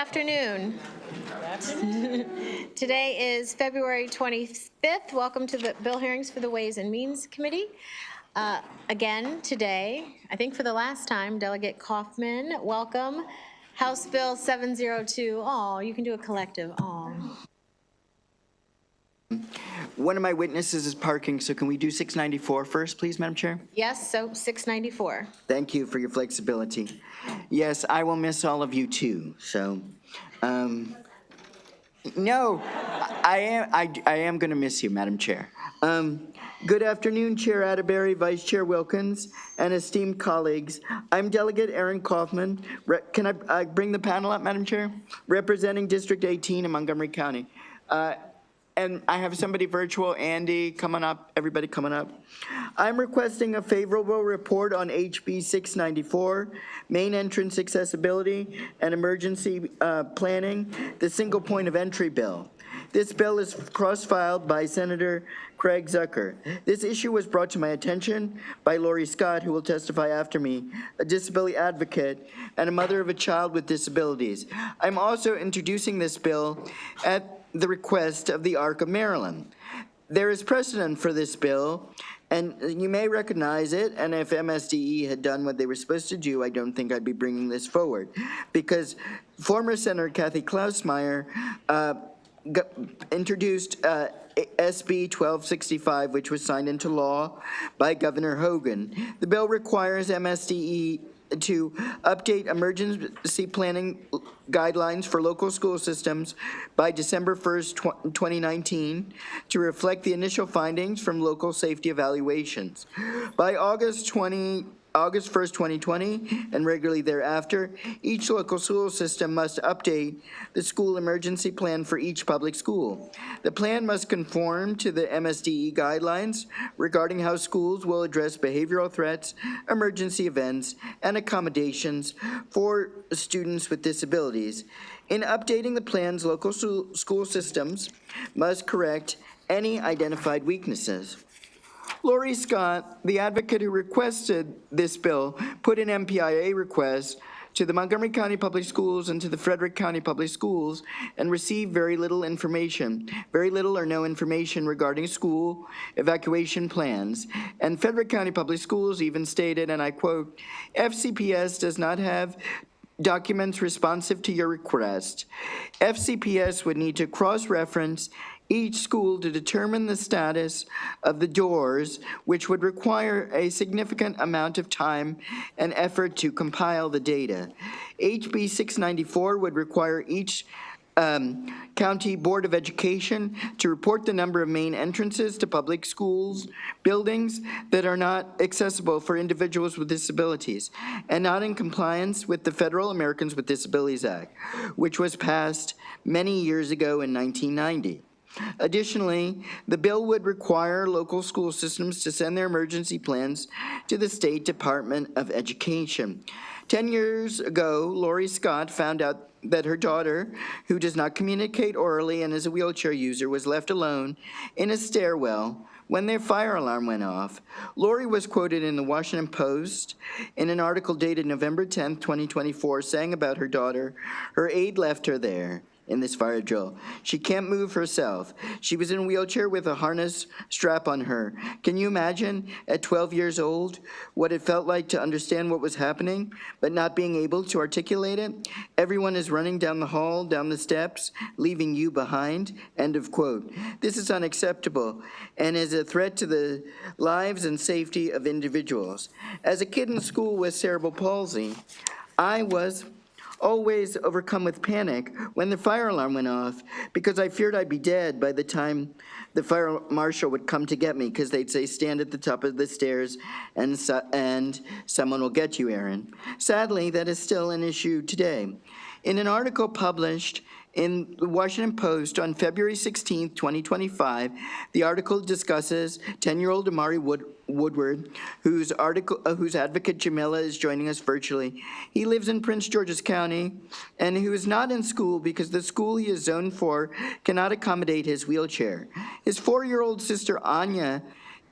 afternoon. Today is February 25th. Welcome to the bill hearings for the Ways and Means Committee. Again, today, I think for the last time, Delegate Kaufman, welcome. House Bill 702. Oh, you can do a collective. Oh. One of my witnesses is parking, so can we do 694 first, please, Madam Chair? Yes, so 694. Thank you for your flexibility. Yes, I will miss all of you too, so, no, I am going to miss you, Madam Chair. Good afternoon, Chair Atterbury, Vice Chair Wilkins, and esteemed colleagues. I'm Delegate Aaron Kaufman. Can I bring the panel up, Madam Chair? Representing District 18 in Montgomery County. And I have somebody virtual, Andy, coming up, everybody coming up. I'm requesting a favorable report on HB 694, main entrance accessibility and emergency planning, the single point of entry bill. This bill is cross-filed by Senator Craig Zucker. This issue was brought to my attention by Lori Scott, who will testify after me, a disability advocate and a mother of a child with disabilities. I'm also introducing this bill at the request of the ARC of Maryland. There is precedent for this bill, and you may recognize it, and if MSDE had done what they were supposed to do, I don't think I'd be bringing this forward, because former Senator Kathy Klausmeyer introduced SB 1265, which was signed into law by Governor Hogan. The bill requires MSDE to update emergency planning guidelines for local school systems by December 1st, 2019 to reflect the initial findings from local safety evaluations. By August 1st, 2020, and regularly thereafter, each local school system must update the school emergency plan for each public school. The plan must conform to the MSDE guidelines regarding how schools will address behavioral threats, emergency events, and accommodations for students with disabilities. In updating the plans, local school systems must correct any identified weaknesses. Lori Scott, the advocate who requested this bill, put an MPIA request to the Montgomery County Public Schools and to the Frederick County Public Schools and received very little information, very little or no information regarding school evacuation plans. And Frederick County Public Schools even stated, and I quote, FCPS does not have documents responsive to your request. FCPS would need to cross-reference each school to determine the status of the doors, which would require a significant amount of time and effort to compile the data. HB 694 would require each County Board of Education to report the number of main entrances to public schools buildings that are not accessible for individuals with disabilities and not in compliance with the Federal Americans with Disabilities Act, which was passed many years ago in 1990. Additionally, the bill would require local school systems to send their emergency plans to the State Department of Education. 10 years ago, Lori Scott found out that her daughter, who does not communicate orally and is a wheelchair user, was left alone in a stairwell when their fire alarm went off. Lori was quoted in the Washington Post in an article dated November 10, 2024, saying about her daughter, her aide left her there in this fire drill. She can't move herself. She was in a wheelchair with a harness strap on her. Can you imagine, at 12 years old, what it felt like to understand what was happening, but not being able to articulate it? Everyone is running down the hall, down the steps, leaving you behind, end of quote. This is unacceptable and is a threat to the lives and safety of individuals. As a kid in school with cerebral palsy, I was always overcome with panic when the fire alarm went off because I feared I'd be dead by the time the fire marshal would come to get me, because they'd say, stand at the top of the stairs and someone will get you, Aaron. Sadly, that is still an issue today. In an article published in the Washington Post on February 16, 2025, the article discusses 10-year-old Amari Woodward, whose advocate Jamila is joining us virtually. He lives in Prince George's County and who is not in school because the school he is zoned for cannot accommodate his wheelchair. His 4-year-old sister Anya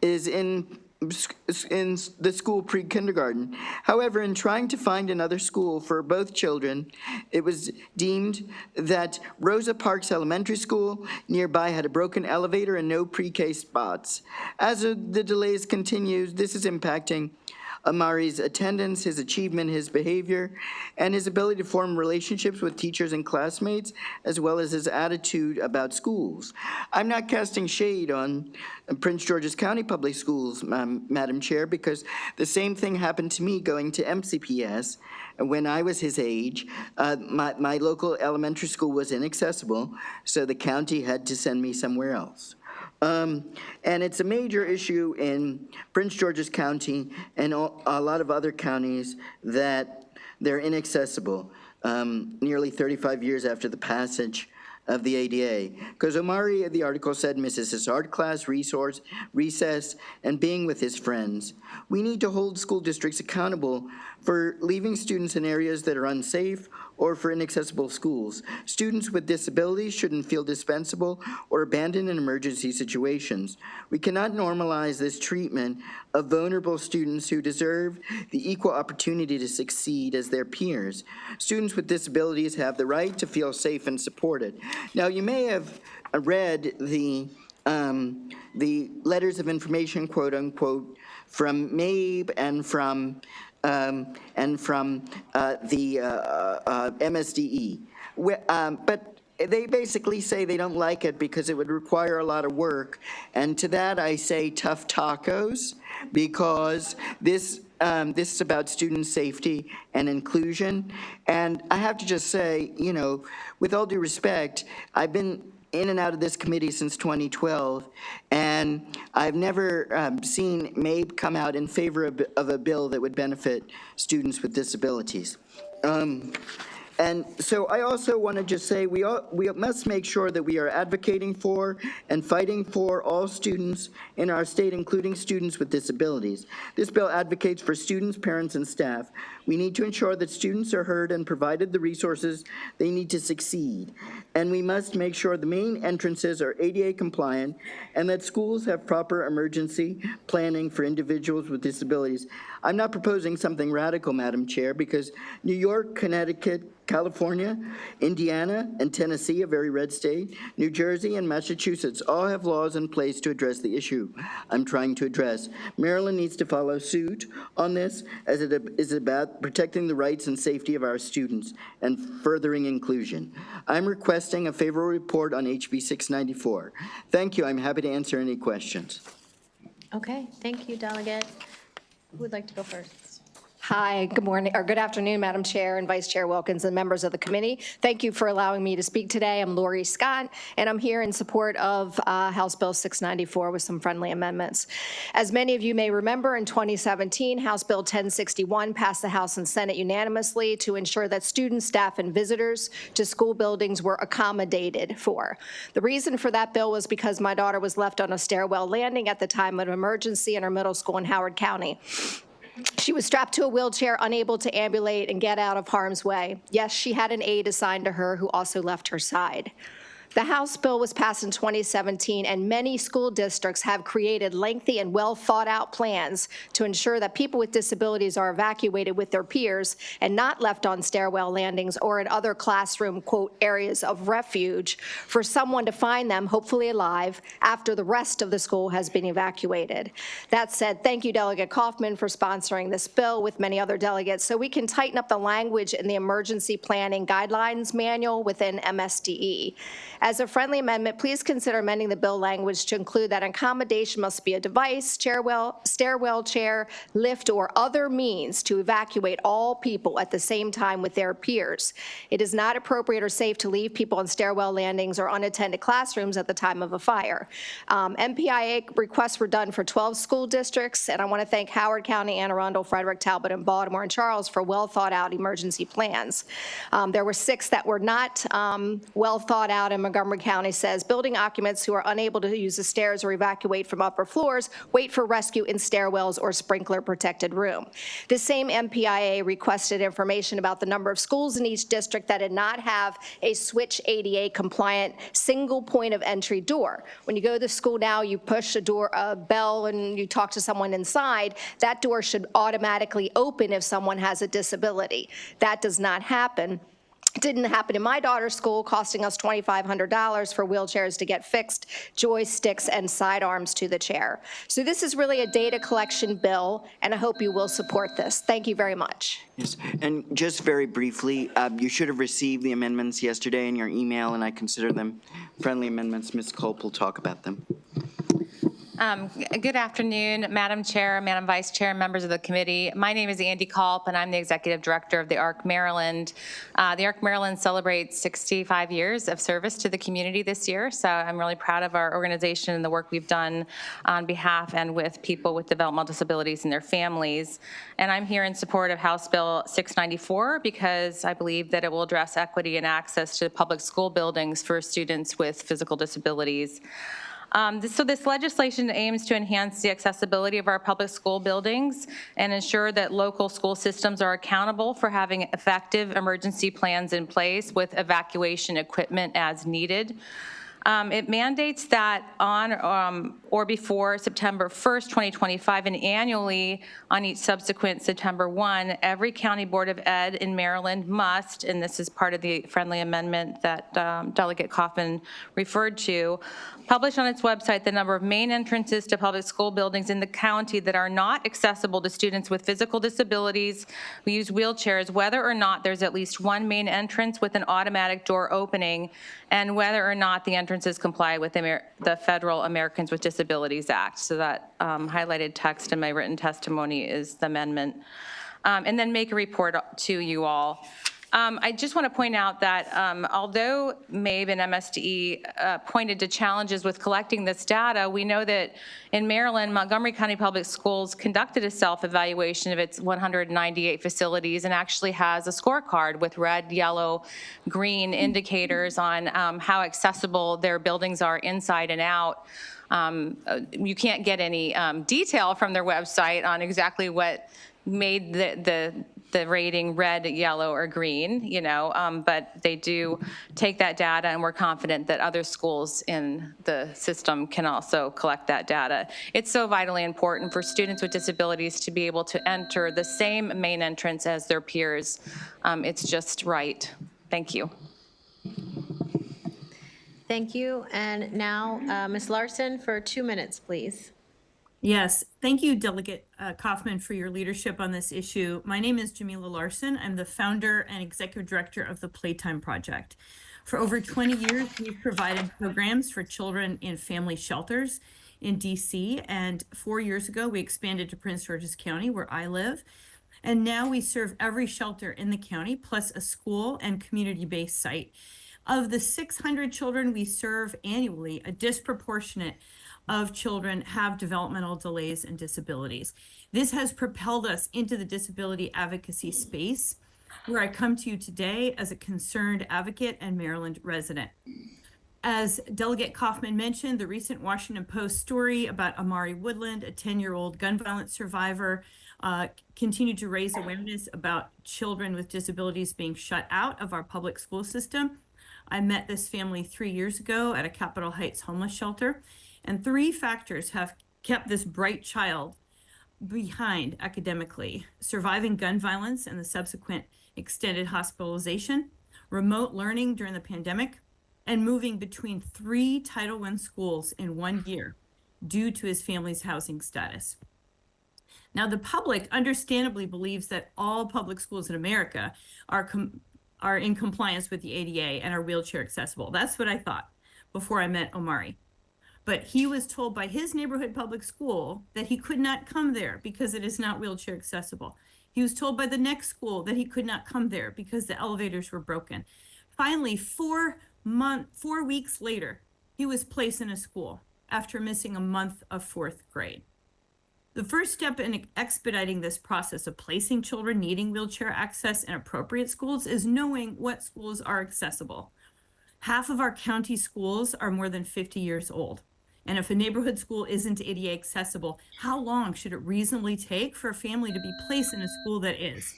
is in in the school pre-kindergarten. However, in trying to find another school for both children, it was deemed that Rosa Parks Elementary School nearby had a broken elevator and no pre-K spots. As the delays continues, this is impacting Amari's attendance, his achievement, his behavior, and his ability to form relationships with teachers and classmates, as well as his attitude about schools. I'm not casting shade on Prince George's County Public Schools, Madam Chair, because the same thing happened to me going to MCPS. When I was his age, my local elementary school was inaccessible, so the county had to send me somewhere else. And it's a major issue in Prince George's County and a lot of other counties that they're inaccessible, nearly 35 years after the passage of the ADA. Because Omari, the article said, misses his art class, recess, and being with his friends. We need to hold school districts accountable for leaving students in areas that are unsafe or for inaccessible schools. Students with disabilities shouldn't feel dispensable or abandoned in emergency situations. We cannot normalize this treatment of vulnerable students who deserve the equal opportunity to succeed as their peers. Students with disabilities have the right to feel safe and supported. Now, you may have read the letters of information, quote unquote, from MABE and from the MSDE. But they basically say they don't like it because it would require a lot of work. And to that I say tough tacos, because this is about student safety and inclusion. And I have to just say, you know, with all due respect, I've been in and out of this committee since 2012, and I've never seen MABE come out in favor of a bill that would benefit students with disabilities. And so I also want to just say we must make sure that we are advocating for and fighting for all students in our state, including students with disabilities. This bill advocates for students, parents, and staff. We need to ensure that students are heard and provided the resources they need to succeed. And we must make sure the main entrances are ADA compliant and that schools have proper emergency planning for individuals with disabilities. I'm not proposing something radical, Madam Chair, because New York, Connecticut, California, Indiana, and Tennessee, a very red state, New Jersey, and Massachusetts all have laws in place to address the issue I'm trying to address. Maryland needs to follow suit on this, as it is about protecting the rights and safety of our students and furthering inclusion. I'm requesting a favorable report on HB 694. Thank you. I'm happy to answer any questions. Okay, thank you, Delegate. Who would like to go first? Hi, good morning, or good afternoon, Madam Chair and Vice Chair Wilkins and members of the committee. Thank you for allowing me to speak today. I'm Lori Scott, and I'm here in support of House Bill 694 with some friendly amendments. As many of you may remember, in 2017, House Bill 1061 passed the House and Senate unanimously to ensure that students, staff, and visitors to school buildings were accommodated for. The reason for that bill was because my daughter was left on a stairwell landing at the time of an emergency in her middle school in Howard County. She was strapped to a wheelchair, unable to ambulate and get out of harm's way. Yes, she had an aide assigned to her who also left her side. The House bill was passed in 2017, and many school districts have created lengthy and well-thought-out plans to ensure that people with disabilities are evacuated with their peers and not left on stairwell landings or in other classroom, quote, areas of refuge for someone to find them, hopefully alive, after the rest of the school has been evacuated. That said, thank you, Delegate Kaufman, for sponsoring this bill with many other delegates so we can tighten up the language in the Emergency Planning Guidelines Manual within MSDE. As a friendly amendment, please consider amending the bill language to include that accommodation must be a device, stairwell chair, lift, or other means to evacuate all people at the same time with their peers. It is not appropriate or safe to leave people on stairwell landings or unattended classrooms at the time of a fire. MPIA requests were done for 12 school districts, and I want to thank Howard County, Anne Arundel, Frederick, Talbot, and Baltimore and Charles for well-thought-out emergency plans. There were 6 that were not well thought out in Montgomery County says building occupants who are unable to use the stairs or evacuate from upper floors wait for rescue in stairwells or sprinkler-protected room. The same MPIA requested information about the number of schools in each district that did not have a switch ADA-compliant single point of entry door. When you go to the school now, you push a bell, and you talk to someone inside. That door should automatically open if someone has a disability. That does not happen. It didn't happen in my daughter's school, costing us $2,500 for wheelchairs to get fixed, joysticks, and sidearms to the chair. So this is really a data collection bill, and I hope you will support this. Thank you very much. Yes, and just very briefly, you should have received the amendments yesterday in your email, and I consider them friendly amendments. Ms. Culp will talk about them. Good afternoon, Madam Chair, Madam Vice Chair, members of the committee. My name is Andy Culp, and I'm the Executive Director of the ARC Maryland. The ARC Maryland celebrates 65 years of service to the community this year, so I'm really proud of our organization and the work we've done on behalf and with people with developmental disabilities and their families. And I'm here in support of House Bill 694 because I believe that it will address equity and access to public school buildings for students with physical disabilities. So this legislation aims to enhance the accessibility of our public school buildings and ensure that local school systems are accountable for having effective emergency plans in place with evacuation equipment as needed. It mandates that on or before September 1st, 2025, and annually on each subsequent September 1, every county board of ed in Maryland must, and this is part of the friendly amendment that Delegate Kaufman referred to, publish on its website the number of main entrances to public school buildings in the county that are not accessible to students with physical disabilities who use wheelchairs, whether or not there's at least one main entrance with an automatic door opening, and whether or not the entrances comply with the Federal Americans with Disabilities Act. So that highlighted text in my written testimony is the amendment. And then make a report to you all. I just want to point out that although MABE and MSDE pointed to challenges with collecting this data, we know that in Maryland, Montgomery County Public Schools conducted a self-evaluation of its 198 facilities and actually has a scorecard with red, yellow, green indicators on how accessible their buildings are inside and out. You can't get any detail from their website on exactly what made the rating red, yellow, or green, you know, but they do take that data, and we're confident that other schools in the system can also collect that data. It's so vitally important for students with disabilities to be able to enter the same main entrance as their peers. It's just right. Thank you. Thank you. And now, Ms. Larson for 2 minutes, please. Yes, thank you, Delegate Kaufman, for your leadership on this issue. My name is Jamila Larson. I'm the founder and executive director of the Playtime Project. For over 20 years, we've provided programs for children in family shelters in DC, and 4 years ago, we expanded to Prince George's County, where I live. And now we serve every shelter in the county, plus a school and community-based site. Of the 600 children we serve annually, a disproportionate of children have developmental delays and disabilities. This has propelled us into the disability advocacy space, where I come to you today as a concerned advocate and Maryland resident. As Delegate Kaufman mentioned, the recent Washington Post story about Amari Woodland, a 10-year-old gun violence survivor, continued to raise awareness about children with disabilities being shut out of our public school system. I met this family 3 years ago at a Capitol Heights homeless shelter. And 3 factors have kept this bright child behind academically: surviving gun violence and the subsequent extended hospitalization, remote learning during the pandemic, and moving between 3 Title I schools in 1 year due to his family's housing status. Now, the public understandably believes that all public schools in America are in compliance with the ADA and are wheelchair accessible. That's what I thought before I met Omari. But he was told by his neighborhood public school that he could not come there because it is not wheelchair accessible. He was told by the next school that he could not come there because the elevators were broken. Finally, 4 weeks later, he was placed in a school after missing a month of 4th grade. The first step in expediting this process of placing children needing wheelchair access in appropriate schools is knowing what schools are accessible. Half of our county schools are more than 50 years old. And if a neighborhood school isn't ADA accessible, how long should it reasonably take for a family to be placed in a school that is?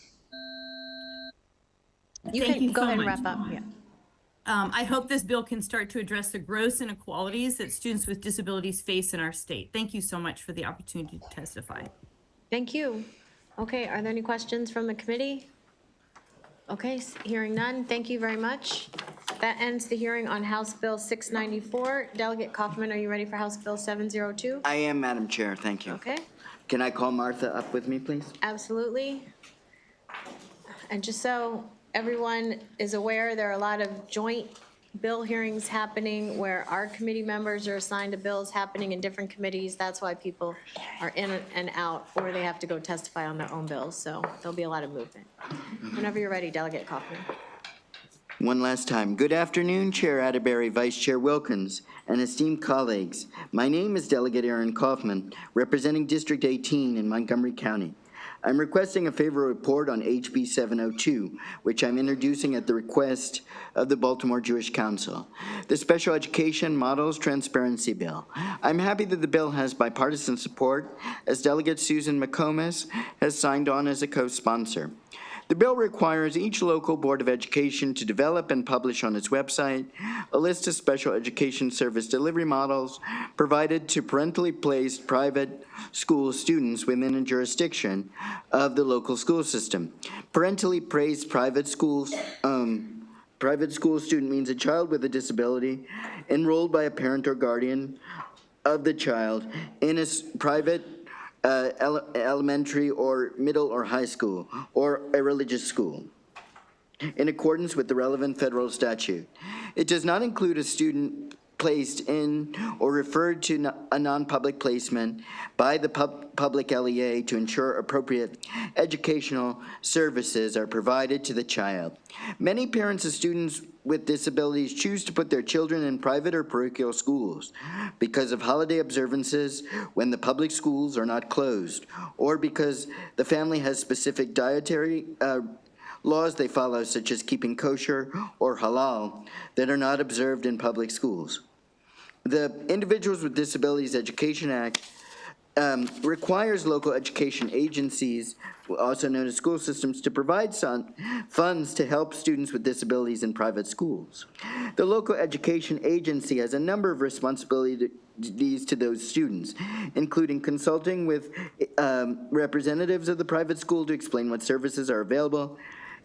You Thank can you go so ahead and much. wrap up, yeah. I hope this bill can start to address the gross inequalities that students with disabilities face in our state. Thank you so much for the opportunity to testify. Thank you. Okay, are there any questions from the committee? Okay, hearing none, thank you very much. That ends the hearing on House Bill 694. Delegate Kaufman, are you ready for House Bill 702? I am, Madam Chair, thank you. Okay, Can I call Martha up with me, please? absolutely. And just so everyone is aware, there are a lot of joint bill hearings happening where our committee members are assigned to bills happening in different committees. That's why people are in and out, or they have to go testify on their own bills. So there'll be a lot of movement. Whenever you're ready, Delegate Kaufman. One last time. Good afternoon, Chair Atterbury, Vice Chair Wilkins, and esteemed colleagues. My name is Delegate Aaron Kaufman, representing District 18 in Montgomery County. I'm requesting a favorable report on HB 702, which I'm introducing at the request of the Baltimore Jewish Council, the Special Education Models Transparency Bill. I'm happy that the bill has bipartisan support, as Delegate Susan McComas has signed on as a co-sponsor. The bill requires each local Board of Education to develop and publish on its website a list of special education service delivery models provided to parentally placed private school students within a jurisdiction of the local school system. Parentally placed private school student means a child with a disability enrolled by a parent or guardian of the child in a private elementary or middle or high school, or a religious school, in accordance with the relevant federal statute. It does not include a student placed in or referred to a non-public placement by the public LEA to ensure appropriate educational services are provided to the child. Many parents of students with disabilities choose to put their children in private or parochial schools because of holiday observances when the public schools are not closed, or because the family has specific dietary laws they follow, such as keeping kosher or halal, that are not observed in public schools. The Individuals with Disabilities Education Act requires local education agencies, also known as school systems, to provide funds to help students with disabilities in private schools. The local education agency has a number of responsibilities to those students, including consulting with representatives of the private school to explain what services are available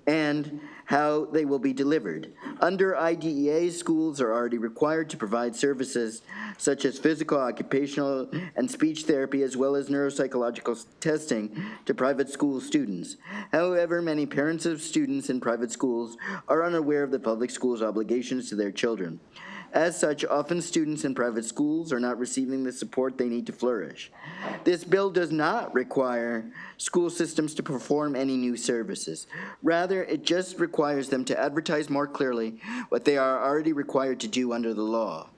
and how they will be delivered. Under IDEA, schools are already required to provide services such as physical, occupational, and speech therapy, as well as neuropsychological testing to private school students. However, many parents of students in private schools are unaware of the public school's obligations to their children. As such, often students in private schools are not receiving the support they need to flourish. This bill does not require school systems to perform any new services. Rather, it just requires them to advertise more clearly what they are already required to do under the law.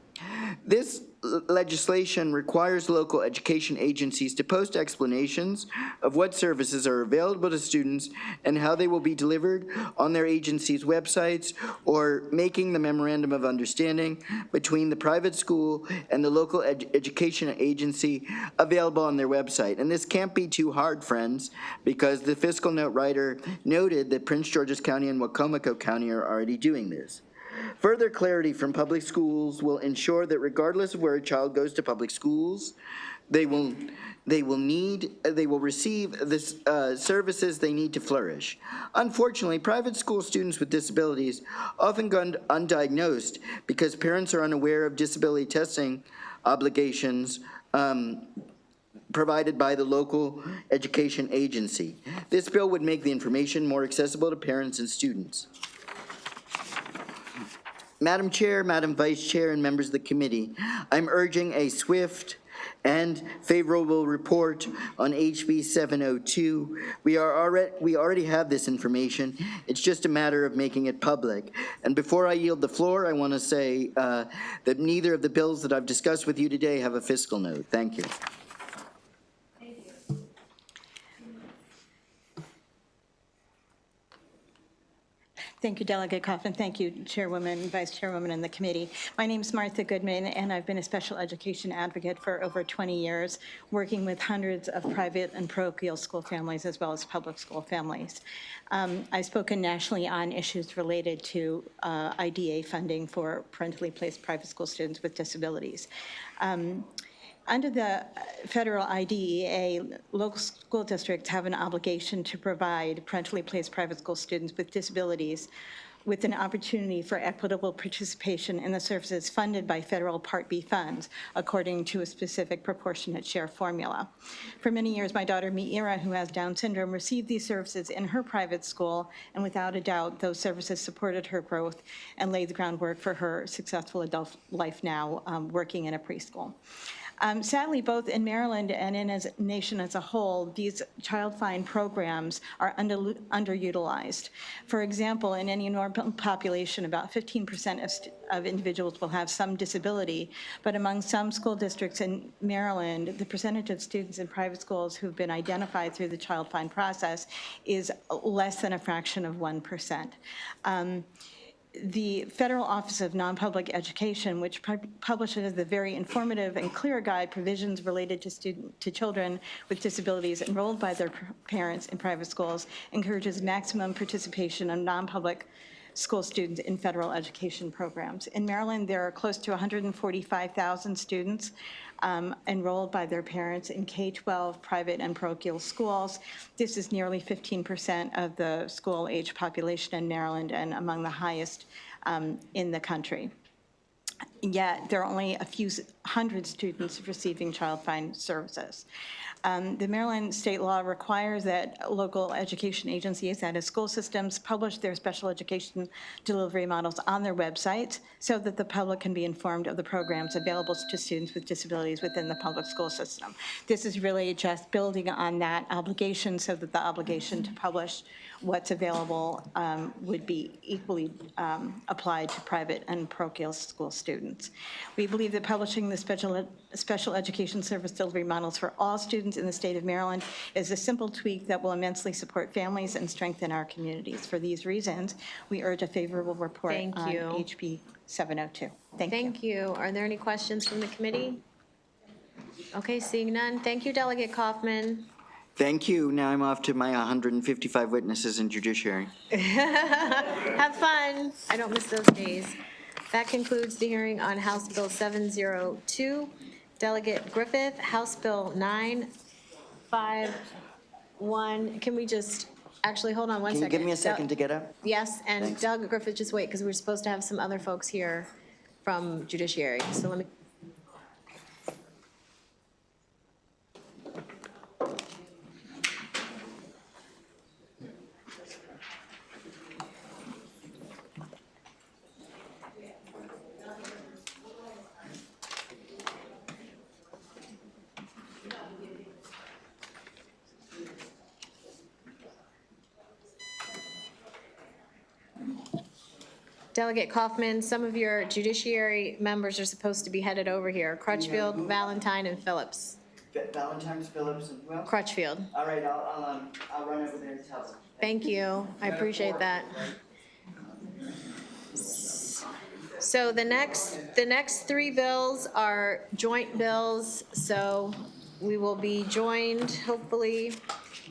This legislation requires local education agencies to post explanations of what services are available to students and how they will be delivered on their agency's websites, or making the memorandum of understanding between the private school and the local education agency available on their website. And this can't be too hard, friends, because the fiscal note writer noted that Prince George's County and Wacomico County are already doing this. Further clarity from public schools will ensure that regardless of where a child goes to public schools, they will receive the services they need to flourish. Unfortunately, private school students with disabilities often go undiagnosed because parents are unaware of disability testing obligations provided by the local education agency. This bill would make the information more accessible to parents and students. Madam Chair, Madam Vice Chair, and members of the committee, I'm urging a swift and favorable report on HB 702. We already have this information. It's just a matter of making it public. And before I yield the floor, I want to say that neither of the bills that I've discussed with you today have a fiscal note. Thank you. Thank you, Delegate Kaufman. Thank you, Chairwoman, Vice Chairwoman, and the committee. My name is Martha Goodman, and I've been a special education advocate for over 20 years, working with hundreds of private and parochial school families as well as public school families. I've spoken nationally on issues related to IDA funding for parentally placed private school students with disabilities. Under the federal IDEA, local school districts have an obligation to provide parentally placed private school students with disabilities with an opportunity for equitable participation in the services funded by federal Part B funds, according to a specific proportionate share formula. For many years, my daughter Miira, who has Down syndrome, received these services in her private school, and without a doubt, those services supported her growth and laid the groundwork for her successful adult life now, working in a preschool. Sadly, both in Maryland and in a nation as a whole, these child find programs are underutilized. For example, in any normal population, about 15% of individuals will have some disability, but among some school districts in Maryland, the percentage of students in private schools who've been identified through the child find process is less than a fraction of 1%. The Federal Office of Non-Public Education, which publishes the very informative and clear guide provisions related to children with disabilities enrolled by their parents in private schools, encourages maximum participation of non-public school students in federal education programs. In Maryland, there are close to 145,000 students enrolled by their parents in K-12 private and parochial schools. This is nearly 15% of the school-age population in Maryland and among the highest in the country. Yet there are only a few hundred students receiving child find services. The Maryland state law requires that local education agencies and school systems publish their special education delivery models on their websites so that the public can be informed of the programs available to students with disabilities within the public school system. This is really just building on that obligation so that the obligation to publish what's available would be equally applied to private and parochial school students. We believe that publishing the special education service delivery models for all students in the state of Maryland is a simple tweak that will immensely support families and strengthen our communities. For these reasons, we urge a favorable report on HB 702. Thank you. Are there any questions from the committee? Okay, seeing none. Thank you, Delegate Kaufman. Thank you. Now I'm off to my 155 witnesses in judiciary. Have fun. I don't miss those days. That concludes the hearing on House Bill 702. Delegate Griffith, House Bill 951. Can we just, actually, hold on one Can second. you give me a second to get up? Yes, and Thanks. Delegate Griffith, just wait, because we're supposed to have some other folks here from judiciary. So let me. Delegate Kaufman, some of your judiciary members are supposed to be headed over here. Crutchfield, Valentine, and Phillips. Valentine's, Phillips, and well. Crutchfield. All right, I'll run over there and tell them. Thank you. I appreciate that. So the next three bills are joint bills, so we will be joined, hopefully,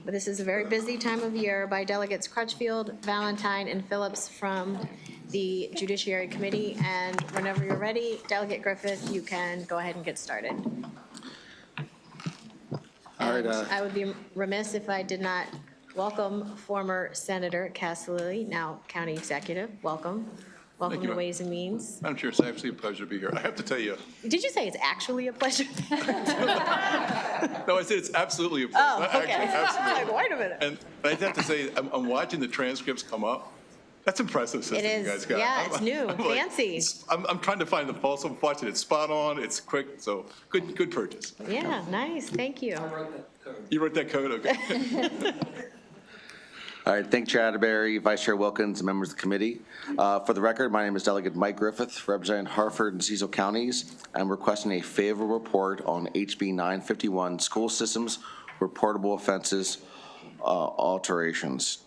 but this is a very busy time of year, by Delegates Crutchfield, Valentine, and Phillips from the Judiciary Committee. And whenever you're ready, Delegate Griffith, you can go ahead and get started. All right. And I would be remiss if I did not welcome former Senator Castelli, now County Executive. Welcome. Welcome to Ways and Means. Madam Chair, it's actually a pleasure to be here. I have to tell you. Did you say it's actually a pleasure? No, I said it's absolutely a pleasure. Oh, okay. Actually, absolutely. Like, wait a minute. And I have to say, I'm watching the transcripts come up. That's impressive system It you guys is, got. yeah, it's new, like, fancy. I'm trying to find the faults. I'm watching it spot on. It's quick, so good purchase. Yeah, nice, thank you. You wrote that code, okay? All right, thank Chair Atterbury, Vice Chair Wilkins, and members of the committee. For the record, my name is Delegate Mike Griffith, representing Harford and Cecil counties. I'm requesting a favorable report on HB 951, school systems, reportable offenses, alterations.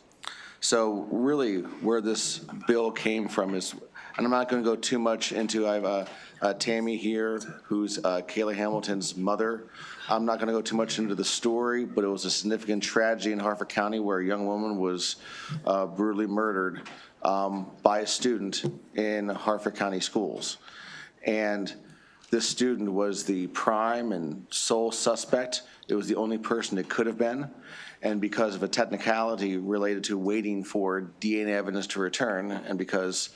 So really, where this bill came from is, and I'm not going to go too much into, I have Tammy here, who's Kayla Hamilton's mother. I'm not going to go too much into the story, but it was a significant tragedy in Harford County where a young woman was brutally murdered by a student in Harford County schools. And this student was the prime and sole suspect. It was the only person it could have been. And because of a technicality related to waiting for DNA evidence to return, and because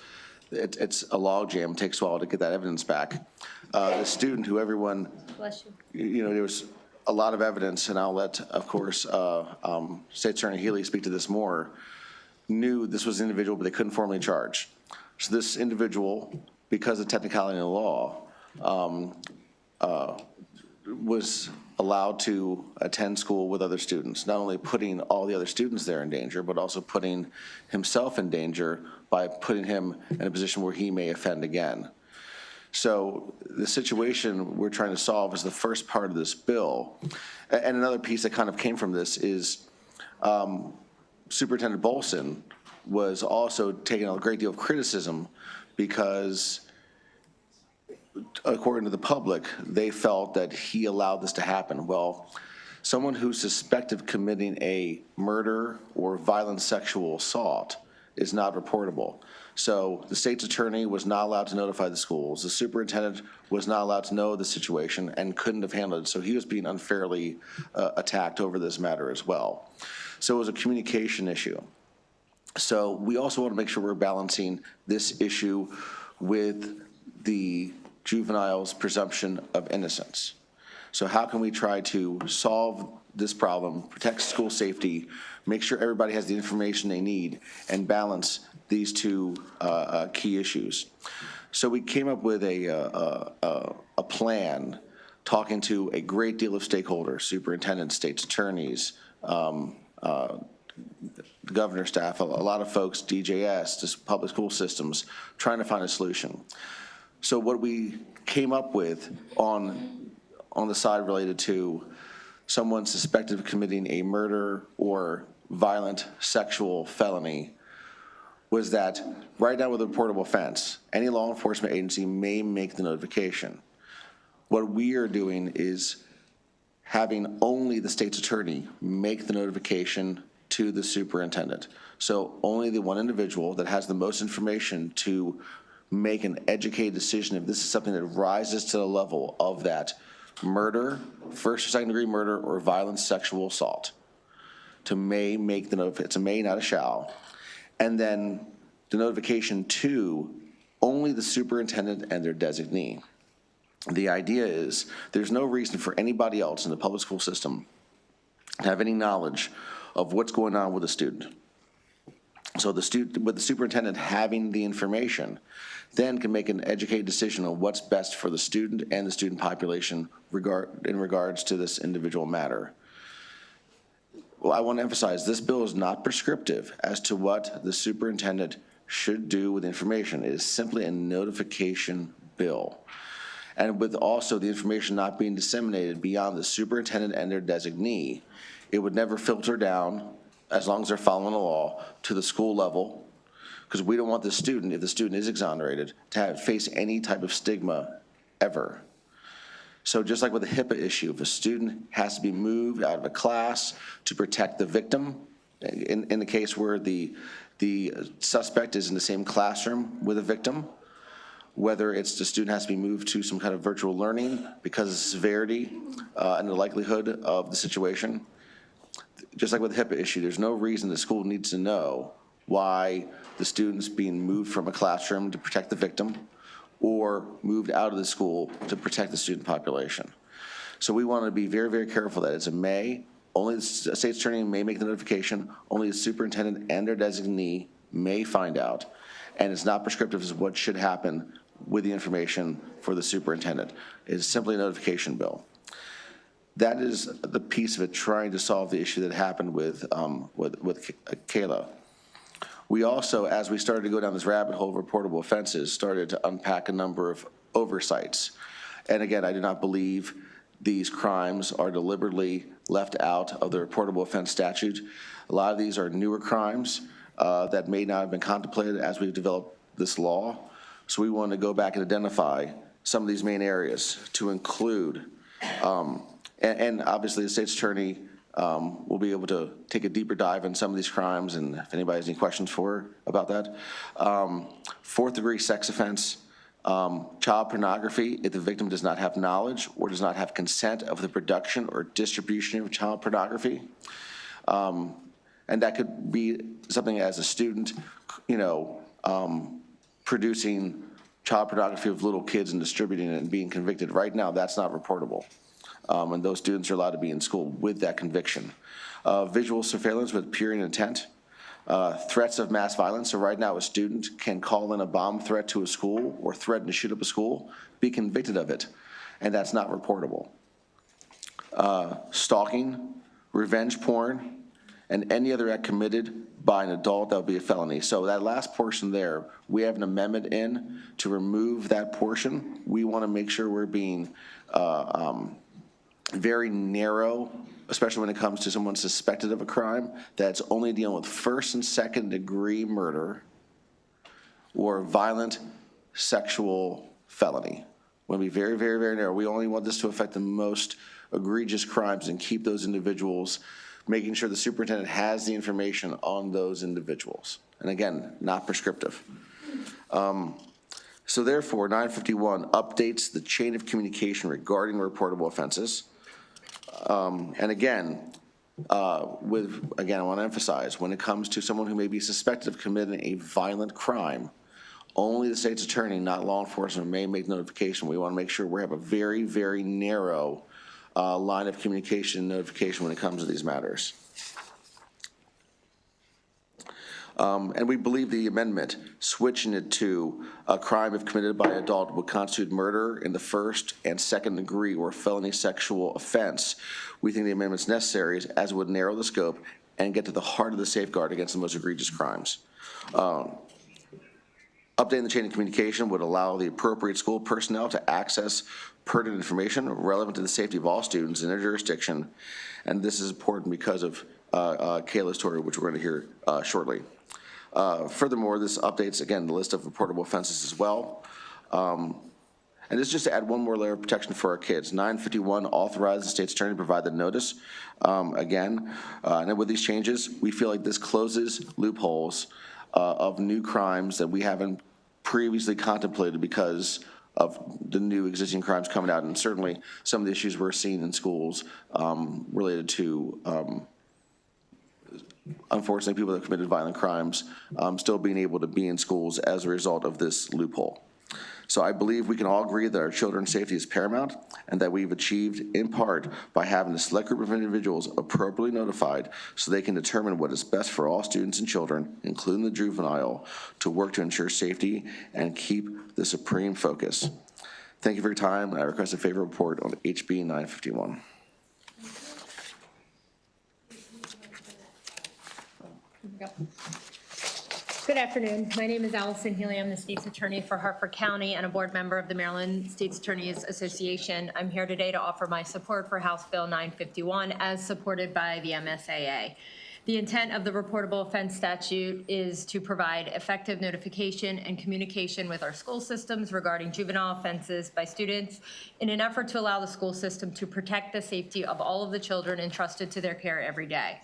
it's a logjam, it takes a while to get that evidence back, the student who everyone, there was a lot of evidence, and I'll let, of course, State Attorney Healy speak to this more, knew this was an individual, but they couldn't formally charge. So this individual, because of technicality in the law, was allowed to attend school with other students, not only putting all the other students there in danger, but also putting himself in danger by putting him in a position where he may offend again. So the situation we're trying to solve is the first part of this bill. And another piece that kind of came from this is Superintendent Bolson was also taking a great deal of criticism because, according to the public, they felt that he allowed this to happen. Well, someone who's suspected of committing a murder or violent sexual assault is not reportable. So the state's attorney was not allowed to notify the schools. The superintendent was not allowed to know the situation and couldn't have handled it. So he was being unfairly attacked over this matter as well. So it was a communication issue. So we also want to make sure we're balancing this issue with the juvenile's presumption of innocence. So how can we try to solve this problem, protect school safety, make sure everybody has the information they need, and balance these two key issues? So we came up with a plan, talking to a great deal of stakeholders, superintendents, state's attorneys, the governor's staff, a lot of folks, DJS, just public school systems, trying to find a solution. So what we came up with on the side related to someone suspected of committing a murder or violent sexual felony was that right now with a reportable offense, any law enforcement agency may make the notification. What we are doing is having only the state's attorney make the notification to the superintendent. So only the one individual that has the most information to make an educated decision if this is something that rises to the level of that murder, first or second degree murder, or violent sexual assault, to may make the notification. It's a may, not a shall. And then the notification to only the superintendent and their designee. The idea is there's no reason for anybody else in the public school system to have any knowledge of what's going on with a student. So the student, with the superintendent having the information, then can make an educated decision on what's best for the student and the student population in regards to this individual matter. Well, I want to emphasize this bill is not prescriptive as to what the superintendent should do with information. It is simply a notification bill. And with also the information not being disseminated beyond the superintendent and their designee, it would never filter down, as long as they're following the law, to the school level, because we don't want the student, if the student is exonerated, to face any type of stigma ever. So just like with the HIPAA issue, if a student has to be moved out of a class to protect the victim, in the case where the suspect is in the same classroom with a victim, whether it's the student has to be moved to some kind of virtual learning because of the severity and the likelihood of the situation. Just like with the HIPAA issue, there's no reason the school needs to know why the student's being moved from a classroom to protect the victim or moved out of the school to protect the student population. So we want to be very, very careful that it's a may. Only the state's attorney may make the notification. Only the superintendent and their designee may find out. And it's not prescriptive as what should happen with the information for the superintendent. It's simply a notification bill. That is the piece of it trying to solve the issue that happened with Kayla. We also, as we started to go down this rabbit hole of reportable offenses, started to unpack a number of oversights. And again, I do not believe these crimes are deliberately left out of the reportable offense statute. A lot of these are newer crimes. that may not have been contemplated as we've developed this law. So we want to go back and identify some of these main areas to include, and obviously the state's attorney will be able to take a deeper dive in some of these crimes, and if anybody has any questions for her about that. Fourth-degree sex offense, child pornography, if the victim does not have knowledge or does not have consent of the production or distribution of child pornography. And that could be something as a student, producing child pornography of little kids and distributing it and being convicted. Right now, that's not reportable. And those students are allowed to be in school with that conviction. Visual surveillance with purity and intent. Threats of mass violence. So right now, a student can call in a bomb threat to a school or threaten to shoot up a school, be convicted of it, and that's not reportable. Stalking, revenge porn, and any other act committed by an adult, that would be a felony. So that last portion there, we have an amendment in to remove that portion. We want to make sure we're being very narrow, especially when it comes to someone suspected of a crime, that's only dealing with first and second degree murder or violent sexual felony. We want to be very, very, very narrow. We only want this to affect the most egregious crimes and keep those individuals, making sure the superintendent has the information on those individuals. And again, not prescriptive. So therefore, 951 updates the chain of communication regarding reportable offenses. And again, I want to emphasize, when it comes to someone who may be suspected of committing a violent crime, only the state's attorney, not law enforcement, may make notification. We want to make sure we have a very, very narrow line of communication and notification when it comes to these matters. And we believe the amendment, switching it to a crime if committed by an adult would constitute murder in the first and second degree or felony sexual offense. We think the amendment's necessary as it would narrow the scope and get to the heart of the safeguard against the most egregious crimes. Updating the chain of communication would allow the appropriate school personnel to access pertinent information relevant to the safety of all students in their jurisdiction. And this is important because of Kayla's story, which we're going to hear shortly. Furthermore, this updates, again, the list of reportable offenses as well. And this is just to add one more layer of protection for our kids. 951 authorizes the state's attorney to provide the notice. And with these changes, we feel like this closes loopholes of new crimes that we haven't previously contemplated because of the new existing crimes coming out, and certainly some of the issues we're seeing in schools related to, unfortunately, people that committed violent crimes still being able to be in schools as a result of this loophole. So I believe we can all agree that our children's safety is paramount and that we've achieved in part by having a select group of individuals appropriately notified so they can determine what is best for all students and children, including the juvenile, to work to ensure safety and keep the supreme focus. Thank you for your time, and I request a favorable report on HB 951. Good afternoon. My name is Allison Healy. I'm the state's attorney for Harford County and a board member of the Maryland State's Attorneys Association. I'm here today to offer my support for House Bill 951 as supported by the MSAA. The intent of the reportable offense statute is to provide effective notification and communication with our school systems regarding juvenile offenses by students in an effort to allow the school system to protect the safety of all of the children entrusted to their care every day.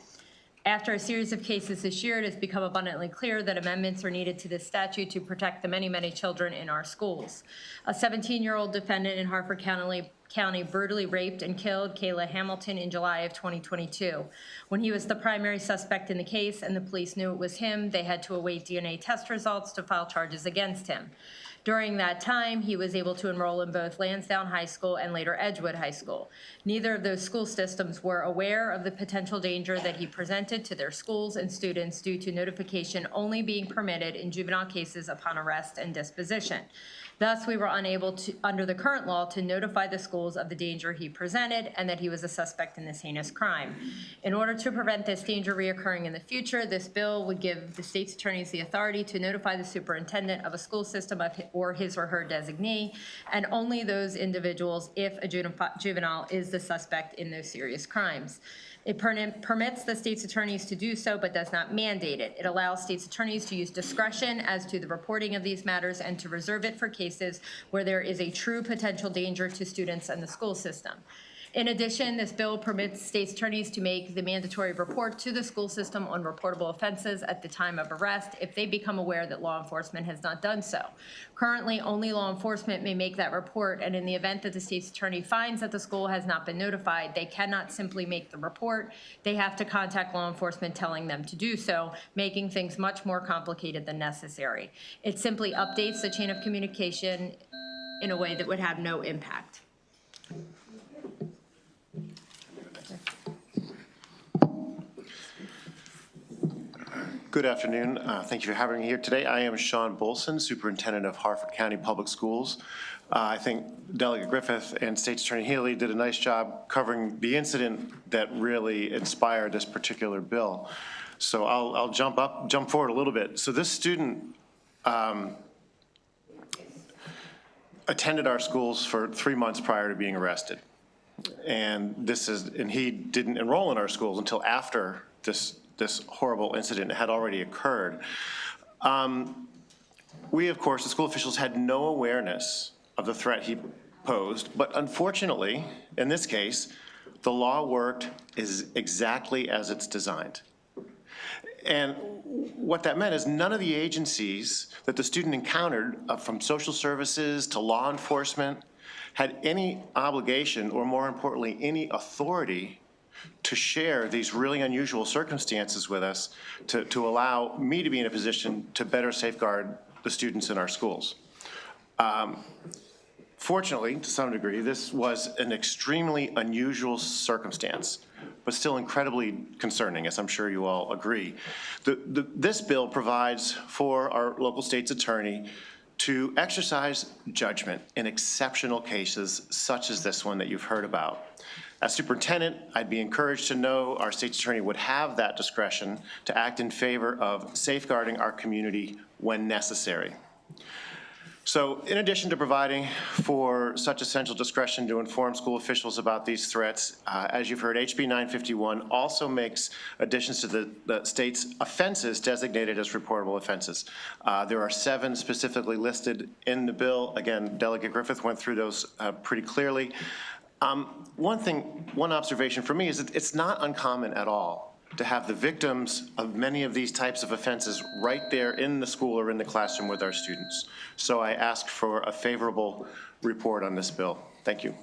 After a series of cases this year, it has become abundantly clear that amendments are needed to this statute to protect the many, many children in our schools. A 17-year-old defendant in Harford County brutally raped and killed Kayla Hamilton in July of 2022. When he was the primary suspect in the case and the police knew it was him, they had to await DNA test results to file charges against him. During that time, he was able to enroll in both Lansdowne High School and later Edgewood High School. Neither of those school systems were aware of the potential danger that he presented to their schools and students due to notification only being permitted in juvenile cases upon arrest and disposition. Thus, we were unable to, under the current law, to notify the schools of the danger he presented and that he was a suspect in this heinous crime. In order to prevent this danger reoccurring in the future, this bill would give the state's attorneys the authority to notify the superintendent of a school system or his or her designee, and only those individuals if a juvenile is the suspect in those serious crimes. It permits the state's attorneys to do so, but does not mandate it. It allows state's attorneys to use discretion as to the reporting of these matters and to reserve it for cases where there is a true potential danger to students and the school system. In addition, this bill permits state's attorneys to make the mandatory report to the school system on reportable offenses at the time of arrest if they become aware that law enforcement has not done so. Currently, only law enforcement may make that report, and in the event that the state's attorney finds that the school has not been notified, they cannot simply make the report. They have to contact law enforcement telling them to do so, making things much more complicated than necessary. It simply updates the chain of communication in a way that would have no impact. Good afternoon. Thank you for having me here today. I am Sean Bolson, Superintendent of Harford County Public Schools. I think Delegate Griffith and State's Attorney Healy did a nice job covering the incident that really inspired this particular bill. So I'll jump forward a little bit. So this student attended our schools for 3 months prior to being arrested. And he didn't enroll in our schools until after this horrible incident had already occurred. We, of course, the school officials had no awareness of the threat he posed, but unfortunately, in this case, the law worked exactly as it's designed. And what that meant is none of the agencies that the student encountered, from social services to law enforcement, had any obligation, or more importantly, any authority to share these really unusual circumstances with us to allow me to be in a position to better safeguard the students in our schools. Fortunately, to some degree, this was an extremely unusual circumstance, but still incredibly concerning, as I'm sure you all agree. This bill provides for our local state's attorney to exercise judgment in exceptional cases such as this one that you've heard about. As superintendent, I'd be encouraged to know our state's attorney would have that discretion to act in favor of safeguarding our community when necessary. So in addition to providing for such essential discretion to inform school officials about these threats, as you've heard, HB 951 also makes additions to the state's offenses designated as reportable offenses. There are 7 specifically listed in the bill. Again, Delegate Griffith went through those pretty clearly. One observation for me is that it's not uncommon at all to have the victims of many of these types of offenses right there in the school or in the classroom with our students. So I ask for a favorable report on this bill. Thank you.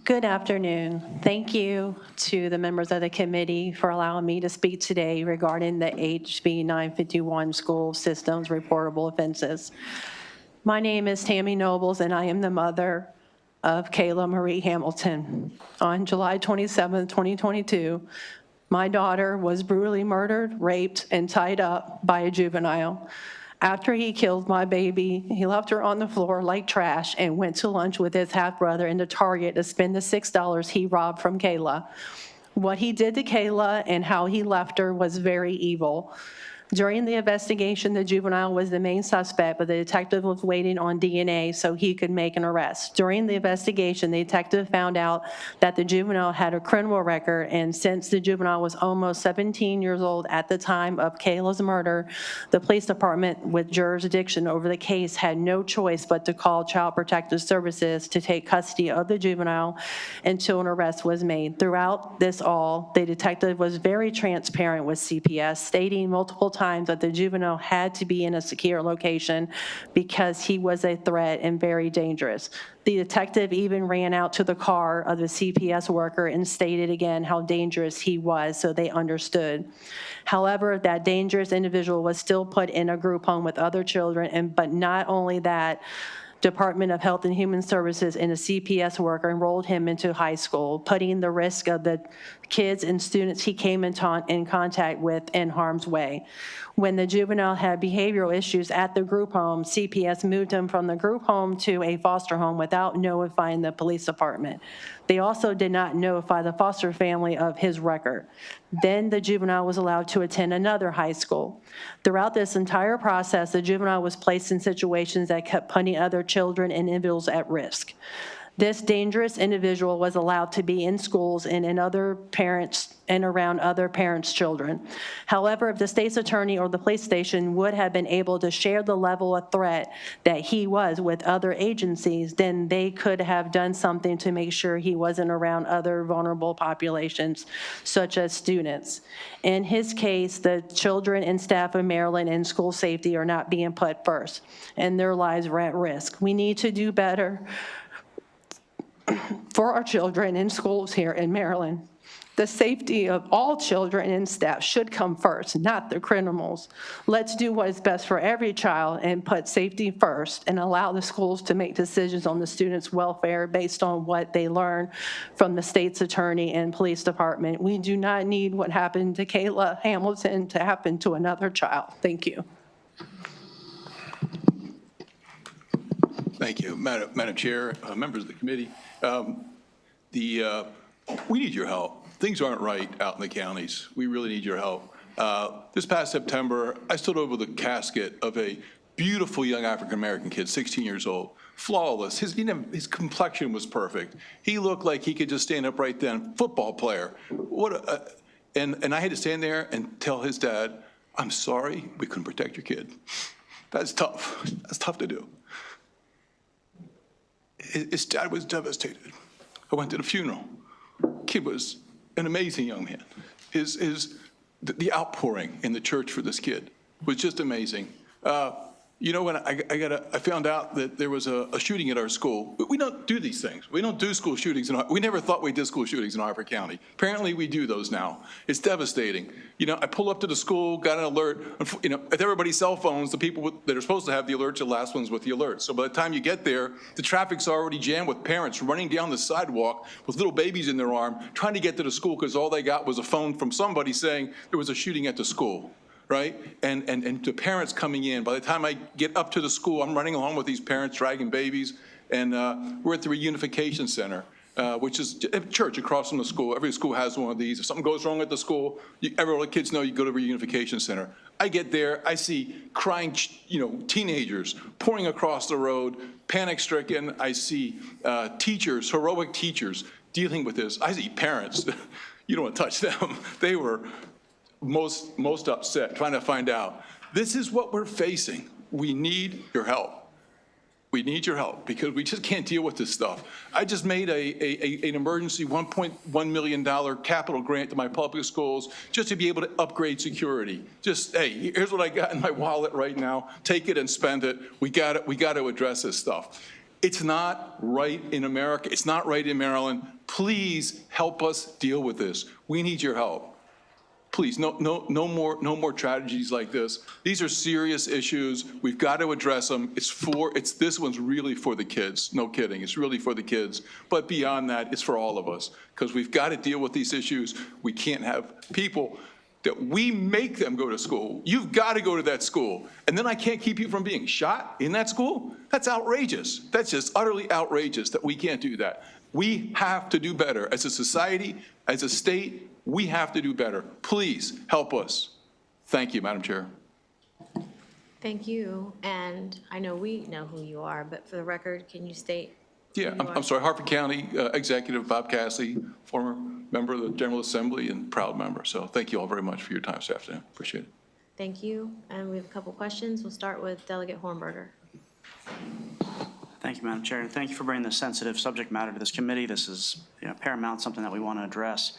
Good afternoon. Thank you to the members of the committee for allowing me to speak today regarding the HB 951 school systems reportable offenses. My name is Tammy Nobles, and I am the mother of Kayla Marie Hamilton. On July 27, 2022, my daughter was brutally murdered, raped, and tied up by a juvenile. After he killed my baby, he left her on the floor like trash and went to lunch with his half-brother into Target to spend the $6 he robbed from Kayla. What he did to Kayla and how he left her was very evil. During the investigation, the juvenile was the main suspect, but the detective was waiting on DNA so he could make an arrest. During the investigation, the detective found out that the juvenile had a criminal record, and since the juvenile was almost 17 years old at the time of Kayla's murder, the police department with jurisdiction over the case had no choice but to call Child Protective Services to take custody of the juvenile until an arrest was made. Throughout this all, the detective was very transparent with CPS, stating multiple times that the juvenile had to be in a secure location because he was a threat and very dangerous. The detective even ran out to the car of the CPS worker and stated again how dangerous he was, so they understood. However, that dangerous individual was still put in a group home with other children, but not only that, Department of Health and Human Services and a CPS worker enrolled him into high school, putting the risk of the kids and students he came in contact with in harm's way. When the juvenile had behavioral issues at the group home, CPS moved him from the group home to a foster home without notifying the police department. They also did not notify the foster family of his record. Then the juvenile was allowed to attend another high school. Throughout this entire process, the juvenile was placed in situations that kept putting other children and individuals at risk. This dangerous individual was allowed to be in schools and in other parents and around other parents' children. However, if the state's attorney or the police station would have been able to share the level of threat that he was with other agencies, then they could have done something to make sure he wasn't around other vulnerable populations, such as students. In his case, the children and staff of Maryland and school safety are not being put first, and their lives are at risk. We need to do better for our children in schools here in Maryland. The safety of all children and staff should come first, not the criminals. Let's do what is best for every child and put safety first and allow the schools to make decisions on the students' welfare based on what they learn from the state's attorney and police department. We do not need what happened to Kayla Hamilton to happen to another child. Thank you. Thank you, Madam Chair, members of the committee. We need your help. Things aren't right out in the counties. We really need your help. This past September, I stood over the casket of a beautiful young African-American kid, 16 years old, flawless. His complexion was perfect. He looked like he could just stand up right then. Football player. And I had to stand there and tell his dad, I'm sorry, we couldn't protect your kid. That's tough. That's tough to do. His dad was devastated. I went to the funeral. Kid was an amazing young man. The outpouring in the church for this kid was just amazing. You know, when I found out that there was a shooting at our school. We don't do these things. We don't do school shootings. We never thought we did school shootings in Harford County. Apparently, we do those now. It's devastating. You know, I pull up to the school, got an alert. You know, with everybody's cell phones, the people that are supposed to have the alerts are the last ones with the alerts. So by the time you get there, the traffic's already jammed with parents running down the sidewalk with little babies in their arm, trying to get to the school because all they got was a phone from somebody saying there was a shooting at the school. Right? And the parents coming in. By the time I get up to the school, I'm running along with these parents dragging babies, and we're at the reunification center, which is a church across from the school. Every school has one of these. If something goes wrong at the school, all the kids know you go to the reunification center. I get there, I see crying, teenagers pouring across the road, panic-stricken. I see teachers, heroic teachers, dealing with this. I see parents. You don't want to touch them. They were most upset, trying to find out. This is what we're facing. We need your help. We need your help because we just can't deal with this stuff. I just made an emergency $1.1 million capital grant to my public schools just to be able to upgrade security. Just, hey, here's what I got in my wallet right now. Take it and spend it. We got to address this stuff. It's not right in America. It's not right in Maryland. Please help us deal with this. We need your help. Please, no more tragedies like this. These are serious issues. We've got to address them. This one's really for the kids. No kidding. It's really for the kids. But beyond that, it's for all of us because we've got to deal with these issues. We can't have people that we make them go to school. You've got to go to that school. And then I can't keep you from being shot in that school? That's outrageous. That's just utterly outrageous that we can't do that. We have to do better as a society, as a state. We have to do better. Please help us. Thank you, Madam Chair. Thank you. And I know we know who you are, but for the record, can you state? Yeah, I'm sorry, Harford County Executive Bob Cassie, former member of the General Assembly and proud member. So thank you all very much for your time this afternoon. Appreciate it. Thank you. And we have a couple questions. We'll start with Delegate Hornberger. Thank you, Madam Chair, and thank you for bringing this sensitive subject matter to this committee. This is paramount, something that we want to address.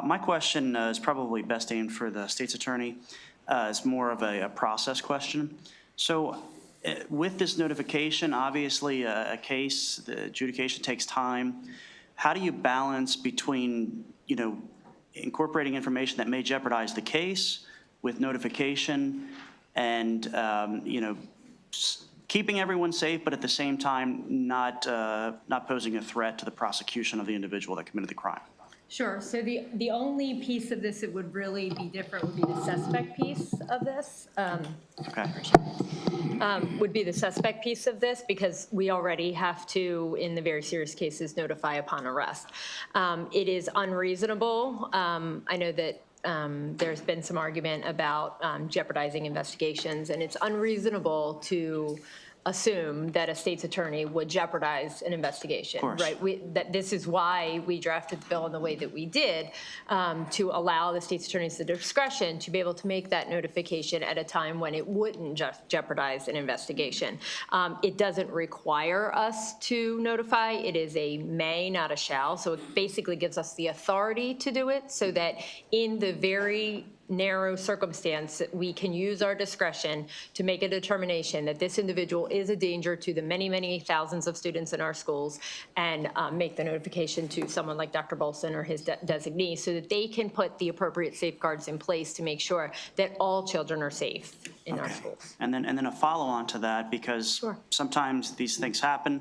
My question is probably best aimed for the state's attorney. It's more of a process question. So with this notification, obviously a case, the adjudication takes time. How do you balance between, incorporating information that may jeopardize the case with notification and, keeping everyone safe, but at the same time, not posing a threat to the prosecution of the individual that committed the crime? Sure. So the only piece of this that would really be different would be the suspect piece of this. Okay. Would be the suspect piece of this, because we already have to, in the very serious cases, notify upon arrest. It is unreasonable. I know that there's been some argument about jeopardizing investigations, and it's unreasonable to assume that a state's attorney would jeopardize an investigation, right? This is why we drafted the bill in the way that we did, to allow the state's attorneys the discretion to be able to make that notification at a time when it wouldn't just jeopardize an investigation. It doesn't require us to notify. It is a may, not a shall. So it basically gives us the authority to do it, so that in the very narrow circumstance that we can use our discretion to make a determination that this individual is a danger to the many, many thousands of students in our schools, and make the notification to someone like Dr. Bolson or his designee, so that they can put the appropriate safeguards in place to make sure that all children are safe in our schools. And then a follow-on to that, because sometimes these things happen.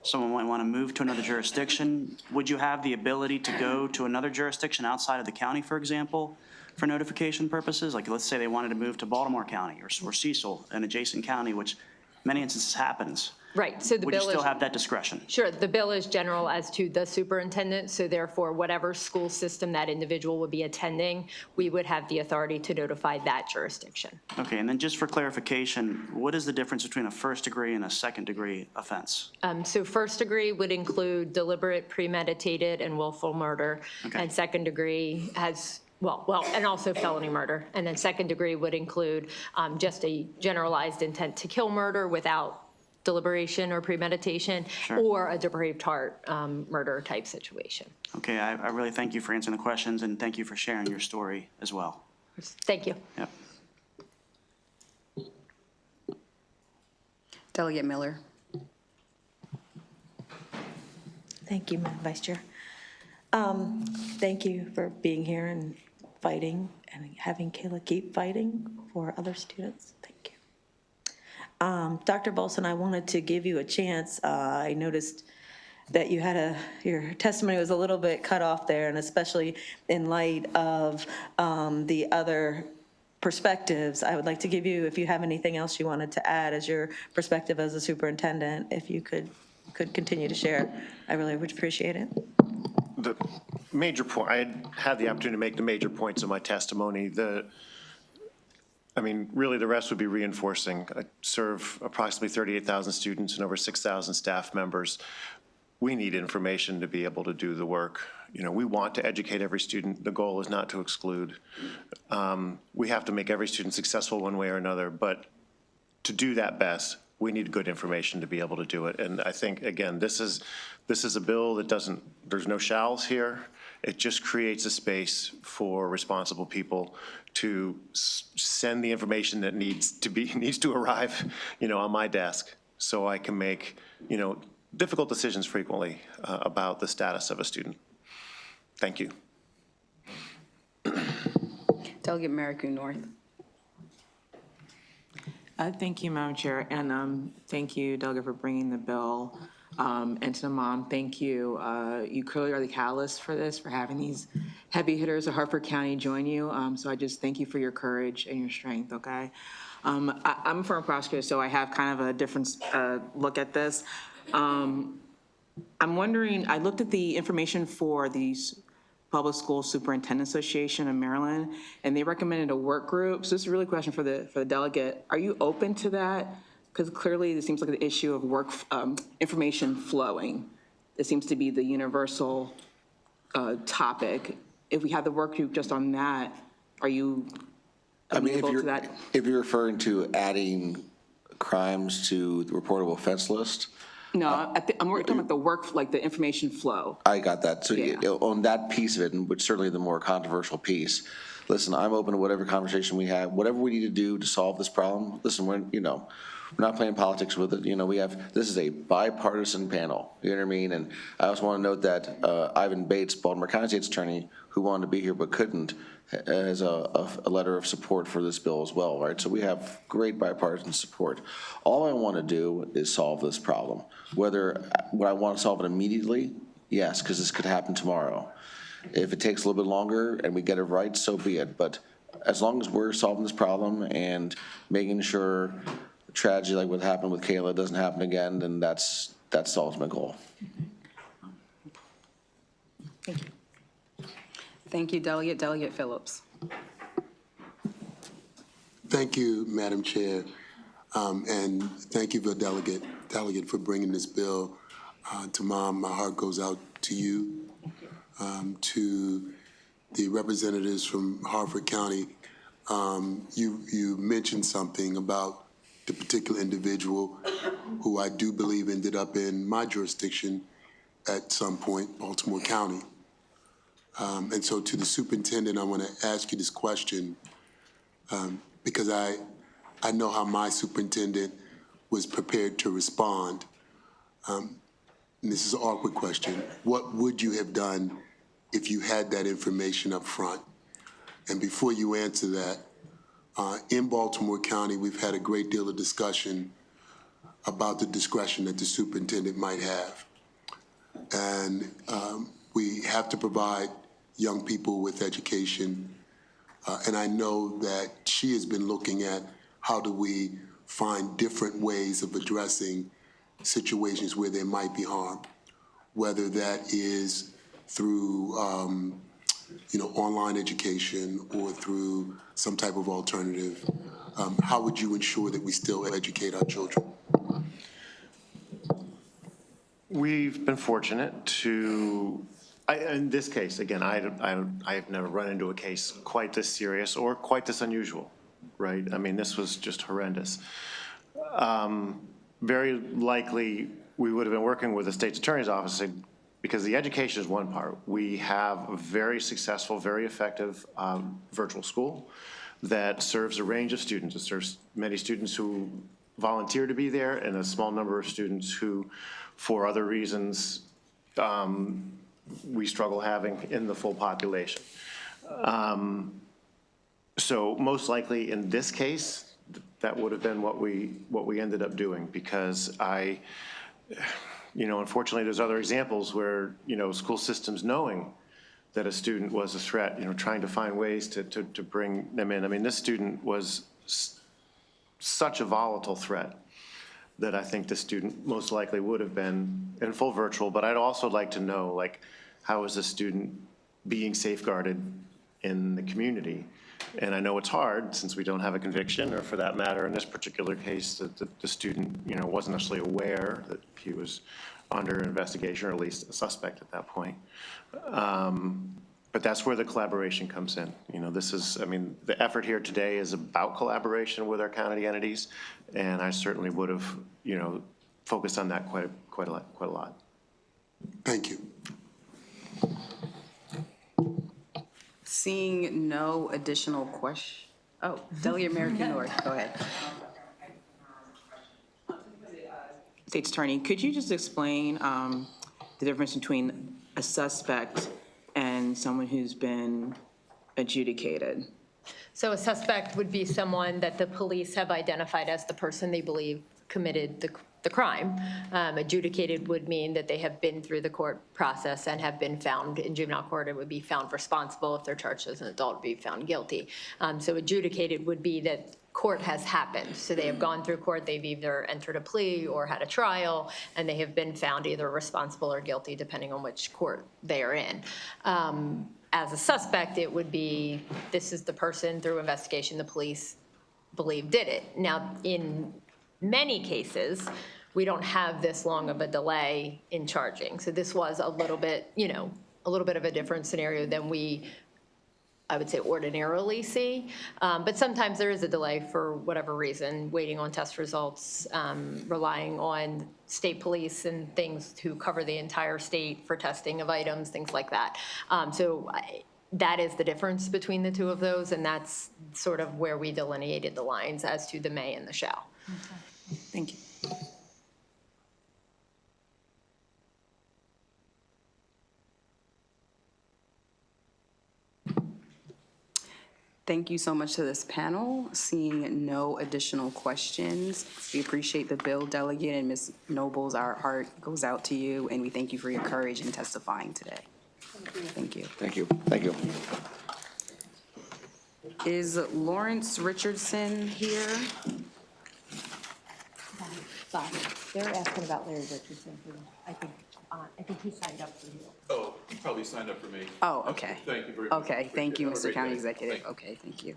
Someone might want to move to another jurisdiction. Would you have the ability to go to another jurisdiction outside of the county, for example, for notification purposes? Like, let's say they wanted to move to Baltimore County or Cecil, an adjacent county, which many instances happens. Right, so the Would you bill still is, have that discretion? sure, the bill is general as to the superintendent, so therefore, whatever school system that individual would be attending, we would have the authority to notify that jurisdiction. Okay, and then just for clarification, what is the difference between a first degree and a second degree offense? So first degree would include deliberate, premeditated, and willful murder. Okay. And second degree has, well, and also felony murder. And then second degree would include just a generalized intent to kill murder without deliberation or premeditation, or a depraved heart murder type situation. Okay, I really thank you for answering the questions, and thank you for sharing your story as well. Thank you. Yep. Delegate Miller. Thank you, Madam Vice Chair. Thank you for being here and fighting and having Kayla keep fighting for other students. Thank you. Dr. Bolson, I wanted to give you a chance. I noticed that you had your testimony was a little bit cut off there, and especially in light of the other perspectives, I would like to give you, if you have anything else you wanted to add as your perspective as a superintendent, if you could continue to share, I really would appreciate it. The major point, I had the opportunity to make the major points of my testimony. Really the rest would be reinforcing. I serve approximately 38,000 students and over 6,000 staff members. We need information to be able to do the work. We want to educate every student. The goal is not to exclude. We have to make every student successful one way or another, but to do that best, we need good information to be able to do it. And I think, again, this is a bill that there's no shalls here. It just creates a space for responsible people to send the information that needs to arrive, on my desk, so I can make, difficult decisions frequently about the status of a student. Thank you. Delegate Merrick North. Thank you, Madam Chair, and thank you, Delegate, for bringing the bill. And to the mom, thank you. You clearly are the catalyst for this, for having these heavy hitters of Harford County join you. So I just thank you for your courage and your strength, okay? I'm a former prosecutor, so I have kind of a different look at this. I'm wondering, I looked at the information for these Public School Superintendent Association in Maryland, and they recommended a work group. So this is really a question for the delegate. Are you open to that? Because clearly it seems like the issue of work information flowing. It seems to be the universal topic. If we have the work group just on that, are you amenable to that? If you're referring to adding crimes to the reportable offense list? No, I'm talking about the work, like the information flow. I got that. So Yeah. on that piece of it, and which certainly the more controversial piece, listen, I'm open to whatever conversation we have, whatever we need to do to solve this problem. Listen, we're not playing politics with it. This is a bipartisan panel, you know what I mean? And I also want to note that Ivan Bates, Baltimore County State's Attorney, who wanted to be here but couldn't, has a letter of support for this bill as well, right? So we have great bipartisan support. All I want to do is solve this problem. Would I want to solve it immediately? Yes, because this could happen tomorrow. If it takes a little bit longer and we get it right, so be it. But as long as we're solving this problem and making sure a tragedy like what happened with Kayla doesn't happen again, then that's the ultimate goal. Thank you. Thank you, Delegate. Delegate Phillips. Thank you, Madam Chair, and thank you for Delegate for bringing this bill to Mom. My heart goes out to you, to the representatives from Harford County. You mentioned something about the particular individual who I do believe ended up in my jurisdiction at some point, Baltimore County. And so to the superintendent, I want to ask you this question because I know how my superintendent was prepared to respond. And this is an awkward question. What would you have done if you had that information up front? And before you answer that, in Baltimore County, we've had a great deal of discussion about the discretion that the superintendent might have. And we have to provide young people with education. And I know that she has been looking at how do we find different ways of addressing situations where there might be harm, whether that is through online education or through some type of alternative. How would you ensure that we still educate our children? We've been fortunate to, in this case, again, I have never run into a case quite this serious or quite this unusual, right? I mean, this was just horrendous. Very likely, we would have been working with the state's attorney's office because the education is one part. We have a very successful, very effective virtual school that serves a range of students. It serves many students who volunteer to be there and a small number of students who, for other reasons, we struggle having in the full population. So most likely in this case, that would have been what we ended up doing, because unfortunately there's other examples where, school systems knowing that a student was a threat, trying to find ways to bring them in. I mean, this student was such a volatile threat that I think the student most likely would have been in full virtual, but I'd also like to know, how is the student being safeguarded in the community? And I know it's hard since we don't have a conviction, or for that matter, in this particular case, that the student, wasn't necessarily aware that he was under investigation, or at least a suspect at that point. But that's where the collaboration comes in. The effort here today is about collaboration with our county entities, and I certainly would have, focused on that quite a lot. Thank you. Seeing no additional questions. Oh, Delegate American North, go ahead. State's Attorney, could you just explain the difference between a suspect and someone who's been adjudicated? So a suspect would be someone that the police have identified as the person they believe committed the crime. Adjudicated would mean that they have been through the court process and have been found in juvenile court and would be found responsible. If they're charged as an adult, be found guilty. So adjudicated would be that court has happened. So they have gone through court, they've either entered a plea or had a trial, and they have been found either responsible or guilty, depending on which court they are in. As a suspect, it would be, this is the person through investigation the police believe did it. Now, in many cases, we don't have this long of a delay in charging. So this was a little bit of a different scenario than we, I would say, ordinarily see. But sometimes there is a delay for whatever reason, waiting on test results, relying on state police and things to cover the entire state for testing of items, things like that. So that is the difference between the two of those, and that's sort of where we delineated the lines as to the may and the shall. Thank you. Thank you so much to this panel. Seeing no additional questions, we appreciate the bill, Delegate, and Ms. Nobles, our heart goes out to you, and we thank you for your courage in testifying today. Thank you. Thank you. Thank you. Is Lawrence Richardson here? They're asking about Larry Richardson. I think he signed up for you. Oh, he probably signed up for me. Oh, okay. Thank you very much. Okay, thank you, Have a Mr. great County day. Executive. Okay, thank you.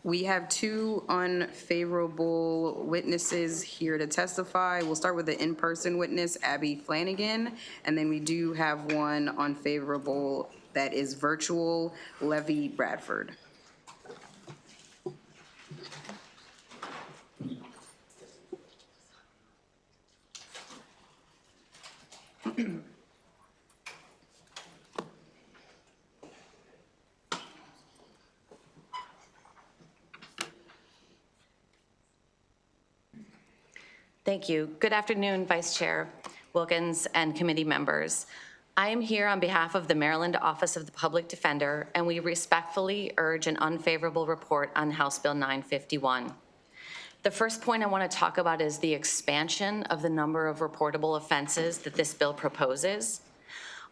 We have two unfavorable witnesses here to testify. We'll start with the in-person witness, Abby Flanagan, and then we do have one unfavorable that is virtual, Levy Bradford. Thank you. Good afternoon, Vice Chair Wilkins and committee members. I am here on behalf of the Maryland Office of the Public Defender, and we respectfully urge an unfavorable report on House Bill 951. The first point I want to talk about is the expansion of the number of reportable offenses that this bill proposes.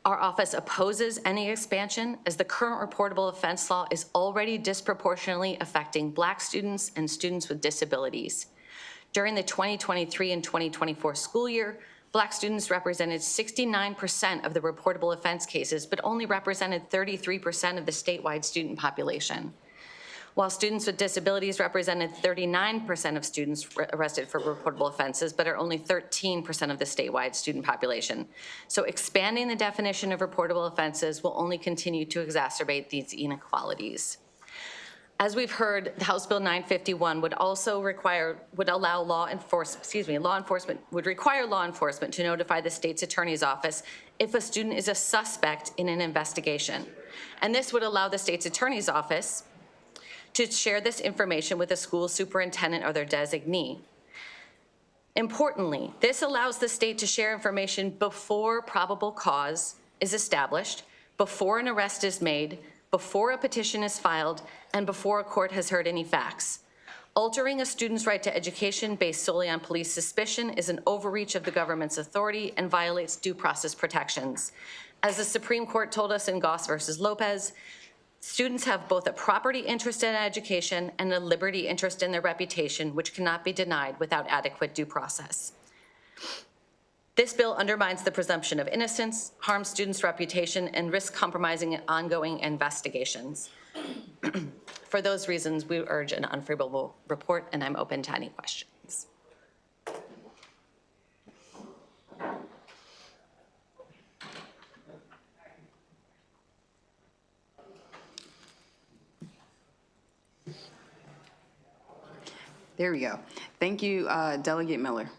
Our office opposes any expansion, as the current reportable offense law is already disproportionately affecting Black students and students with disabilities. During the 2023 and 2024 school year, Black students represented 69% of the reportable offense cases, but only represented 33% of the statewide student population. While students with disabilities represented 39% of students arrested for reportable offenses, but are only 13% of the statewide student population. So expanding the definition of reportable offenses will only continue to exacerbate these inequalities. As we've heard, House Bill 951 would also require to notify the state's attorney's office if a student is a suspect in an investigation. And this would allow the state's attorney's office to share this information with a school superintendent or their designee. Importantly, this allows the state to share information before probable cause is established, before an arrest is made, before a petition is filed, and before a court has heard any facts. Altering a student's right to education based solely on police suspicion is an overreach of the government's authority and violates due process protections. As the Supreme Court told us in Goss versus Lopez, students have both a property interest in education and a liberty interest in their reputation, which cannot be denied without adequate due process. This bill undermines the presumption of innocence, harms students' reputation, and risks compromising ongoing investigations. For those reasons, we urge an unfavorable report, and I'm open to any questions. There we go. Thank you, Delegate Miller.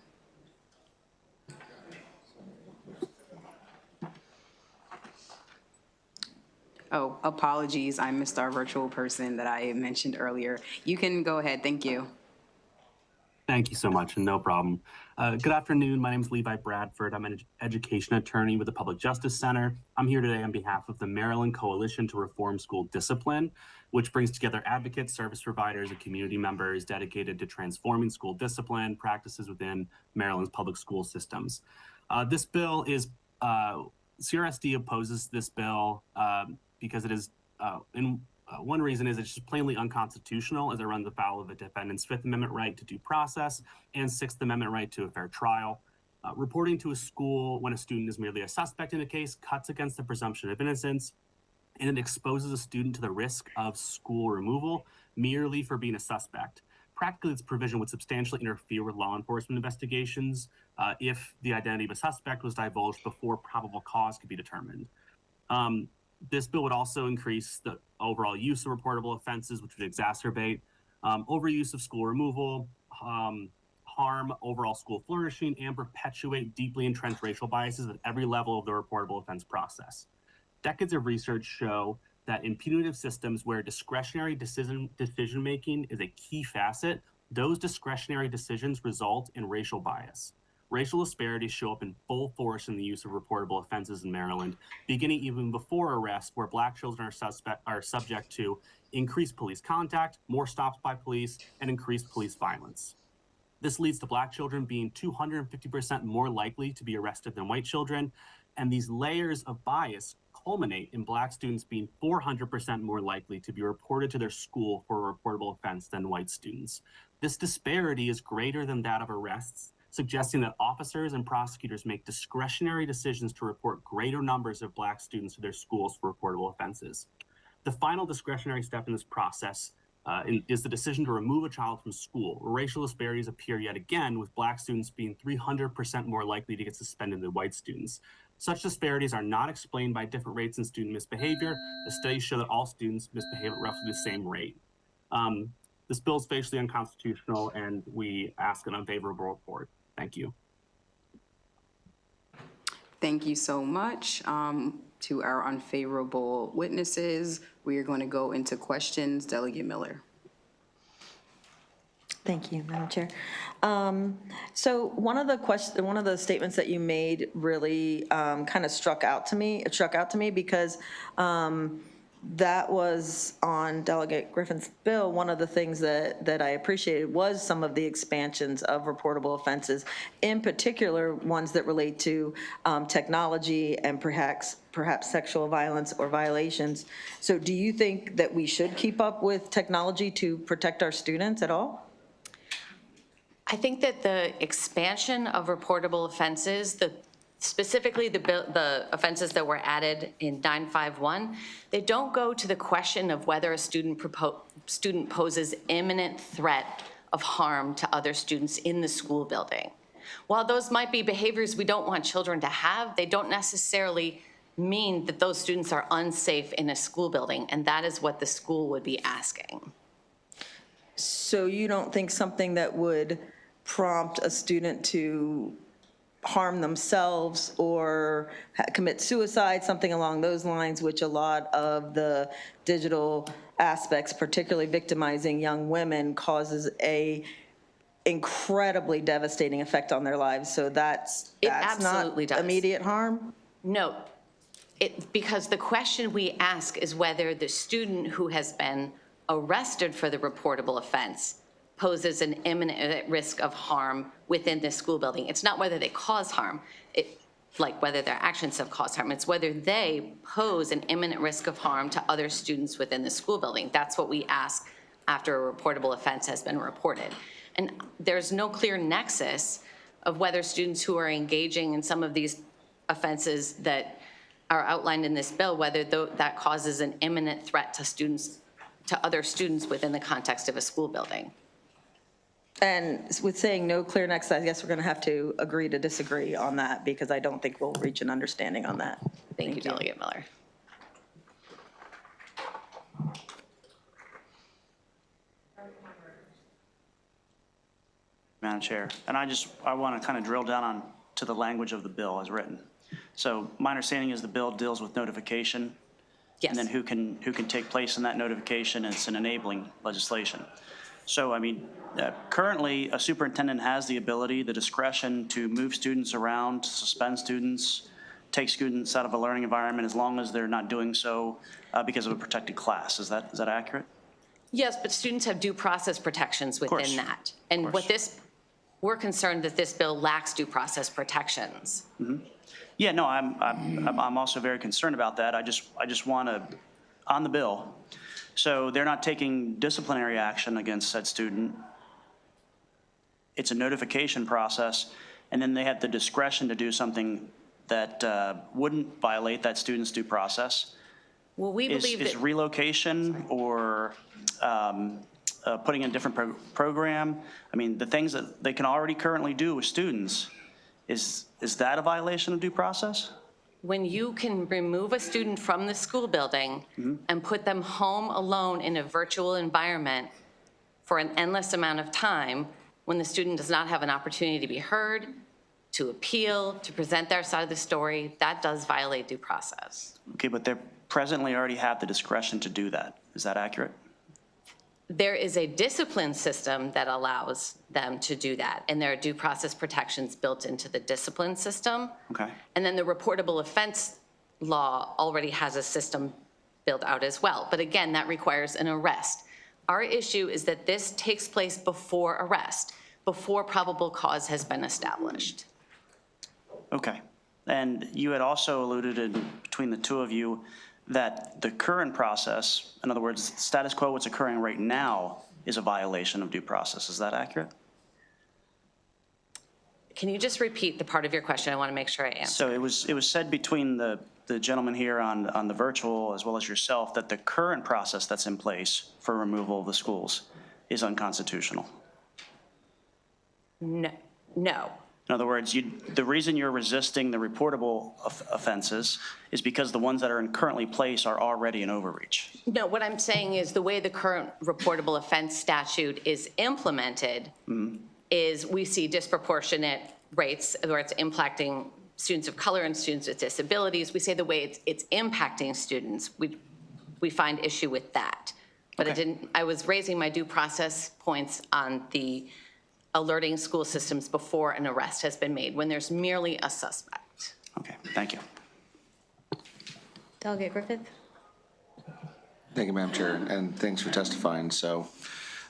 Oh, apologies. I missed our virtual person that I mentioned earlier. You can go ahead. Thank you. Thank you so much, and no problem. Good afternoon. My name is Levi Bradford. I'm an education attorney with the Public Justice Center. I'm here today on behalf of the Maryland Coalition to Reform School Discipline, which brings together advocates, service providers, and community members dedicated to transforming school discipline practices within Maryland's public school systems. This bill is, CRSD opposes this bill because it is, one reason is it's just plainly unconstitutional, as it runs afoul of the defendant's Fifth Amendment right to due process and Sixth Amendment right to a fair trial. Reporting to a school when a student is merely a suspect in a case cuts against the presumption of innocence, and it exposes a student to the risk of school removal merely for being a suspect. Practically, this provision would substantially interfere with law enforcement investigations if the identity of a suspect was divulged before probable cause could be determined. This bill would also increase the overall use of reportable offenses, which would exacerbate overuse of school removal, harm overall school flourishing, and perpetuate deeply entrenched racial biases at every level of the reportable offense process. Decades of research show that in punitive systems where discretionary decision-making is a key facet, those discretionary decisions result in racial bias. Racial disparities show up in full force in the use of reportable offenses in Maryland, beginning even before arrest, where Black children are subject to increased police contact, more stops by police, and increased police violence. This leads to Black children being 250% more likely to be arrested than white children, and these layers of bias culminate in Black students being 400% more likely to be reported to their school for a reportable offense than white students. This disparity is greater than that of arrests, suggesting that officers and prosecutors make discretionary decisions to report greater numbers of Black students to their schools for reportable offenses. The final discretionary step in this process is the decision to remove a child from school. Racial disparities appear yet again, with Black students being 300% more likely to get suspended than white students. Such disparities are not explained by different rates in student misbehavior. The studies show that all students misbehave at roughly the same rate. This bill is facially unconstitutional, and we ask an unfavorable report. Thank you. Thank you so much. To our unfavorable witnesses, we are going to go into questions. Delegate Miller. Thank you, Madam Chair. So one of the statements that you made really kind of struck out to me because that was on Delegate Griffin's bill. One of the things that I appreciated was some of the expansions of reportable offenses, in particular ones that relate to technology and perhaps sexual violence or violations. So do you think that we should keep up with technology to protect our students at all? I think that the expansion of reportable offenses, specifically the offenses that were added in 951, they don't go to the question of whether a student poses imminent threat of harm to other students in the school building. While those might be behaviors we don't want children to have, they don't necessarily mean that those students are unsafe in a school building, and that is what the school would be asking. So you don't think something that would prompt a student to harm themselves or commit suicide, something along those lines, which a lot of the digital aspects, particularly victimizing young women, causes a incredibly devastating effect on their lives. So that's not immediate harm? No, because the question we ask is whether the student who has been arrested for the reportable offense poses an imminent risk of harm within the school building. It's not whether they cause harm, like whether their actions have caused harm. It's whether they pose an imminent risk of harm to other students within the school building. That's what we ask after a reportable offense has been reported. And there's no clear nexus of whether students who are engaging in some of these offenses that are outlined in this bill, whether that causes an imminent threat to other students within the context of a school building. And with saying no clear nexus, I guess we're going to have to agree to disagree on that, because I don't think we'll reach an understanding on that. Thank you, Delegate Miller. Madam Chair, and I want to kind of drill down to the language of the bill as written. So my understanding is the bill deals with notification. Yes. And then who can take place in that notification, and it's an enabling legislation. So, I mean, currently, a superintendent has the ability, the discretion to move students around, to suspend students, take students out of a learning environment, as long as they're not doing so because of a protected class. Is that accurate? Yes, but students have due process protections within that. And we're concerned that this bill lacks due process protections. Mm-hmm. Yeah, no, I'm also very concerned about that. I just want to, on the bill, so they're not taking disciplinary action against said student. It's a notification process, and then they have the discretion to do something that wouldn't violate that student's due process. Well, we believe is relocation or putting in a different program. I mean, the things that they can already currently do with students, is that a violation of due process? When you can remove a student from the school building and put them home alone in a virtual environment for an endless amount of time, when the student does not have an opportunity to be heard, to appeal, to present their side of the story, that does violate due process. Okay, but presently already have the discretion to do that. Is that accurate? There is a discipline system that allows them to do that, and there are due process protections built into the discipline system. Okay. And then the reportable offense law already has a system built out as well. But again, that requires an arrest. Our issue is that this takes place before arrest, before probable cause has been established. Okay. And you had also alluded in between the two of you that the current process, in other words, status quo, what's occurring right now, is a violation of due process. Is that accurate? Can you just repeat the part of your question? I want to make sure I answer. So it was said between the gentleman here on the virtual as well as yourself that the current process that's in place for removal of the schools is unconstitutional. No. In other words, the reason you're resisting the reportable offenses is because the ones that are in currently place are already in overreach. No, what I'm saying is the way the current reportable offense statute is implemented is we see disproportionate rates where it's impacting students of color and students with disabilities. We say the way it's impacting students, we find issue with that. But Okay. I was raising my due process points on the alerting school systems before an arrest has been made, when there's merely a suspect. Okay, thank you. Delegate Griffith? Thank you, Madam Chair, and thanks for testifying. So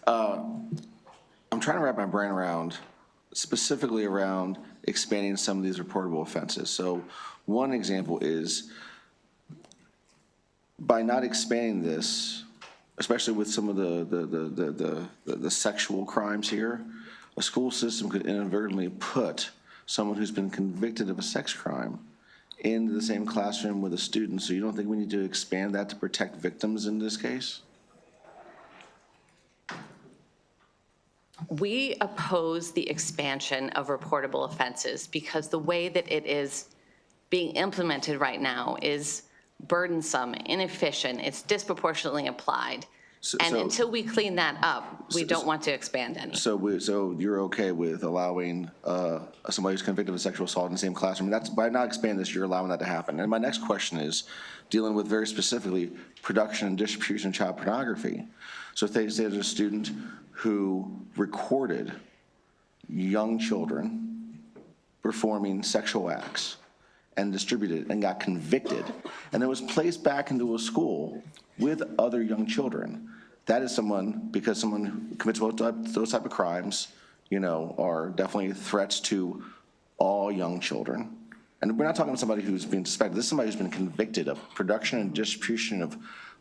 I'm trying to wrap my brain around, specifically around expanding some of these reportable offenses. So one example is by not expanding this, especially with some of the sexual crimes here, a school system could inadvertently put someone who's been convicted of a sex crime into the same classroom with a student. So you don't think we need to expand that to protect victims in this case? We oppose the expansion of reportable offenses because the way that it is being implemented right now is burdensome, inefficient, it's disproportionately applied. And until we clean that up, we don't want to expand any. So you're okay with allowing somebody who's convicted of a sexual assault in the same classroom? That's, by not expanding this, you're allowing that to happen. And my next question is dealing with very specifically production and distribution of child pornography. So if there's a student who recorded young children performing sexual acts and distributed and got convicted, and then was placed back into a school with other young children, that is someone, because someone who commits those type of crimes, are definitely threats to all young children. And we're not talking about somebody who's been suspected. This is somebody who's been convicted of production and distribution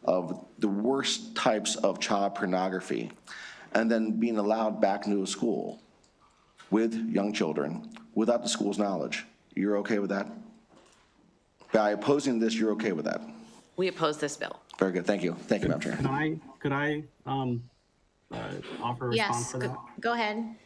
of the worst types of child pornography, and then being allowed back into a school with young children without the school's knowledge. You're okay with that? By opposing this, you're okay with that? We oppose this bill. Very good, thank you. Thank you, Madam Chair. Could I offer a response Yes, to that? go ahead.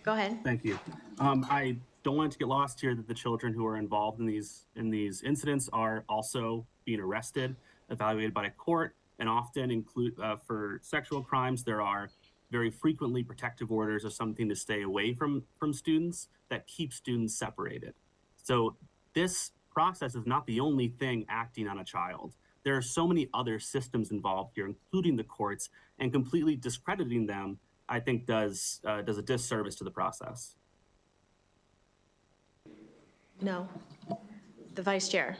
Thank you. I don't want it to get lost here that the children who are involved in these incidents are also being arrested, evaluated by a court, and often include for sexual crimes. There are very frequently protective orders or something to stay away from students that keep students separated. So this process is not the only thing acting on a child. There are so many other systems involved here, including the courts, and completely discrediting them, I think, does a disservice to the process. No. The Vice Chair.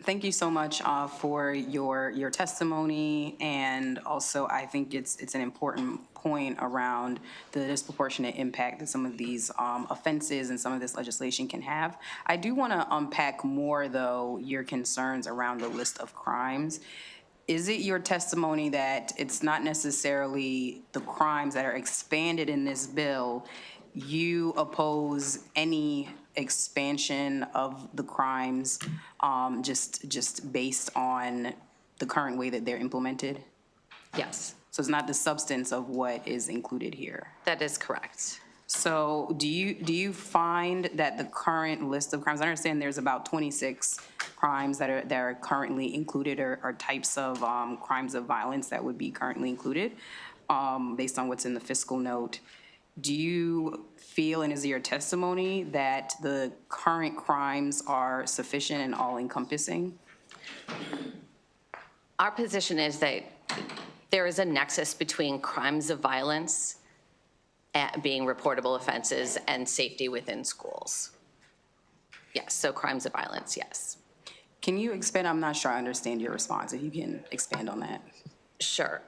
Thank you so much for your testimony, and also I think it's an important point around the disproportionate impact that some of these offenses and some of this legislation can have. I do want to unpack more, though, your concerns around the list of crimes. Is it your testimony that it's not necessarily the crimes that are expanded in this bill? You oppose any expansion of the crimes just based on the current way that they're implemented? Yes. So it's not the substance of what is included here? That is correct. So do you find that the current list of crimes, I understand there's about 26 crimes that are currently included, or types of crimes of violence that would be currently included based on what's in the fiscal note. do you feel, and is it your testimony, that the current crimes are sufficient and all-encompassing? Our position is that there is a nexus between crimes of violence being reportable offenses and safety within schools. Yes, so crimes of violence, yes. Can you expand? I'm not sure I understand your response. If you can expand on that. Sure.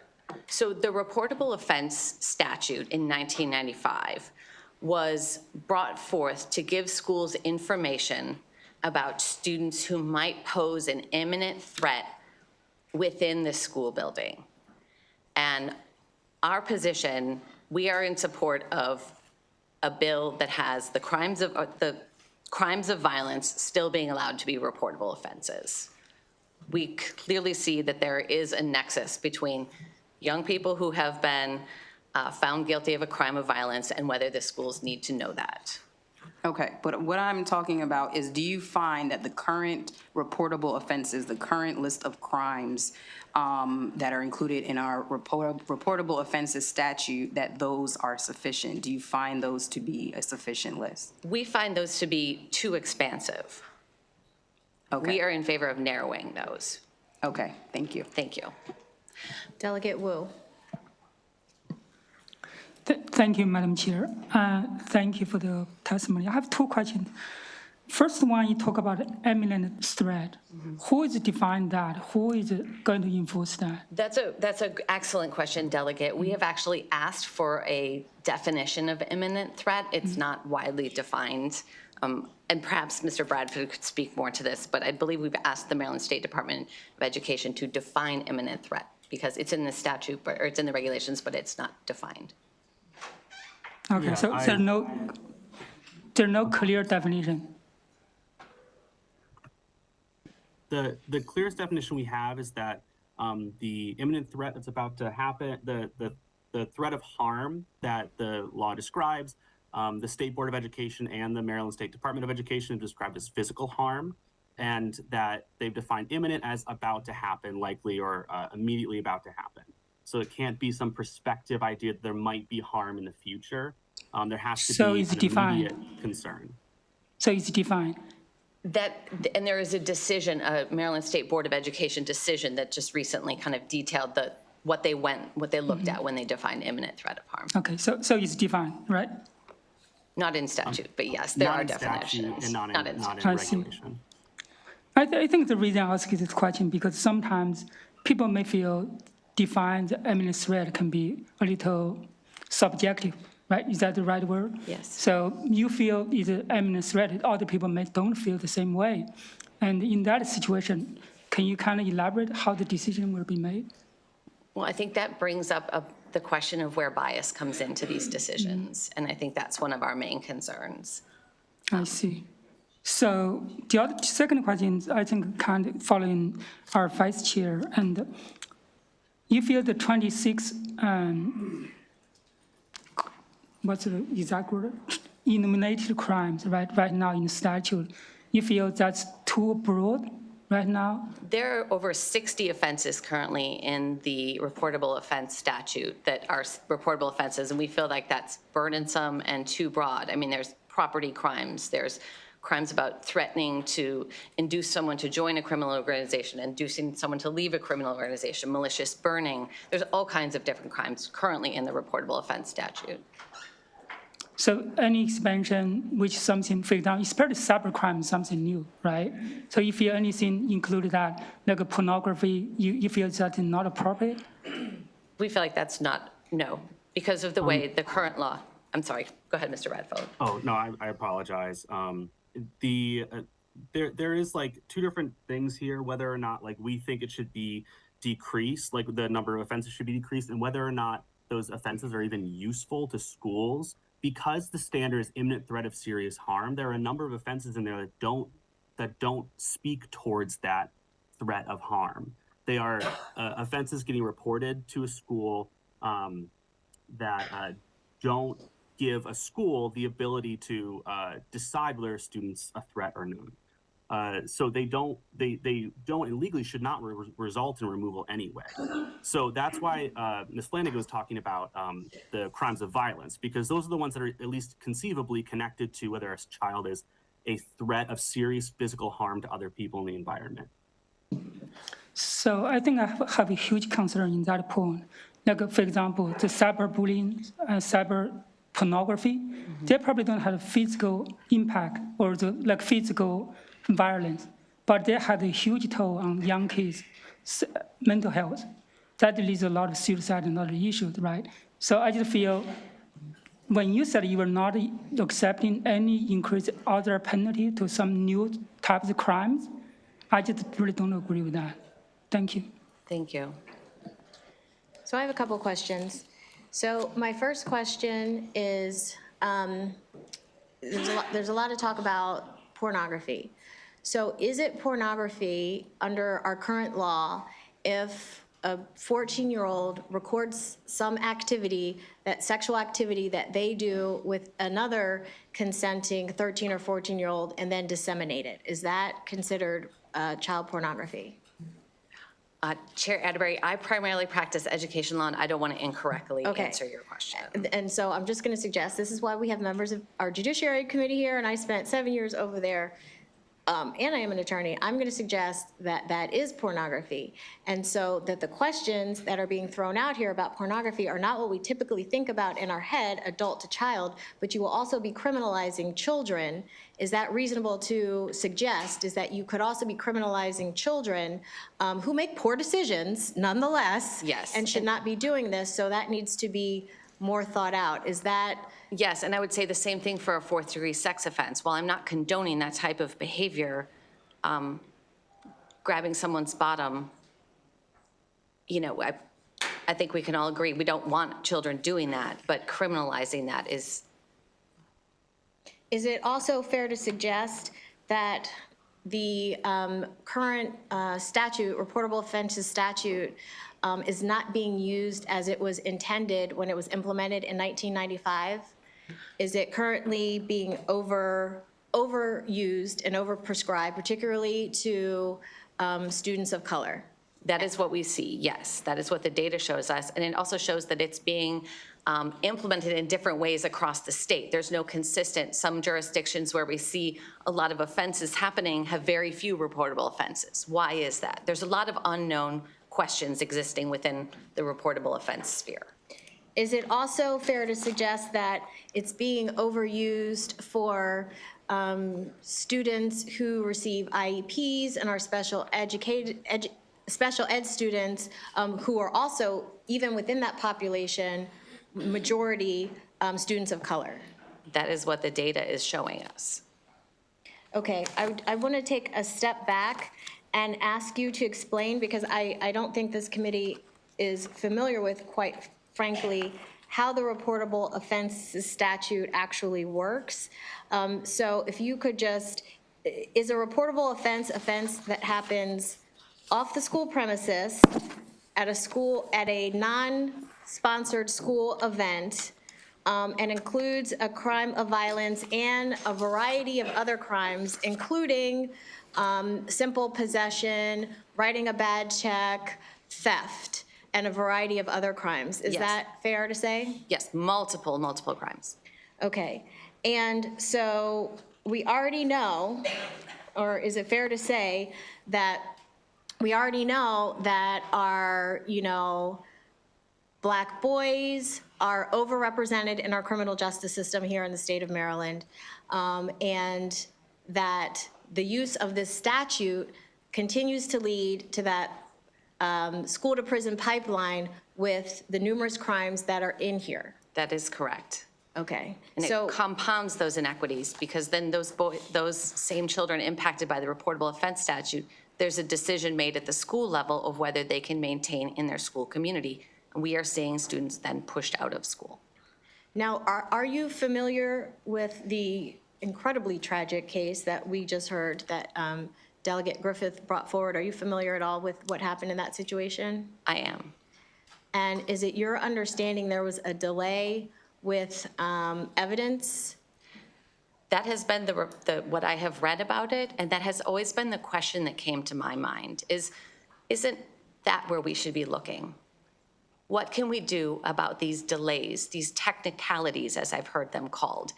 So the reportable offense statute in 1995 was brought forth to give schools information about students who might pose an imminent threat within the school building. And our position, we are in support of a bill that has the crimes of violence still being allowed to be reportable offenses. We clearly see that there is a nexus between young people who have been found guilty of a crime of violence and whether the schools need to know that. Okay, but what I'm talking about is, do you find that the current reportable offenses, the current list of crimes that are included in our reportable offenses statute, that those are sufficient? Do you find those to be a sufficient list? We find those to be too expansive. Okay. We are in favor of narrowing those. Okay, thank you. Thank you. Delegate Wu. Thank you, Madam Chair. Thank you for the testimony. I have two questions. First one, you talk about imminent threat. Who is defined that? Who is going to enforce that? That's an excellent question, Delegate. We have actually asked for a definition of imminent threat. It's not widely defined. And perhaps Mr. Bradford could speak more to this, but I believe we've asked the Maryland State Department of Education to define imminent threat because it's in the statute, or it's in the regulations, but it's not defined. Okay, Yeah, so there's no clear definition. The clearest definition we have is that the imminent threat that's about to happen, the threat of harm that the law describes, the State Board of Education and the Maryland State Department of Education have described as physical harm, and that they've defined imminent as about to happen, likely, or immediately about to happen. So it can't be some prospective idea that there might be harm in the future. There has to be an immediate concern. So it's defined. And there is a decision, a Maryland State Board of Education decision that just recently kind of detailed what they looked at when they defined imminent threat of harm. Okay, so it's defined, right? Not in statute, but yes, there are definitions. And not in I see. regulation. I think the reason I ask you this question because sometimes people may feel defined imminent threat can be a little subjective, right? Is that the right word? Yes. So you feel it's an imminent threat, other people don't feel the same way. And in that situation, can you kind of elaborate how the decision will be made? Well, I think that brings up the question of where bias comes into these decisions. And I think that's one of our main concerns. I see. So the second question, I think, kind of following our vice chair, and you feel the 26, what's the exact word? Enumerated crimes, right now in the statute. You feel that's too broad right now? There are over 60 offenses currently in the reportable offense statute that are reportable offenses, and we feel like that's burdensome and too broad. I mean, there's property crimes, there's crimes about threatening to induce someone to join a criminal organization, inducing someone to leave a criminal organization, malicious burning. There's all kinds of different crimes currently in the reportable offense statute. So any expansion, which something, for example, especially cybercrime, something new, right? So if you anything include that, like a pornography, you feel that's not appropriate? We feel like that's no, because of the way the current law, I'm sorry, go ahead, Mr. Radfeld. Oh, no, I apologize. There is like two different things here, whether or not like we think it should be decreased, like the number of offenses should be decreased, and whether or not those offenses are even useful to schools. Because the standard is imminent threat of serious harm, there are a number of offenses in there that don't speak towards that threat of harm. They are offenses getting reported to a school that don't give a school the ability to decide whether a student's a threat or not. So they don't and legally should not result in removal anyway. So that's why Ms. Flanagan was talking about the crimes of violence, because those are the ones that are at least conceivably connected to whether a child is a threat of serious physical harm to other people in the environment. So I think I have a huge concern in that point. Like, for example, the cyberbullying and cyber pornography, they probably don't have a physical impact or physical violence, but they had a huge toll on young kids' mental health. That leads to a lot of suicide and other issues, right? So I just feel when you said you were not accepting any increased other penalty to some new types of crimes, I just really don't agree with that. Thank you. Thank you. So I have a couple questions. So my first question is, there's a lot of talk about pornography. So is it pornography under our current law if a 14-year-old records some activity, that sexual activity that they do with another consenting 13 or 14-year-old and then disseminate it? Is that considered child pornography? Chair Atterbury, I primarily practice education law, and I don't want to incorrectly answer your question. And so I'm just going to suggest, this is why we have members of our Judiciary Committee here, and I spent 7 years over there, and I am an attorney. I'm going to suggest that that is pornography. And so that the questions that are being thrown out here about pornography are not what we typically think about in our head, adult to child, but you will also be criminalizing children. Is that reasonable to suggest, is that you could also be criminalizing children who make poor decisions nonetheless? Yes. And should not be doing this, so that needs to be more thought out. Is that? Yes, and I would say the same thing for a fourth-degree sex offense. While I'm not condoning that type of behavior, grabbing someone's bottom, you know, I think we can all agree we don't want children doing that, but criminalizing that is. Is it also fair to suggest that the current statute, reportable offenses statute, is not being used as it was intended when it was implemented in 1995? Is it currently being overused and overprescribed, particularly to students of color? That is what we see, yes. That is what the data shows us. And it also shows that it's being implemented in different ways across the state. There's no consistent. Some jurisdictions where we see a lot of offenses happening have very few reportable offenses. Why is that? There's a lot of unknown questions existing within the reportable offense sphere. Is it also fair to suggest that it's being overused for students who receive IEPs and are special ed students who are also, even within that population, majority students of color? That is what the data is showing us. Okay, I want to take a step back and ask you to explain, because I don't think this committee is familiar with, quite frankly, how the reportable offenses statute actually works. So if you could just, is a reportable offense that happens off the school premises at a non-sponsored school event, and includes a crime of violence and a variety of other crimes, including simple possession, writing a bad check, theft, and a variety of other crimes. Is Yes. that fair to say? Yes, multiple crimes. Okay, and so we already know, or is it fair to say that we already know that our, Black boys are overrepresented in our criminal justice system here in the state of Maryland, and that the use of this statute continues to lead to that school to prison pipeline with the numerous crimes that are in here. That is correct. Okay. And it compounds those inequities, because then those same children impacted by the reportable offense statute, there's a decision made at the school level of whether they can maintain in their school community. And we are seeing students then pushed out of school. Now, are you familiar with the incredibly tragic case that we just heard that Delegate Griffith brought forward? Are you familiar at all with what happened in that situation? I am. And is it your understanding there was a delay with evidence That has been what I have read about it, and that has always been the question that came to my mind isn't that where we should be looking? What can we do about these delays, these technicalities, as I've heard them called?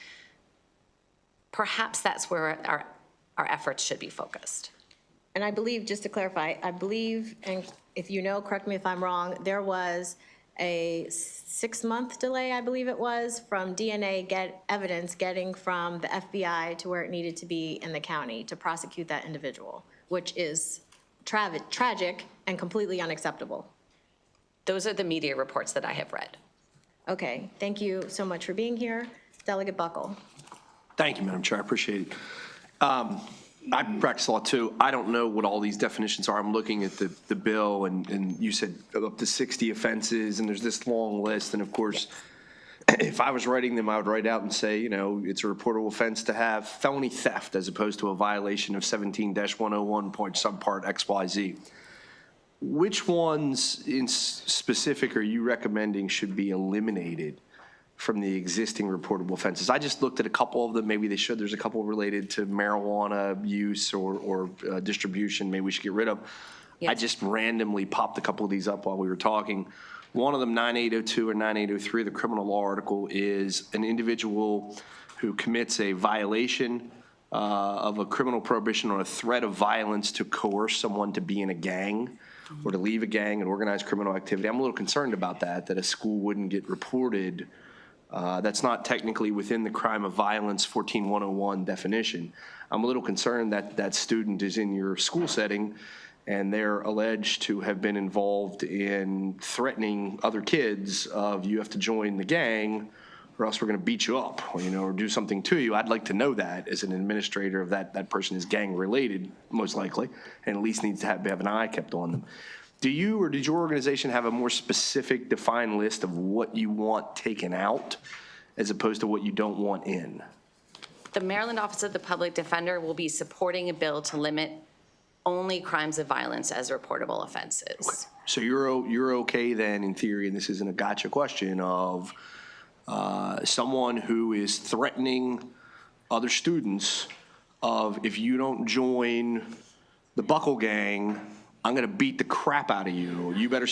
Perhaps that's where our efforts should be focused. And I believe, just to clarify, I believe, and if you know, correct me if I'm wrong, there was a 6-month delay, I believe it was, from DNA evidence getting from the FBI to where it needed to be in the county to prosecute that individual, which is tragic and completely unacceptable. Those are the media reports that I have read. Okay, thank you so much for being here. Delegate Buckle. Thank you, Madam Chair. I appreciate it. I practice law too. I don't know what all these definitions are. I'm looking at the bill, and you said up to 60 offenses, and there's this long list. And of course, if I was writing them, I would write out and say, you know, it's a reportable offense to have felony theft as opposed to a violation of 17-101 point subpart XYZ. Which ones in specific are you recommending should be eliminated from the existing reportable offenses? I just looked at a couple of them. Maybe they should. There's a couple related to marijuana use or distribution. Maybe we should get rid of. Yes. I just randomly popped a couple of these up while we were talking. One of them, 9802 or 9803, the criminal law article, is an individual who commits a violation of a criminal prohibition on a threat of violence to coerce someone to be in a gang or to leave a gang and organized criminal activity. I'm a little concerned about that a school wouldn't get reported. That's not technically within the crime of violence 14101 definition. I'm a little concerned that that student is in your school setting and they're alleged to have been involved in threatening other kids of you have to join the gang or else we're going to beat you up, or, or do something to you. I'd like to know that as an administrator of that person is gang related, most likely, and at least needs to have an eye kept on them. Do you or did your organization have a more specific defined list of what you want taken out as opposed to what you don't want in? The Maryland Office of the Public Defender will be supporting a bill to limit only crimes of violence as reportable offenses. Okay. So you're okay then, in theory, and this isn't a gotcha question, of someone who is threatening other students of, if you don't join the Buckle Gang, I'm going to beat the crap out of you. You better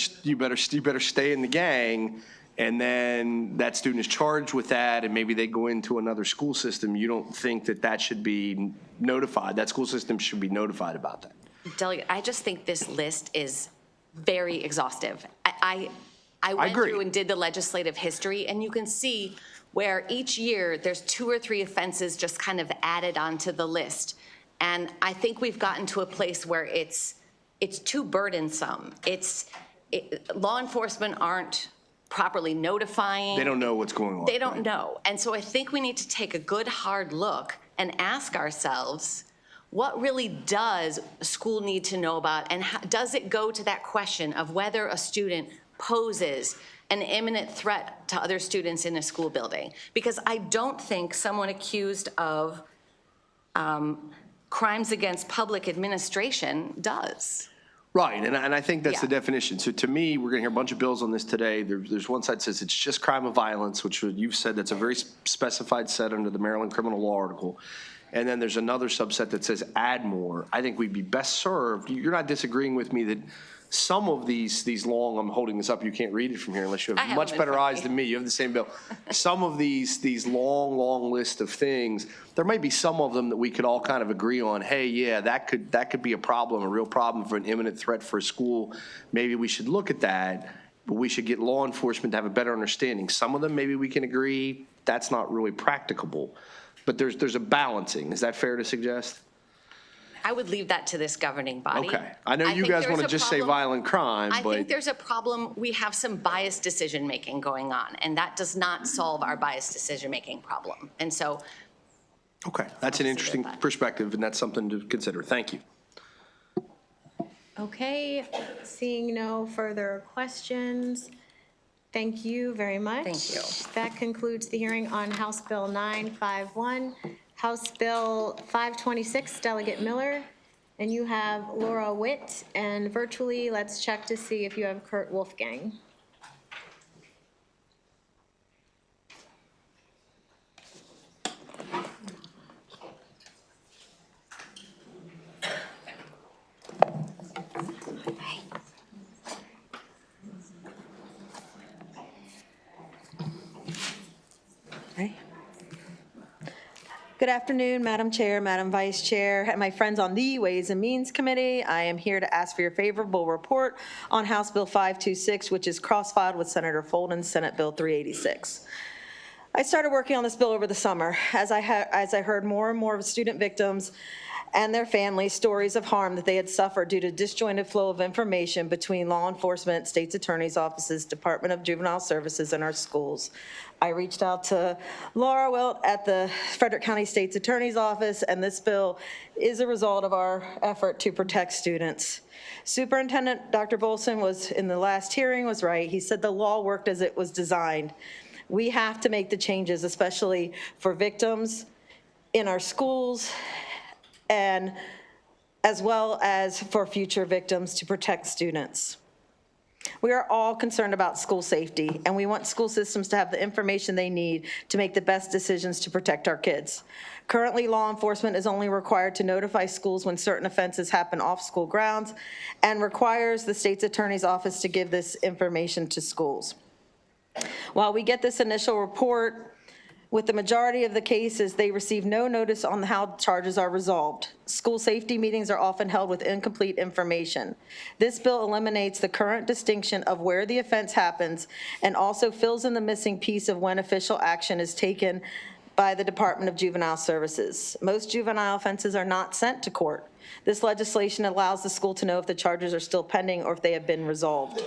stay in the gang. And then that student is charged with that, and maybe they go into another school system. You don't think that should be notified? That school system should be notified about that? Delegate, I just think this list is very exhaustive. I went through and did the legislative history, and you can see where each year there's 2 or 3 offenses just kind of added onto the list. And I think we've gotten to a place where it's too burdensome. Law enforcement aren't properly notifying. They don't know what's going on. They don't know. And so I think we need to take a good hard look and ask ourselves, what really does a school need to know about? And how, does it go to that question of whether a student poses an imminent threat to other students in a school building? Because I don't think someone accused of crimes against public administration does. Right, and I think that's the definition. So to me, we're going to hear a bunch of bills on this today. There's one side that says it's just crime of violence, which you've said that's a very specified set under the Maryland criminal law article. And then there's another subset that says add more. I think we'd be best served. You're not disagreeing with me that some of these long, I'm holding this up, you can't read it from here unless you have much better eyes than me. You have the same bill. Some of these long list of things, there might be some of them that we could all kind of agree on. Hey, yeah, that could be a problem, a real problem for an imminent threat for a school. Maybe we should look at that, but we should get law enforcement to have a better understanding. Some of them, maybe we can agree that's not really practicable. But there's a balancing. Is that fair to suggest? I would leave that to this governing body. Okay. I know you guys want to just say violent crime, I but think there's a problem. We have some biased decision-making going on, and that does not solve our biased decision-making problem. And so. Okay, that's an interesting perspective, and that's something to consider. Thank you. Okay, seeing no further questions. Thank you very much. Thank you. That concludes the hearing on House Bill 951. House Bill 526, Delegate Miller, and you have Laura Witt, and virtually, let's check to see if you have Kurt Wolfgang. Right. Good afternoon, Madam Chair, Madam Vice Chair, and my friends on the Ways and Means Committee. I am here to ask for your favorable report on House Bill 526, which is cross-filed with Senator Folden's Senate Bill 386. I started working on this bill over the summer as I heard more and more of student victims and their families' stories of harm that they had suffered due to disjointed flow of information between law enforcement, state's attorney's offices, Department of Juvenile Services, and our schools. I reached out to Laura Wilt at the Frederick County State's Attorney's Office, and this bill is a result of our effort to protect students. Superintendent Dr. Bolson was, in the last hearing, was right. He said the law worked as it was designed. We have to make the changes, especially for victims in our schools, and as well as for future victims to protect students. We are all concerned about school safety, and we want school systems to have the information they need to make the best decisions to protect our kids. Currently, law enforcement is only required to notify schools when certain offenses happen off school grounds and requires the state's attorney's office to give this information to schools. While we get this initial report, with the majority of the cases, they receive no notice on how charges are resolved. School safety meetings are often held with incomplete information. This bill eliminates the current distinction of where the offense happens and also fills in the missing piece of when official action is taken by the Department of Juvenile Services. Most juvenile offenses are not sent to court. This legislation allows the school to know if the charges are still pending or if they have been resolved.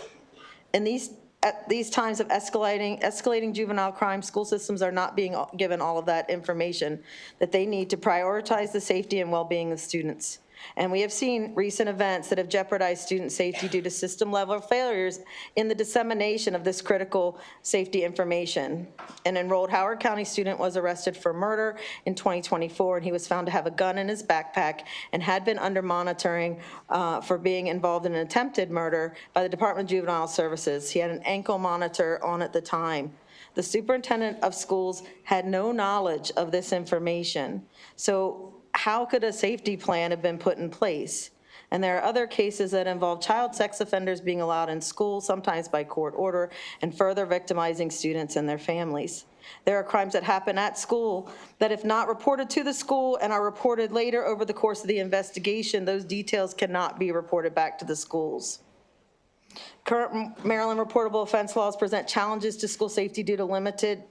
At these times of escalating juvenile crime, school systems are not being given all of that information that they need to prioritize the safety and well-being of students. And we have seen recent events that have jeopardized student safety due to system-level failures in the dissemination of this critical safety information. An enrolled Howard County student was arrested for murder in 2024, and he was found to have a gun in his backpack and had been under monitoring for being involved in an attempted murder by the Department of Juvenile Services. He had an ankle monitor on at the time. The superintendent of schools had no knowledge of this information. So how could a safety plan have been put in place? And there are other cases that involve child sex offenders being allowed in school, sometimes by court order, and further victimizing students and their families. There are crimes that happen at school that, if not reported to the school and are reported later over the course of the investigation, those details cannot be reported back to the schools. Current Maryland reportable offense laws present challenges to school safety due to limited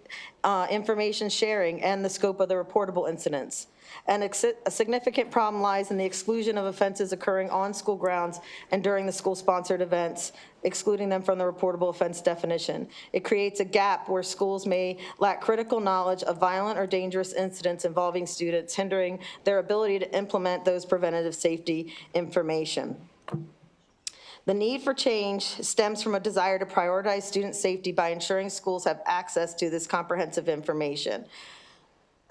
information sharing and the scope of the reportable incidents. And a significant problem lies in the exclusion of offenses occurring on school grounds and during the school-sponsored events, excluding them from the reportable offense definition. It creates a gap where schools may lack critical knowledge of violent or dangerous incidents involving students, hindering their ability to implement those preventative safety information. The need for change stems from a desire to prioritize student safety by ensuring schools have access to this comprehensive information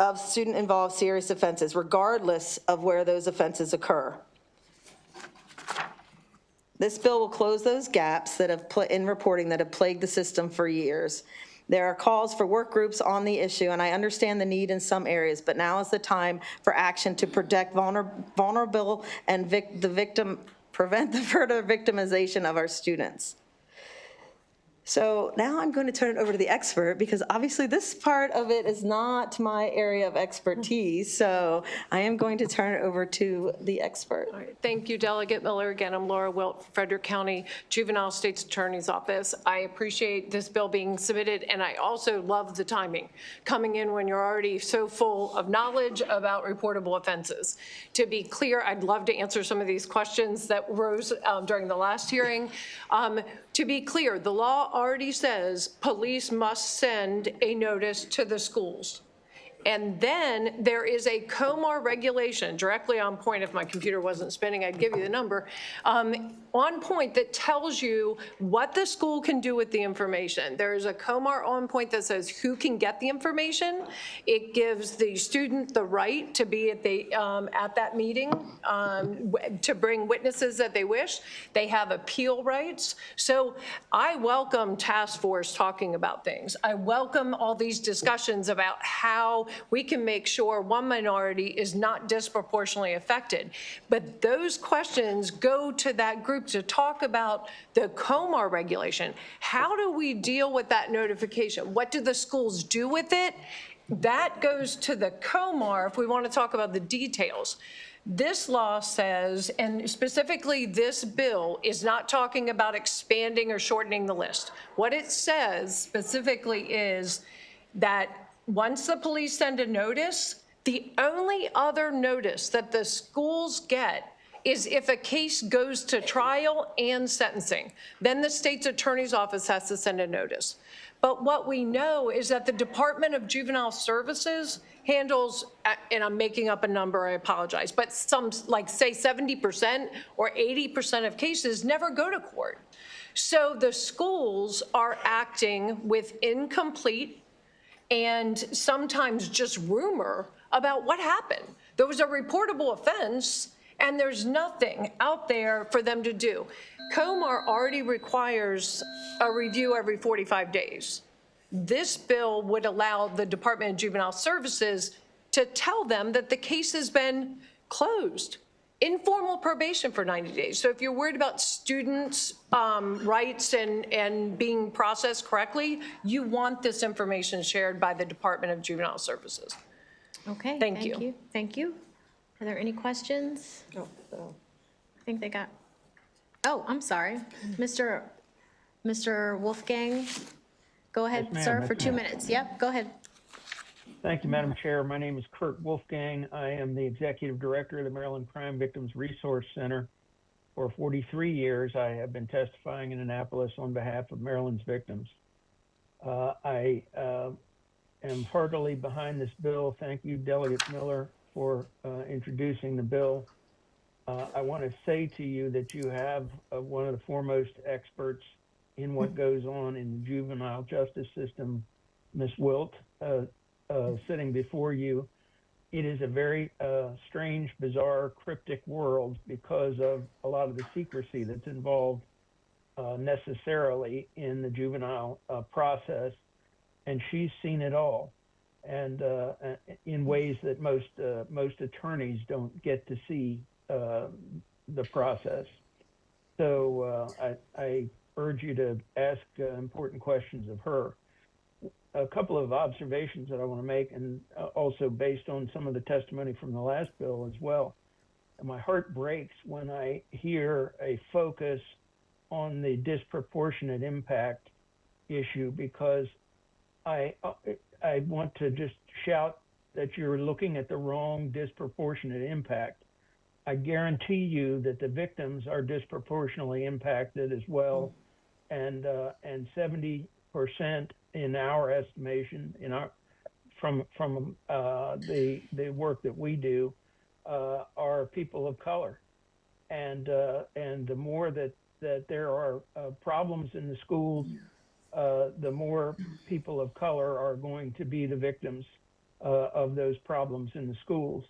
of student-involved serious offenses, regardless of where those offenses occur. This bill will close those gaps that have in reporting that have plagued the system for years. There are calls for work groups on the issue, and I understand the need in some areas, but now is the time for action to protect vulnerable and prevent the further victimization of our students. So now I'm going to turn it over to the expert, because obviously this part of it is not my area of expertise. So I am going to turn it over to the expert. All right. Thank you, Delegate Miller. Again, I'm Laura Wilt, Frederick County Juvenile State's Attorney's Office. I appreciate this bill being submitted, and I also love the timing, coming in when you're already so full of knowledge about reportable offenses. To be clear, I'd love to answer some of these questions that rose during the last hearing. To be clear, the law already says police must send a notice to the schools. And then there is a COMAR regulation directly on point. If my computer wasn't spinning, I'd give you the number, on point that tells you what the school can do with the information. There is a COMAR on point that says who can get the information. It gives the student the right to be at that meeting, to bring witnesses that they wish. They have appeal rights. So I welcome task force talking about things. I welcome all these discussions about how we can make sure one minority is not disproportionately affected. But those questions go to that group to talk about the COMAR regulation. How do we deal with that notification? What do the schools do with it? That goes to the COMAR if we want to talk about the details. This law says, and specifically this bill is not talking about expanding or shortening the list. What it says specifically is that once the police send a notice, the only other notice that the schools get is if a case goes to trial and sentencing. Then the state's attorney's office has to send a notice. But what we know is that the Department of Juvenile Services handles, and I'm making up a number, I apologize, but some, like say 70% or 80% of cases never go to court. So the schools are acting with incomplete and sometimes just rumor about what happened. There was a reportable offense and there's nothing out there for them to do. COMAR already requires a review every 45 days. This bill would allow the Department of Juvenile Services to tell them that the case has been closed. Informal probation for 90 days. So if you're worried about students' rights and being processed correctly, you want this information shared by the Department of Juvenile Services. Okay, Thank you. Thank you. Are there any questions? No. I think they got, oh, I'm sorry. Mr. Wolfgang, go ahead, Yes, ma'am. sir, Yes, for 2 ma'am. minutes. Yep, go ahead. Thank you, Madam Chair. My name is Kurt Wolfgang. I am the Executive Director of the Maryland Crime Victims Resource Center. For 43 years, I have been testifying in Annapolis on behalf of Maryland's victims. I am heartily behind this bill. Thank you, Delegate Miller, for introducing the bill. I want to say to you that you have one of the foremost experts in what goes on in the juvenile justice system, Ms. Wilt, sitting before you. It is a very strange, bizarre, cryptic world because of a lot of the secrecy that's involved necessarily in the juvenile process, and she's seen it all, and in ways that most attorneys don't get to see the process. So I urge you to ask important questions of her. A couple of observations that I want to make, and also based on some of the testimony from the last bill as well. And my heart breaks when I hear a focus on the disproportionate impact issue, because I want to just shout that you're looking at the wrong disproportionate impact. I guarantee you that the victims are disproportionately impacted as well, and 70% in our estimation, from the work that we do, are people of color, and the more that there are problems in the schools, the more people of color are going to be the victims of those problems in the schools.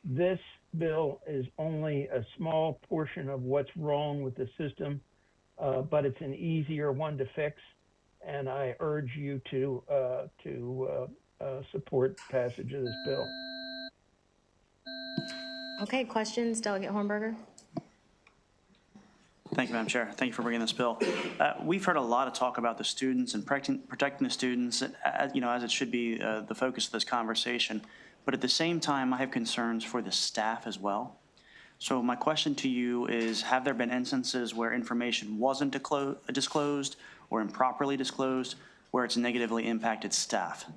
This bill is only a small portion of what's wrong with the system, but it's an easier one to fix, and I urge you to support passage of this bill. Okay, questions, Delegate Hornberger? Thank you, Madam Chair. Thank you for bringing this bill. We've heard a lot of talk about the students and protecting the students, as it should be the focus of this conversation. But at the same time, I have concerns for the staff as well. So my question to you is, have there been instances where information wasn't disclosed or improperly disclosed, where it's negatively impacted staff?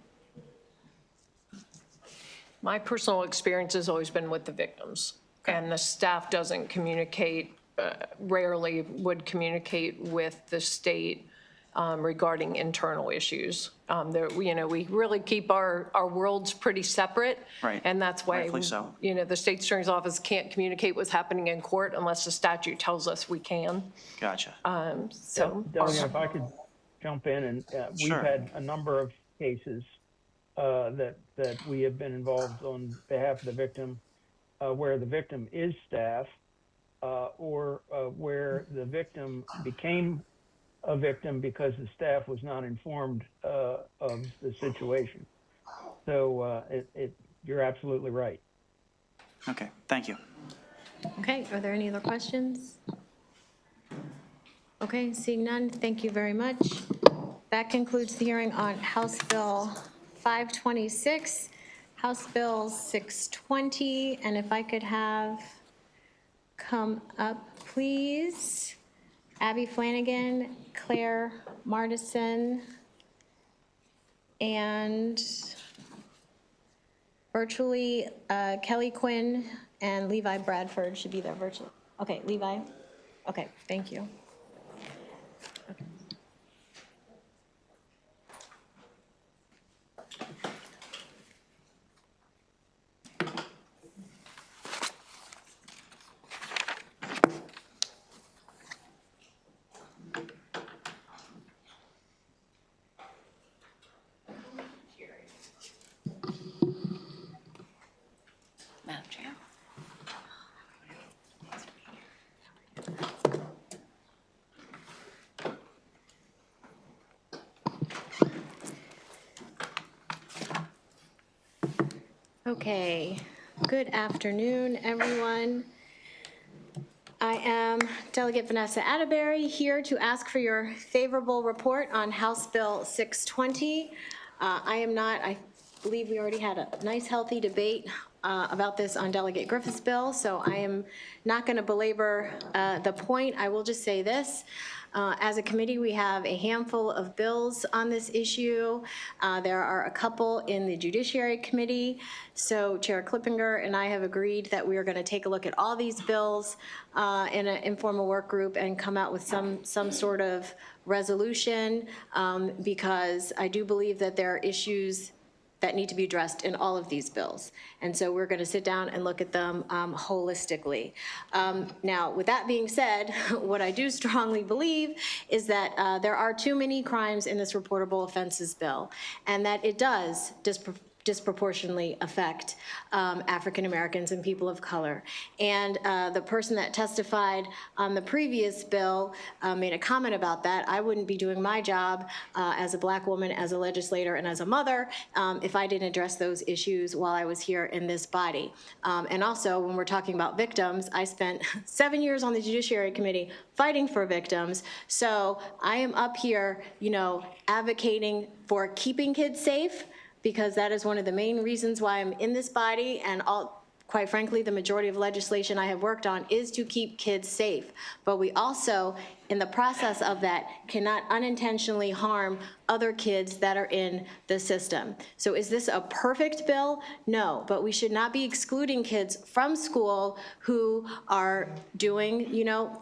My personal experience has always been with the victims, and the staff doesn't communicate, rarely would communicate with the state regarding internal issues. We really keep our worlds pretty separate. Right. And that's why, Rightfully so. The state attorney's office can't communicate what's happening in court unless the statute tells us we can. Gotcha. Delegate, if I could jump in, and we've Sure. had a number of cases that we have been involved on behalf of the victim, where the victim is staff, or where the victim became a victim because the staff was not informed of the situation. So you're absolutely right. Okay, thank you. Okay, are there any other questions? Okay, seeing none, thank you very much. That concludes the hearing on House Bill 526, House Bill 620, and if I could have come up, please, Abby Flanagan, Claire Martison, and virtually Kelly Quinn and Levi Bradford should be there virtually. Okay, Levi. Okay, thank you. Madam Chair. Okay, good afternoon, everyone. I am Delegate Vanessa Atterbury here to ask for your favorable report on House Bill 620. I believe we already had a nice, healthy debate about this on Delegate Griffith's bill, so I am not going to belabor the point. I will just say this. As a committee, we have a handful of bills on this issue. There are a couple in the Judiciary Committee. So Chair Klippinger and I have agreed that we are going to take a look at all these bills in an informal work group and come out with some sort of resolution because I do believe that there are issues that need to be addressed in all of these bills. And so we're going to sit down and look at them holistically. Now, with that being said, what I do strongly believe is that there are too many crimes in this reportable offenses bill, and that it does disproportionately affect African Americans and people of color. And the person that testified on the previous bill made a comment about that. I wouldn't be doing my job as a Black woman, as a legislator, and as a mother if I didn't address those issues while I was here in this body. And also, when we're talking about victims, I spent 7 years on the Judiciary Committee fighting for victims. So I am up here, advocating for keeping kids safe, because that is one of the main reasons why I'm in this body, and quite frankly, the majority of legislation I have worked on is to keep kids safe. But we also, in the process of that, cannot unintentionally harm other kids that are in the system. So is this a perfect bill? No, but we should not be excluding kids from school who are doing,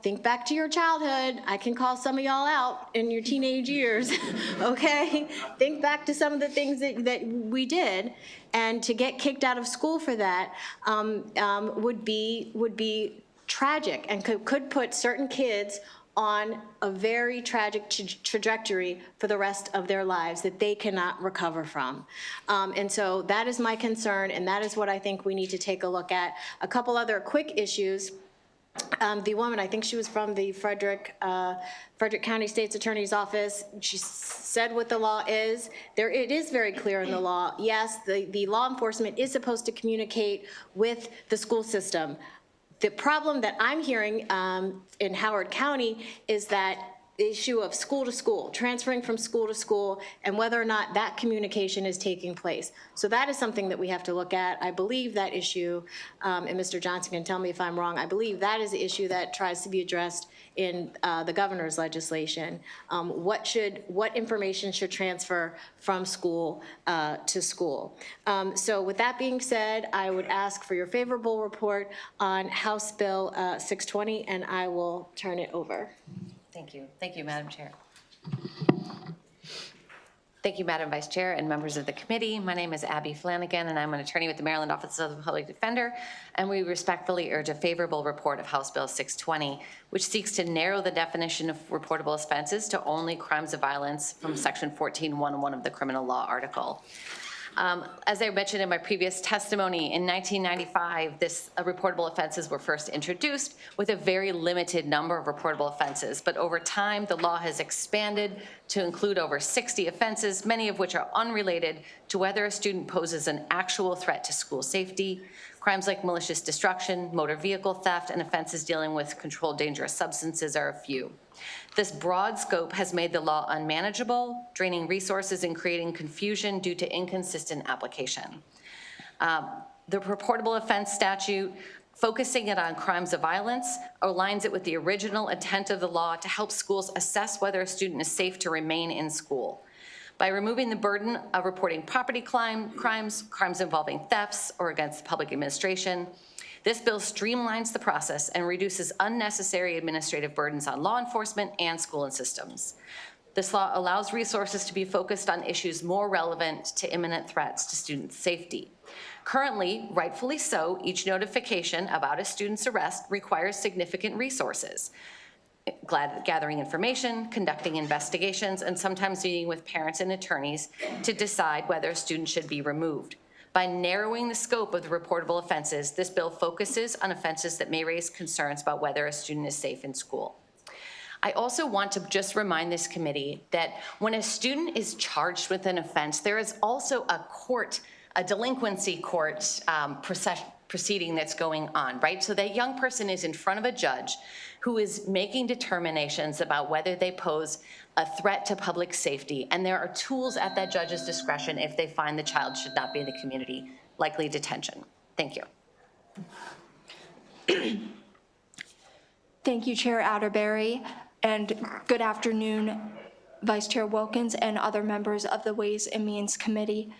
think back to your childhood. I can call some of y'all out in your teenage years, okay? Think back to some of the things that we did, and to get kicked out of school for that would be tragic and could put certain kids on a very tragic trajectory for the rest of their lives that they cannot recover from. And so that is my concern, and that is what I think we need to take a look at. A couple other quick issues. The woman, I think she was from the Frederick County State's Attorney's Office, she said what the law is. It is very clear in the law. Yes, the law enforcement is supposed to communicate with the school system. The problem that I'm hearing in Howard County is that the issue of school to school, transferring from school to school, and whether or not that communication is taking place. So that is something that we have to look at. I believe that issue, and Mr. Johnson can tell me if I'm wrong, I believe that is the issue that tries to be addressed in the governor's legislation. What information should transfer from school to school? So with that being said, I would ask for your favorable report on House Bill 620, and I will turn it over. Thank you. Thank you, Madam Chair. Thank you, Madam Vice Chair and members of the committee. My name is Abby Flanagan, and I'm an attorney with the Maryland Office of the Public Defender, and we respectfully urge a favorable report of House Bill 620, which seeks to narrow the definition of reportable offenses to only crimes of violence from Section 14.1.1 of the criminal law article. As I mentioned in my previous testimony, in 1995, reportable offenses were first introduced with a very limited number of reportable offenses. But over time, the law has expanded to include over 60 offenses, many of which are unrelated to whether a student poses an actual threat to school safety. Crimes like malicious destruction, motor vehicle theft, and offenses dealing with controlled dangerous substances are a few. This broad scope has made the law unmanageable, draining resources and creating confusion due to inconsistent application. The reportable offense statute, focusing it on crimes of violence, aligns it with the original intent of the law to help schools assess whether a student is safe to remain in school. By removing the burden of reporting property crimes involving thefts, or against public administration, this bill streamlines the process and reduces unnecessary administrative burdens on law enforcement and school and systems. This law allows resources to be focused on issues more relevant to imminent threats to student safety. Currently, rightfully so, each notification about a student's arrest requires significant resources, gathering information, conducting investigations, and sometimes meeting with parents and attorneys to decide whether a student should be removed. By narrowing the scope of the reportable offenses, this bill focuses on offenses that may raise concerns about whether a student is safe in school. I also want to just remind this committee that when a student is charged with an offense, there is also a delinquency court proceeding that's going on, right? So that young person is in front of a judge who is making determinations about whether they pose a threat to public safety, and there are tools at that judge's discretion if they find the child should not be in the community, likely detention. Thank you. Thank you, Chair Atterbury, and good afternoon, Vice Chair Wilkins and other members of the Ways and Means Committee.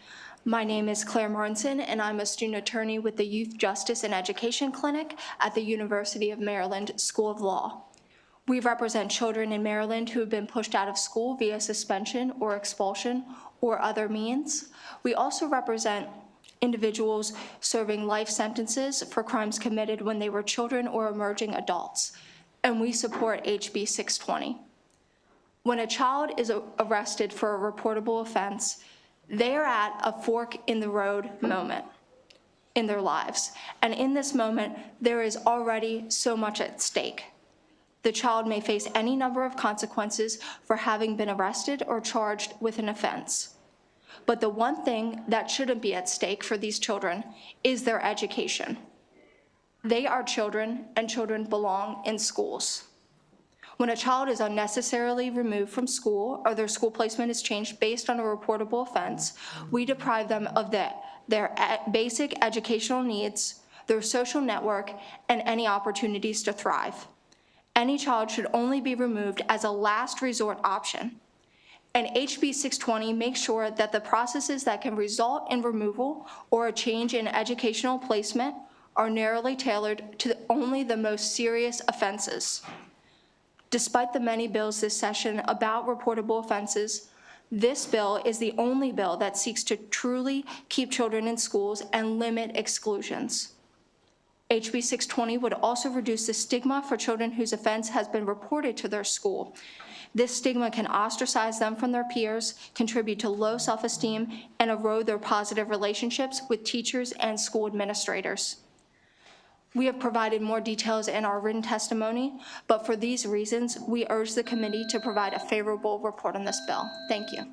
My name is Claire Martinson, and I'm a student attorney with the Youth Justice and Education Clinic at the University of Maryland School of Law. We represent children in Maryland who have been pushed out of school via suspension or expulsion or other means. We also represent individuals serving life sentences for crimes committed when they were children or emerging adults, and we support HB 620. When a child is arrested for a reportable offense, they are at a fork in the road moment in their lives. And in this moment, there is already so much at stake. The child may face any number of consequences for having been arrested or charged with an offense. But the one thing that shouldn't be at stake for these children is their education. They are children, and children belong in schools. When a child is unnecessarily removed from school or their school placement is changed based on a reportable offense, we deprive them of their basic educational needs, their social network, and any opportunities to thrive. Any child should only be removed as a last resort option. And HB 620 makes sure that the processes that can result in removal or a change in educational placement are narrowly tailored to only the most serious offenses. Despite the many bills this session about reportable offenses, this bill is the only bill that seeks to truly keep children in schools and limit exclusions. HB 620 would also reduce the stigma for children whose offense has been reported to their school. This stigma can ostracize them from their peers, contribute to low self-esteem, and erode their positive relationships with teachers and school administrators. We have provided more details in our written testimony, but for these reasons, we urge the committee to provide a favorable report on this bill. Thank you.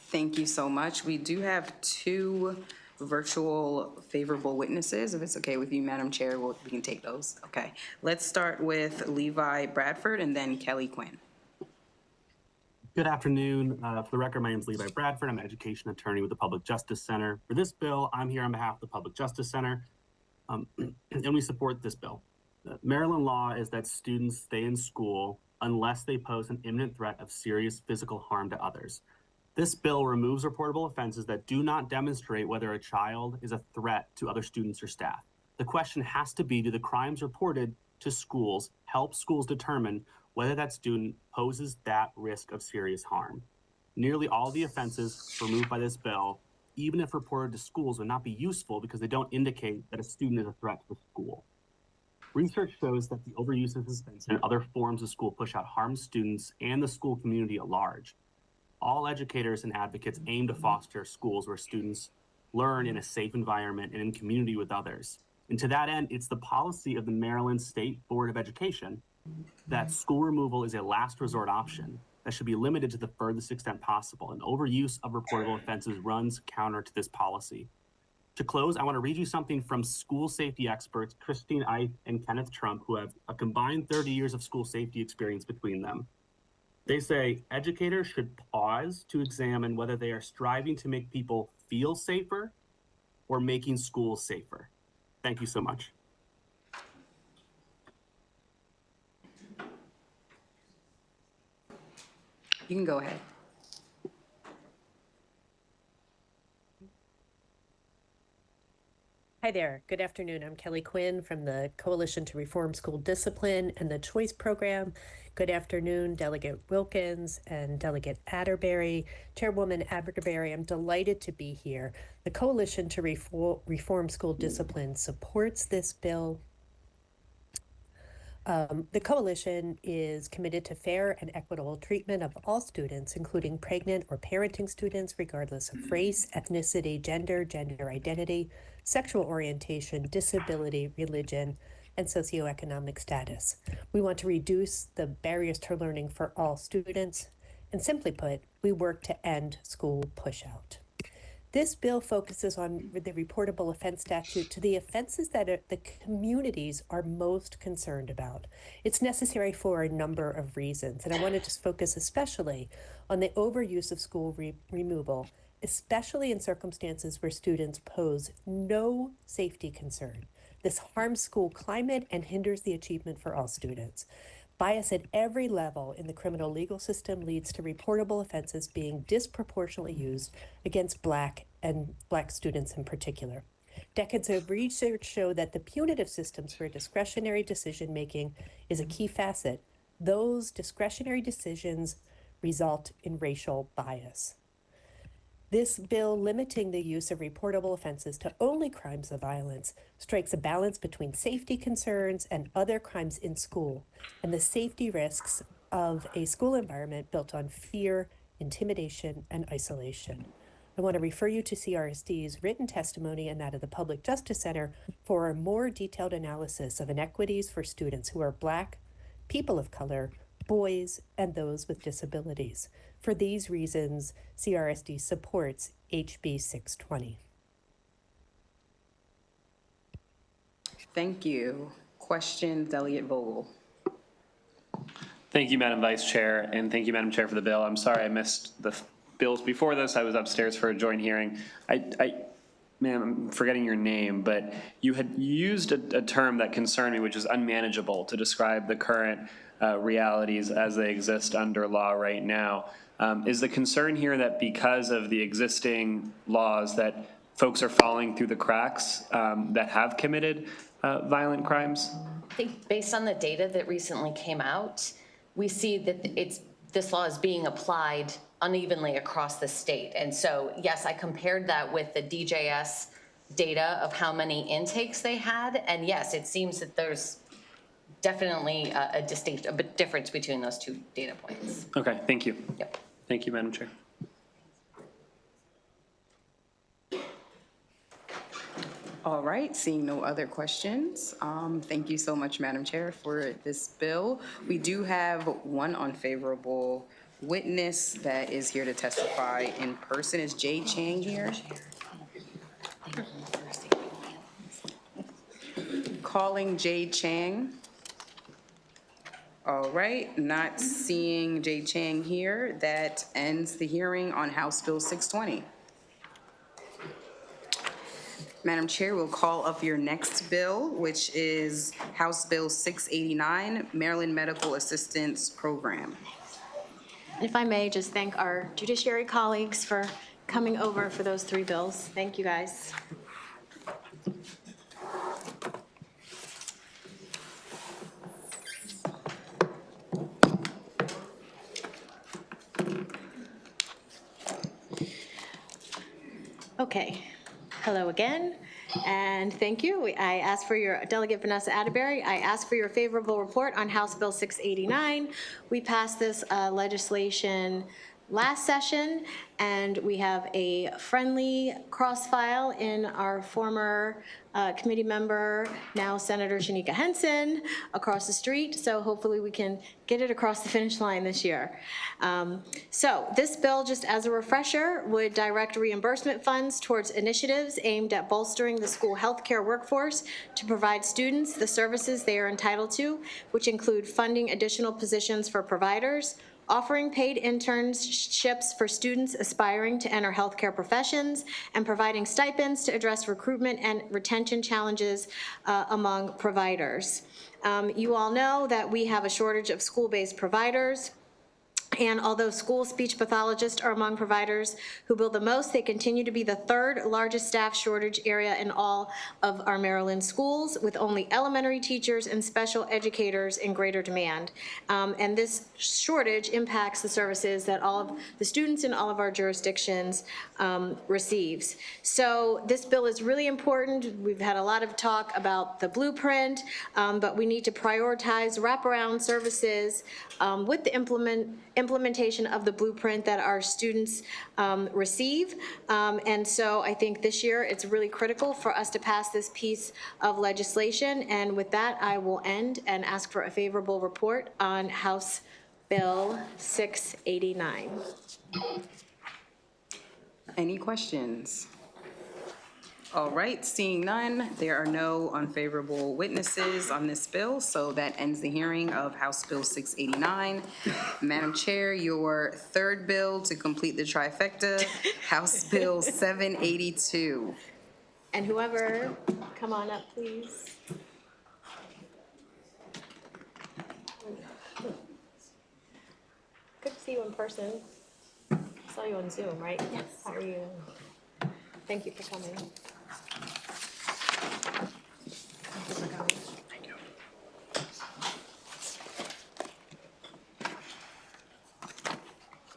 Thank you so much. We do have two virtual favorable witnesses. If it's okay with you, Madam Chair, we can take those. Okay. Let's start with Levi Bradford and then Kelly Quinn. Good afternoon. For the record, my name is Levi Bradford. I'm an education attorney with the Public Justice Center. For this bill, I'm here on behalf of the Public Justice Center, and we support this bill. Maryland law is that students stay in school unless they pose an imminent threat of serious physical harm to others. This bill removes reportable offenses that do not demonstrate whether a child is a threat to other students or staff. The question has to be, do the crimes reported to schools help schools determine whether that student poses that risk of serious harm? Nearly all the offenses removed by this bill, even if reported to schools, would not be useful because they don't indicate that a student is a threat to the school. Research shows that the overuse of suspension and other forms of school push out harm students and the school community at large. All educators and advocates aim to foster schools where students learn in a safe environment and in community with others. And to that end, it's the policy of the Maryland State Board of Education that school removal is a last resort option that should be limited to the furthest extent possible, and overuse of reportable offenses runs counter to this policy. To close, I want to read you something from school safety experts Christine Ike and Kenneth Trump, who have a combined 30 years of school safety experience between them. They say educators should pause to examine whether they are striving to make people feel safer or making schools safer. Thank you so much. You can go ahead. Hi there. Good afternoon. I'm Kelly Quinn from the Coalition to Reform School Discipline and the Choice Program. Good afternoon, Delegate Wilkins and Delegate Atterbury. Chairwoman Atterbury, I'm delighted to be here. The Coalition to Reform School Discipline supports this bill. The coalition is committed to fair and equitable treatment of all students, including pregnant or parenting students, regardless of race, ethnicity, gender identity, sexual orientation, disability, religion, and socioeconomic status. We want to reduce the barriers to learning for all students, and simply put, we work to end school pushout. This bill focuses on the reportable offense statute to the offenses that the communities are most concerned about. It's necessary for a number of reasons, and I want to just focus especially on the overuse of school removal, especially in circumstances where students pose no safety concern. This harms school climate and hinders the achievement for all students. Bias at every level in the criminal legal system leads to reportable offenses being disproportionately used against Black students in particular. Decades of research show that the punitive systems for discretionary decision-making is a key facet. Those discretionary decisions result in racial bias. This bill limiting the use of reportable offenses to only crimes of violence strikes a balance between safety concerns and other crimes in school and the safety risks of a school environment built on fear, intimidation, and isolation. I want to refer you to CRSD's written testimony and that of the Public Justice Center for a more detailed analysis of inequities for students who are Black, people of color, boys, and those with disabilities. For these reasons, CRSD supports HB 620. Thank you. Question, Delegate Vogel. Thank you, Madam Vice Chair, and thank you, Madam Chair, for the bill. I'm sorry I missed the bills before this. I was upstairs for a joint hearing. Ma'am, I'm forgetting your name, but you had used a term that concerned me, which is unmanageable, to describe the current realities as they exist under law right now. Is the concern here that because of the existing laws that folks are falling through the cracks that have committed violent crimes? I think based on the data that recently came out, we see that this law is being applied unevenly across the state. And so, yes, I compared that with the DJS data of how many intakes they had. And yes, it seems that there's definitely a difference between those two data points. Okay, thank you. Yep. Thank you, Madam Chair. All right, seeing no other questions, thank you so much, Madam Chair, for this bill. We do have one unfavorable witness that is here to testify in person. Is Jay Chang here? Calling Jay Chang. All right, not seeing Jay Chang here. That ends the hearing on House Bill 620. Madam Chair, we'll call up your next bill, which is House Bill 689, Maryland Medical Assistance Program. If I may, just thank our judiciary colleagues for coming over for those three bills. Thank you, guys. Okay, hello again, and thank you. I ask for your, Delegate Vanessa Atterbury, I ask for your favorable report on House Bill 689. We passed this legislation last session, and we have a friendly cross-file in our former committee member, now Senator Shanika Henson, across the street, so hopefully we can get it across the finish line this year. So this bill, just as a refresher, would direct reimbursement funds towards initiatives aimed at bolstering the school healthcare workforce to provide students the services they are entitled to, which include funding additional positions for providers, offering paid internships for students aspiring to enter healthcare professions, and providing stipends to address recruitment and retention challenges among providers. You all know that we have a shortage of school-based providers. And although school speech pathologists are among providers who bill the most, they continue to be the third largest staff shortage area in all of our Maryland schools, with only elementary teachers and special educators in greater demand. And this shortage impacts the services that all of the students in all of our jurisdictions receives. So this bill is really important. We've had a lot of talk about the blueprint, but we need to prioritize wraparound services with the implementation of the blueprint that our students receive. And so I think this year it's really critical for us to pass this piece of legislation. And with that, I will end and ask for a favorable report on House Bill 689. Any questions? All right, seeing none, there are no unfavorable witnesses on this bill, so that ends the hearing of House Bill 689. Madam Chair, your third bill to complete the trifecta, House Bill 782. And whoever, come on up, please. Good to see you in person. I saw you on Zoom, right? Yes. How are you? Thank you for coming. Thank you.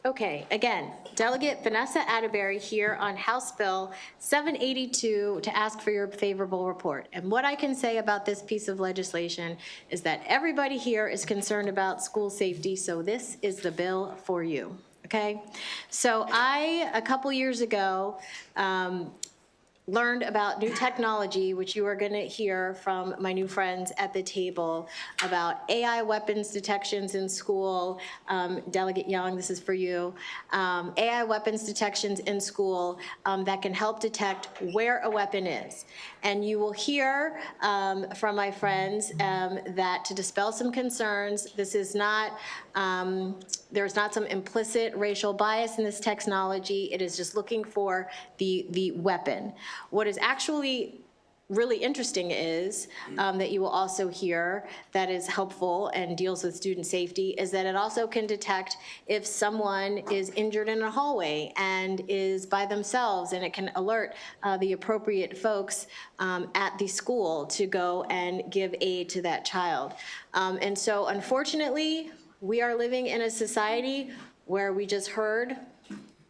Okay, again, Delegate Vanessa Atterbury here on House Bill 782 to ask for your favorable report. And what I can say about this piece of legislation is that everybody here is concerned about school safety, so this is the bill for you, okay? So a couple years ago, learned about new technology, which you are going to hear from my new friends at the table, about AI weapons detections in school. Delegate Young, this is for you. AI weapons detections in school that can help detect where a weapon is. And you will hear from my friends that to dispel some concerns, this is not, there's not some implicit racial bias in this technology. It is just looking for the weapon. What is actually really interesting is that you will also hear that is helpful and deals with student safety is that it also can detect if someone is injured in a hallway and is by themselves, and it can alert the appropriate folks at the school to go and give aid to that child. And so unfortunately, we are living in a society where we just heard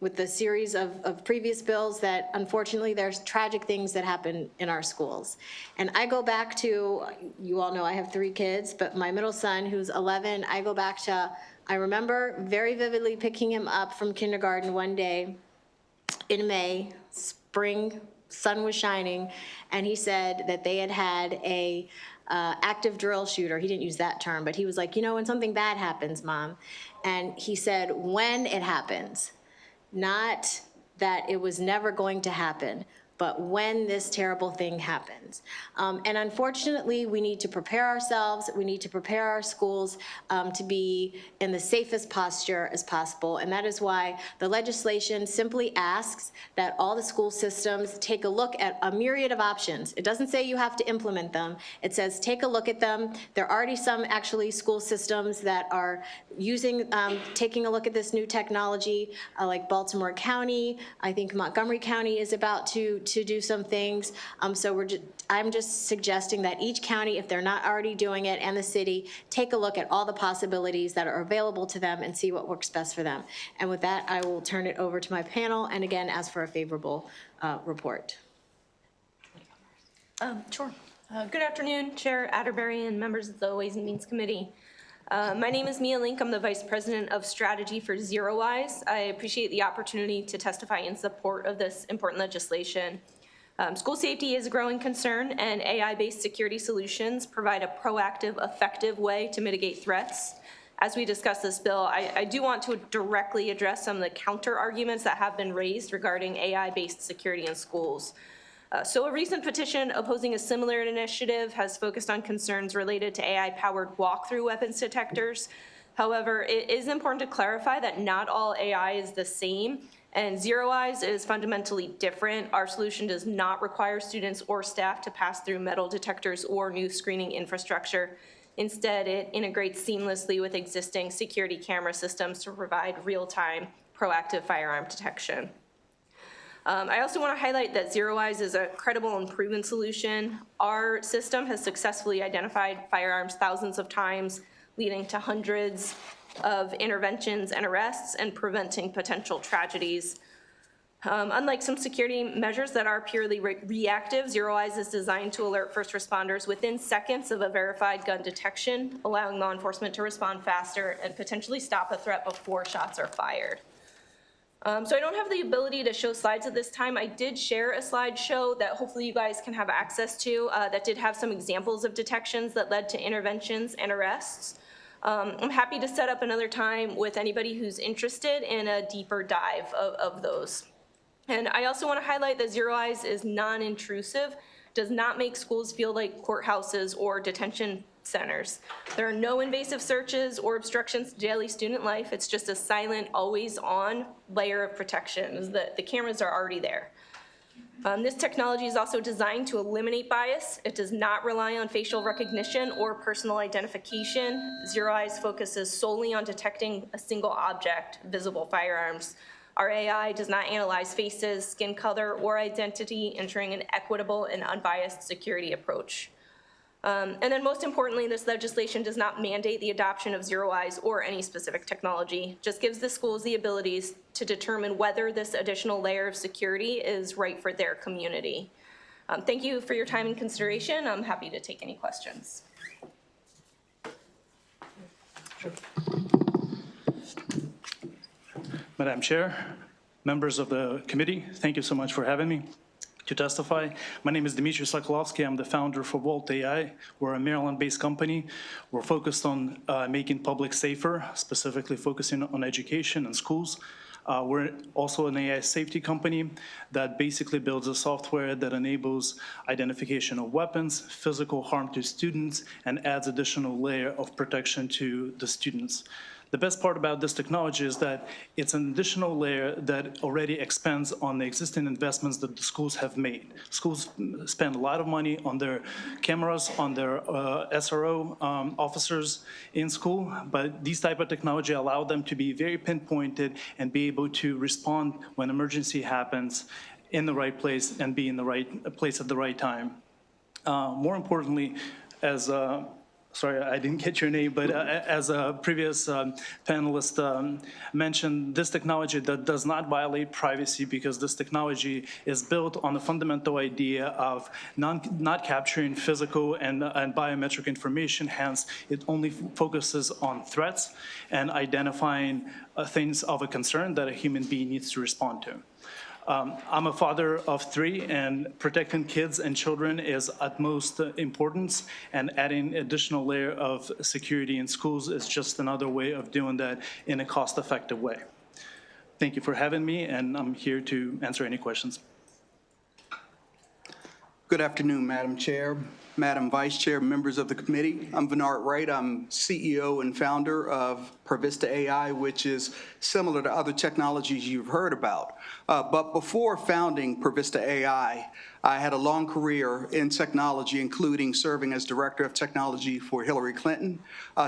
with the series of previous bills that unfortunately there's tragic things that happen in our schools. And I go back to, you all know I have 3 kids, but my middle son who's 11, I go back to, I remember very vividly picking him up from kindergarten one day in May, spring, sun was shining, and he said that they had a active drill shooter. He didn't use that term, but he was like, you know, when something bad happens, Mom. And he said, when it happens. Not that it was never going to happen, but when this terrible thing happens. And unfortunately, we need to prepare ourselves, we need to prepare our schools to be in the safest posture as possible. And that is why the legislation simply asks that all the school systems take a look at a myriad of options. It doesn't say you have to implement them. It says take a look at them. There are already some actually school systems that are using, taking a look at this new technology, like Baltimore County. I think Montgomery County is about to do some things. So I'm just suggesting that each county, if they're not already doing it, and the city, take a look at all the possibilities that are available to them and see what works best for them. And with that, I will turn it over to my panel and again ask for a favorable report. Sure. Good afternoon, Chair Atterbury and members of the Ways and Means Committee. My name is Mia Link. I'm the Vice President of Strategy for ZeroWise. I appreciate the opportunity to testify in support of this important legislation. School safety is a growing concern, and AI-based security solutions provide a proactive, effective way to mitigate threats. As we discuss this bill, I do want to directly address some of the counter arguments that have been raised regarding AI-based security in schools. So a recent petition opposing a similar initiative has focused on concerns related to AI-powered walk-through weapons detectors. However, it is important to clarify that not all AI is the same, and ZeroWise is fundamentally different. Our solution does not require students or staff to pass through metal detectors or new screening infrastructure. Instead, it integrates seamlessly with existing security camera systems to provide real-time, proactive firearm detection. I also want to highlight that ZeroWise is a credible and proven solution. Our system has successfully identified firearms thousands of times, leading to hundreds of interventions and arrests and preventing potential tragedies. Unlike some security measures that are purely reactive, ZeroWise is designed to alert first responders within seconds of a verified gun detection, allowing law enforcement to respond faster and potentially stop a threat before shots are fired. So I don't have the ability to show slides at this time. I did share a slideshow that hopefully you guys can have access to that did have some examples of detections that led to interventions and arrests. I'm happy to set up another time with anybody who's interested in a deeper dive of those. And I also want to highlight that ZeroWise is non-intrusive, does not make schools feel like courthouses or detention centers. There are no invasive searches or obstructions to daily student life. It's just a silent, always-on layer of protection. The cameras are already there. This technology is also designed to eliminate bias. It does not rely on facial recognition or personal identification. ZeroWise focuses solely on detecting a single object, visible firearms. Our AI does not analyze faces, skin color, or identity, ensuring an equitable and unbiased security approach. And then most importantly, this legislation does not mandate the adoption of ZeroWise or any specific technology, just gives the schools the abilities to determine whether this additional layer of security is right for their community. Thank you for your time and consideration. I'm happy to take any questions. Sure. Madam Chair, members of the committee, thank you so much for having me to testify. My name is Dmitry Sokolovsky. I'm the founder for Volt AI. We're a Maryland-based company. We're focused on making public safer, specifically focusing on education and schools. We're also an AI safety company that basically builds a software that enables identification of weapons, physical harm to students, and adds additional layer of protection to the students. The best part about this technology is that it's an additional layer that already expands on the existing investments that the schools have made. Schools spend a lot of money on their cameras, on their SRO officers in school, but these type of technology allow them to be very pinpointed and be able to respond when emergency happens in the right place and be in the right place at the right time. More importantly, as sorry, I didn't get your name, but as a previous panelist mentioned, this technology that does not violate privacy because this technology is built on the fundamental idea of not capturing physical and biometric information. Hence, it only focuses on threats and identifying things of a concern that a human being needs to respond to. I'm a father of 3, and protecting kids and children is utmost importance, and adding additional layer of security in schools is just another way of doing that in a cost-effective way. Thank you for having me, and I'm here to answer any questions. Good afternoon, Madam Chair, Madam Vice Chair, members of the committee. I'm Bernard Wright. I'm CEO and founder of Provista AI, which is similar to other technologies you've heard about. But before founding Provista AI, I had a long career in technology, including serving as Director of Technology for Hillary Clinton,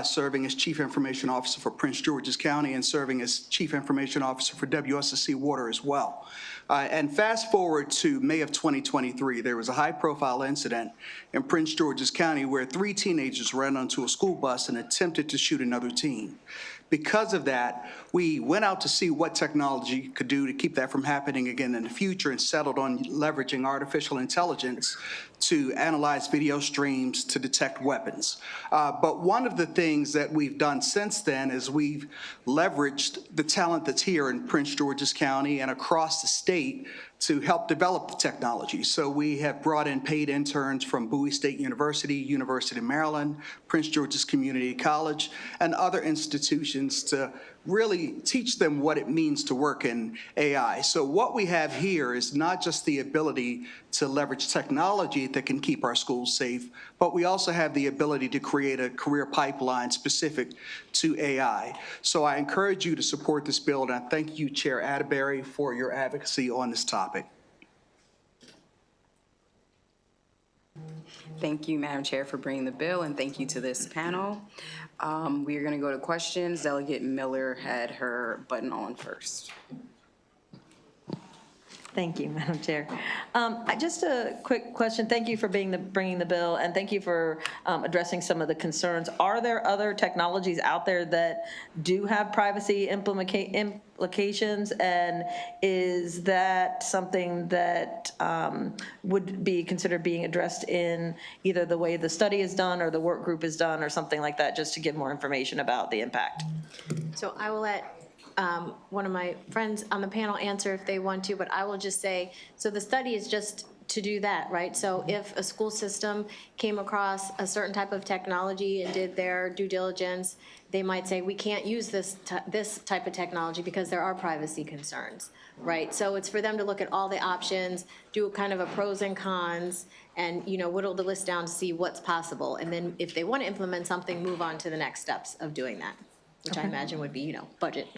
serving as Chief Information Officer for Prince George's County, and serving as Chief Information Officer for WSSC Water as well. And fast forward to May of 2023, there was a high-profile incident in Prince George's County where 3 teenagers ran onto a school bus and attempted to shoot another teen. because of that, we went out to see what technology could do to keep that from happening again in the future and settled on leveraging artificial intelligence to analyze video streams to detect weapons. But one of the things that we've done since then is we've leveraged the talent that's here in Prince George's County and across the state to help develop the technology. So we have brought in paid interns from Bowie State University, University of Maryland, Prince George's Community College, and other institutions to really teach them what it means to work in AI. So what we have here is not just the ability to leverage technology that can keep our schools safe, but we also have the ability to create a career pipeline specific to AI. So I encourage you to support this bill, and I thank you, Chair Atterbury, for your advocacy on this topic. Thank you, Madam Chair, for bringing the bill, and thank you to this panel. We are going to go to questions. Delegate Miller had her button on first. Thank you, Madam Chair. Just a quick question. Thank you for bringing the bill, and thank you for addressing some of the concerns. Are there other technologies out there that do have privacy implications, and is that something that would be considered being addressed in either the way the study is done or the work group is done or something like that, just to give more information about the impact? So I will let one of my friends on the panel answer if they want to, but I will just say, so the study is just to do that, right? So if a school system came across a certain type of technology and did their due diligence, they might say, we can't use this type of technology because there are privacy concerns, right? So it's for them to look at all the options, do kind of a pros and cons, and whittle the list down to see what's possible. And then if they want to implement something, move on to the next steps of doing that, which I imagine would be, budget.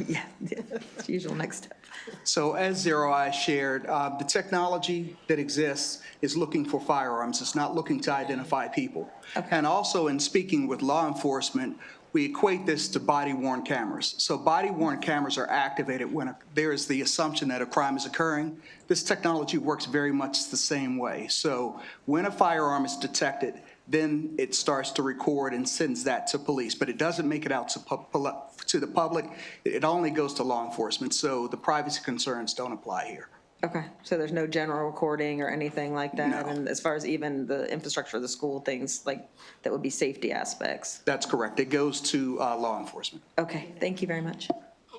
Yeah, it's the usual next step. So as Zero Eyes shared, the technology that exists is looking for firearms. It's not looking to identify people. And also in speaking with law enforcement, we equate this to body-worn cameras. So body-worn cameras are activated when there is the assumption that a crime is occurring. This technology works very much the same way. So when a firearm is detected, then it starts to record and sends that to police, but it doesn't make it out to the public. It only goes to law enforcement, so the privacy concerns don't apply here. Okay, so there's no general recording or anything like that? No. And as far as even the infrastructure of the school, things like that would be safety aspects? That's correct. It goes to law enforcement. Okay, thank you very much.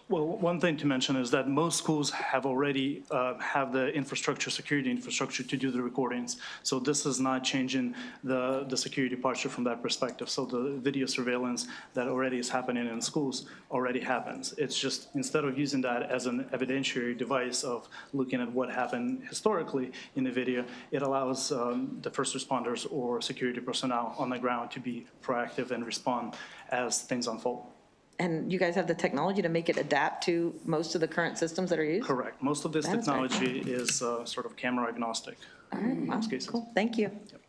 Well, one thing to mention is that most schools have already have the infrastructure, security infrastructure to do the recordings. So this is not changing the security posture from that perspective. So the video surveillance that already is happening in schools already happens. It's just instead of using that as an evidentiary device of looking at what happened historically in the video, it allows the first responders or security personnel on the ground to be proactive and respond as things unfold. And you guys have the technology to make it adapt to most of the current systems that are used? Correct. Most of this technology is sort of camera agnostic. All right, wow, cool. Thank you. Yep.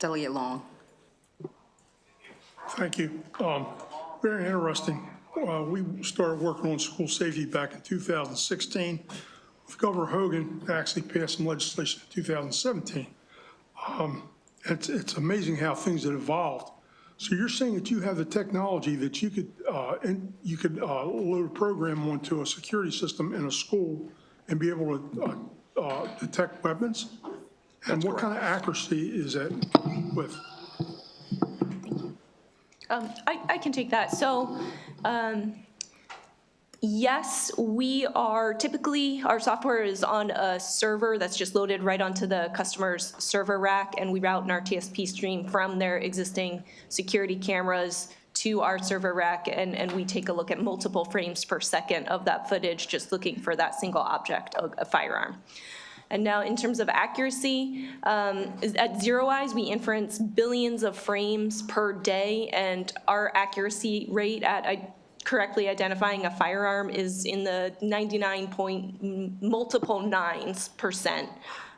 Delegate Long. Thank you. Very interesting. We started working on school safety back in 2016. With Governor Hogan actually passed some legislation in 2017. It's amazing how things have evolved. So you're saying that you have the technology that you could load a program onto a security system in a school and be able to detect weapons? And what kind of accuracy is that with? I can take that. So yes, we are typically, our software is on a server that's just loaded right onto the customer's server rack, and we route an RTSP stream from their existing security cameras to our server rack, and we take a look at multiple frames per second of that footage, just looking for that single object, a firearm. And now in terms of accuracy, at Zero Eyes, we inference billions of frames per day, and our accuracy rate at correctly identifying a firearm is in the 99.9%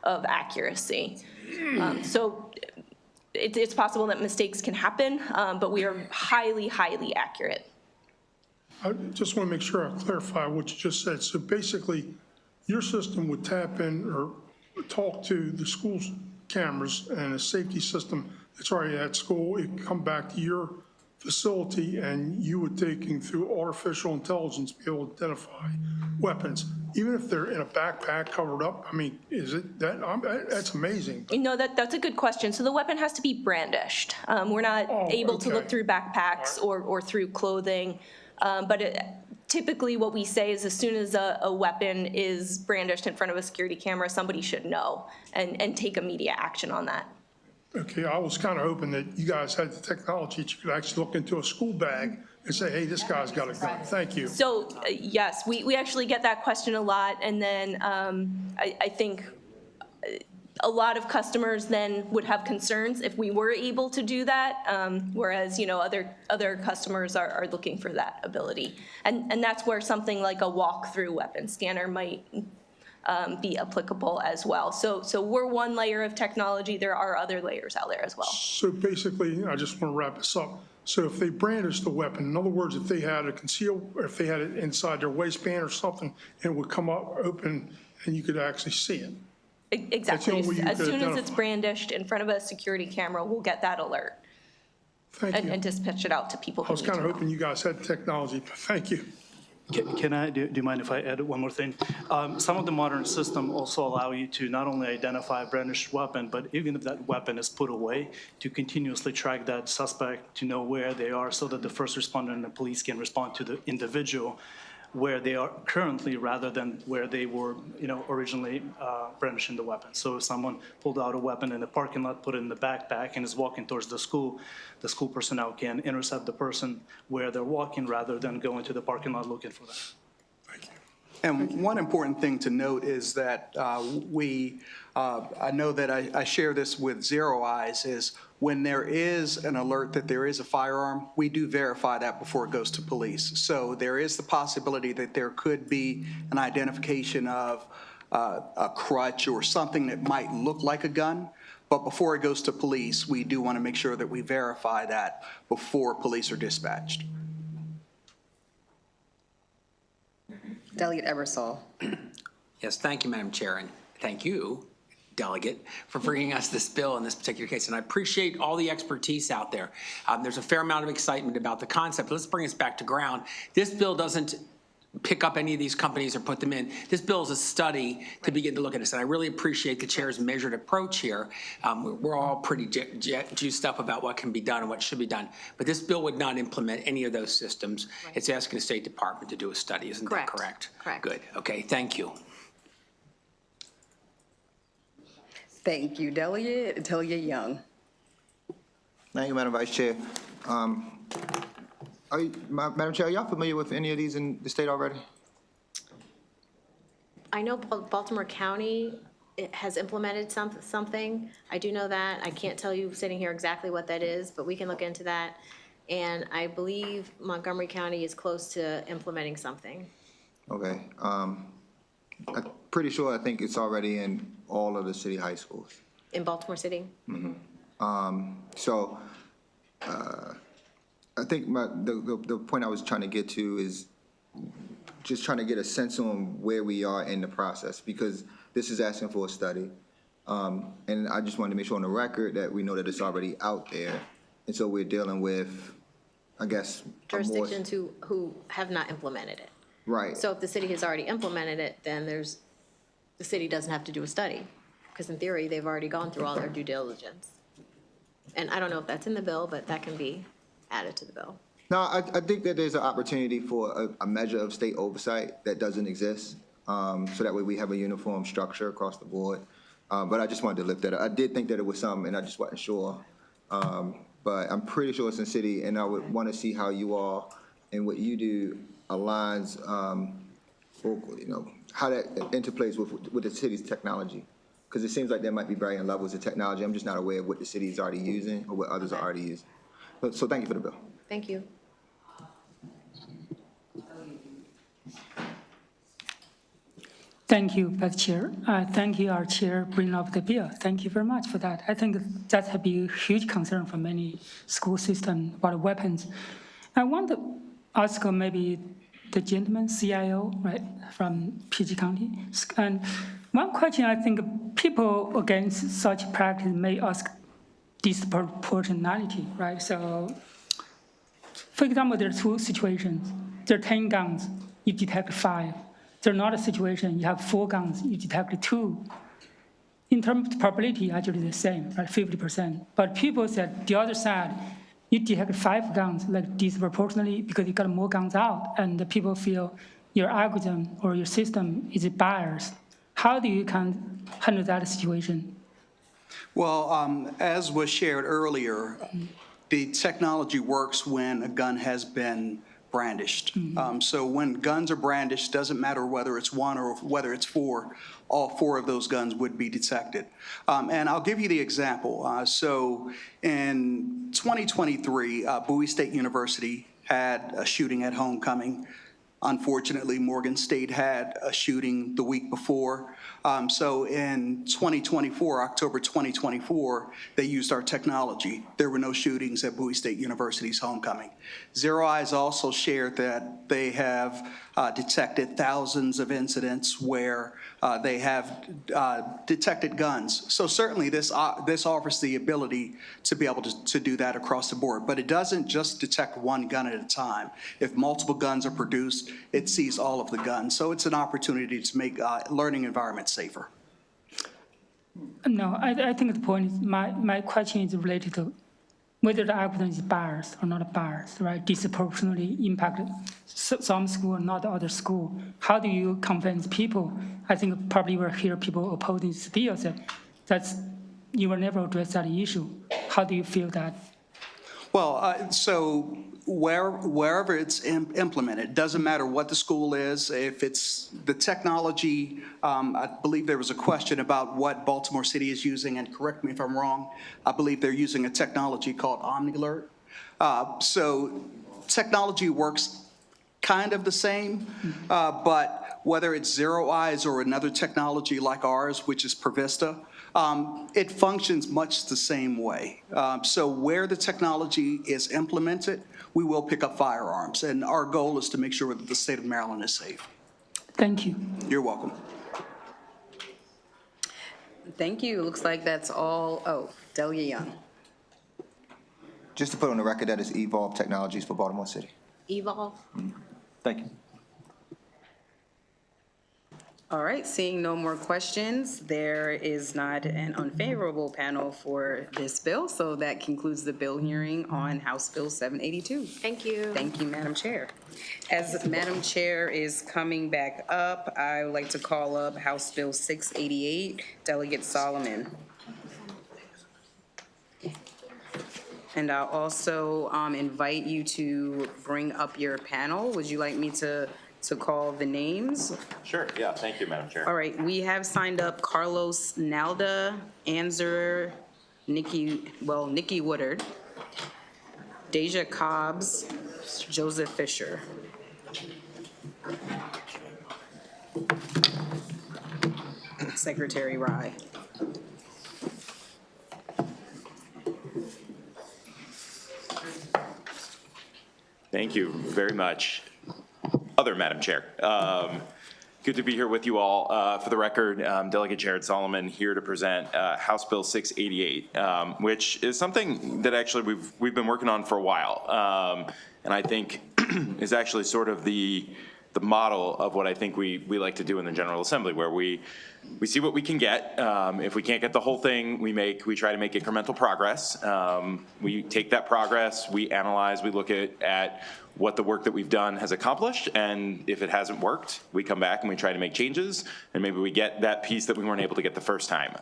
of accuracy. So it's possible that mistakes can happen, but we are highly, highly accurate. I just want to make sure I clarify what you just said. So basically, your system would tap in or talk to the school's cameras and a safety system it's already at school, it can come back to your facility and you would taking through artificial intelligence be able to identify weapons, even if they're in a backpack covered up. I mean, is it that, that's amazing. That's a good question. So the weapon has to be brandished. We're not able to look through backpacks or through clothing, but typically what we say is as soon as a weapon is brandished in front of a security camera, somebody should know and take immediate action on that. Okay, I was kind of hoping that you guys had the technology that you could actually look into a school bag and say, hey, this guy's got a gun. Thank you. So yes, we actually get that question a lot. And then I think a lot of customers then would have concerns if we were able to do that, whereas, other customers are looking for that ability. And that's where something like a walk-through weapon scanner might be applicable as well. So we're one layer of technology. There are other layers out there as well. So basically, I just want to wrap this up. So if they brandish the weapon, in other words, if they had it concealed, or if they had it inside their waistband or something, and it would come up open and you could actually see it. Exactly. As soon as it's brandished in front of a security camera, we'll get that alert. Thank you. And dispatch it out to people I who was need to kind of know. hoping you guys had technology, but thank you. Can I, do you mind if I add one more thing? Some of the modern systems also allow you to not only identify a brandished weapon, but even if that weapon is put away, to continuously track that suspect to know where they are so that the first responder and the police can respond to the individual where they are currently rather than where they were, originally brandishing the weapon. So if someone pulled out a weapon in the parking lot, put it in the backpack, and is walking towards the school personnel can intercept the person where they're walking rather than go into the parking lot looking for them. And one important thing to note is that I know that I share this with Zero Eyes, is when there is an alert that there is a firearm, we do verify that before it goes to police. So there is the possibility that there could be an identification of a crutch or something that might look like a gun. But before it goes to police, we do want to make sure that we verify that before police are dispatched. Delegate Ebersol. Yes, thank you, Madam Chair, and thank you, Delegate, for bringing us this bill in this particular case. And I appreciate all the expertise out there. There's a fair amount of excitement about the concept. Let's bring us back to ground. This bill doesn't pick up any of these companies or put them in. This bill is a study to begin to look at this. And I really appreciate the chair's measured approach here. We're all pretty juiced up about what can be done and what should be done. But this bill would not implement any of those systems. Right. It's asking the State Department to do a study. Isn't that correct? Correct. Good. Okay. Thank you. Thank you, Delegate Atelia Young. Thank you, Madam Vice Chair. Madam Chair, are y'all familiar with any of these in the state already? I know Baltimore County has implemented something. I do know that. I can't tell you sitting here exactly what that is, but we can look into that. And I believe Montgomery County is close to implementing something. Okay. I'm pretty sure I think it's already in all of the city high schools. In Baltimore City? Mm-hmm. I think the point I was trying to get to is just trying to get a sense on where we are in the process, because this is asking for a study. And I just wanted to make sure on the record that we know that it's already out there. And so we're dealing with, I guess, jurisdictions who have not implemented it. Right. So if the city has already implemented it, then the city doesn't have to do a study, because in theory, they've already gone through all their due diligence. And I don't know if that's in the bill, but that can be added to the bill. No, I think that there's an opportunity for a measure of state oversight that doesn't exist, so that way we have a uniform structure across the board. But I just wanted to lift that up. I did think that it was some, and I just wasn't sure. But I'm pretty sure it's in city, and I would want to see how you all and what you do aligns, how that interplays with the city's technology. Because it seems like there might be varying levels of technology. I'm just not aware of what the city is already using or what others are already using. So thank you for the bill. Thank you. Thank you, Vice Chair. Thank you, our chair, bringing up the bill. Thank you very much for that. I think that has been a huge concern for many school systems about weapons. I want to ask maybe the gentleman, CIO, right, from PG County. And one question I think people against such practice may ask disproportionality, right? So, for example, there are two situations. There are 10 guns, you detect 5. There's another situation, you have 4 guns, you detect 2. In terms of probability, actually the same, right, 50%. But people said the other side, you detect 5 guns, like disproportionately, because you got more guns out, and the people feel your algorithm or your system is biased. How do you handle that situation? Well, as was shared earlier, the technology works when a gun has been brandished. So when guns are brandished, doesn't matter whether it's 1 or whether it's 4, all 4 of those guns would be detected. And I'll give you the example. So in 2023, Bowie State University had a shooting at homecoming. Unfortunately, Morgan State had a shooting the week before. So in 2024, October 2024, they used our technology. There were no shootings at Bowie State University's homecoming. Zero Eyes also shared that they have detected thousands of incidents where they have detected guns. So certainly this offers the ability to be able to do that across the board. But it doesn't just detect 1 gun at a time. If multiple guns are produced, it sees all of the guns. So it's an opportunity to make learning environments safer. No, I think the point is, my question is related to whether the algorithm is biased or not biased, right? Disproportionately impacted some school, not other school. How do you convince people? I think probably we'll hear people opposing still say you will never address that issue. How do you feel that? Well, so wherever it's implemented, doesn't matter what the school is, if it's the technology, I believe there was a question about what Baltimore City is using, and correct me if I'm wrong, I believe they're using a technology called OmniAlert. So technology works kind of the same, but whether it's Zero Eyes or another technology like ours, which is Provista, it functions much the same way. So where the technology is implemented, we will pick up firearms. And our goal is to make sure that the state of Maryland is safe. Thank you. You're welcome. Thank you. Looks like that's all. Oh, Delia Young. Just to put on the record, that is Evolve Technologies for Baltimore City. Evolve. Thank you. All right, seeing no more questions, there is not an unfavorable panel for this bill, so that concludes the bill hearing on House Bill 782. Thank you. Thank you, Madam Chair. As Madam Chair is coming back up, I would like to call up House Bill 688, Delegate Solomon. And I'll also invite you to bring up your panel. Would you like me to call the names? Sure, yeah, thank you, Madam Chair. All right, we have signed up Carlos Nalda, Anzer, Nikki Woodard, Deja Cobbs, Joseph Fisher. Secretary Rye. Thank you very much. Other Madam Chair. Good to be here with you all. For the record, Delegate Jared Solomon here to present House Bill 688, which is something that actually we've been working on for a while, and I think is actually sort of the model of what I think we like to do in the General Assembly, where we see what we can get. If we can't get the whole thing, we try to make incremental progress. We take that progress, we analyze, we look at what the work that we've done has accomplished, and if it hasn't worked, we come back and we try to make changes, and maybe we get that piece that we weren't able to get the first time.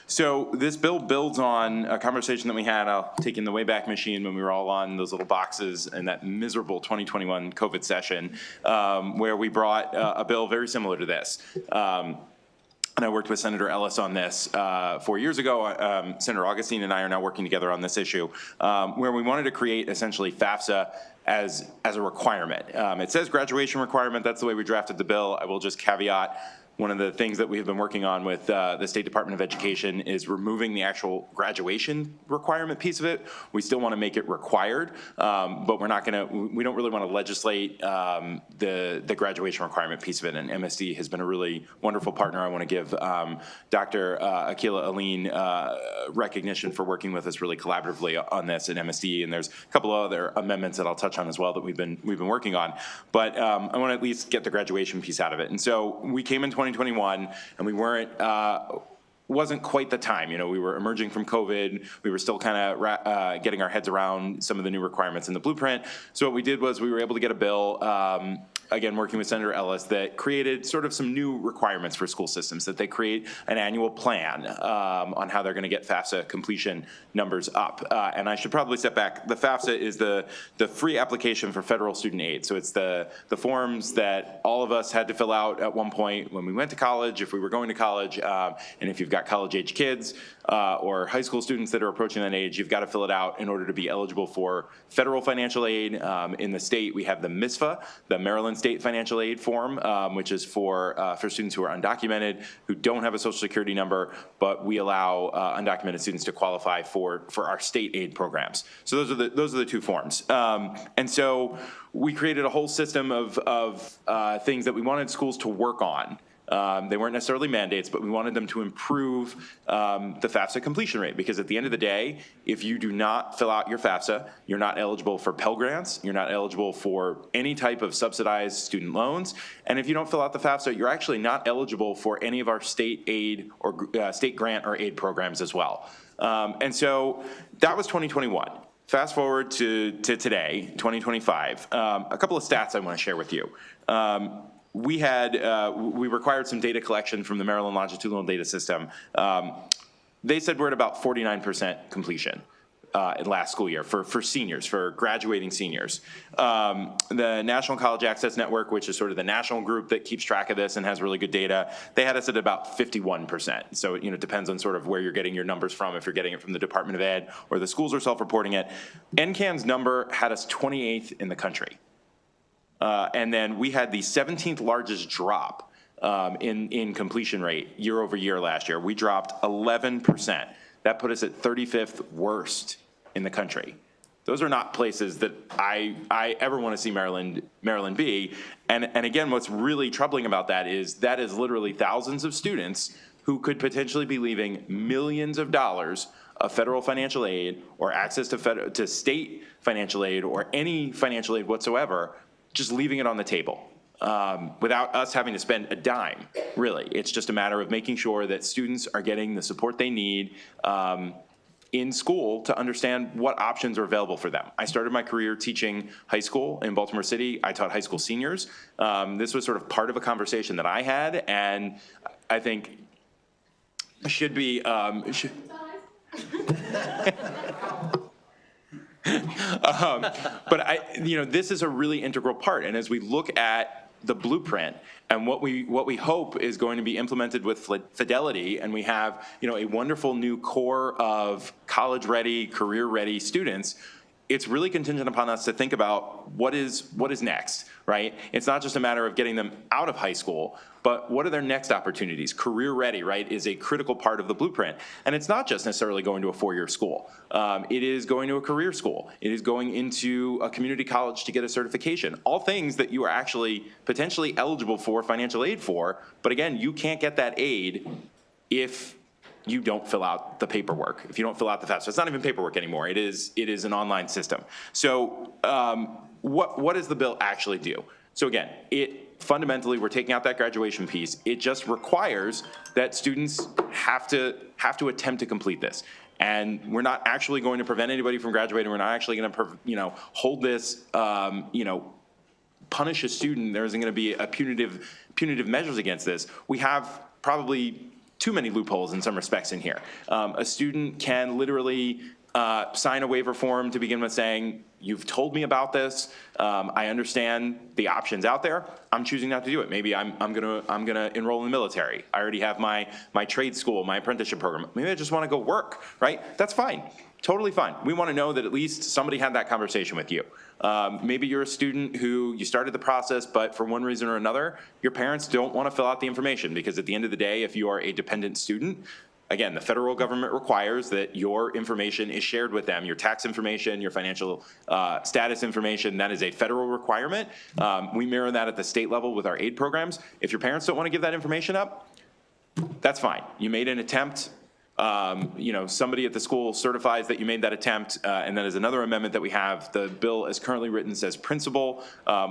So this bill builds on a conversation that we had, I'll take in the Wayback Machine, when we were all on those little boxes in that miserable 2021 COVID session, where we brought a bill very similar to this. And I worked with Senator Ellis on this 4 years ago. Senator Augustine and I are now working together on this issue, where we wanted to create essentially FAFSA as a requirement. It says graduation requirement. That's the way we drafted the bill. I will just caveat, One of the things that we have been working on with the State Department of Education is removing the actual graduation requirement piece of it. We still want to make it required, but we don't really want to legislate the graduation requirement piece of it. And MSD has been a really wonderful partner. I want to give Dr. Akila Aline recognition for working with us really collaboratively on this at MSD. And there's a couple of other amendments that I'll touch on as well that we've been working on. But I want to at least get the graduation piece out of it. And so we came in 2021, and we wasn't quite the time. We were emerging from COVID. We were still kind of getting our heads around some of the new requirements in the blueprint. So what we did was we were able to get a bill, again, working with Senator Ellis, that created sort of some new requirements for school systems, that they create an annual plan on how they're going to get FAFSA completion numbers up. And I should probably step back. The FAFSA is the free application for federal student aid. So it's the forms that all of us had to fill out at one point when we went to college, if we were going to college, and if you've got college-age kids or high school students that are approaching that age, you've got to fill it out in order to be eligible for federal financial aid. In the state, we have the MISFA, the Maryland State Financial Aid Form, which is for students who are undocumented, who don't have a social security number, but we allow undocumented students to qualify for our state aid programs. So those are the two forms. And so we created a whole system of things that we wanted schools to work on. They weren't necessarily mandates, but we wanted them to improve the FAFSA completion rate, because at the end of the day, if you do not fill out your FAFSA, you're not eligible for Pell Grants, you're not eligible for any type of subsidized student loans, and if you don't fill out the FAFSA, you're actually not eligible for any of our state aid or state grant or aid programs as well. And so that was 2021. Fast forward to today, 2025. A couple of stats I want to share with you. We required some data collection from the Maryland Longitudinal Data System. They said we're at about 49% completion in last school year for seniors, for graduating seniors. The National College Access Network, which is sort of the national group that keeps track of this and has really good data, they had us at about 51%. So it depends on sort of where you're getting your numbers from, if you're getting it from the Department of Ed or the schools are self-reporting it. NCAN's number had us 28th in the country. And then we had the 17th largest drop in completion rate year over year last year. We dropped 11%. That put us at 35th worst in the country. Those are not places that I ever want to see Maryland be. And again, what's really troubling about that is literally thousands of students who could potentially be leaving millions of dollars of federal financial aid or access to state financial aid or any financial aid whatsoever, just leaving it on the table without us having to spend a dime, really. It's just a matter of making sure that students are getting the support they need in school to understand what options are available for them. I started my career teaching high school in Baltimore City. I taught high school seniors. This was sort of part of a conversation that I had, and I think should be, but this is a really integral part. And as we look at the blueprint and what we hope is going to be implemented with fidelity, and we have a wonderful new core of college-ready, career-ready students, it's really contingent upon us to think about what is next, right? It's not just a matter of getting them out of high school, but what are their next opportunities? Career ready, right, is a critical part of the blueprint. And it's not just necessarily going to a four-year school. It is going to a career school. It is going into a community college to get a certification. All things that you are actually potentially eligible for financial aid for, but again, you can't get that aid if you don't fill out the paperwork, if you don't fill out the FAFSA. It's not even paperwork anymore. It is an online system. So what does the bill actually do? So again, fundamentally, we're taking out that graduation piece. It just requires that students have to attempt to complete this. And we're not actually going to prevent anybody from graduating. We're not actually going to hold this, punish a student. There isn't going to be a punitive measures against this. We have probably too many loopholes in some respects in here. A student can literally sign a waiver form to begin with saying, you've told me about this, I understand the options out there, I'm choosing not to do it. Maybe I'm gonna enroll in the military. I already have my trade school, my apprenticeship program. Maybe I just wanna go work, right? That's fine. Totally fine. We want to know that at least somebody had that conversation with you. Maybe you're a student who you started the process, but for one reason or another, your parents don't want to fill out the information, because at the end of the day, if you are a dependent student, again, the federal government requires that your information is shared with them, your tax information, your financial status information. That is a federal requirement. We mirror that at the state level with our aid programs. If your parents don't want to give that information up, that's fine. You made an attempt. Somebody at the school certifies that you made that attempt, and that is another amendment that we have. The bill as currently written says principal.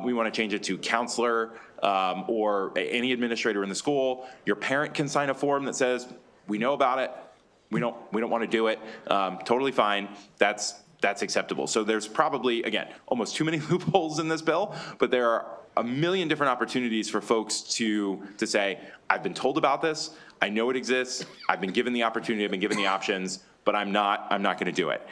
We want to change it to counselor or any administrator in the school. Your parent can sign a form that says, we know about it, we don't want to do it. Totally fine. That's acceptable. So there's probably, again, almost too many loopholes in this bill, but there are a million different opportunities for folks to say, I've been told about this, I know it exists, I've been given the opportunity, I've been given the options, but I'm not going to do it.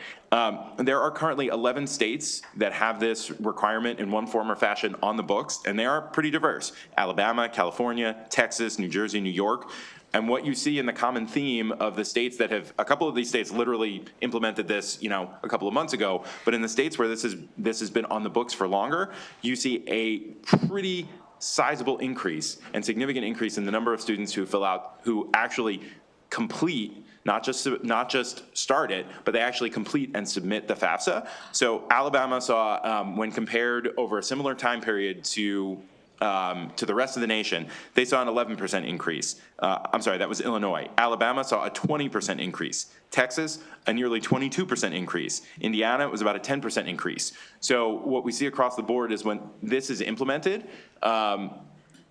There are currently 11 states that have this requirement in one form or fashion on the books, and they are pretty diverse. Alabama, California, Texas, New Jersey, New York. And what you see in the common theme of the states that have, a couple of these states literally implemented this, a couple of months ago, but in the states where this has been on the books for longer, you see a pretty sizable increase and significant increase in the number of students who actually complete, not just start it, but they actually complete and submit the FAFSA. So Alabama saw, when compared over a similar time period to the rest of the nation, they saw an 11% increase. I'm sorry, that was Illinois. Alabama saw a 20% increase. Texas, a nearly 22% increase. Indiana, it was about a 10% increase. So what we see across the board is when this is implemented,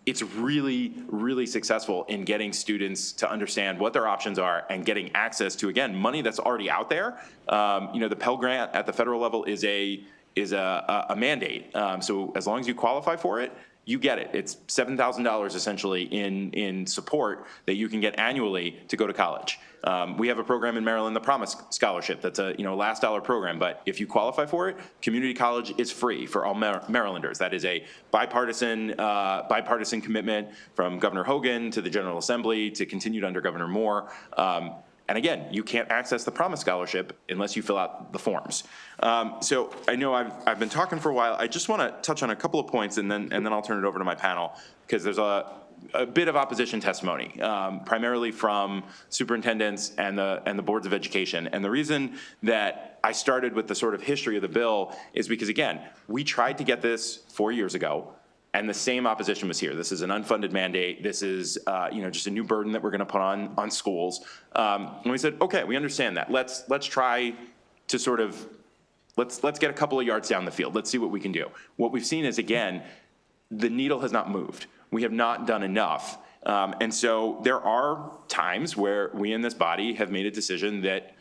it's really, really successful in getting students to understand what their options are and getting access to, again, money that's already out there. The Pell Grant at the federal level is a mandate. So as long as you qualify for it, you get it. It's $7,000 essentially in support that you can get annually to go to college. We have a program in Maryland, the Promise Scholarship. That's a last dollar program, but if you qualify for it, community college is free for all Marylanders. That is a bipartisan commitment from Governor Hogan to the General Assembly to continued under Governor Moore. And again, you can't access the Promise Scholarship unless you fill out the forms. So I know I've been talking for a while. I just want to touch on a couple of points, and then I'll turn it over to my panel, because there's a bit of opposition testimony, primarily from superintendents and the boards of education. And the reason that I started with the sort of history of the bill is because, again, we tried to get this 4 years ago, and the same opposition was here. This is an unfunded mandate. This is, just a new burden that we're going to put on schools. And we said, okay, we understand that. Let's try to sort of let's get a couple of yards down the field. Let's see what we can do. What we've seen is, again, the needle has not moved. We have not done enough. And so there are times where we in this body have made a decision that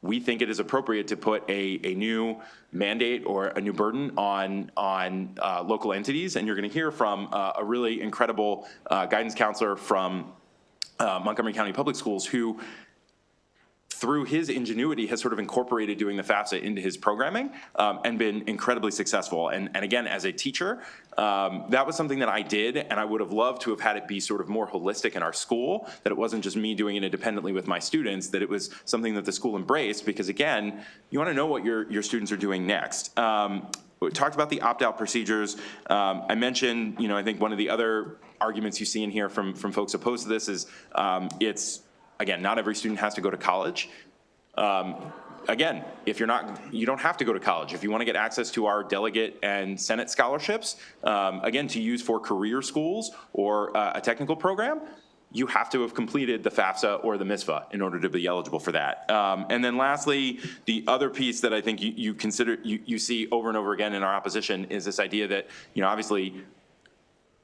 we think it is appropriate to put a new mandate or a new burden on local entities. And you're going to hear from a really incredible guidance counselor from Montgomery County Public Schools who, through his ingenuity, has sort of incorporated doing the FAFSA into his programming and been incredibly successful. And again, as a teacher, that was something that I did, and I would have loved to have had it be sort of more holistic in our school, that it wasn't just me doing it independently with my students, that it was something that the school embraced, because again, you want to know what your students are doing next. We talked about the opt-out procedures. I mentioned, I think one of the other arguments you see in here from folks opposed to this is again, not every student has to go to college. Again, if you don't have to go to college. If you want to get access to our delegate and Senate scholarships, again, to use for career schools or a technical program, you have to have completed the FAFSA or the MISFA in order to be eligible for that. And then lastly, the other piece that I think you see over and over again in our opposition is this idea that, obviously,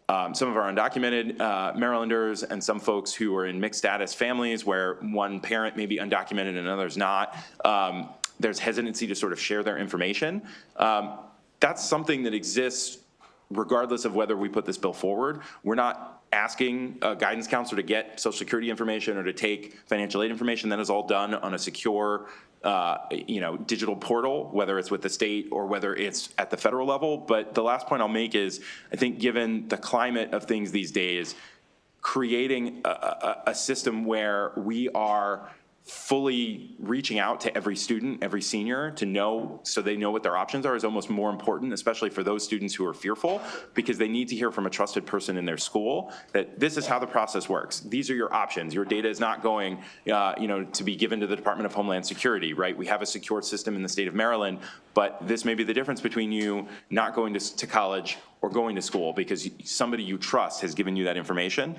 some of our undocumented Marylanders and some folks who are in mixed status families where one parent may be undocumented and another's not, there's hesitancy to sort of share their information. That's something that exists regardless of whether we put this bill forward. We're not asking a guidance counselor to get Social Security information or to take financial aid information. That is all done on a secure digital portal, whether it's with the state or whether it's at the federal level. But the last point I'll make is, I think given the climate of things these days, creating a system where we are fully reaching out to every student, every senior to know, so they know what their options are, is almost more important, especially for those students who are fearful, because they need to hear from a trusted person in their school that this is how the process works. These are your options. Your data is not going, to be given to the Department of Homeland Security, right? We have a secure system in the state of Maryland, but this may be the difference between you not going to college or going to school because somebody you trust has given you that information.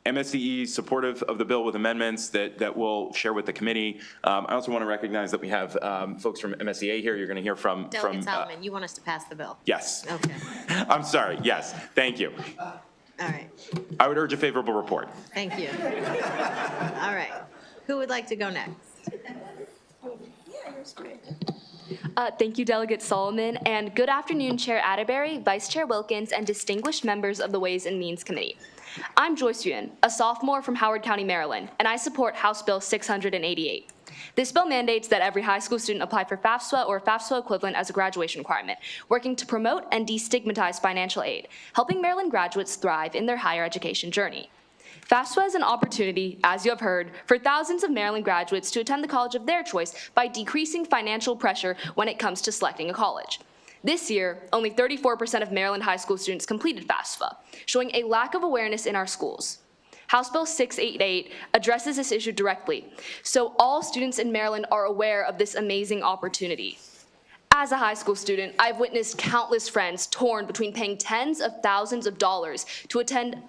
MSDE is supportive of the bill with amendments that we'll share with the committee. I also want to recognize that we have folks from MSDA here. You're going to hear from Delegate Solomon, you want us to pass the bill? Yes. Okay. I'm sorry. Yes. Thank you. All right. I would urge a favorable report. Thank you. All right. Who would like to go next? Thank you, Delegate Solomon, and good afternoon, Chair Atterbury, Vice Chair Wilkins, and distinguished members of the Ways and Means Committee. I'm Joyce Yuen, a sophomore from Howard County, Maryland, and I support House Bill 688. This bill mandates that every high school student apply for FAFSA or FAFSA equivalent as a graduation requirement, working to promote and destigmatize financial aid, helping Maryland graduates thrive in their higher education journey. FAFSA is an opportunity, as you have heard, for thousands of Maryland graduates to attend the college of their choice by decreasing financial pressure when it comes to selecting a college. This year, only 34% of Maryland high school students completed FAFSA, showing a lack of awareness in our schools. House Bill 688 addresses this issue directly, so all students in Maryland are aware of this amazing opportunity. As a high school student, I've witnessed countless friends torn between paying tens of thousands of dollars to attend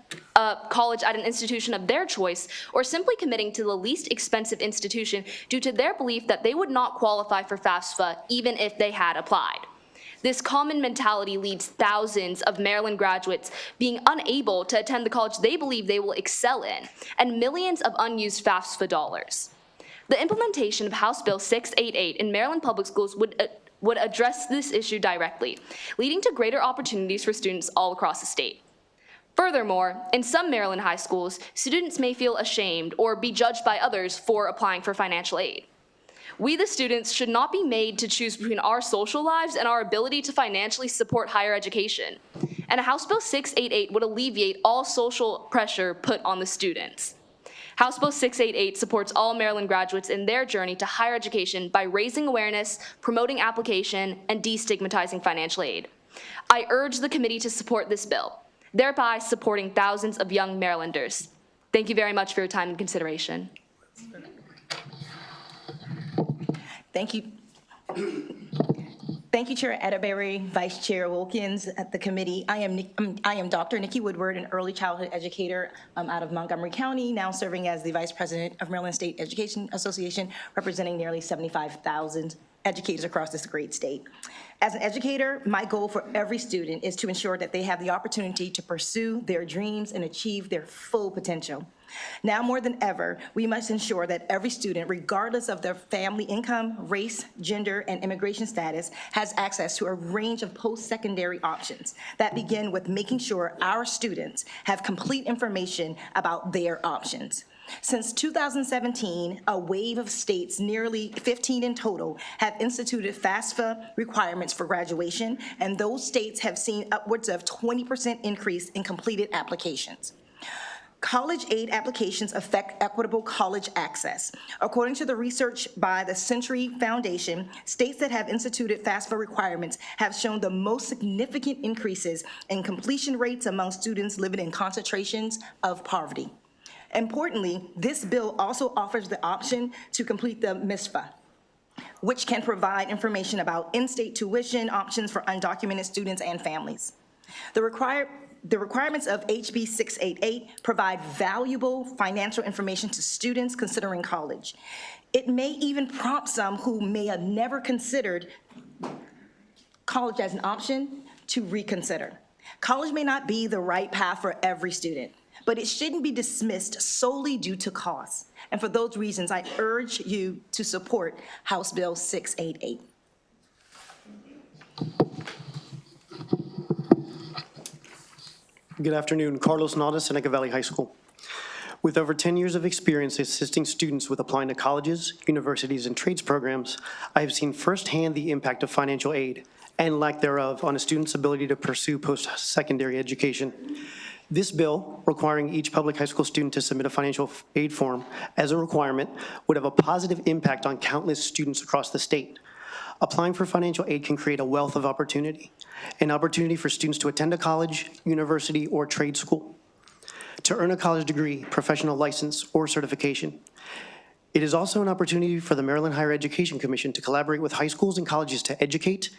college at an institution of their choice, or simply committing to the least expensive institution due to their belief that they would not qualify for FAFSA even if they had applied. This common mentality leads thousands of Maryland graduates being unable to attend the college they believe they will excel in, and millions of unused FAFSA dollars. The implementation of House Bill 688 in Maryland public schools would address this issue directly, leading to greater opportunities for students all across the state. Furthermore, in some Maryland high schools, students may feel ashamed or be judged by others for applying for financial aid. We, the students, should not be made to choose between our social lives and our ability to financially support higher education. And House Bill 688 would alleviate all social pressure put on the students. House Bill 688 supports all Maryland graduates in their journey to higher education by raising awareness, promoting application, and destigmatizing financial aid. I urge the committee to support this bill, thereby supporting thousands of young Marylanders. Thank you very much for your time and consideration. Thank you. Thank you, Chair Atterbury, Vice Chair Wilkins at the committee. I am Dr. Nikki Woodward, an early childhood educator out of Montgomery County, now serving as the Vice President of Maryland State Education Association, representing nearly 75,000 educators across this great state. As an educator, my goal for every student is to ensure that they have the opportunity to pursue their dreams and achieve their full potential. Now more than ever, we must ensure that every student, regardless of their family income, race, gender, and immigration status, has access to a range of post-secondary options that begin with making sure our students have complete information about their options. Since 2017, a wave of states, nearly 15 in total, have instituted FAFSA requirements for graduation, and those states have seen upwards of 20% increase in completed applications. College aid applications affect equitable college access. According to the research by the Century Foundation, states that have instituted FAFSA requirements have shown the most significant increases in completion rates among students living in concentrations of poverty. Importantly, this bill also offers the option to complete the MISFA, which can provide information about in-state tuition options for undocumented students and families. The requirements of HB 688 provide valuable financial information to students considering college. It may even prompt some who may have never considered college as an option to reconsider. College may not be the right path for every student, but it shouldn't be dismissed solely due to cost. And for those reasons, I urge you to support House Bill 688. Good afternoon, Carlos Nada, Seneca Valley High School. With over 10 years of experience assisting students with applying to colleges, universities, and trades programs, I have seen firsthand the impact of financial aid and lack thereof on a student's ability to pursue post-secondary education. This bill, requiring each public high school student to submit a financial aid form as a requirement, would have a positive impact on countless students across the state. Applying for financial aid can create a wealth of opportunity, an opportunity for students to attend a college, university, or trade school, to earn a college degree, professional license, or certification. It is also an opportunity for the Maryland Higher Education Commission to collaborate with high schools and colleges to educate,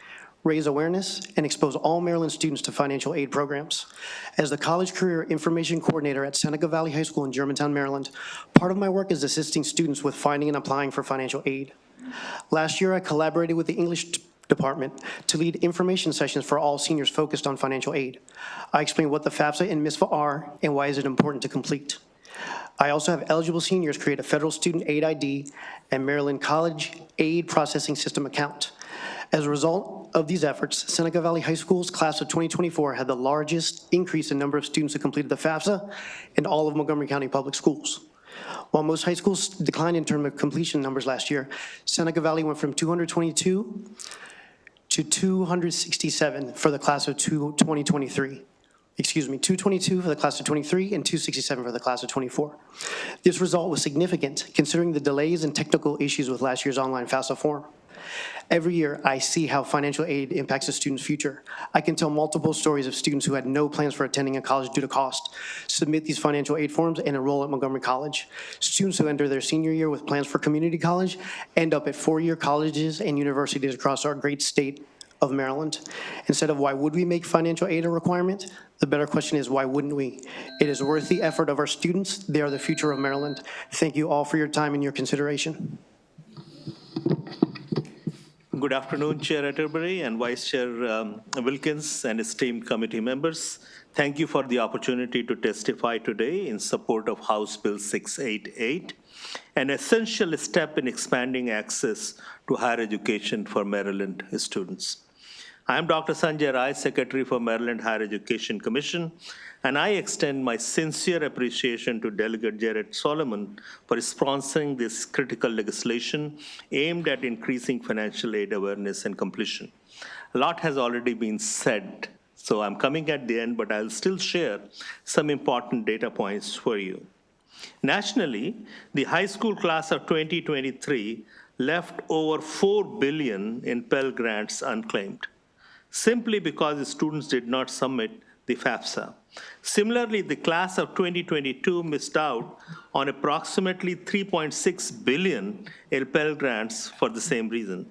raise awareness, and expose all Maryland students to financial aid programs. As the College Career Information Coordinator at Seneca Valley High School in Germantown, Maryland, part of my work is assisting students with finding and applying for financial aid. Last year, I collaborated with the English department to lead information sessions for all seniors focused on financial aid. I explained what the FAFSA and MISFA are and why is it important to complete. I also have eligible seniors create a federal student aid ID and Maryland College Aid Processing System account. As a result of these efforts, Seneca Valley High School's class of 2024 had the largest increase in number of students who completed the FAFSA in all of Montgomery County Public Schools. While most high schools declined in terms of completion numbers last year, Seneca Valley went from 222 to 267 for the class of 2023. 222 for the class of 23 and 267 for the class of 24. This result was significant considering the delays and technical issues with last year's online FAFSA form. Every year, I see how financial aid impacts a student's future. I can tell multiple stories of students who had no plans for attending a college due to cost, submit these financial aid forms, and enroll at Montgomery College. Students who enter their senior year with plans for community college end up at four-year colleges and universities across our great state of Maryland. Instead of why would we make financial aid a requirement, the better question is why wouldn't we? It is worth the effort of our students. They are the future of Maryland. Thank you all for your time and your consideration. Good afternoon, Chair Atterbury and Vice Chair Wilkins and esteemed committee members. Thank you for the opportunity to testify today in support of House Bill 688, an essential step in expanding access to higher education for Maryland students. I am Dr. Sanjay Rai, Secretary for Maryland Higher Education Commission, and I extend my sincere appreciation to Delegate Jared Solomon for sponsoring this critical legislation aimed at increasing financial aid awareness and completion. A lot has already been said, so I'm coming at the end, but I'll still share some important data points for you. Nationally, the high school class of 2023 left over $4 billion in Pell Grants unclaimed, simply because the students did not submit the FAFSA. Similarly, the class of 2022 missed out on approximately $3.6 billion in Pell Grants for the same reason.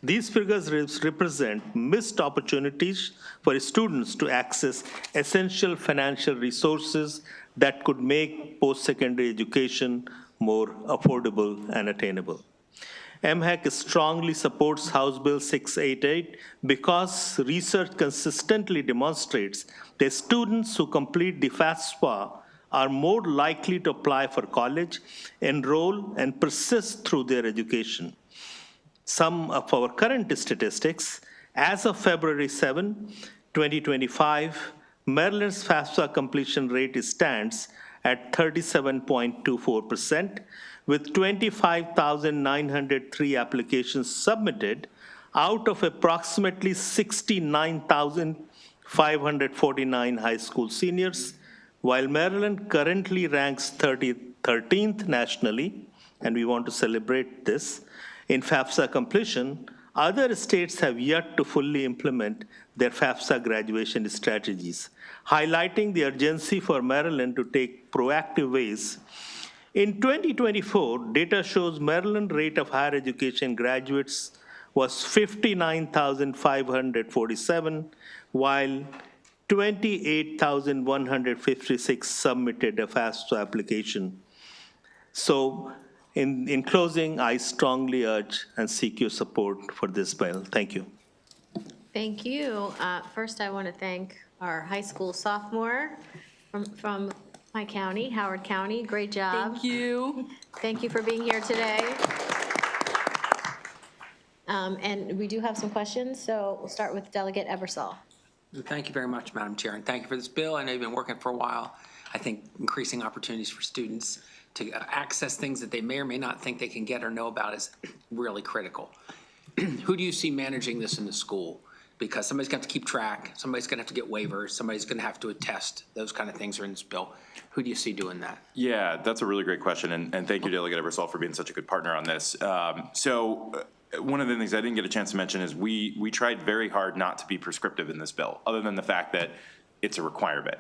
These figures represent missed opportunities for students to access essential financial resources that could make post-secondary education more affordable and attainable. MHEC strongly supports House Bill 688 because research consistently demonstrates that students who complete the FAFSA are more likely to apply for college, enroll, and persist through their education. Some of our current statistics, as of February 7, 2025, Maryland's FAFSA completion rate stands at 37.24%, with 25,903 applications submitted out of approximately 69,549 high school seniors, while Maryland currently ranks 13th nationally, and we want to celebrate this, in FAFSA completion. Other states have yet to fully implement their FAFSA graduation strategies, highlighting the urgency for Maryland to take proactive ways. In 2024, data shows Maryland rate of higher education graduates was 59,547, while 28,156 submitted a FAFSA application. So in closing, I strongly urge and seek your support for this bill. Thank you. Thank you. First, I want to thank our high school sophomore from my county, Howard County. Great job. Thank you. Thank you for being here today. And we do have some questions, so we'll start with Delegate Ebersol. Thank you very much, Madam Chair, and thank you for this bill. I know you've been working for a while. I think increasing opportunities for students to access things that they may or may not think they can get or know about is really critical. Who do you see managing this in the school? because somebody's going to have to keep track, somebody's going to have to get waivers, somebody's going to have to attest. Those kind of things are in this bill. Who do you see doing that? Yeah, that's a really great question, and thank you, Delegate Ebersol, for being such a good partner on this. One of the things I didn't get a chance to mention is we tried very hard not to be prescriptive in this bill, other than the fact that it's a requirement.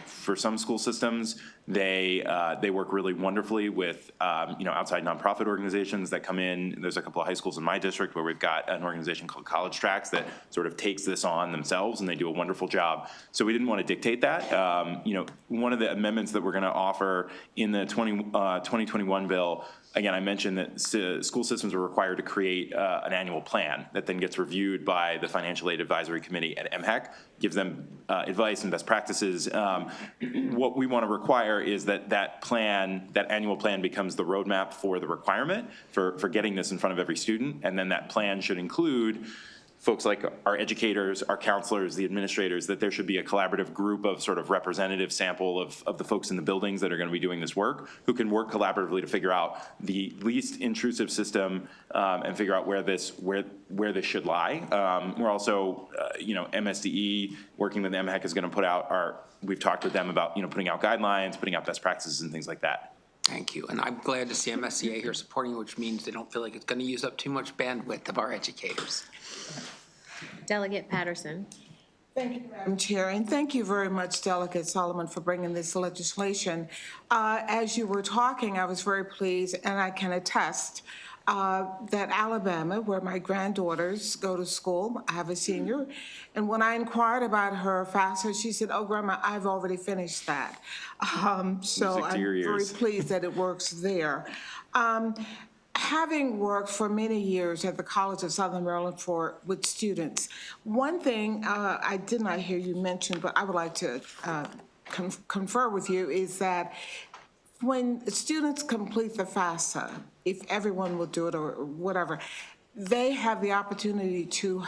For some school systems, they work really wonderfully with outside nonprofit organizations that come in. There's a couple of high schools in my district where we've got an organization called College Tracks that sort of takes this on themselves, and they do a wonderful job. So we didn't want to dictate that. One of the amendments that we're going to offer in the 2021 bill, again, I mentioned that school systems are required to create an annual plan that then gets reviewed by the Financial Aid Advisory Committee at MHEC, gives them advice and best practices. What we want to require is that annual plan becomes the roadmap for the requirement for getting this in front of every student, and then that plan should include folks like our educators, our counselors, the administrators, that there should be a collaborative group of sort of representative sample of the folks in the buildings that are going to be doing this work, who can work collaboratively to figure out the least intrusive system and figure out where this should lie. We're also, MSDE, working with MHEC, is going to put out we've talked with them about, putting out guidelines, putting out best practices and things like that. Thank you. And I'm glad to see MSCA here supporting, which means they don't feel like it's going to use up too much bandwidth of our educators. Delegate Patterson. Thank you, Madam Chair, and thank you very much, Delegate Solomon, for bringing this legislation. As you were talking, I was very pleased, and I can attest that Alabama, where my granddaughters go to school, I have a senior, and when I inquired about her FAFSA, she said, "Oh, Grandma, I've already finished that." So I'm very pleased that it works there. Having worked for many years at the College of Southern Maryland with students, one thing I did not hear you mention, but I would like to confer with you, is that when students complete the FAFSA, if everyone will do it or whatever, they have the opportunity to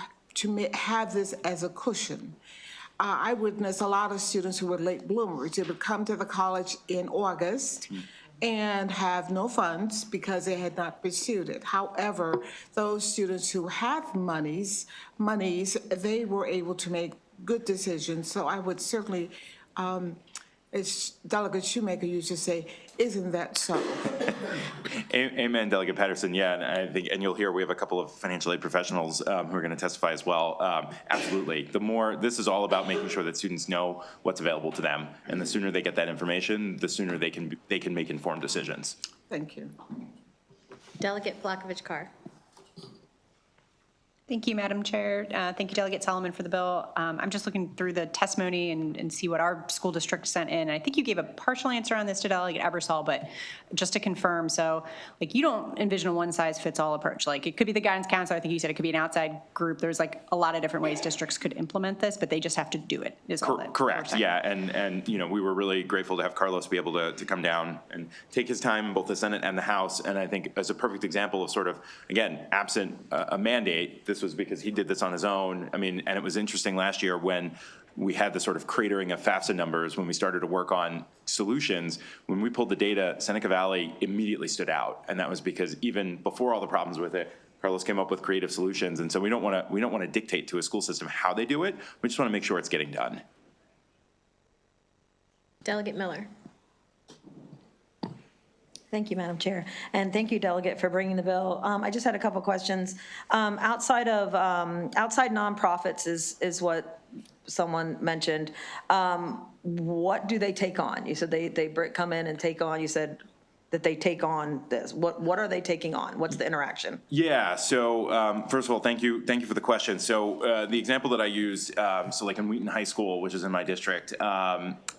have this as a cushion. I witnessed a lot of students who were late bloomers. They would come to the college in August and have no funds because they had not pursued it. However, those students who have monies, they were able to make good decisions. So I would certainly, as Delegate Shoemaker used to say, isn't that so? Amen, Delegate Patterson. Yeah, and I think, and you'll hear we have a couple of financial aid professionals who are going to testify as well. Absolutely. This is all about making sure that students know what's available to them, and the sooner they get that information, the sooner they can make informed decisions. Thank you. Delegate Plakovich-Carr. Thank you, Madam Chair. Thank you, Delegate Solomon, for the bill. I'm just looking through the testimony and see what our school district sent in. I think you gave a partial answer on this to Delegate Ebersol, but just to confirm, so you don't envision a one-size-fits-all approach. It could be the guidance counselor. I think you said it could be an outside group. There's a lot of different ways districts could implement this, but they just have to do it. Is all that correct? Yeah, and we were really grateful to have Carlos be able to come down and take his time in both the Senate and the House. And I think as a perfect example of sort of, again, absent a mandate, this was because he did this on his own. I mean, and it was interesting last year when we had the sort of cratering of FAFSA numbers when we started to work on solutions. When we pulled the data, Seneca Valley immediately stood out, and that was because even before all the problems with it, Carlos came up with creative solutions. And so we don't want to dictate to a school system how they do it. We just want to make sure it's getting done. Delegate Miller. Thank you, Madam Chair. And thank you, Delegate, for bringing the bill. I just had a couple questions. Outside nonprofits is what someone mentioned. What do they take on? You said they come in and take on, you said that they take on this. What are they taking on? What's the interaction? Yeah, so first of all, thank you for the question. So the example that I used, so like in Wheaton High School, which is in my district,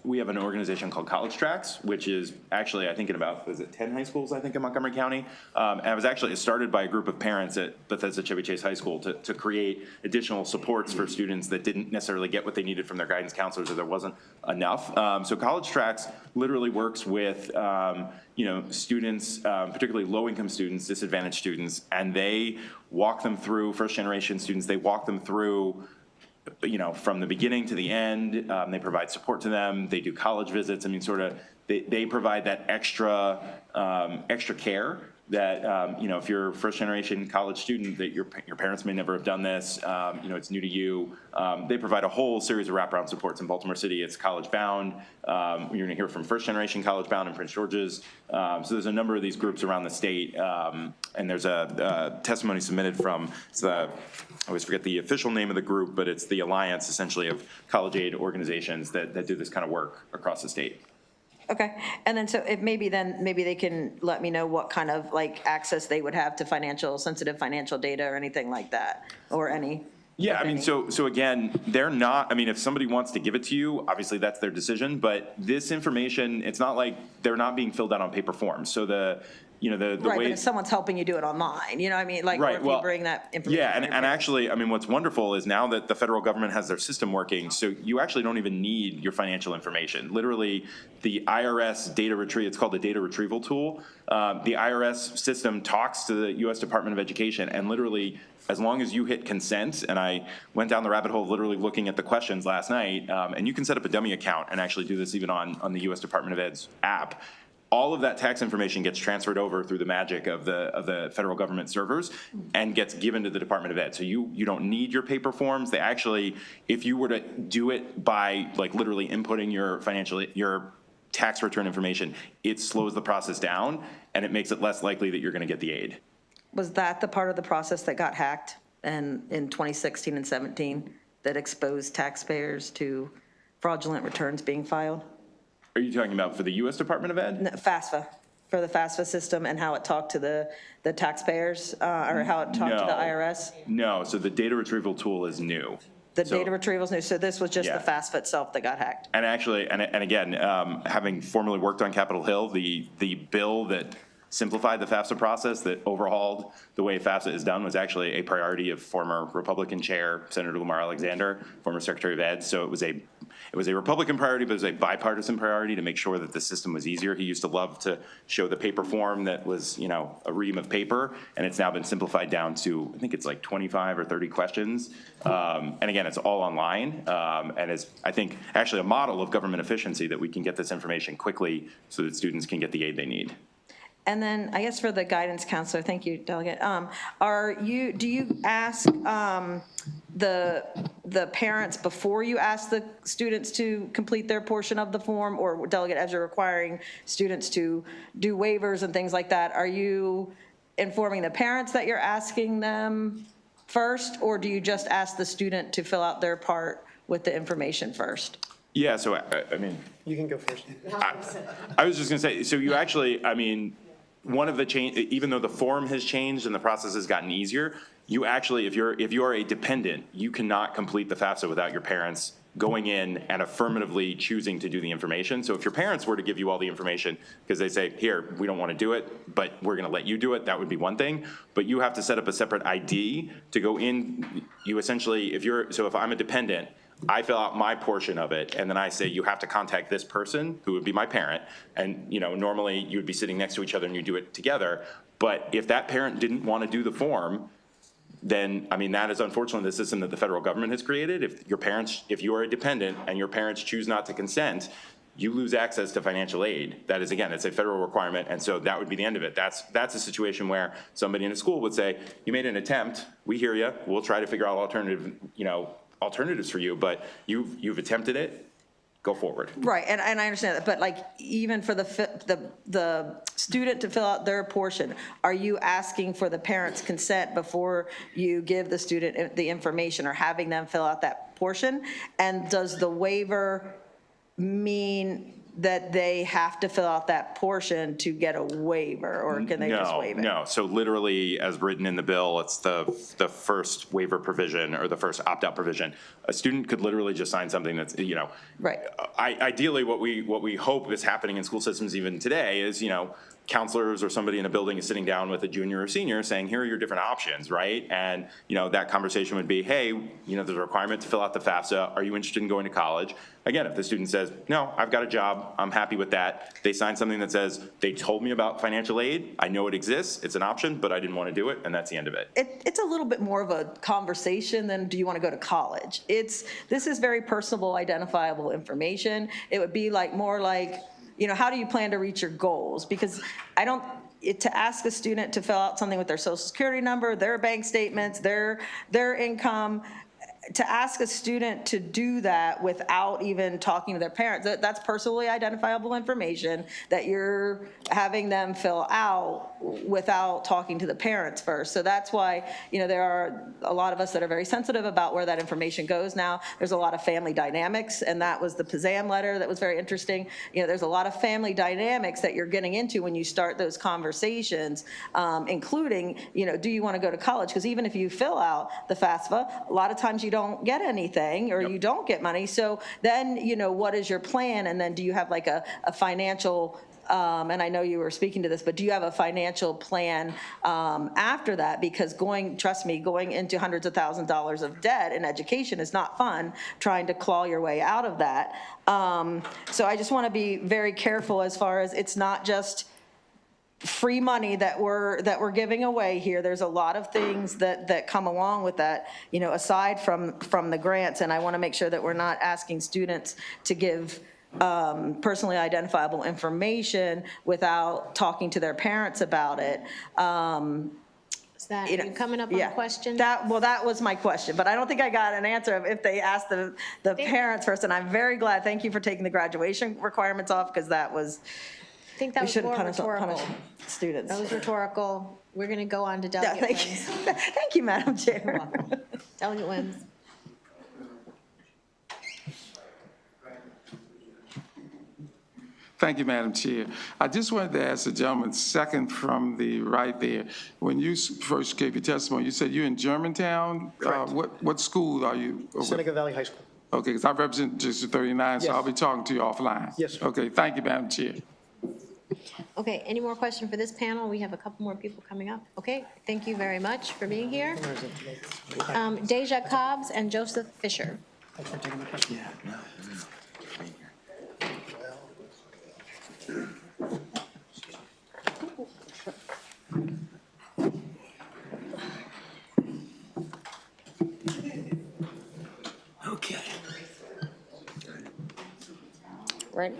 we have an organization called College Tracks, which is actually, I think in about, 10 high schools, I think, in Montgomery County. And it started by a group of parents at Bethesda Chevy Chase High School to create additional supports for students that didn't necessarily get what they needed from their guidance counselors, or there wasn't enough. So College Tracks literally works with students, particularly low-income students, disadvantaged students, and they walk them through, first-generation students, they walk them through, from the beginning to the end. They provide support to them. They do college visits. I mean, sort of, they provide that extra care that, you know, if you're a first-generation college student, that your parents may never have done this, you know, it's new to you. They provide a whole series of wraparound supports in Baltimore City. It's College Bound. You're going to hear from first-generation College Bound in Prince George's. So there's a number of these groups around the state, and there's a testimony submitted from, I always forget the official name of the group, but it's the alliance, essentially, of college aid organizations that do this kind of work across the state. Okay, and then so if maybe they can let me know what kind of like access they would have to sensitive financial data or anything like that, or any. Yeah, I mean, so again, they're not, I mean, if somebody wants to give it to you, obviously that's their decision, but this information, it's not like they're not being filled out on paper forms. So the Right, way. but if someone's helping you do it online, you know what I mean? Like, Right, or if well, you bring that information. Yeah, from your and actually, I mean, what's wonderful is now that the federal government has their system working, so you actually don't even need your financial information. Literally, the IRS data retrieval, it's called the data retrieval tool. The IRS system talks to the U.S. Department of Education, and literally, as long as you hit consent, and I went down the rabbit hole of literally looking at the questions last night, and you can set up a dummy account and actually do this even on the U.S. Department of Ed's app. All of that tax information gets transferred over through the magic of the federal government servers and gets given to the Department of Ed. So you don't need your paper forms. They actually, if you were to do it by like literally inputting your tax return information, it slows the process down and it makes it less likely that you're going to get the aid. Was that the part of the process that got hacked in 2016 and 17 that exposed taxpayers to fraudulent returns being filed? Are you talking about for the U.S. Department of Ed? No, FAFSA, for the FAFSA system and how it talked to the taxpayers, or how it talked to the IRS? No, so the data retrieval tool is new. The data retrieval's new, so this was just the Yeah. FAFSA itself that got hacked? And actually, and again, having formerly worked on Capitol Hill, the bill that simplified the FAFSA process, that overhauled the way FAFSA is done, was actually a priority of former Republican Chair Senator Lamar Alexander, former Secretary of Ed. So it was a Republican priority, but it was a bipartisan priority to make sure that the system was easier. He used to love to show the paper form that was, you know, a ream of paper, and it's now been simplified down to, I think it's like 25 or 30 questions. And again, it's all online, and is, I think, actually a model of government efficiency that we can get this information quickly so that students can get the aid they need. And then, I guess for the guidance counselor, thank you, Delegate, do you ask the parents before you ask the students to complete their portion of the form, or Delegate, as you're requiring students to do waivers and things like that, are you informing the parents that you're asking them first, or do you just ask the student to fill out their part with the information first? Yeah, so I mean. You can go first. I was just gonna say, so you actually, I mean, one of the change, even though the form has changed and the process has gotten easier, you actually, if you are a dependent, you cannot complete the FAFSA without your parents going in and affirmatively choosing to do the information. So if your parents were to give you all the information because they say, here, we don't want to do it, but we're going to let you do it, that would be one thing. But you have to set up a separate ID to go in. You essentially, if I'm a dependent, I fill out my portion of it, and then I say, you have to contact this person, who would be my parent, and, you know, normally you would be sitting next to each other and you do it together. But if that parent didn't want to do the form, then, I mean, that is unfortunately the system that the federal government has created. If you are a dependent and your parents choose not to consent, you lose access to financial aid. That is, again, it's a federal requirement, and so that would be the end of it. That's a situation where somebody in a school would say, you made an attempt, we hear you, we'll try to figure out alternatives for you, but you've attempted it, go forward. Right, and I understand that, but like, even for the student to fill out their portion, are you asking for the parent's consent before you give the student the information, or having them fill out that portion? And does the waiver mean that they have to fill out that portion to get a waiver, or can they just waive it? No, so literally, as written in the bill, it's the first waiver provision, or the first opt-out provision. A student could literally just sign something that's, you know. Right. Ideally, what we hope is happening in school systems even today is, you know, counselors or somebody in a building is sitting down with a junior or senior saying, here are your different options, right? And, you know, that conversation would be, hey, you know, there's a requirement to fill out the FAFSA. Are you interested in going to college? Again, if the student says, no, I've got a job, I'm happy with that, they sign something that says, they told me about financial aid, I know it exists, it's an option, but I didn't want to do it, and that's the end of it. It's a little bit more of a conversation than, do you want to go to college? This is very personable, identifiable information. It would be like, more like, you know, how do you plan to reach your goals? Because to ask a student to fill out something with their social security number, their bank statements, their income, to ask a student to do that without even talking to their parents, that's personally identifiable information that you're having them fill out without talking to the parents first. So that's why, there are a lot of us that are very sensitive about where that information goes now. There's a lot of family dynamics, and that was the PZAM letter that was very interesting. There's a lot of family dynamics that you're getting into when you start those conversations, including, do you want to go to college? Because even if you fill out the FAFSA, a lot of times you don't get anything, or you don't get money. So then, what is your plan? And then do you have like a financial, and I know you were speaking to this, but do you have a financial plan after that? Because trust me, going into hundreds of thousands of dollars of debt in education is not fun, trying to claw your way out of that. So I just want to be very careful as far as it's not just free money that we're giving away here. There's a lot of things that come along with that, aside from the grants. And I want to make sure that we're not asking students to give personally identifiable information without talking to their parents about it. Is that, are you coming up on a question? That was my question, but I don't think I got an answer of if they asked the parents first. And I'm very glad, thank you for taking the graduation requirements off, because that was, I think that was more rhetorical. Punish students. That was rhetorical. We're going to go on to Delegate Wims. Thank you, Madam Chair. You're welcome. Delegate Wims. Thank you, Madam Chair. I just wanted to ask the gentleman second from the right there. When you first gave your testimony, you said you're in Germantown. What school are you? Seneca Valley High School. Okay, because I represent District 39, so Yes. I'll be talking to you offline. Yes, sir. Okay, thank you, Madam Chair. Okay, any more questions for this panel? We have a couple more people coming up. Okay, thank you very much for being here. Deja Cobbs and Joseph Fisher. Thanks for taking my question. Okay. Right.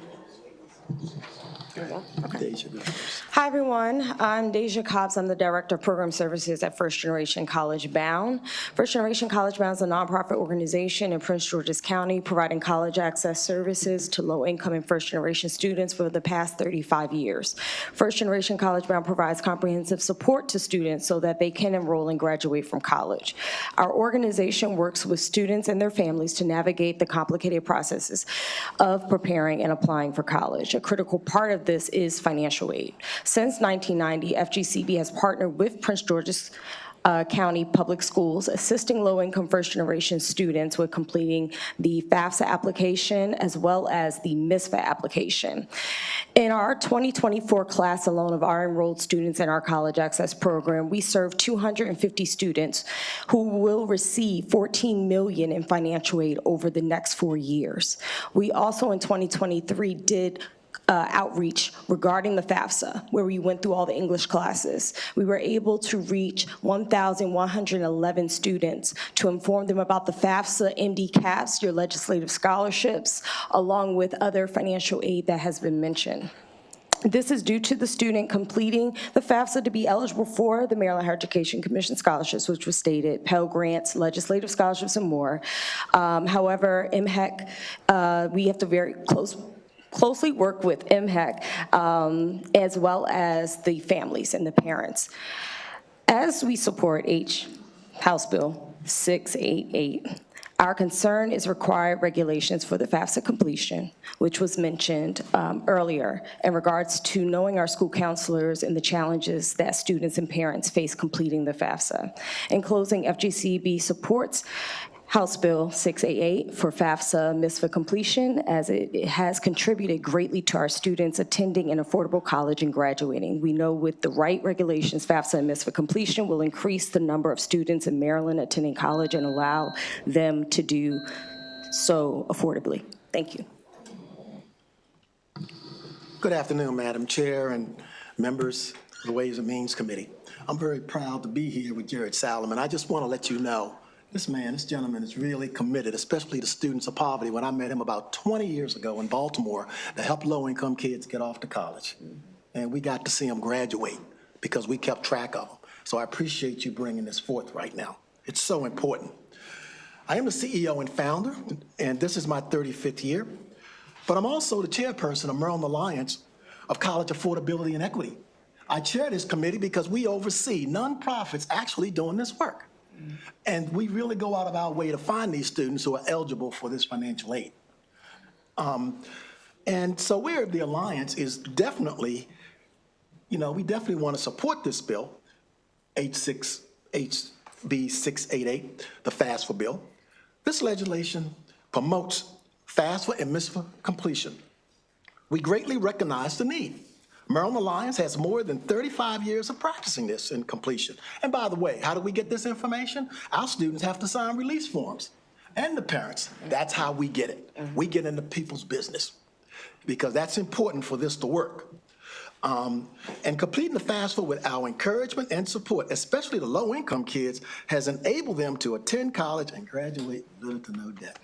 Hi, everyone. I'm Deja Cobbs. I'm the Director of Program Services at First Generation College Bound. First Generation College Bound is a nonprofit organization in Prince George's County providing college access services to low-income and first-generation students for the past 35 years. First Generation College Bound provides comprehensive support to students so that they can enroll and graduate from college. Our organization works with students and their families to navigate the complicated processes of preparing and applying for college. A critical part of this is financial aid. Since 1990, FGCB has partnered with Prince George's County Public Schools, assisting low-income first-generation students with completing the FAFSA application as well as the MISFA application. In our 2024 class alone of our enrolled students in our College Access Program, we serve 250 students who will receive $14 million in financial aid over the next 4 years. We also in 2023 did outreach regarding the FAFSA, where we went through all the English classes. We were able to reach 1,111 students to inform them about the FAFSA, MD caps, your legislative scholarships, along with other financial aid that has been mentioned. This is due to the student completing the FAFSA to be eligible for the Maryland Higher Education Commission scholarships, which was stated, Pell Grants, legislative scholarships, and more. However, MHEC, we have to very closely work with MHEC as well as the families and the parents. As we support House Bill 688, our concern is required regulations for the FAFSA completion, which was mentioned earlier, in regards to knowing our school counselors and the challenges that students and parents face completing the FAFSA. In closing, FGCB supports House Bill 688 for FAFSA MISFA completion, as it has contributed greatly to our students attending an affordable college and graduating. We know with the right regulations, FAFSA and MISFA completion will increase the number of students in Maryland attending college and allow them to do so affordably. Thank you. Good afternoon, Madam Chair and members of the Ways and Means Committee. I'm very proud to be here with Jared Salomon. I just want to let you know, this gentleman is really committed, especially to students of poverty. When I met him about 20 years ago in Baltimore to help low-income kids get off to college. And we got to see him graduate. because we kept track of them. So I appreciate you bringing this forth right now. It's so important. I am the CEO and founder, and this is my 35th year, but I'm also the chairperson of Maryland Alliance of College Affordability and Equity. I chair this committee because we oversee nonprofits actually doing this work. And we really go out of our way to find these students who are eligible for this financial aid. And so the Alliance is definitely, we definitely want to support this bill, HB 688, the FAFSA bill. This legislation promotes FAFSA and MISFA completion. We greatly recognize the need. Maryland Alliance has more than 35 years of practicing this in completion. And by the way, how do we get this information? Our students have to sign release forms, and the parents. That's how we get it. We get into people's business because that's important for this to work. And completing the FAFSA with our encouragement and support, especially the low-income kids, has enabled them to attend college and graduate with little to no debt.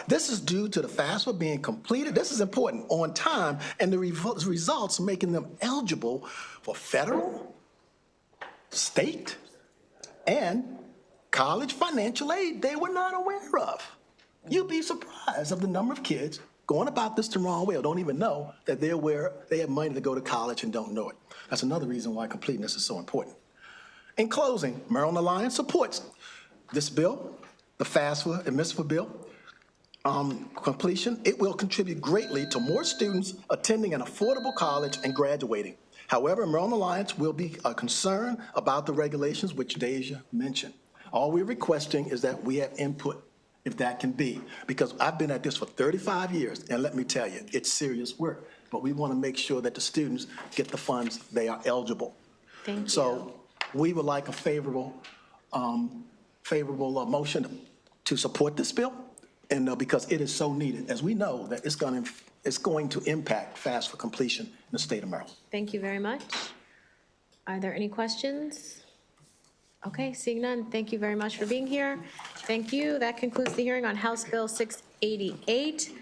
This is due to the FAFSA being completed, this is important, on time, and the results making them eligible for federal, state, and college financial aid they were not aware of. You'd be surprised of the number of kids going about this the wrong way or don't even know that they have money to go to college and don't know it. That's another reason why completing this is so important. In closing, Maryland Alliance supports this bill, the FAFSA and MISFA bill. Completion, it will contribute greatly to more students attending an affordable college and graduating. However, Maryland Alliance will be concerned about the regulations which Deja mentioned. All we're requesting is that we have input, if that can be, because I've been at this for 35 years, and let me tell you, it's serious work, but we want to make sure that the students get the funds they are eligible. Thank you. So we would like a favorable motion to support this bill, and because it is so needed, as we know that it's going to impact FAFSA completion in the state of Maryland. Thank you very much. Are there any questions? Okay, seeing none, thank you very much for being here. Thank you. That concludes the hearing on House Bill 688.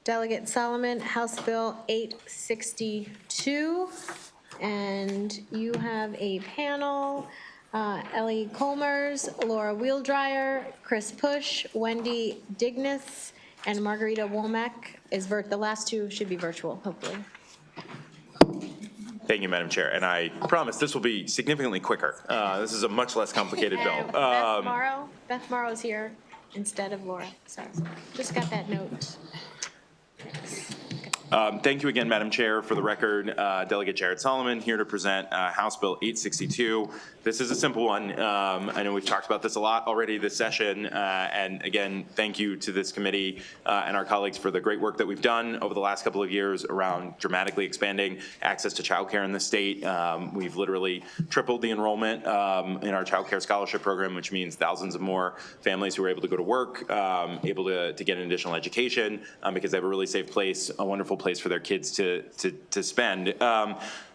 Delegate Solomon, House Bill 862. And you have a panel, Ellie Colmers, Laura Wheeldryer, Chris Push, Wendy Dignis, and Margarita Womack. The last two should be virtual, hopefully. Thank you, Madam Chair, and I promise this will be significantly quicker. This is a much less complicated bill. Beth Morrow's here instead of Laura, so just got that note. Thank you again, Madam Chair. For the record, Delegate Jared Solomon here to present House Bill 862. This is a simple one. I know we've talked about this a lot already this session, and again, thank you to this committee and our colleagues for the great work that we've done over the last couple of years around dramatically expanding access to childcare in the state. We've literally tripled the enrollment in our childcare scholarship program, which means thousands of more families who are able to go to work, able to get an additional education because they have a really safe place, a wonderful place for their kids to spend.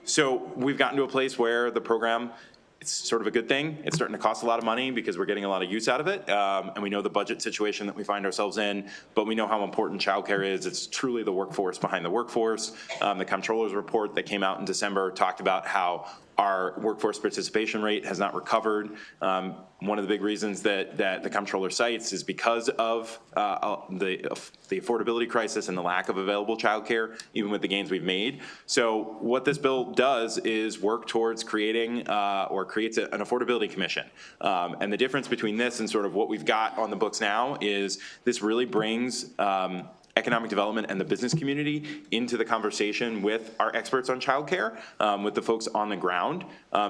So we've gotten to a place where the program, it's sort of a good thing. It's starting to cost a lot of money because we're getting a lot of use out of it. And we know the budget situation that we find ourselves in, but we know how important childcare is. It's truly the workforce behind the workforce. The comptroller's report that came out in December talked about how our workforce participation rate has not recovered. One of the big reasons that the comptroller cites is because of the affordability crisis and the lack of available childcare, even with the gains we've made. So what this bill does is work towards creating or creates an affordability commission. And the difference between this and sort of what we've got on the books now is this really brings economic development and the business community into the conversation with our experts on childcare, with the folks on the ground,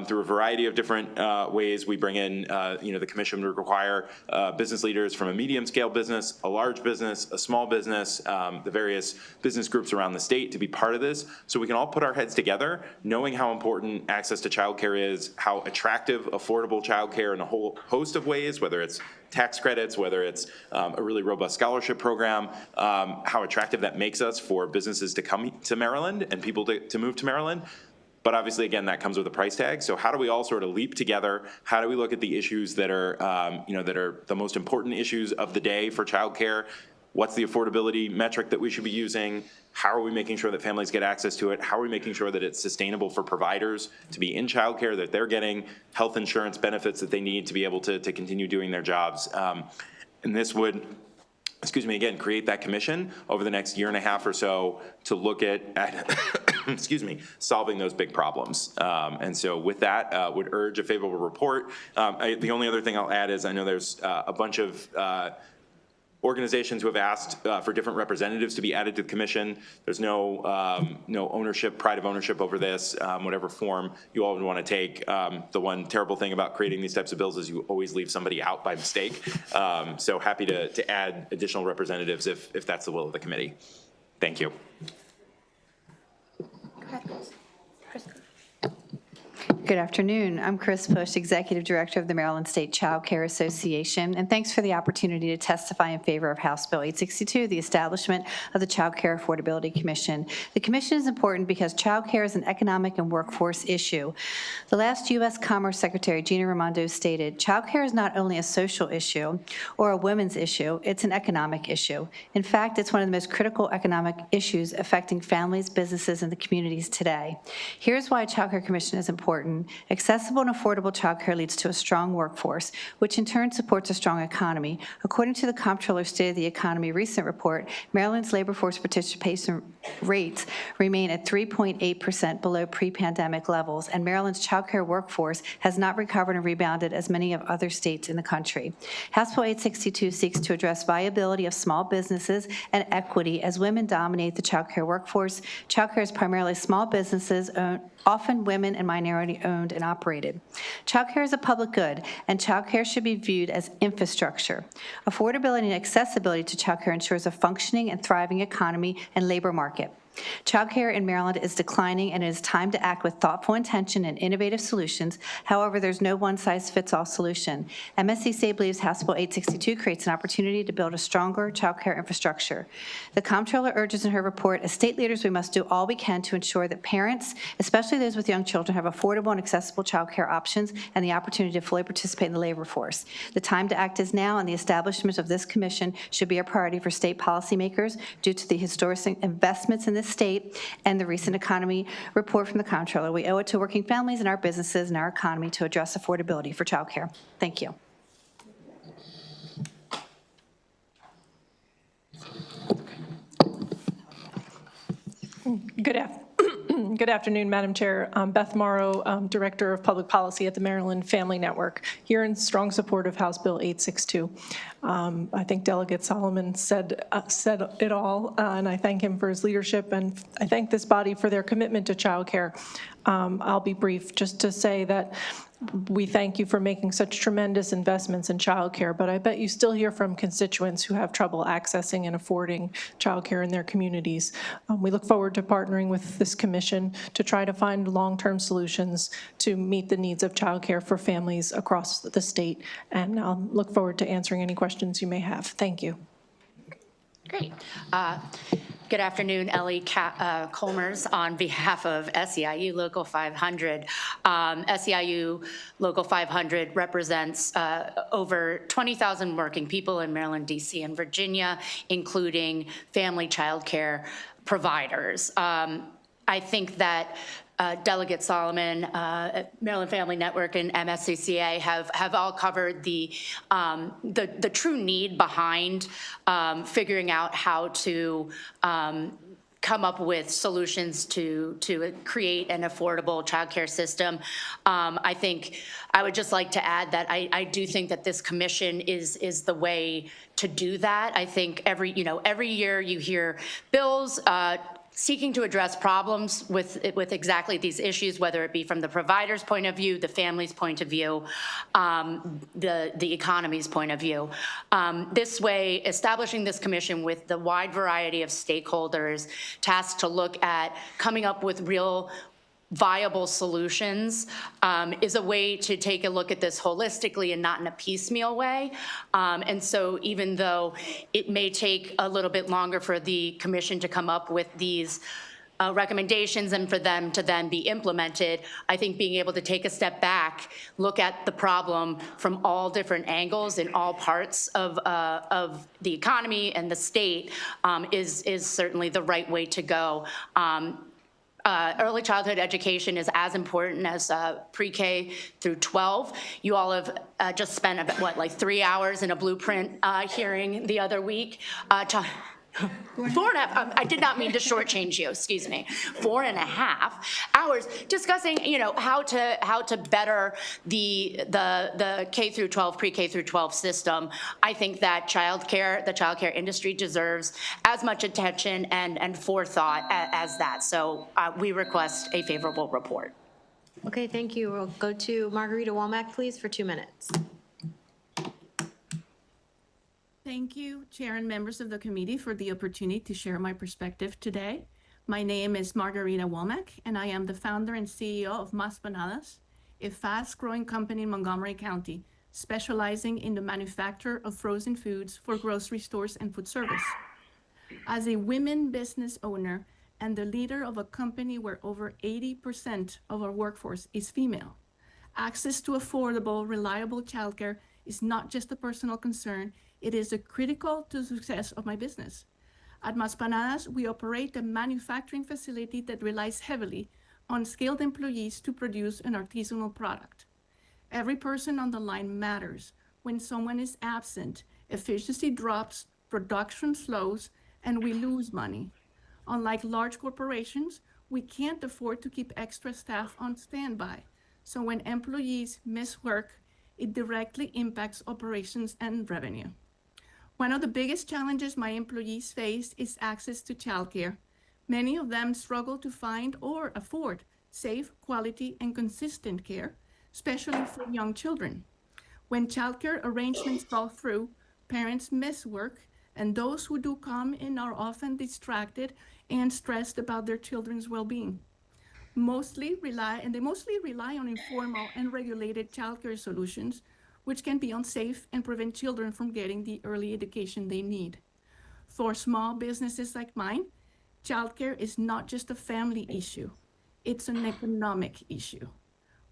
through a variety of different ways. We bring in, the commission would require business leaders from a medium-scale business, a large business, a small business, the various business groups around the state to be part of this, so we can all put our heads together, knowing how important access to childcare is, how attractive, affordable childcare in a whole host of ways, whether it's tax credits, whether it's a really robust scholarship program, how attractive that makes us for businesses to come to Maryland and people to move to Maryland. But obviously, again, that comes with a price tag. So how do we all sort of leap together? How do we look at the issues that are, that are the most important issues of the day for childcare? what's the affordability metric that we should be using? How are we making sure that families get access to it? How are we making sure that it's sustainable for providers to be in childcare, that they're getting health insurance benefits that they need to be able to continue doing their jobs? And this would, again, create that commission over the next year and a half or so to look at solving those big problems. And so with that, would urge a favorable report. The only other thing I'll add is I know there's a bunch of organizations who have asked for different representatives to be added to the commission. There's no ownership, pride of ownership over this, whatever form you all would want to take. The one terrible thing about creating these types of bills is you always leave somebody out by mistake. So happy to add additional representatives if that's the will of the committee. Thank you. Good afternoon. I'm Chris Push, Executive Director of the Maryland State Child Care Association, and thanks for the opportunity to testify in favor of House Bill 862, the establishment of the Child Care Affordability Commission. The commission is important because child care is an economic and workforce issue. The last U.S. Commerce Secretary, Gina Raimondo, stated, child care is not only a social issue or a women's issue, it's an economic issue. In fact, it's one of the most critical economic issues affecting families, businesses, and the communities today. Here's why a child care commission is important. Accessible and affordable childcare leads to a strong workforce, which in turn supports a strong economy. According to the Comptroller's State of the Economy recent report, Maryland's labor force participation rates remain at 3.8% below pre-pandemic levels, and Maryland's childcare workforce has not recovered and rebounded as many of other states in the country. House Bill 862 seeks to address viability of small businesses and equity as women dominate the childcare workforce. Childcare is primarily small businesses, often women and minority-owned and operated. Childcare is a public good, and childcare should be viewed as infrastructure. Affordability and accessibility to childcare ensures a functioning and thriving economy and labor market. Childcare in Maryland is declining, and it is time to act with thoughtful intention and innovative solutions. However, there's no one-size-fits-all solution. MSCCA believes House Bill 862 creates an opportunity to build a stronger childcare infrastructure. The Comptroller urges in her report, as state leaders, we must do all we can to ensure that parents, especially those with young children, have affordable and accessible childcare options and the opportunity to fully participate in the labor force. The time to act is now, and the establishment of this commission should be a priority for state policymakers due to the historic investments in this state and the recent economy report from the Comptroller. We owe it to working families and our businesses and our economy to address affordability for childcare. Thank you. Good afternoon, Madam Chair. I'm Beth Morrow, Director of Public Policy at the Maryland Family Network, here in strong support of House Bill 862. I think Delegate Solomon said it all, and I thank him for his leadership, and I thank this body for their commitment to childcare. I'll be brief, just to say that we thank you for making such tremendous investments in childcare, but I bet you still hear from constituents who have trouble accessing and affording childcare in their communities. We look forward to partnering with this commission to try to find long-term solutions to meet the needs of childcare for families across the state, and I'll look forward to answering any questions you may have. Thank you. Great. Good afternoon, Ellie Colmers on behalf of SEIU Local 500. SEIU Local 500 represents over 20,000 working people in Maryland, DC, and Virginia, including family child care providers. I think that Delegate Solomon, Maryland Family Network, and MSCCA have all covered the true need behind figuring out how to come up with solutions to create an affordable childcare system. I think I would just like to add that I do think that this commission is the way to do that. I think every year you hear bills seeking to address problems with exactly these issues, whether it be from the provider's point of view, the family's point of view, the economy's point of view. This way, establishing this commission with the wide variety of stakeholders tasked to look at coming up with real viable solutions is a way to take a look at this holistically and not in a piecemeal way. And so even though it may take a little bit longer for the commission to come up with these recommendations and for them to then be implemented. I think being able to take a step back, look at the problem from all different angles in all parts of the economy and the state is certainly the right way to go. Early childhood education is as important as pre-K through 12. You all have just spent, like 3 hours in a blueprint hearing the other week. 4.5, I did not mean to shortchange you, excuse me. 4.5 hours discussing, how to better the K through 12, pre-K through 12 system. I think that the childcare industry deserves as much attention and forethought as that. So we request a favorable report. Okay, thank you. We'll go to Margarita Womack, please, for 2 minutes. Thank you, Chair and members of the committee, for the opportunity to share my perspective today. My name is Margarita Womack, and I am the founder and CEO of Mas Panadas, a fast-growing company in Montgomery County, specializing in the manufacture of frozen foods for grocery stores and food service. As a women business owner and the leader of a company where over 80% of our workforce is female, access to affordable, reliable childcare is not just a personal concern, it is critical to the success of my business. At Mas Panadas, we operate a manufacturing facility that relies heavily on skilled employees to produce an artisanal product. Every person on the line matters. When someone is absent, efficiency drops, production slows, and we lose money. Unlike large corporations, we can't afford to keep extra staff on standby. So when employees miss work, it directly impacts operations and revenue. One of the biggest challenges my employees face is access to childcare. Many of them struggle to find or afford safe, quality, and consistent care, especially for young children. When childcare arrangements fall through, parents miss work, and those who do come in are often distracted and stressed about their children's well-being. They mostly rely on informal and regulated childcare solutions, which can be unsafe and prevent children from getting the early education they need. For small businesses like mine, childcare is not just a family issue, it's an economic issue.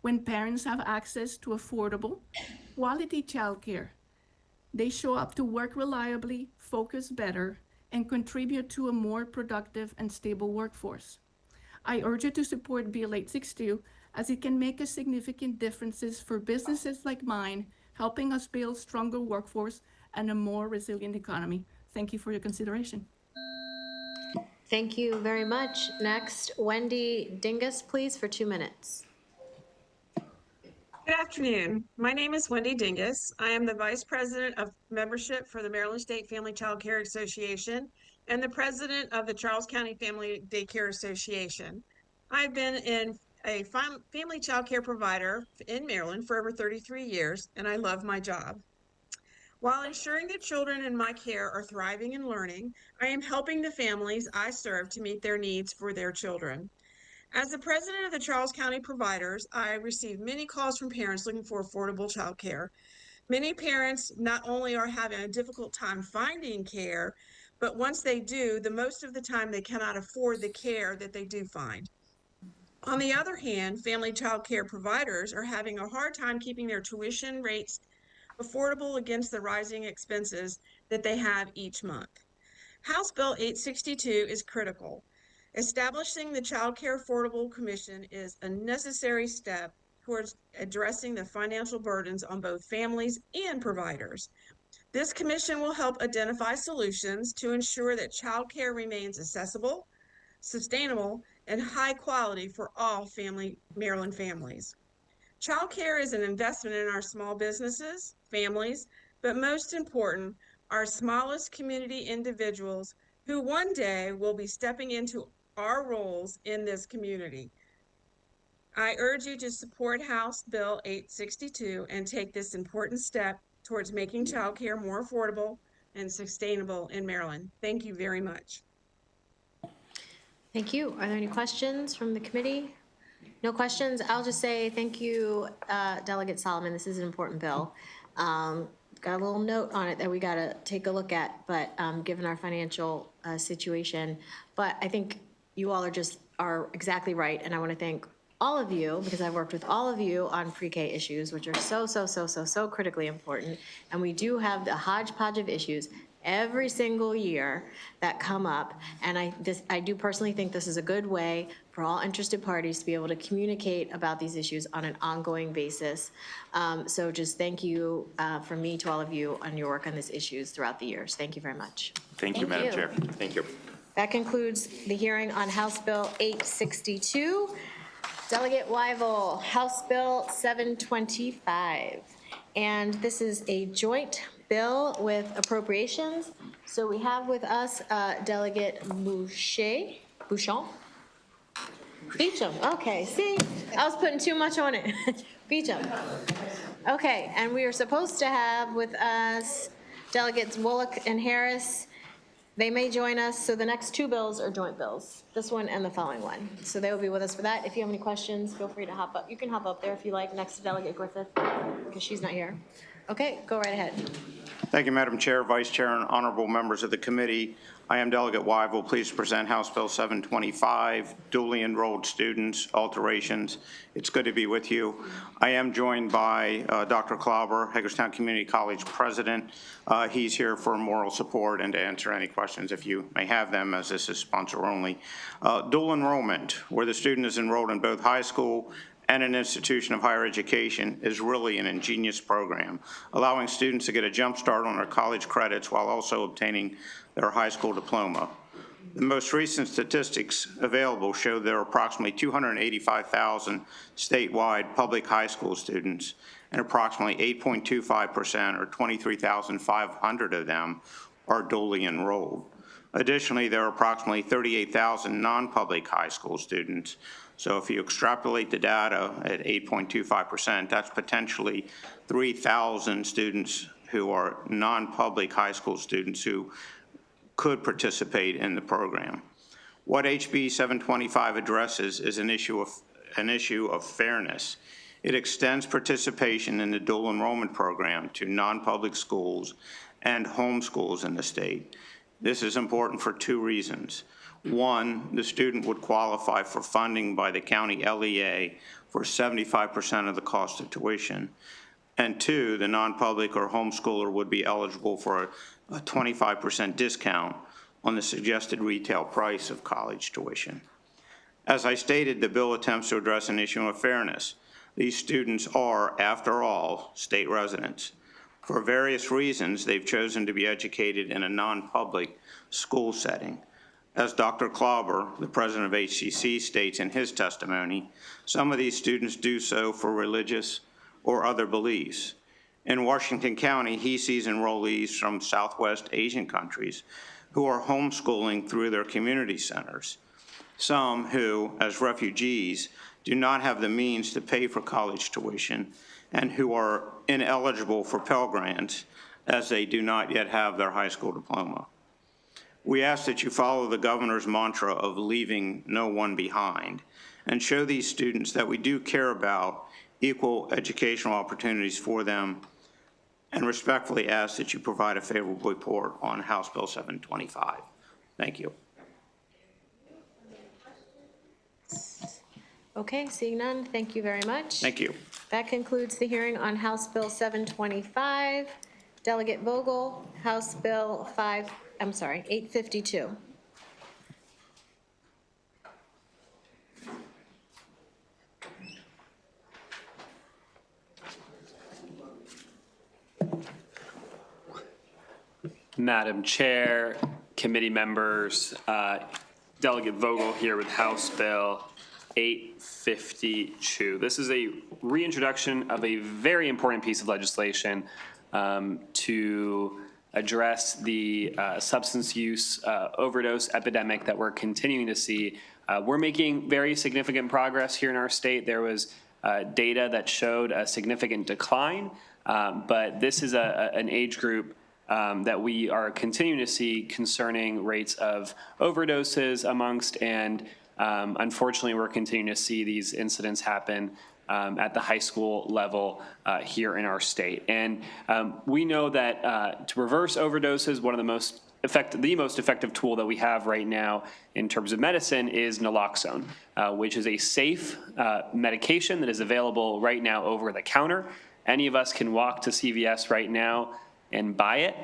When parents have access to affordable, quality childcare, they show up to work reliably, focus better, and contribute to a more productive and stable workforce. I urge you to support Bill 862 as it can make a significant differences for businesses like mine, helping us build stronger workforce and a more resilient economy. Thank you for your consideration. Thank you very much. Next, Wendy Dingus, please, for 2 minutes. Good afternoon. My name is Wendy Dingus. I am the Vice President of Membership for the Maryland State Family Child Care Association and the President of the Charles County Family Daycare Association. I've been a family child care provider in Maryland for over 33 years, and I love my job. While ensuring that children in my care are thriving and learning, I am helping the families I serve to meet their needs for their children. As the president of the Charles County Providers, I receive many calls from parents looking for affordable child care. Many parents not only are having a difficult time finding care, but once they do, the most of the time they cannot afford the care that they do find. On the other hand, family child care providers are having a hard time keeping their tuition rates affordable against the rising expenses that they have each month. House Bill 862 is critical. Establishing the Child Care Affordable Commission is a necessary step towards addressing the financial burdens on both families and providers. This commission will help identify solutions to ensure that child care remains accessible, sustainable, and high quality for all Maryland families. Child care is an investment in our small businesses, families, but most important, our smallest community individuals who one day will be stepping into our roles in this community. I urge you to support House Bill 862 and take this important step towards making child care more affordable and sustainable in Maryland. Thank you very much. Thank you. Are there any questions from the committee? No questions. I'll just say thank you, Delegate Solomon. This is an important bill. Got a little note on it that we got to take a look at, but given our financial situation. But I think you all are exactly right, and I want to thank all of you, because I've worked with all of you on pre-K issues, which are so critically important, and we do have the hodgepodge of issues every single year that come up, and I do personally think this is a good way for all interested parties to be able to communicate about these issues on an ongoing basis. So just thank you from me to all of you on your work on these issues throughout the years. Thank you very much. Thank you, Madam Chair. Thank you. That concludes the hearing on House Bill 862. Delegate Weigel, House Bill 725. And this is a joint bill with appropriations. So we have with us Delegate Beauchamp. Okay, see, I was putting too much on it. Beauchamp. Okay, and we are supposed to have with us Delegates Wolk and Harris. They may join us, so the next two bills are joint bills, this one and the following one. So they will be with us for that. If you have any questions, feel free to hop up. You can hop up there if you like, next to Delegate Griffith, because she's not here. Okay, go right ahead. Thank you, Madam Chair, Vice Chair, and honorable members of the committee. I am Delegate Weigel, pleased to present House Bill 725, dually enrolled students, alterations. It's good to be with you. I am joined by Dr. Klauber, Hagerstown Community College President. He's here for moral support and to answer any questions if you may have them, as this is sponsor only. Dual enrollment, where the student is enrolled in both high school and an institution of higher education, is really an ingenious program, allowing students to get a jump start on their college credits while also obtaining their high school diploma. The most recent statistics available show there are approximately 285,000 statewide public high school students, and approximately 8.25%, or 23,500 of them, are dually enrolled. Additionally, there are approximately 38,000 non-public high school students. So if you extrapolate the data at 8.25%, that's potentially 3,000 students who are non-public high school students who could participate in the program. What HB 725 addresses is an issue of fairness. It extends participation in the dual enrollment program to non-public schools and home schools in the state. This is important for two reasons. One, the student would qualify for funding by the county LEA for 75% of the cost of tuition. And two, the non-public or homeschooler would be eligible for a 25% discount on the suggested retail price of college tuition. As I stated, the bill attempts to address an issue of fairness. These students are, after all, state residents. For various reasons, they've chosen to be educated in a non-public school setting. As Dr. Klauber, the president of HCC, states in his testimony, some of these students do so for religious or other beliefs. In Washington County, he sees enrollees from Southwest Asian countries who are homeschooling through their community centers. Some who, as refugees, do not have the means to pay for college tuition and who are ineligible for Pell Grants as they do not yet have their high school diploma. We ask that you follow the governor's mantra of leaving no one behind and show these students that we do care about equal educational opportunities for them, and respectfully ask that you provide a favorable report on House Bill 725. Thank you. Okay, seeing none, thank you very much. Thank you. That concludes the hearing on House Bill 725. Delegate Vogel, House Bill 852. Madam Chair, committee members, Delegate Vogel here with House Bill 852. This is a reintroduction of a very important piece of legislation to address the substance use overdose epidemic that we're continuing to see. We're making very significant progress here in our state. There was data that showed a significant decline, but this is an age group that we are continuing to see concerning rates of overdoses amongst, and unfortunately, we're continuing to see these incidents happen at the high school level here in our state. And we know that to reverse overdoses, one of the most the most effective tool that we have right now in terms of medicine is naloxone, which is a safe medication that is available right now over the counter. Any of us can walk to CVS right now and buy it.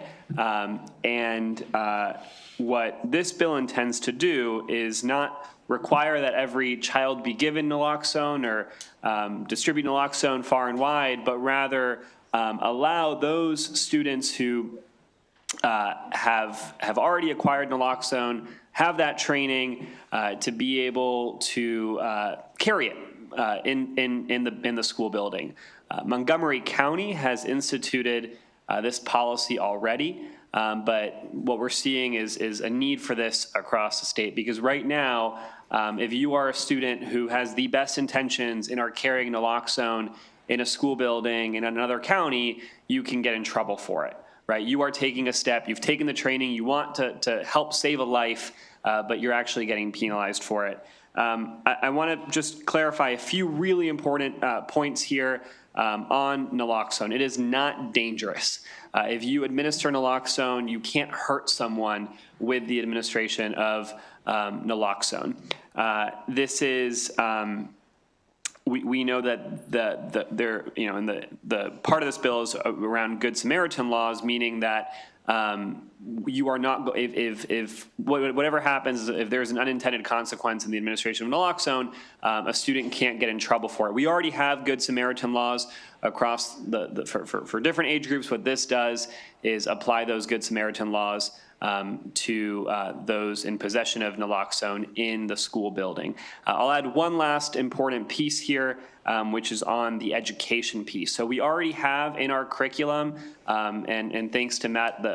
What this bill intends to do is not require that every child be given naloxone or distribute naloxone far and wide, but rather allow those students who have already acquired naloxone, have that training to be able to carry it in the school building. Montgomery County has instituted this policy already, but what we're seeing is a need for this across the state, because right now, if you are a student who has the best intentions and are carrying naloxone in a school building in another county, you can get in trouble for it, right? You are taking a step, you've taken the training, you want to help save a life, but you're actually getting penalized for it. I want to just clarify a few really important points here on naloxone. It is not dangerous. If you administer naloxone, you can't hurt someone with the administration of naloxone. This is, we know that the part of this bill is around Good Samaritan laws, meaning that you are not, if whatever happens, if there's an unintended consequence in the administration of naloxone, a student can't get in trouble for it. We already have Good Samaritan laws across for different age groups. What this does is apply those Good Samaritan laws to those in possession of naloxone in the school building. I'll add one last important piece here, which is on the education piece. So we already have in our curriculum, and thanks to Matt,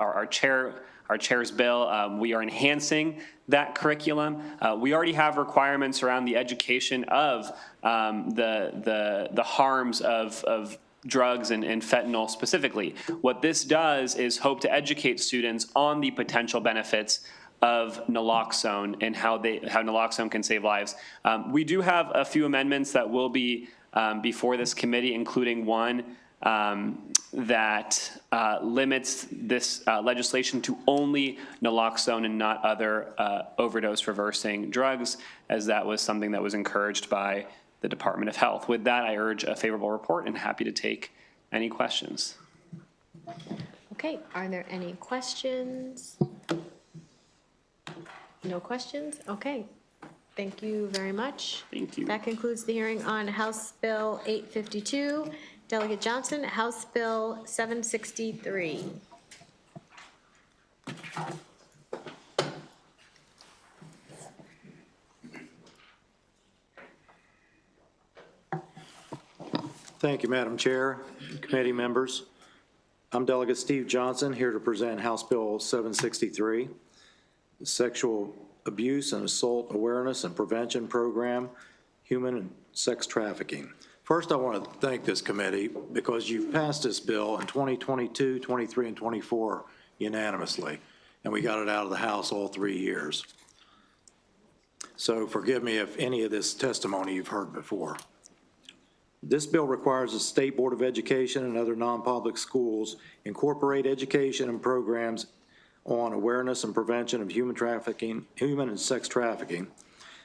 our chair's bill, we are enhancing that curriculum. We already have requirements around the education of the harms of drugs and fentanyl specifically. What this does is hope to educate students on the potential benefits of naloxone and how naloxone can save lives. We do have a few amendments that will be before this committee, including one that limits this legislation to only naloxone and not other overdose reversing drugs, as that was something that was encouraged by the Department of Health. With that, I urge a favorable report and happy to take any questions. Okay, are there any questions? No questions? Okay, thank you very much. Thank you. That concludes the hearing on House Bill 852. Delegate Johnson, House Bill 763. Thank you, Madam Chair, committee members. I'm Delegate Steve Johnson, here to present House Bill 763, the Sexual Abuse and Assault Awareness and Prevention Program, Human and Sex Trafficking. First, I want to thank this committee because you've passed this bill in 2022, 23, and 24 unanimously, and we got it out of the House all 3 years. So forgive me if any of this testimony you've heard before. This bill requires the State Board of Education and other non-public schools incorporate education and programs on awareness and prevention of human and sex trafficking.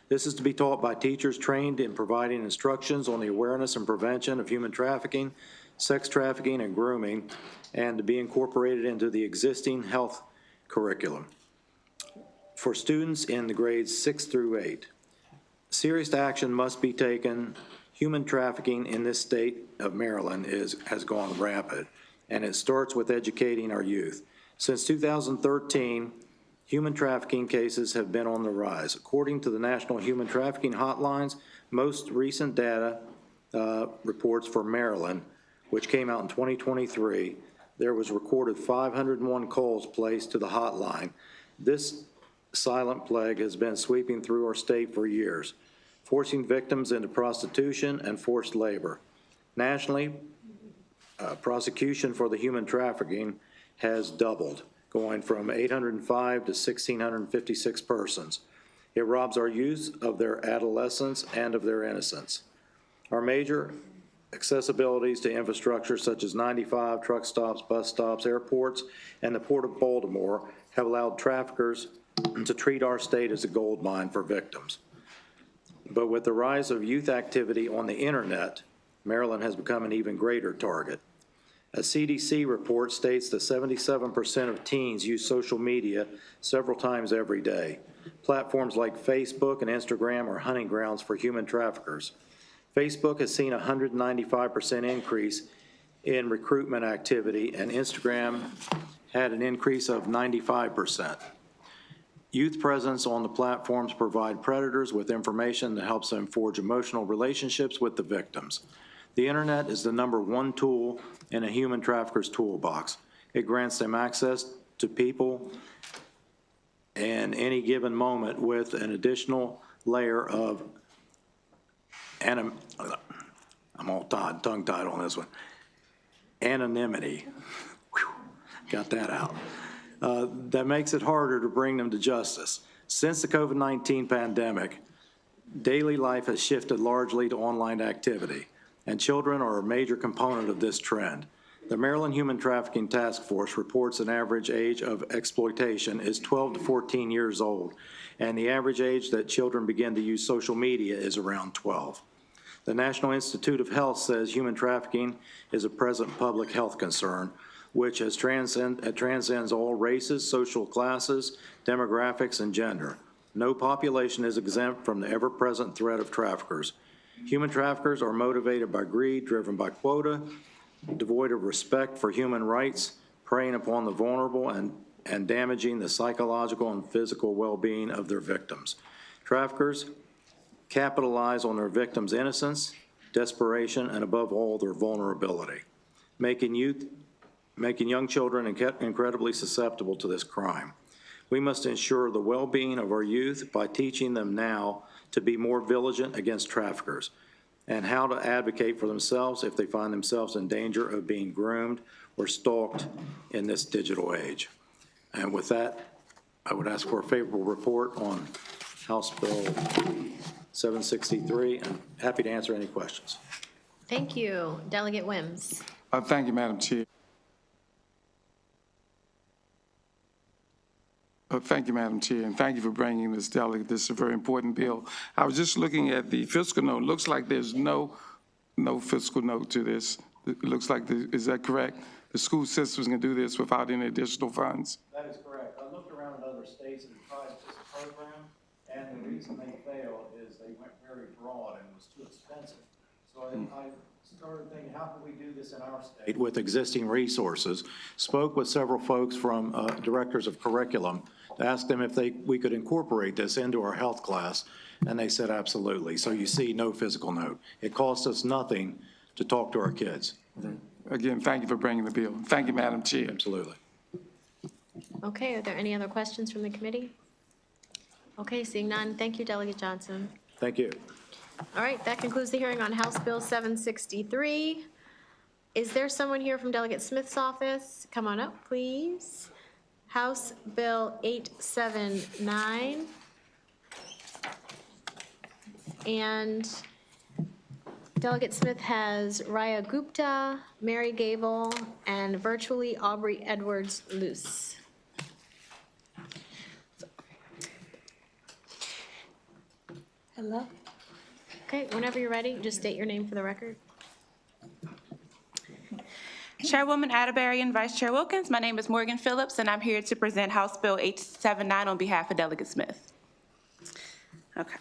This is to be taught by teachers trained in providing instructions on the awareness and prevention of human trafficking, sex trafficking, and grooming, and to be incorporated into the existing health curriculum for students in the grades 6 through 8. Serious action must be taken. Human trafficking in this state of Maryland has gone rampant, and it starts with educating our youth. Since 2013, human trafficking cases have been on the rise. According to the National Human Trafficking Hotlines, most recent data reports for Maryland, which came out in 2023, there was recorded 501 calls placed to the hotline. This silent plague has been sweeping through our state for years, forcing victims into prostitution and forced labor. Nationally, prosecution for the human trafficking has doubled, going from 805 to 1,656 persons. It robs our youth of their adolescence and of their innocence. Our major accessibilities to infrastructure such as 95, truck stops, bus stops, airports, and the Port of Baltimore have allowed traffickers to treat our state as a gold mine for victims. But with the rise of youth activity on the internet, Maryland has become an even greater target. A CDC report states that 77% of teens use social media several times every day. Platforms like Facebook and Instagram are hunting grounds for human traffickers. Facebook has seen a 195% increase in recruitment activity, and Instagram had an increase of 95%. Youth presence on the platforms provide predators with information that helps them forge emotional relationships with the victims. The internet is the #1 tool in a human trafficker's toolbox. It grants them access to people in any given moment with an additional layer of I'm all tongue-tied on this one. Anonymity. Whew, got that out. That makes it harder to bring them to justice. Since the COVID-19 pandemic, daily life has shifted largely to online activity, and children are a major component of this trend. The Maryland Human Trafficking Task Force reports an average age of exploitation is 12 to 14 years old, and the average age that children begin to use social media is around 12. The National Institute of Health says human trafficking is a present public health concern, which transcends all races, social classes, demographics, and gender. No population is exempt from the ever-present threat of traffickers. Human traffickers are motivated by greed, driven by quota, devoid of respect for human rights, preying upon the vulnerable and damaging the psychological and physical well-being of their victims. Traffickers capitalize on their victims' innocence, desperation, and above all, their vulnerability, making young children incredibly susceptible to this crime. We must ensure the well-being of our youth by teaching them now to be more vigilant against traffickers and how to advocate for themselves if they find themselves in danger of being groomed or stalked in this digital age. And with that, I would ask for a favorable report on House Bill 763, and happy to answer any questions. Thank you. Delegate Wims. Thank you, Madam Chair. Thank you, Madam Chair, and thank you for bringing this, delegate. This is a very important bill. I was just looking at the fiscal note. Looks like there's no fiscal note to this. It looks like, is that correct? The school systems can do this without any additional funds? That is correct. I looked around at other states and tried this program, and the reason they failed is they went very broad and it was too expensive. So I started thinking, how can we do this in our state with existing resources? Spoke with several folks from directors of curriculum, asked them if we could incorporate this into our health class, and they said absolutely. So you see, no physical note. It costs us nothing to talk to our kids. Again, thank you for bringing the bill. Thank you, Madam Chair. Absolutely. Okay, are there any other questions from the committee? Okay, seeing none, thank you, Delegate Johnson. Thank you. All right, that concludes the hearing on House Bill 763. Is there someone here from Delegate Smith's office? Come on up, please. House Bill 879. And Delegate Smith has Raya Gupta, Mary Gable, and virtually Aubrey Edwards-Luce. Hello. Okay, whenever you're ready, just state your name for the record. Chairwoman Atterbury and Vice Chair Wilkins, my name is Morgan Phillips, and I'm here to present House Bill 879 on behalf of Delegate Smith. Okay.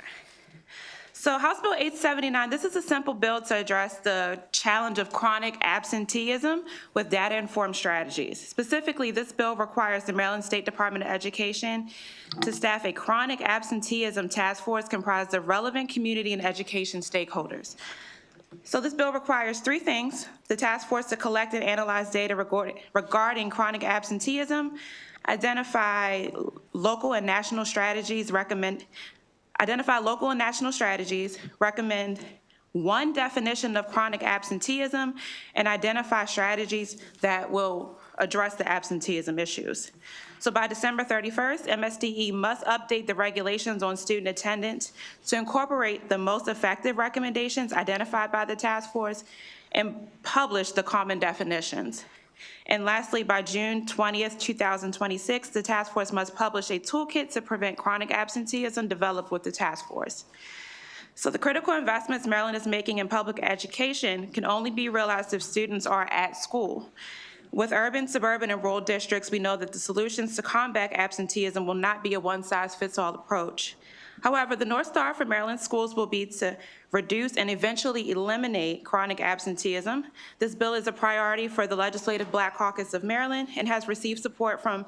So House Bill 879, this is a simple bill to address the challenge of chronic absenteeism with data-informed strategies. Specifically, this bill requires the Maryland State Department of Education to staff a chronic absenteeism task force comprised of relevant community and education stakeholders. So this bill requires three things: the task force to collect and analyze data regarding chronic absenteeism, identify local and national strategies, recommend one definition of chronic absenteeism, and identify strategies that will address the absenteeism issues. So by December 31st, MSDE must update the regulations on student attendance to incorporate the most effective recommendations identified by the task force and publish the common definitions. And lastly, by June 20th, 2026, the task force must publish a toolkit to prevent chronic absenteeism developed with the task force. So the critical investments Maryland is making in public education can only be realized if students are at school. With urban, suburban, and rural districts, we know that the solutions to combat absenteeism will not be a one-size-fits-all approach. However, the North Star for Maryland schools will be to reduce and eventually eliminate chronic absenteeism. This bill is a priority for the Legislative Black Caucus of Maryland and has received support from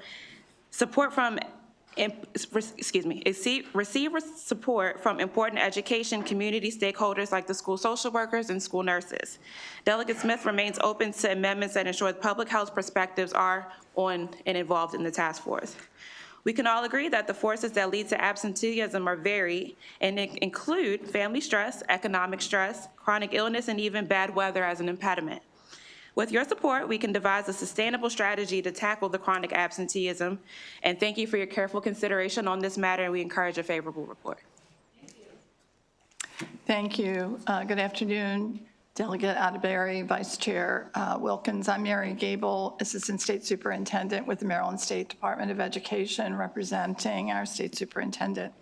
important education community stakeholders like the school social workers and school nurses. Delegate Smith remains open to amendments that ensure public health perspectives are on and involved in the task force. We can all agree that the forces that lead to absenteeism are varied and include family stress, economic stress, chronic illness, and even bad weather as an impediment. With your support, we can devise a sustainable strategy to tackle the chronic absenteeism. And thank you for your careful consideration on this matter, and we encourage a favorable report. Thank you. Good afternoon, Delegate Atterbury, Vice Chair Wilkins. I'm Mary Gable, Assistant State Superintendent with the Maryland State Department of Education, representing our State Superintendent.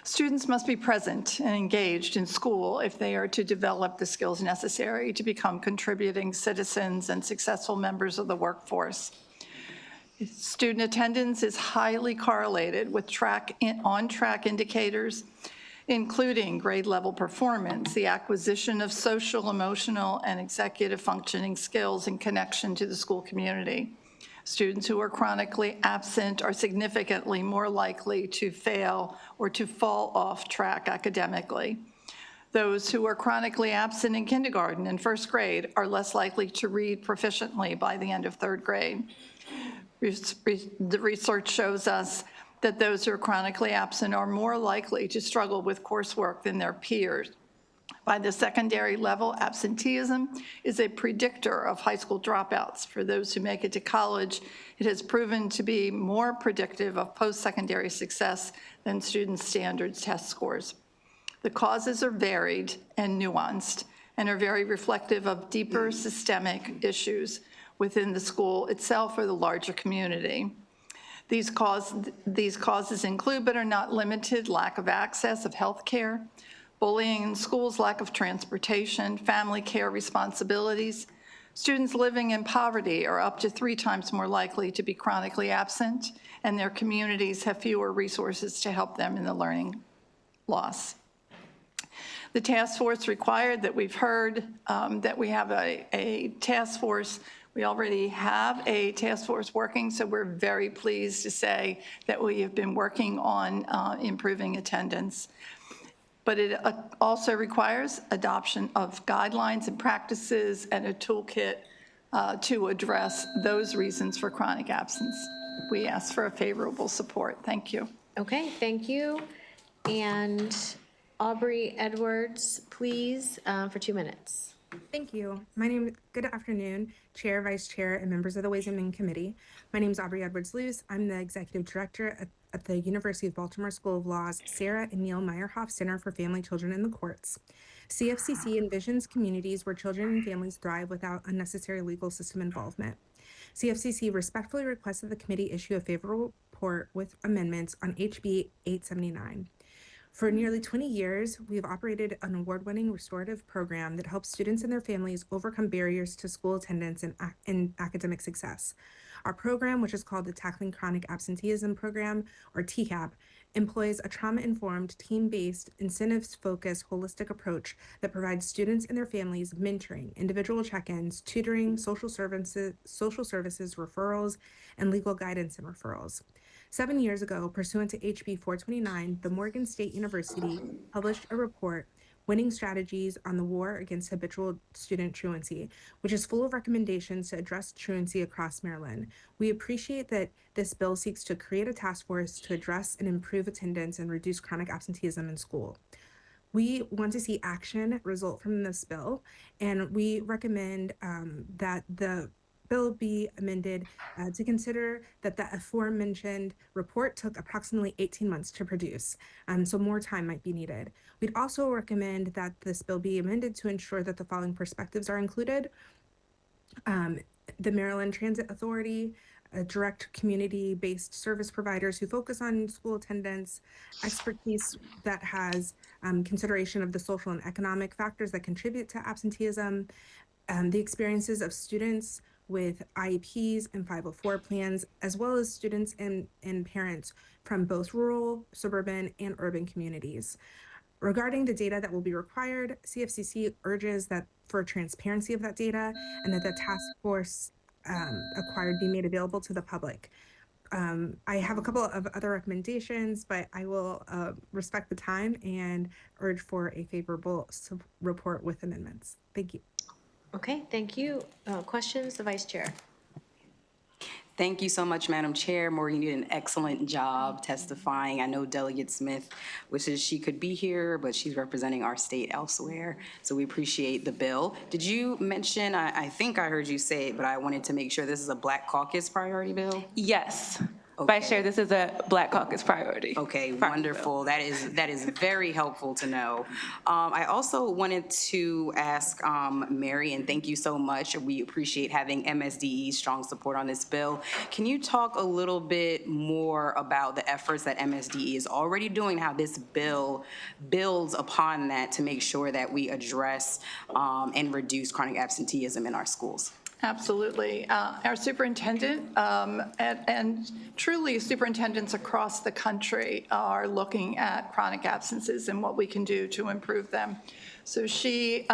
Students must be present and engaged in school if they are to develop the skills necessary to become contributing citizens and successful members of the workforce. Student attendance is highly correlated with on-track indicators, including grade level performance, the acquisition of social, emotional, and executive functioning skills in connection to the school community. Students who are chronically absent are significantly more likely to fail or to fall off track academically. Those who are chronically absent in kindergarten and first grade are less likely to read proficiently by the end of third grade. The research shows us that those who are chronically absent are more likely to struggle with coursework than their peers. By the secondary level, absenteeism is a predictor of high school dropouts. For those who make it to college, it has proven to be more predictive of post-secondary success than student standards test scores. The causes are varied and nuanced and are very reflective of deeper systemic issues within the school itself or the larger community. These causes include, but are not limited, lack of access of health care, bullying in schools, lack of transportation, family care responsibilities. Students living in poverty are up to 3 times more likely to be chronically absent, and their communities have fewer resources to help them in the learning loss. The task force required that we've heard that we have a task force. We already have a task force working, so we're very pleased to say that we have been working on improving attendance. But it also requires adoption of guidelines and practices and a toolkit to address those reasons for chronic absence. We ask for a favorable support. Thank you. Okay, thank you. And Aubrey Edwards, please, for 2 minutes. Thank you. Good afternoon, Chair, Vice Chair, and members of the Ways and Means Committee. My name is Aubrey Edwards-Luce. I'm the Executive Director at the University of Baltimore School of Law's Sarah and Neil Meyerhoff Center for Family, Children, and the Courts. CFCC envisions communities where children and families thrive without unnecessary legal system involvement. CFCC respectfully requests that the committee issue a favorable report with amendments on HB 879. For nearly 20 years, we have operated an award-winning restorative program that helps students and their families overcome barriers to school attendance and academic success. Our program, which is called the Tackling Chronic Absenteeism Program, or TCAP, employs a trauma-informed, team-based, incentives-focused, holistic approach that provides students and their families mentoring, individual check-ins, tutoring, social services, referrals, and legal guidance and referrals. 7 years ago, pursuant to HB 429, the Morgan State University published a report, Winning Strategies on the War Against Habitual Student Truancy, which is full of recommendations to address truancy across Maryland. We appreciate that this bill seeks to create a task force to address and improve attendance and reduce chronic absenteeism in school. We want to see action result from this bill, and we recommend that the bill be amended to consider that the aforementioned report took approximately 18 months to produce, so more time might be needed. We'd also recommend that this bill be amended to ensure that the following perspectives are included. The Maryland Transit Authority, direct community-based service providers who focus on school attendance, expertise that has consideration of the social and economic factors that contribute to absenteeism, the experiences of students with IEPs and 504 plans, as well as students and parents from both rural, suburban, and urban communities. Regarding the data that will be required, CFCC urges that for transparency of that data and that the task force acquired be made available to the public. I have a couple of other recommendations, but I will respect the time and urge for a favorable report with amendments. Thank you. Okay, thank you. Questions, the Vice Chair? Thank you so much, Madam Chair. Morgan, you did an excellent job testifying. I know Delegate Smith wishes she could be here, but she's representing our state elsewhere, so we appreciate the bill. Did you mention, I think I heard you say it, but I wanted to make sure this is a Black Caucus priority bill? Yes. Okay. Vice Chair, this is a Black Caucus priority. Okay, wonderful. That is very helpful to know. I also wanted to ask Mary, and thank you so much. We appreciate having MSDE's strong support on this bill. Can you talk a little bit more about the efforts that MSDE is already doing, how this bill builds upon that to make sure that we address and reduce chronic absenteeism in our schools? Absolutely. Our superintendent and truly superintendents across the country are looking at chronic absences and what we can do to improve them. So she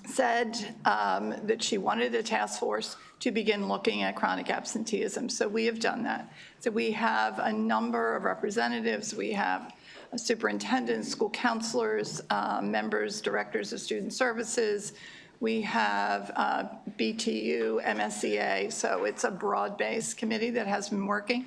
said that she wanted a task force to begin looking at chronic absenteeism. So we have done that. So we have a number of representatives. We have superintendents, school counselors, members, directors of student services. We have BTU, MSEA, so it's a broad-based committee that has been working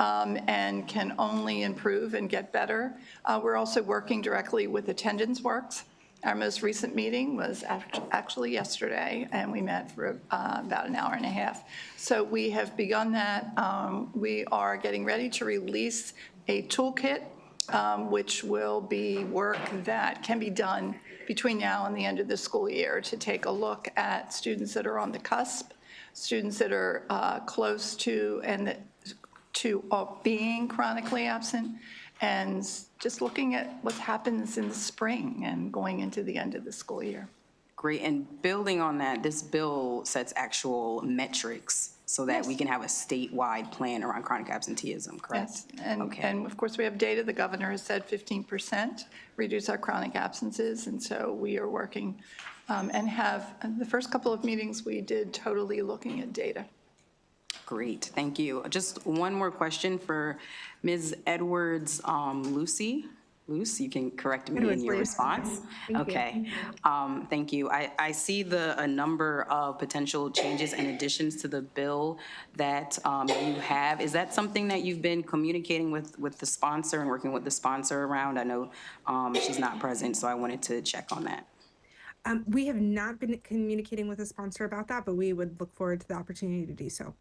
and can only improve and get better. We're also working directly with Attendance Works. Our most recent meeting was actually yesterday, and we met for about an hour and a half. So we have begun that. We are getting ready to release a toolkit, which will be work that can be done between now and the end of the school year to take a look at students that are on the cusp, students that are close to being chronically absent, and just looking at what happens in the spring and going into the end of the school year. Great, and building on that, this bill sets actual metrics so that we can have a statewide plan around chronic absenteeism, correct? Yes, and of course we have data. The governor has said 15% reduce our chronic absences, and so we are working and have, the first couple of meetings we did totally looking at data. Great, thank you. Just one more question for Ms. Edwards, Lucy. Luce, you can correct me in your response. Okay, thank you. I see a number of potential changes and additions to the bill that you have. Is that something that you've been communicating with the sponsor and working with the sponsor around? I know she's not present, so I wanted to check on that. We have not been communicating with the sponsor about that, but we would look forward to the opportunity to do so.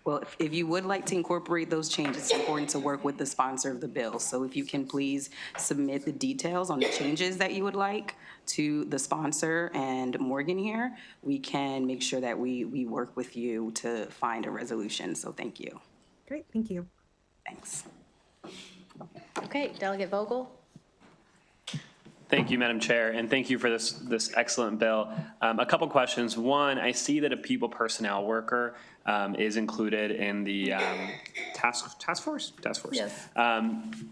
Well, if you would like to incorporate those changes, it's important to work with the sponsor of the bill. So if you can please submit the details on the changes that you would like to the sponsor and Morgan here, we can make sure that we work with you to find a resolution. So thank you. Great, thank you. Thanks. Okay, Delegate Vogel. Thank you, Madam Chair, and thank you for this excellent bill. A couple questions. One, I see that a people personnel worker is included in the task force? Yes.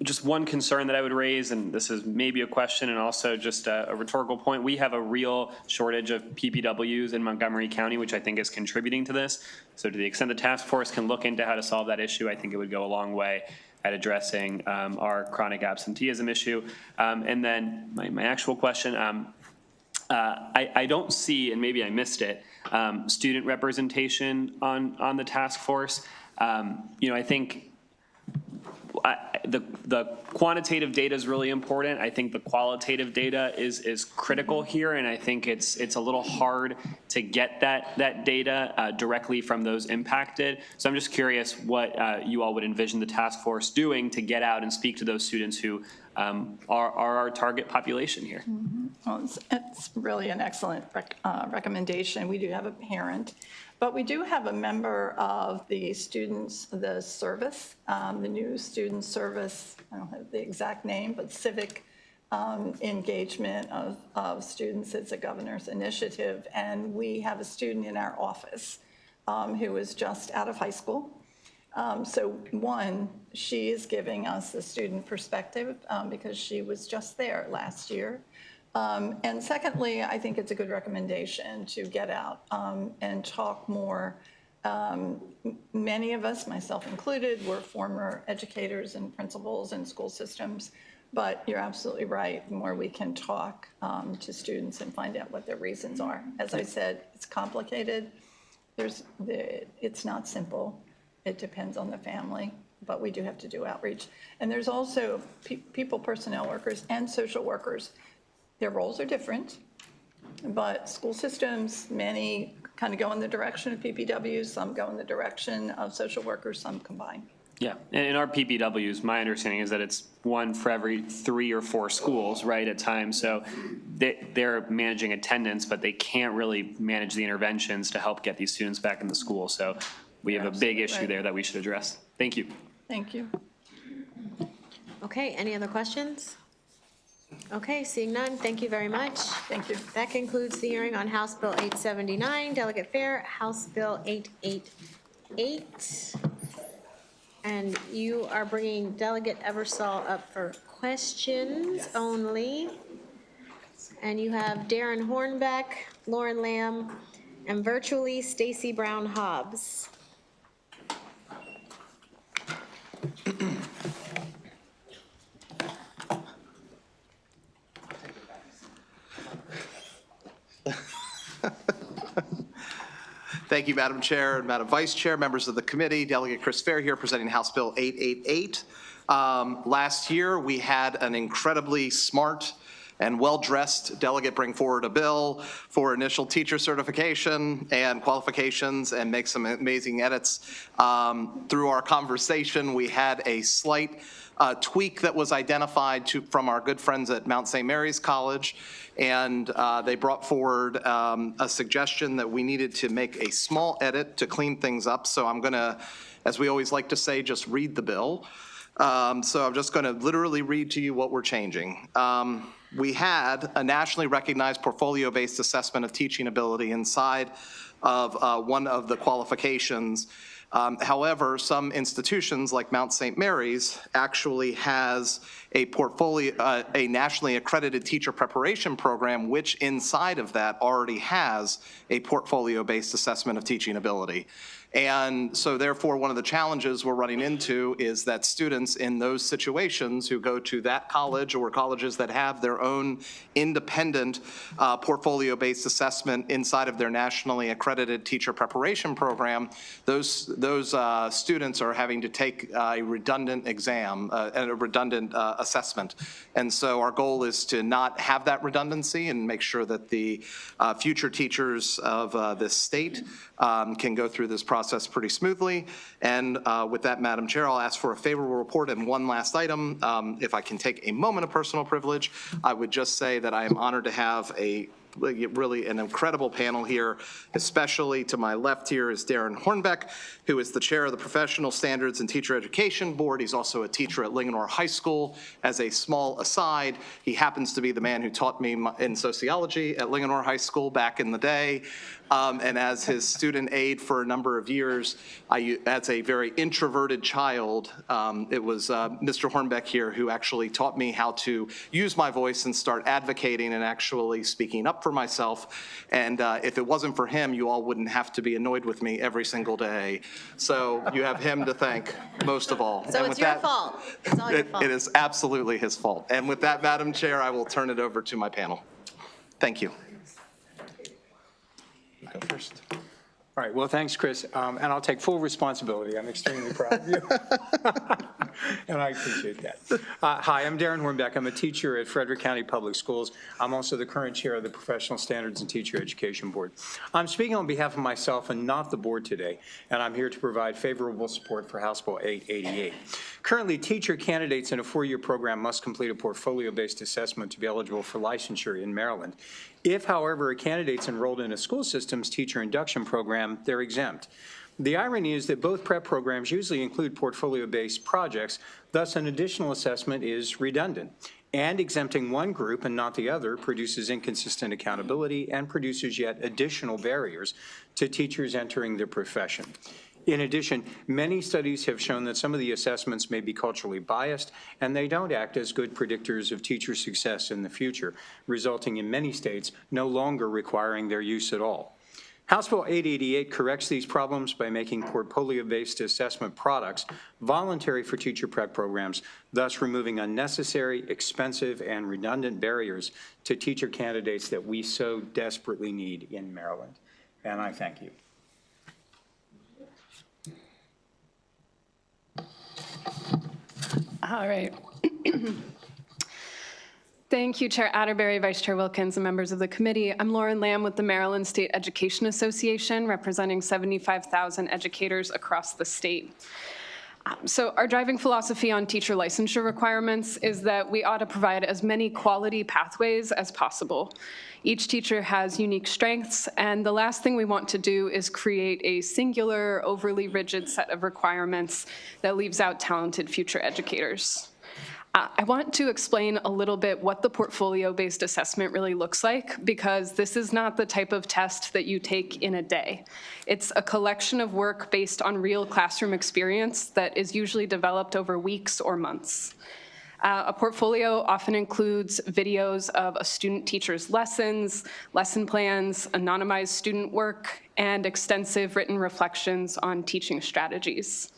Just one concern that I would raise, and this is maybe a question and also just a rhetorical point. We have a real shortage of PPWs in Montgomery County, which I think is contributing to this. So to the extent the task force can look into how to solve that issue, I think it would go a long way at addressing our chronic absenteeism issue. And then my actual question, I don't see, and maybe I missed it, student representation on the task force. I think the quantitative data is really important. I think the qualitative data is critical here, and I think it's a little hard to get that data directly from those impacted. So I'm just curious what you all would envision the task force doing to get out and speak to those students who are our target population here. Well, it's really an excellent recommendation. We do have a parent, but we do have a member of the students, the service, the new student service, I don't have the exact name, but civic engagement of students. It's a governor's initiative, and we have a student in our office who is just out of high school. So one, she is giving us the student perspective because she was just there last year. And secondly, I think it's a good recommendation to get out and talk more. Many of us, myself included, were former educators and principals in school systems, but you're absolutely right. The more we can talk to students and find out what their reasons are. As I said, it's complicated. It's not simple. It depends on the family, but we do have to do outreach. And there's also people, personnel workers, and social workers. Their roles are different, but school systems, many kind of go in the direction of PPWs, some go in the direction of social workers, some combine. Yeah, and in our PPWs, my understanding is that it's one for every 3 or 4 schools, right, at times. So they're managing attendance, but they can't really manage the interventions to help get these students back in the school. So we have a big issue there that we should address. Thank you. Thank you. Okay, any other questions? Okay, seeing none, thank you very much. Thank you. That concludes the hearing on House Bill 879, Delegate Fair, House Bill 888. And you are bringing Delegate Eversole up for questions only. And you have Darren Hornbeck, Lauren Lamb, and virtually Stacy Brown Hobbs. Thank you, Madam Chair and Madam Vice Chair, members of the committee. Delegate Chris Fair here presenting House Bill 888. Last year, we had an incredibly smart and well-dressed delegate bring forward a bill for initial teacher certification and qualifications and make some amazing edits. Through our conversation, we had a slight tweak that was identified from our good friends at Mount St. Mary's College, and they brought forward a suggestion that we needed to make a small edit to clean things up. So I'm gonna, as we always like to say, just read the bill. So I'm just gonna literally read to you what we're changing. We had a nationally recognized portfolio-based assessment of teaching ability inside of one of the qualifications. However, some institutions like Mount St. Mary's actually has a portfolio, a nationally accredited teacher preparation program, which inside of that already has a portfolio-based assessment of teaching ability. And so therefore, one of the challenges we're running into is that students in those situations who go to that college or colleges that have their own independent portfolio-based assessment inside of their nationally accredited teacher preparation program, those students are having to take a redundant exam and a redundant assessment. And so our goal is to not have that redundancy and make sure that the future teachers of this state can go through this process pretty smoothly. And with that, Madam Chair, I'll ask for a favorable report. And one last item, if I can take a moment of personal privilege, I would just say that I am honored to have really an incredible panel here, especially to my left here is Darren Hornbeck, who is the chair of the Professional Standards and Teacher Education Board. He's also a teacher at Linganore High School. As a small aside, he happens to be the man who taught me in sociology at Linganore High School back in the day. And as his student aide for a number of years, as a very introverted child, it was Mr. Hornbeck here who actually taught me how to use my voice and start advocating and actually speaking up for myself. And if it wasn't for him, you all wouldn't have to be annoyed with me every single day. So you have him to thank most of all. So it's your fault. It's all your fault. It is absolutely his fault. And with that, Madam Chair, I will turn it over to my panel. Thank you. Go first. All right, well, thanks, Chris, and I'll take full responsibility. I'm extremely proud of you, and I appreciate that. Hi, I'm Darren Hornbeck. I'm a teacher at Frederick County Public Schools. I'm also the current chair of the Professional Standards and Teacher Education Board. I'm speaking on behalf of myself and not the board today, and I'm here to provide favorable support for House Bill 888. Currently, teacher candidates in a 4-year program must complete a portfolio-based assessment to be eligible for licensure in Maryland. If, however, a candidate's enrolled in a school system's teacher induction program, they're exempt. The irony is that both prep programs usually include portfolio-based projects, thus an additional assessment is redundant. And exempting one group and not the other produces inconsistent accountability and produces yet additional barriers to teachers entering the profession. In addition, many studies have shown that some of the assessments may be culturally biased, and they don't act as good predictors of teacher success in the future, resulting in many states no longer requiring their use at all. House Bill 888 corrects these problems by making portfolio-based assessment products voluntary for teacher prep programs, thus removing unnecessary, expensive, and redundant barriers to teacher candidates that we so desperately need in Maryland. And I thank you. All right. Thank you, Chair Atterbury, Vice Chair Wilkins, and members of the committee. I'm Lauren Lamb with the Maryland State Education Association, representing 75,000 educators across the state. So our driving philosophy on teacher licensure requirements is that we ought to provide as many quality pathways as possible. Each teacher has unique strengths, and the last thing we want to do is create a singular, overly rigid set of requirements that leaves out talented future educators. I want to explain a little bit what the portfolio-based assessment really looks like, because this is not the type of test that you take in a day. It's a collection of work based on real classroom experience that is usually developed over weeks or months. A portfolio often includes videos of a student teacher's lessons, lesson plans, anonymized student work, and extensive written reflections on teaching strategies.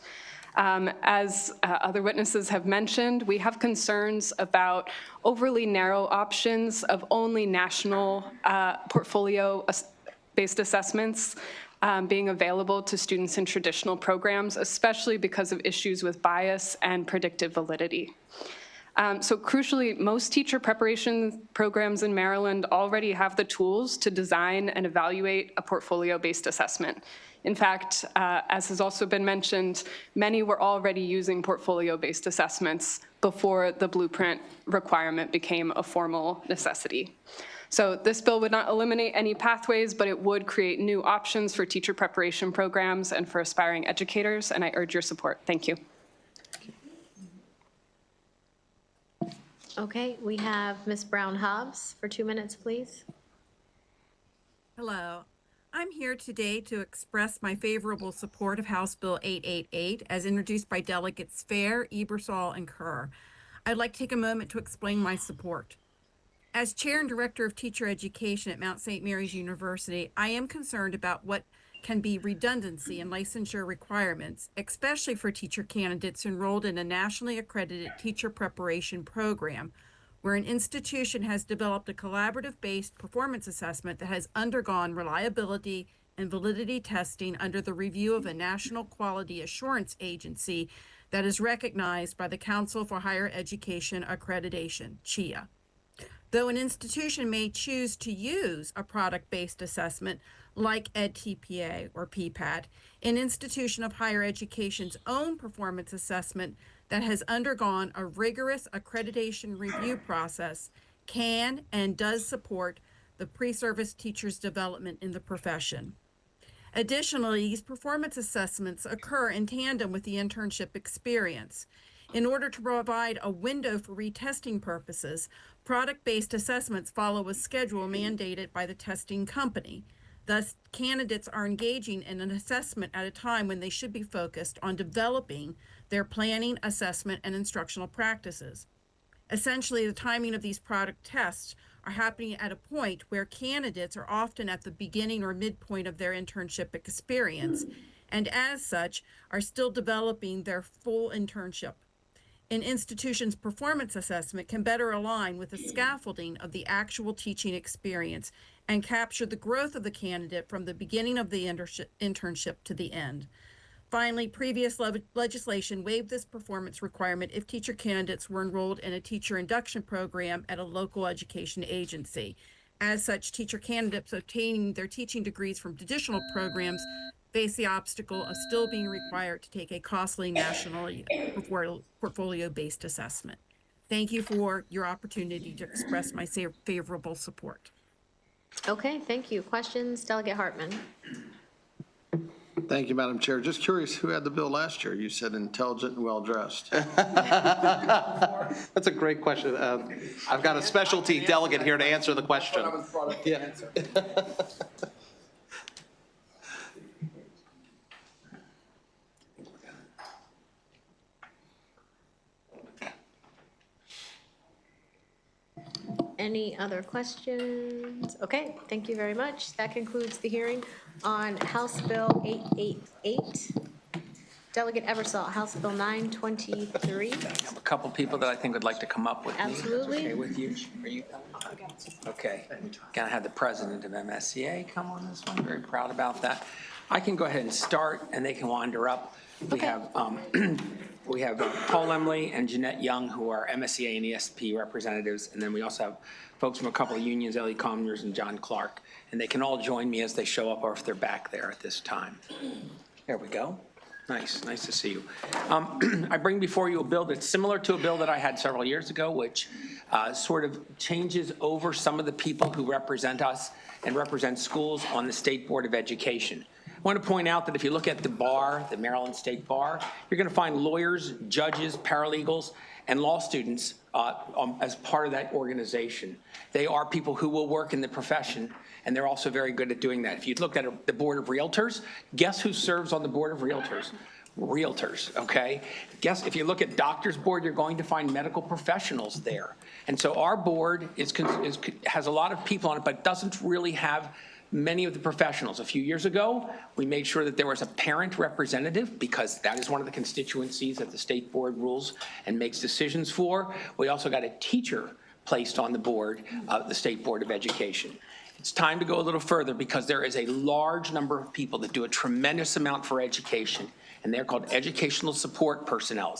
As other witnesses have mentioned, we have concerns about overly narrow options of only national portfolio-based assessments being available to students in traditional programs, especially because of issues with bias and predictive validity. So crucially, most teacher preparation programs in Maryland already have the tools to design and evaluate a portfolio-based assessment. In fact, as has also been mentioned, many were already using portfolio-based assessments before the blueprint requirement became a formal necessity. So this bill would not eliminate any pathways, but it would create new options for teacher preparation programs and for aspiring educators, and I urge your support. Thank you. Okay, we have Ms. Brown-Hobbs for 2 minutes, please. Hello. I'm here today to express my favorable support of House Bill 888 as introduced by Delegates Fair, Ebersol, and Kerr. I'd like to take a moment to explain my support. As Chair and Director of Teacher Education at Mount St. Mary's University, I am concerned about what can be redundancy in licensure requirements, especially for teacher candidates enrolled in a nationally accredited teacher preparation program, where an institution has developed a collaborative-based performance assessment that has undergone reliability and validity testing under the review of a National Quality Assurance Agency that is recognized by the Council for Higher Education Accreditation, CHIA. Though an institution may choose to use a product-based assessment like EdTPA or PPAT, an institution of higher education's own performance assessment that has undergone a rigorous accreditation review process can and does support the pre-service teacher's development in the profession. Additionally, these performance assessments occur in tandem with the internship experience. In order to provide a window for retesting purposes, product-based assessments follow a schedule mandated by the testing company. Thus, candidates are engaging in an assessment at a time when they should be focused on developing their planning, assessment, and instructional practices. Essentially, the timing of these product tests are happening at a point where candidates are often at the beginning or midpoint of their internship experience, and as such, are still developing their full internship. An institution's performance assessment can better align with the scaffolding of the actual teaching experience and capture the growth of the candidate from the beginning of the internship to the end. Finally, previous legislation waived this performance requirement if teacher candidates were enrolled in a teacher induction program at a local education agency. As such, teacher candidates obtaining their teaching degrees from traditional programs face the obstacle of still being required to take a costly national portfolio-based assessment. Thank you for your opportunity to express my favorable support. Okay, thank you. Questions? Delegate Hartman. Thank you, Madam Chair. Just curious, who had the bill last year? You said intelligent and well-dressed. That's a great question. I've got a specialty delegate here to answer the question. Yeah. Any other questions? Okay, thank you very much. That concludes the hearing on House Bill 888. Delegate Eversole, House Bill 923. I have a couple people that I think would like to come up with me. Absolutely. Okay with you? Are you? Okay. Gonna have the president of MSCA come on this one. Very proud about that. I can go ahead and start, and they can wander up. We have Paul Emley and Jeanette Young, who are MSCA and ESP representatives, and then we also have folks from a couple of unions, Ellie Comners and John Clark, and they can all join me as they show up, or if they're back there at this time. There we go. Nice to see you. I bring before you a bill that's similar to a bill that I had several years ago, which sort of changes over some of the people who represent us and represent schools on the State Board of Education. I want to point out that if you look at the bar, the Maryland State Bar, you're going to find lawyers, judges, paralegals, and law students as part of that organization. They are people who will work in the profession, and they're also very good at doing that. If you look at the Board of Realtors, guess who serves on the Board of Realtors? Realtors, okay? Guess if you look at Doctors Board, you're going to find medical professionals there. And so our board has a lot of people on it, but doesn't really have many of the professionals. A few years ago, we made sure that there was a parent representative because that is one of the constituencies that the state board rules and makes decisions for. We also got a teacher placed on the board of the State Board of Education. It's time to go a little further because there is a large number of people that do a tremendous amount for education, and they're called educational support personnel.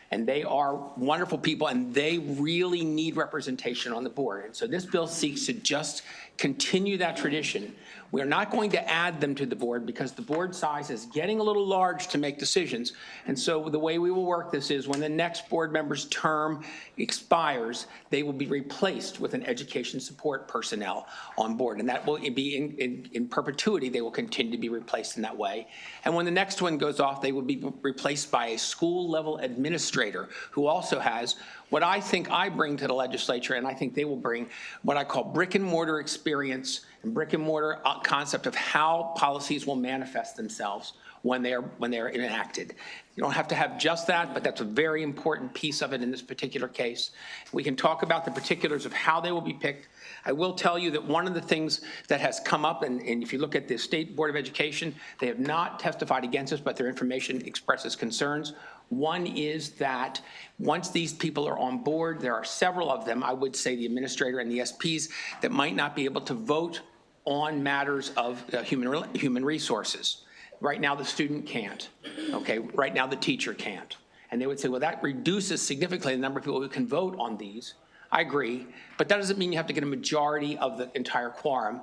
And they are wonderful people, and they really need representation on the board. And so this bill seeks to just continue that tradition. We are not going to add them to the board because the board size is getting a little large to make decisions. And so the way we will work this is when the next board member's term expires, they will be replaced with an education support personnel on board. And that will be in perpetuity. They will continue to be replaced in that way. And when the next one goes off, they will be replaced by a school level administrator who also has what I think I bring to the legislature, and I think they will bring what I call brick and mortar experience and brick and mortar concept of how policies will manifest themselves when they are enacted. You don't have to have just that, but that's a very important piece of it in this particular case. We can talk about the particulars of how they will be picked. I will tell you that one of the things that has come up, and if you look at the State Board of Education, they have not testified against us, but their information expresses concerns. One is that once these people are on board, there are several of them, I would say the administrator and the SPs, that might not be able to vote on matters of human resources. Right now, the student can't. Okay, right now, the teacher can't. And they would say, well, that reduces significantly the number of people who can vote on these. I agree, but that doesn't mean you have to get a majority of the entire quorum.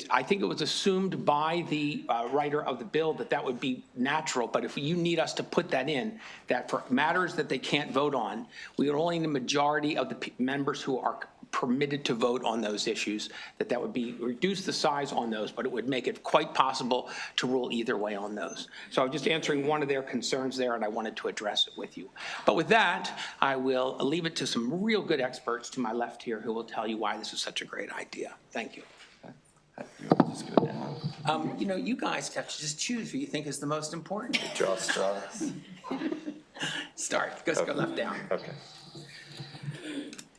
I think it was assumed by the writer of the bill that that would be natural, but if you need us to put that in, that for matters that they can't vote on, we would only need the majority of the members who are permitted to vote on those issues, that would be reduce the size on those, but it would make it quite possible to rule either way on those. So I was just answering one of their concerns there, and I wanted to address it with you. But with that, I will leave it to some real good experts to my left here who will tell you why this is such a great idea. Thank you. You know, you guys have to just choose who you think is the most important. Draw straws. Start. Go left down. Okay.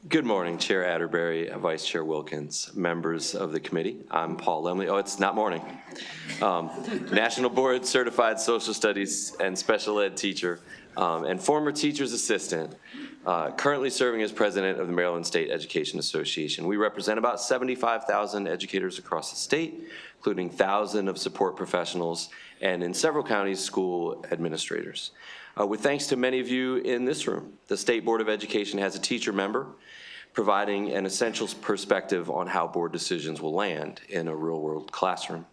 Good morning, Chair Atterbury, Vice Chair Wilkins, members of the committee. I'm Paul Lemley. Oh, it's not morning. National Board Certified Social Studies and Special Ed teacher and former teacher's assistant. Currently serving as president of the Maryland State Education Association. We represent about 75,000 educators across the state, including thousands of support professionals and in several counties, school administrators. With thanks to many of you in this room, the State Board of Education has a teacher member providing an essential perspective on how board decisions will land in a real-world classroom.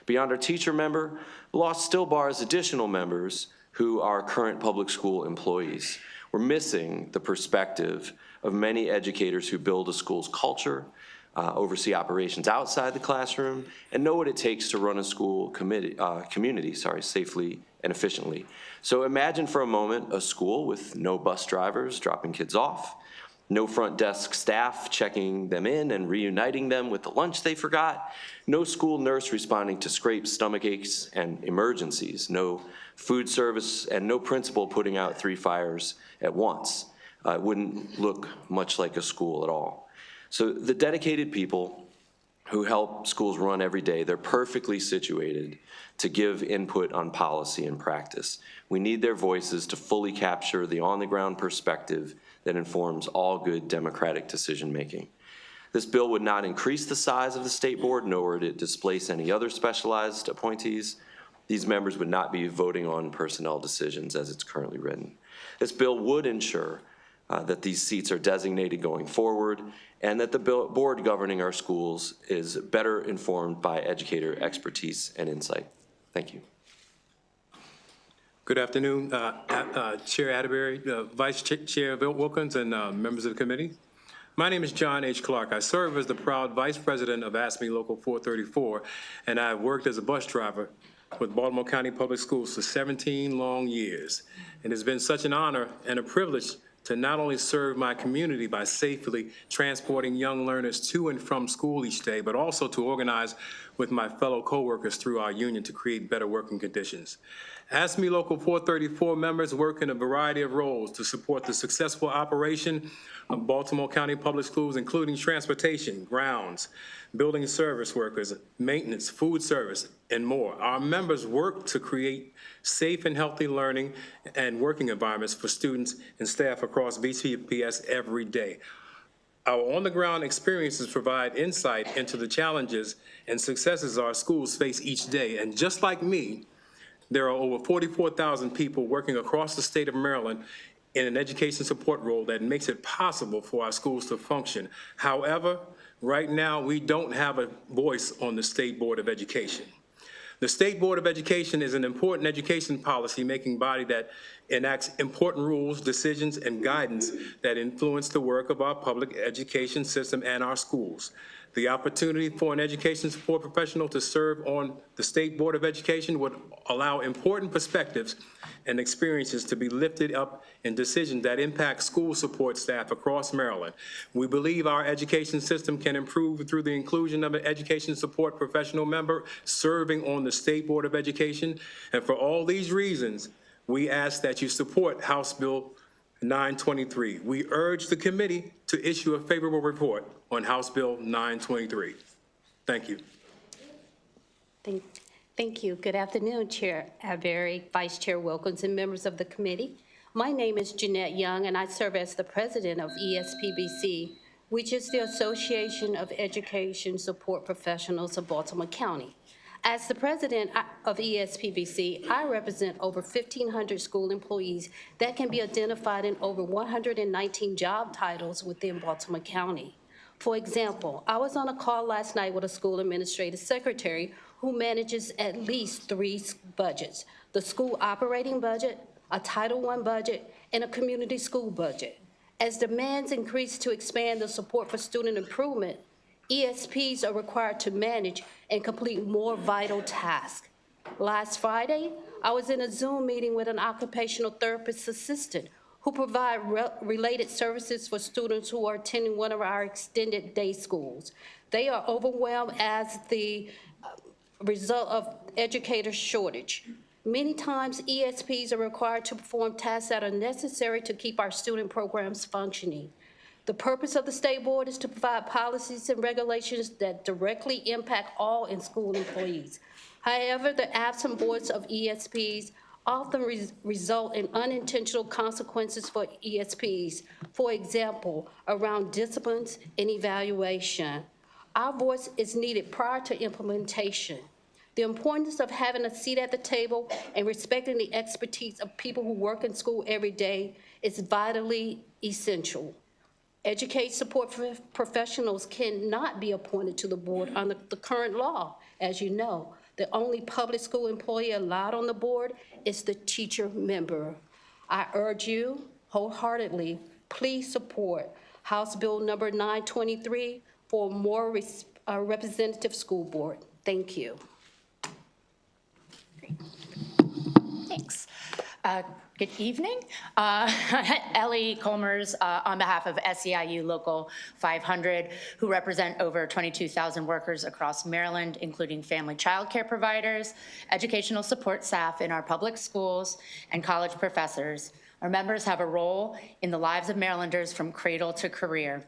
Beyond our teacher member, the law still bars additional members who are current public school employees. We're missing the perspective of many educators who build a school's culture, oversee operations outside the classroom, and know what it takes to run a school community safely and efficiently. So imagine for a moment a school with no bus drivers dropping kids off, no front desk staff checking them in and reuniting them with the lunch they forgot, no school nurse responding to scrapes, stomach aches, and emergencies, no food service, and no principal putting out 3 fires at once. It wouldn't look much like a school at all. So the dedicated people who help schools run every day, they're perfectly situated to give input on policy and practice. We need their voices to fully capture the on-the-ground perspective that informs all good democratic decision-making. This bill would not increase the size of the state board, nor would it displace any other specialized appointees. These members would not be voting on personnel decisions as it's currently written. This bill would ensure that these seats are designated going forward and that the board governing our schools is better informed by educator expertise and insight. Thank you. Good afternoon, Chair Atterbury, Vice Chair Wilkins, and members of the committee. My name is John H. Clark. I serve as the proud Vice President of ASME Local 434, and I've worked as a bus driver with Baltimore County Public Schools for 17 long years. And it's been such an honor and a privilege to not only serve my community by safely transporting young learners to and from school each day, but also to organize with my fellow coworkers through our union to create better working conditions. ASME Local 434 members work in a variety of roles to support the successful operation of Baltimore County Public Schools, including transportation, grounds, building service workers, maintenance, food service, and more. Our members work to create safe and healthy learning and working environments for students and staff across BCPS every day. Our on-the-ground experiences provide insight into the challenges and successes our schools face each day. And just like me, there are over 44,000 people working across the state of Maryland in an education support role that makes it possible for our schools to function. However, right now, we don't have a voice on the State Board of Education. The State Board of Education is an important education policy-making body that enacts important rules, decisions, and guidance that influence the work of our public education system and our schools. The opportunity for an education support professional to serve on the State Board of Education would allow important perspectives and experiences to be lifted up in decisions that impact school support staff across Maryland. We believe our education system can improve through the inclusion of an education support professional member serving on the State Board of Education. And for all these reasons, we ask that you support House Bill 923. We urge the committee to issue a favorable report on House Bill 923. Thank you. Thank you. Good afternoon, Chair Atterbury, Vice Chair Wilkins, and members of the committee. My name is Jeanette Young, and I serve as the president of ESPBC, which is the Association of Education Support Professionals of Baltimore County. As the president of ESPBC, I represent over 1,500 school employees that can be identified in over 119 job titles within Baltimore County. For example, I was on a call last night with a school administrative secretary who manages at least 3 budgets: the school operating budget, a Title I budget, and a community school budget. As demands increase to expand the support for student improvement, ESPs are required to manage and complete more vital tasks. Last Friday, I was in a Zoom meeting with an occupational therapist assistant who provide related services for students who are attending one of our extended day schools. They are overwhelmed as the result of educator shortage. Many times, ESPs are required to perform tasks that are necessary to keep our student programs functioning. The purpose of the State Board is to provide policies and regulations that directly impact all in-school employees. However, the absent voice of ESPs often result in unintentional consequences for ESPs. For example, around disciplines and evaluation. Our voice is needed prior to implementation. The importance of having a seat at the table and respecting the expertise of people who work in school every day is vitally essential. Educate support professionals cannot be appointed to the board under the current law, as you know. The only public school employee allowed on the board is the teacher member. I urge you wholeheartedly, please support House Bill number 923 for a more representative school board. Thank you. Thanks. Good evening. Ellie Colmers on behalf of SEIU Local 500, who represent over 22,000 workers across Maryland, including family child care providers, educational support staff in our public schools, and college professors. Our members have a role in the lives of Marylanders from cradle to career.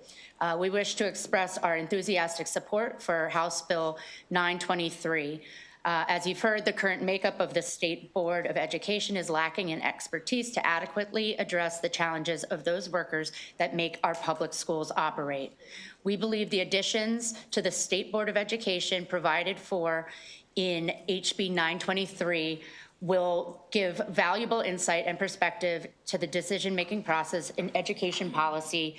We wish to express our enthusiastic support for House Bill 923. As you've heard, the current makeup of the State Board of Education is lacking in expertise to adequately address the challenges of those workers that make our public schools operate. We believe the additions to the State Board of Education provided for in HB 923 will give valuable insight and perspective to the decision-making process in education policy,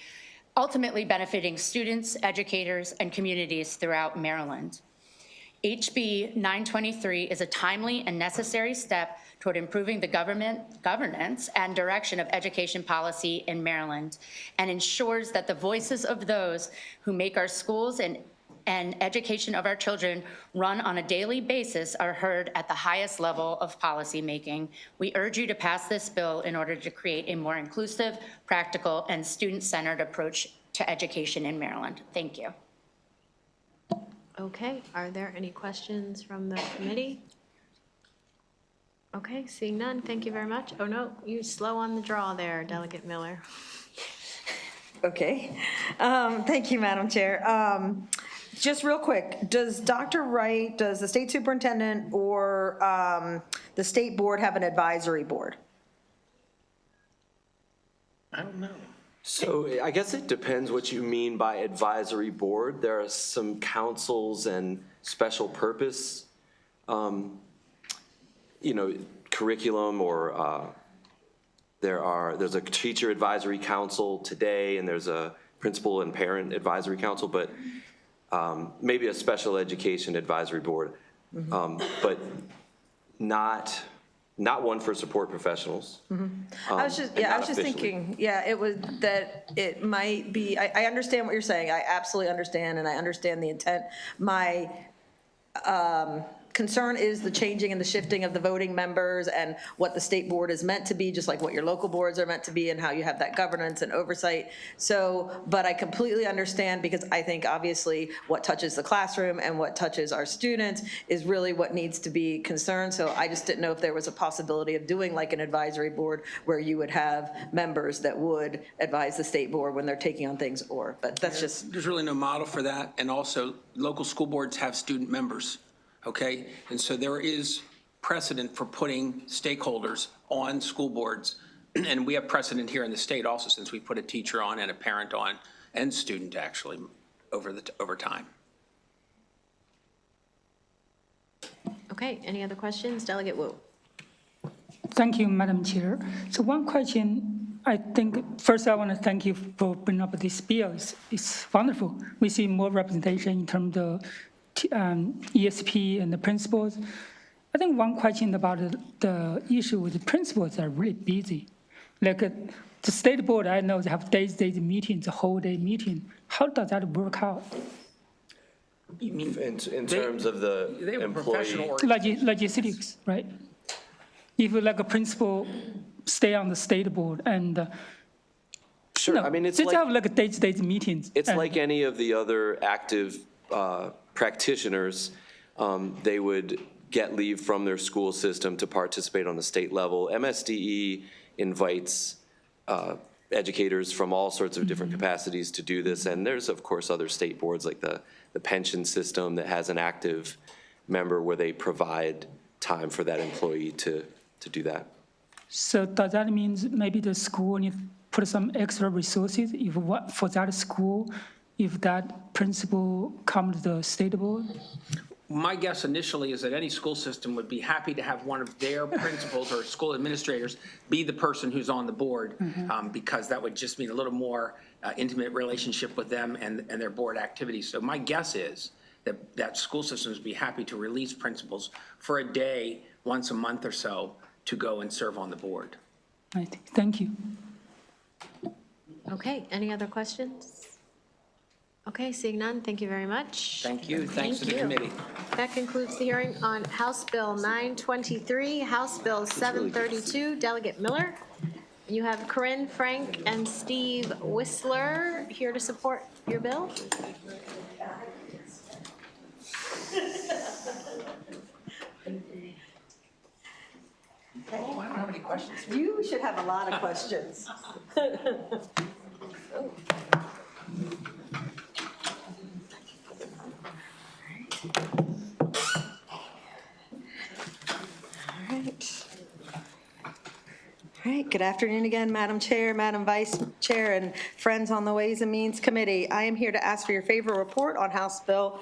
ultimately benefiting students, educators, and communities throughout Maryland. HB 923 is a timely and necessary step toward improving the governance and direction of education policy in Maryland, and ensures that the voices of those who make our schools and education of our children run on a daily basis are heard at the highest level of policymaking. We urge you to pass this bill in order to create a more inclusive, practical, and student-centered approach to education in Maryland. Thank you. Okay, are there any questions from the committee? Okay, seeing none, thank you very much. Oh no, you slow on the draw there, Delegate Miller. Okay, thank you, Madam Chair. Just real quick, does Dr. Wright, does the state superintendent or the state board have an advisory board? I don't know. So I guess it depends what you mean by advisory board. There are some councils and special purpose, curriculum, or there's a teacher advisory council today, and there's a principal and parent advisory council, but maybe a special education advisory board, but not one for support professionals. I was just thinking, it was that it might be, I understand what you're saying. I absolutely understand, and I understand the intent. My concern is the changing and the shifting of the voting members and what the state board is meant to be, just like what your local boards are meant to be, and how you have that governance and oversight. So, but I completely understand, because I think obviously what touches the classroom and what touches our students is really what needs to be concerned. So I just didn't know if there was a possibility of doing like an advisory board where you would have members that would advise the state board when they're taking on things, but that's just. There's really no model for that. And also local school boards have student members. Okay, and so there is precedent for putting stakeholders on school boards, and we have precedent here in the state also, since we put a teacher on and a parent on, and student actually over time. Okay, any other questions? Delegate Wu. Thank you, Madam Chair. So one question, I think, first I want to thank you for bringing up this bill. It's wonderful. We see more representation in terms of ESP and the principals. I think one question about the issue with the principals are really busy. Like the state board, I know they have days meetings, a whole day meeting. How does that work out? You mean in terms of the employee? Logistics, right? If like a principal stay on the state board and sure, I mean, it's they like, have like day meetings. It's like any of the other active practitioners. They would get leave from their school system to participate on the state level. MSDE invites educators from all sorts of different capacities to do this, and there's of course other state boards like the pension system that has an active member where they provide time for that employee to to do that. So does that mean maybe the school need to put some extra resources for that school, if that principal comes to the state board? My guess initially is that any school system would be happy to have one of their principals or school administrators be the person who's on the board, because that would just mean a little more intimate relationship with them and their board activities. So my guess is that school systems would be happy to release principals for a day, once a month or so, to go and serve on the board. Right. Thank you. Okay, any other questions? Okay, seeing none, thank you very much. Thank you. Thanks to the committee. That concludes the hearing on House Bill 923, House Bill 732. Delegate Miller, you have Corinne, Frank, and Steve Whistler here to support your bill. Oh, I don't have any questions. You should have a lot of questions. All right, good afternoon again, Madam Chair, Madam Vice Chair, and friends on the Ways and Means Committee. I am here to ask for your favor report on House Bill.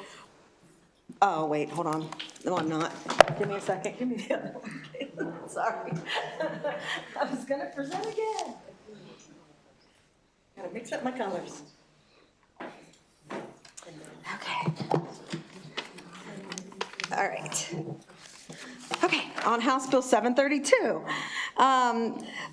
Oh, wait, hold on. No, I'm not. Give me a second. Give me the other one. Sorry. I was going to present again. Got to mix up my colors. Okay. All right. Okay, on House Bill 732.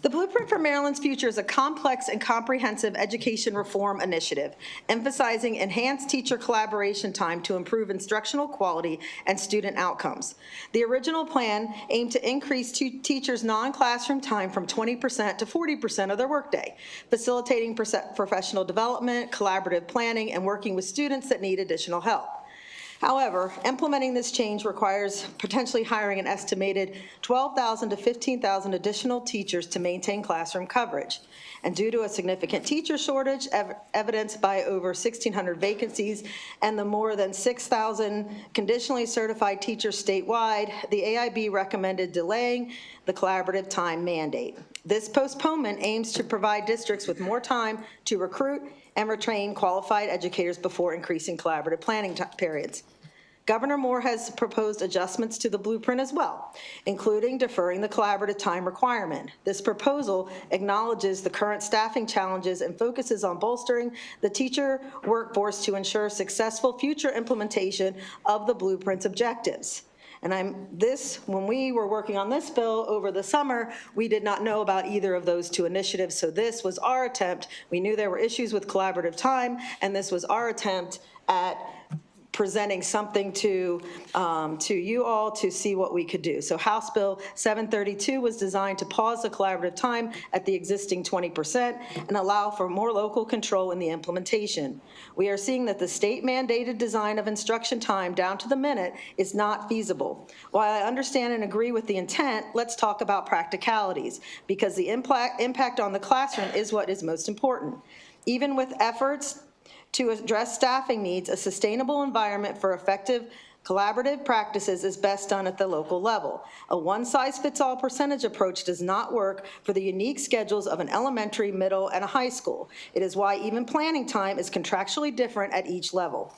The Blueprint for Maryland's Future is a complex and comprehensive education reform initiative, emphasizing enhanced teacher collaboration time to improve instructional quality and student outcomes. The original plan aimed to increase teachers' non-classroom time from 20% to 40% of their workday, facilitating professional development, collaborative planning, and working with students that need additional help. However, implementing this change requires potentially hiring an estimated 12,000 to 15,000 additional teachers to maintain classroom coverage. And due to a significant teacher shortage, evidenced by over 1,600 vacancies and the more than 6,000 conditionally certified teachers statewide, the AIB recommended delaying the collaborative time mandate. This postponement aims to provide districts with more time to recruit and retrain qualified educators before increasing collaborative planning periods. Governor Moore has proposed adjustments to the blueprint as well, including deferring the collaborative time requirement. This proposal acknowledges the current staffing challenges and focuses on bolstering the teacher workforce to ensure successful future implementation of the blueprint's objectives. And when we were working on this bill over the summer, we did not know about either of those two initiatives, so this was our attempt. We knew there were issues with collaborative time, and this was our attempt at presenting something to you all to see what we could do. So House Bill 732 was designed to pause the collaborative time at the existing 20% and allow for more local control in the implementation. We are seeing that the state-mandated design of instruction time down to the minute is not feasible. While I understand and agree with the intent, let's talk about practicalities, because the impact on the classroom is what is most important. Even with efforts to address staffing needs, a sustainable environment for effective collaborative practices is best done at the local level. A one-size-fits-all percentage approach does not work for the unique schedules of an elementary, middle, and a high school. It is why even planning time is contractually different at each level.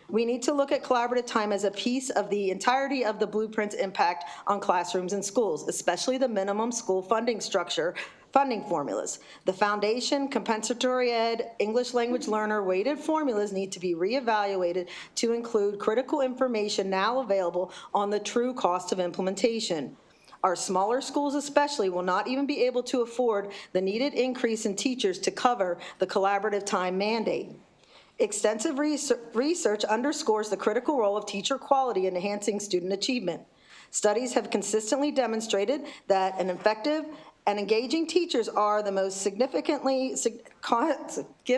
We need to look at collaborative time as a piece of the entirety of the blueprint's impact on classrooms and schools, especially the minimum school funding structure, funding formulas. The foundation, compensatory ed, English language learner weighted formulas need to be reevaluated to include critical information now available on the true cost of implementation. Our smaller schools especially will not even be able to afford the needed increase in teachers to cover the collaborative time mandate. Extensive research underscores the critical role of teacher quality in enhancing student achievement. Studies have consistently demonstrated that an effective and engaging teachers are the most give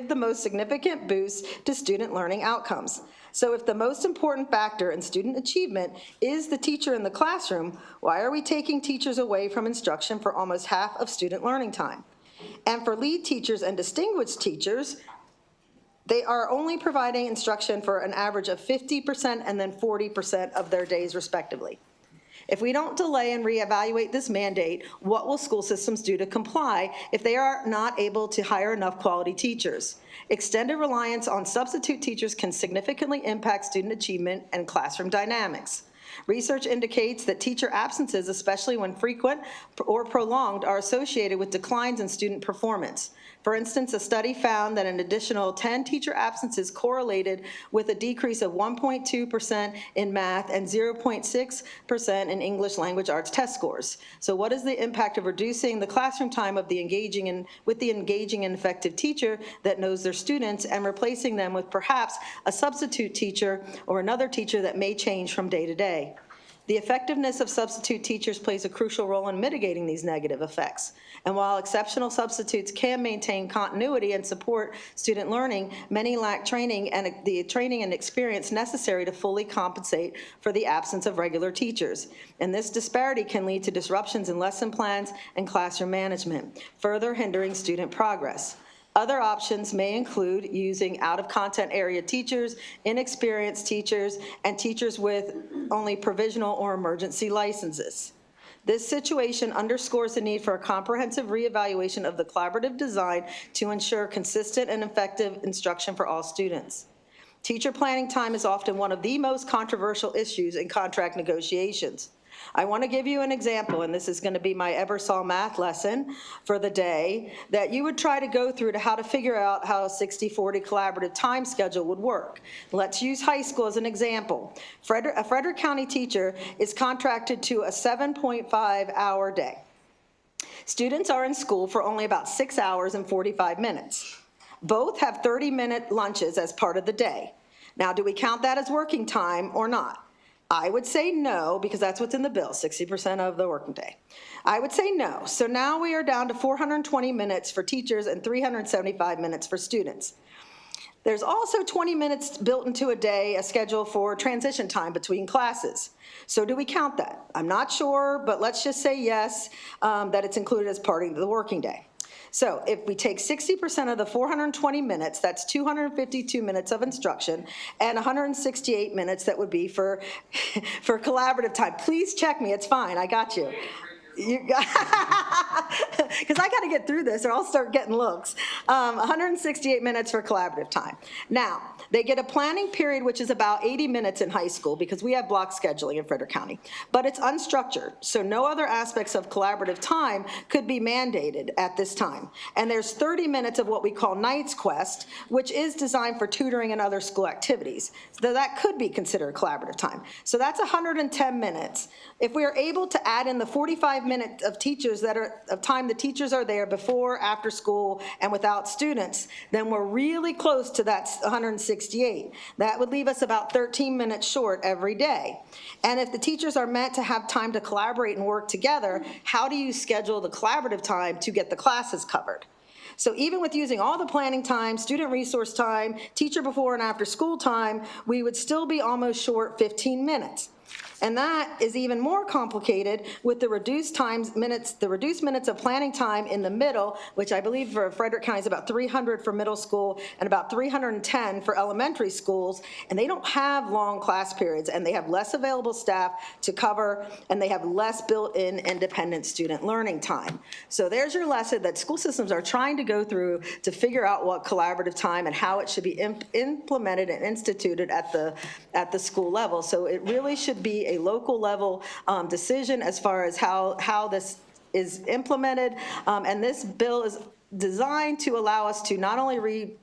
the most significant boost to student learning outcomes. So if the most important factor in student achievement is the teacher in the classroom, why are we taking teachers away from instruction for almost half of student learning time? And for lead teachers and distinguished teachers, they are only providing instruction for an average of 50% and then 40% of their days respectively. If we don't delay and reevaluate this mandate, what will school systems do to comply if they are not able to hire enough quality teachers? Extended reliance on substitute teachers can significantly impact student achievement and classroom dynamics. Research indicates that teacher absences, especially when frequent or prolonged, are associated with declines in student performance. For instance, a study found that an additional 10 teacher absences correlated with a decrease of 1.2% in math and 0.6% in English language arts test scores. So what is the impact of reducing the classroom time of the engaging and effective teacher that knows their students and replacing them with perhaps a substitute teacher or another teacher that may change from day to day? The effectiveness of substitute teachers plays a crucial role in mitigating these negative effects. And while exceptional substitutes can maintain continuity and support student learning, many lack training and experience necessary to fully compensate for the absence of regular teachers. And this disparity can lead to disruptions in lesson plans and classroom management, further hindering student progress. Other options may include using out-of-content area teachers, inexperienced teachers, and teachers with only provisional or emergency licenses. This situation underscores the need for a comprehensive reevaluation of the collaborative design to ensure consistent and effective instruction for all students. Teacher planning time is often one of the most controversial issues in contract negotiations. I want to give you an example, and this is going to be my Ebersol math lesson for the day, that you would try to go through to how to figure out how a 60-40 collaborative time schedule would work. Let's use high school as an example. A Frederick County teacher is contracted to a 7.5-hour day. Students are in school for only about 6 hours and 45 minutes. Both have 30-minute lunches as part of the day. Now, do we count that as working time or not? I would say no, because that's what's in the bill, 60% of the working day. I would say no. So now we are down to 420 minutes for teachers and 375 minutes for students. There's also 20 minutes built into a day, a schedule for transition time between classes. So do we count that? I'm not sure, but let's just say yes, that it's included as part of the working day. So if we take 60% of the 420 minutes, that's 252 minutes of instruction and 168 minutes that would be for collaborative time. Please check me, it's fine, I got you. Because I got to get through this or I'll start getting looks. 168 minutes for collaborative time. Now, they get a planning period which is about 80 minutes in high school because we have block scheduling in Frederick County, but it's unstructured, so no other aspects of collaborative time could be mandated at this time. And there's 30 minutes of what we call Night's Quest, which is designed for tutoring and other school activities. So that could be considered collaborative time. So that's 110 minutes. If we are able to add in the 45 minutes of time the teachers are there before, after school, and without students, then we're really close to that 168. That would leave us about 13 minutes short every day. And if the teachers are meant to have time to collaborate and work together, how do you schedule the collaborative time to get the classes covered? So even with using all the planning time, student resource time, teacher before and after school time, we would still be almost short 15 minutes. And that is even more complicated with the reduced minutes of planning time in the middle, which I believe for Frederick County is about 300 for middle school and about 310 for elementary schools. And they don't have long class periods, and they have less available staff to cover, and they have less built-in independent student learning time. So there's your lesson that school systems are trying to go through to figure out what collaborative time and how it should be implemented and instituted at the school level. So it really should be a local level decision as far as how this is implemented. And this bill is designed to allow us to not only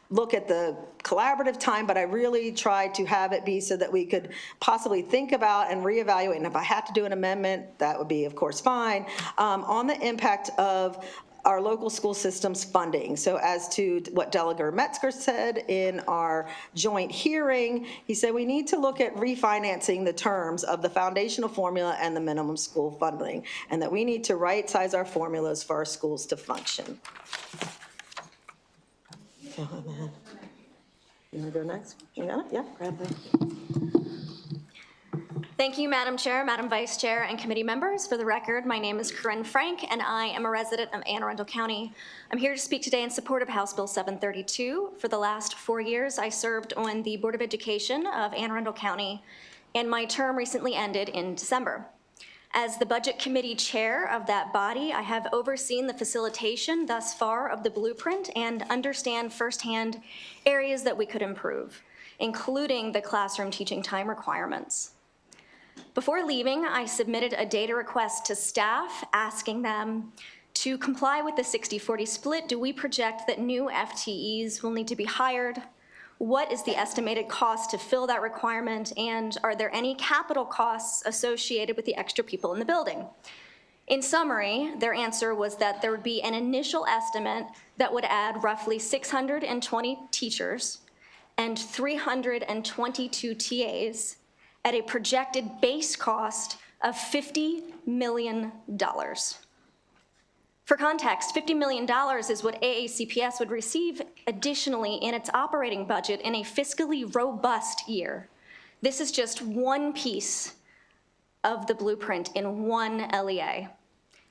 look at the collaborative time, but I really tried to have it be so that we could possibly think about and reevaluate. And if I had to do an amendment, that would be, of course, fine, on the impact of our local school systems funding. So as to what Delegate Metzger said in our joint hearing, he said we need to look at refinancing the terms of the foundational formula and the minimum school funding, and that we need to right-size our formulas for our schools to function. You want to go next? You got it? Yeah, grab it. Thank you, Madam Chair, Madam Vice Chair, and committee members. For the record, my name is Corinne Frank, and I am a resident of Anne Arundel County. I'm here to speak today in support of House Bill 732. For the last 4 years, I served on the Board of Education of Anne Arundel County, and my term recently ended in December. As the Budget Committee Chair of that body, I have overseen the facilitation thus far of the blueprint and understand firsthand areas that we could improve, including the classroom teaching time requirements. Before leaving, I submitted a data request to staff asking them to comply with the 60-40 split. Do we project that new FTEs will need to be hired? What is the estimated cost to fill that requirement? And are there any capital costs associated with the extra people in the building? In summary, their answer was that there would be an initial estimate that would add roughly 620 teachers and 322 TAs at a projected base cost of $50 million. For context, $50 million is what AACPS would receive additionally in its operating budget in a fiscally robust year. This is just one piece of the blueprint in one LEA.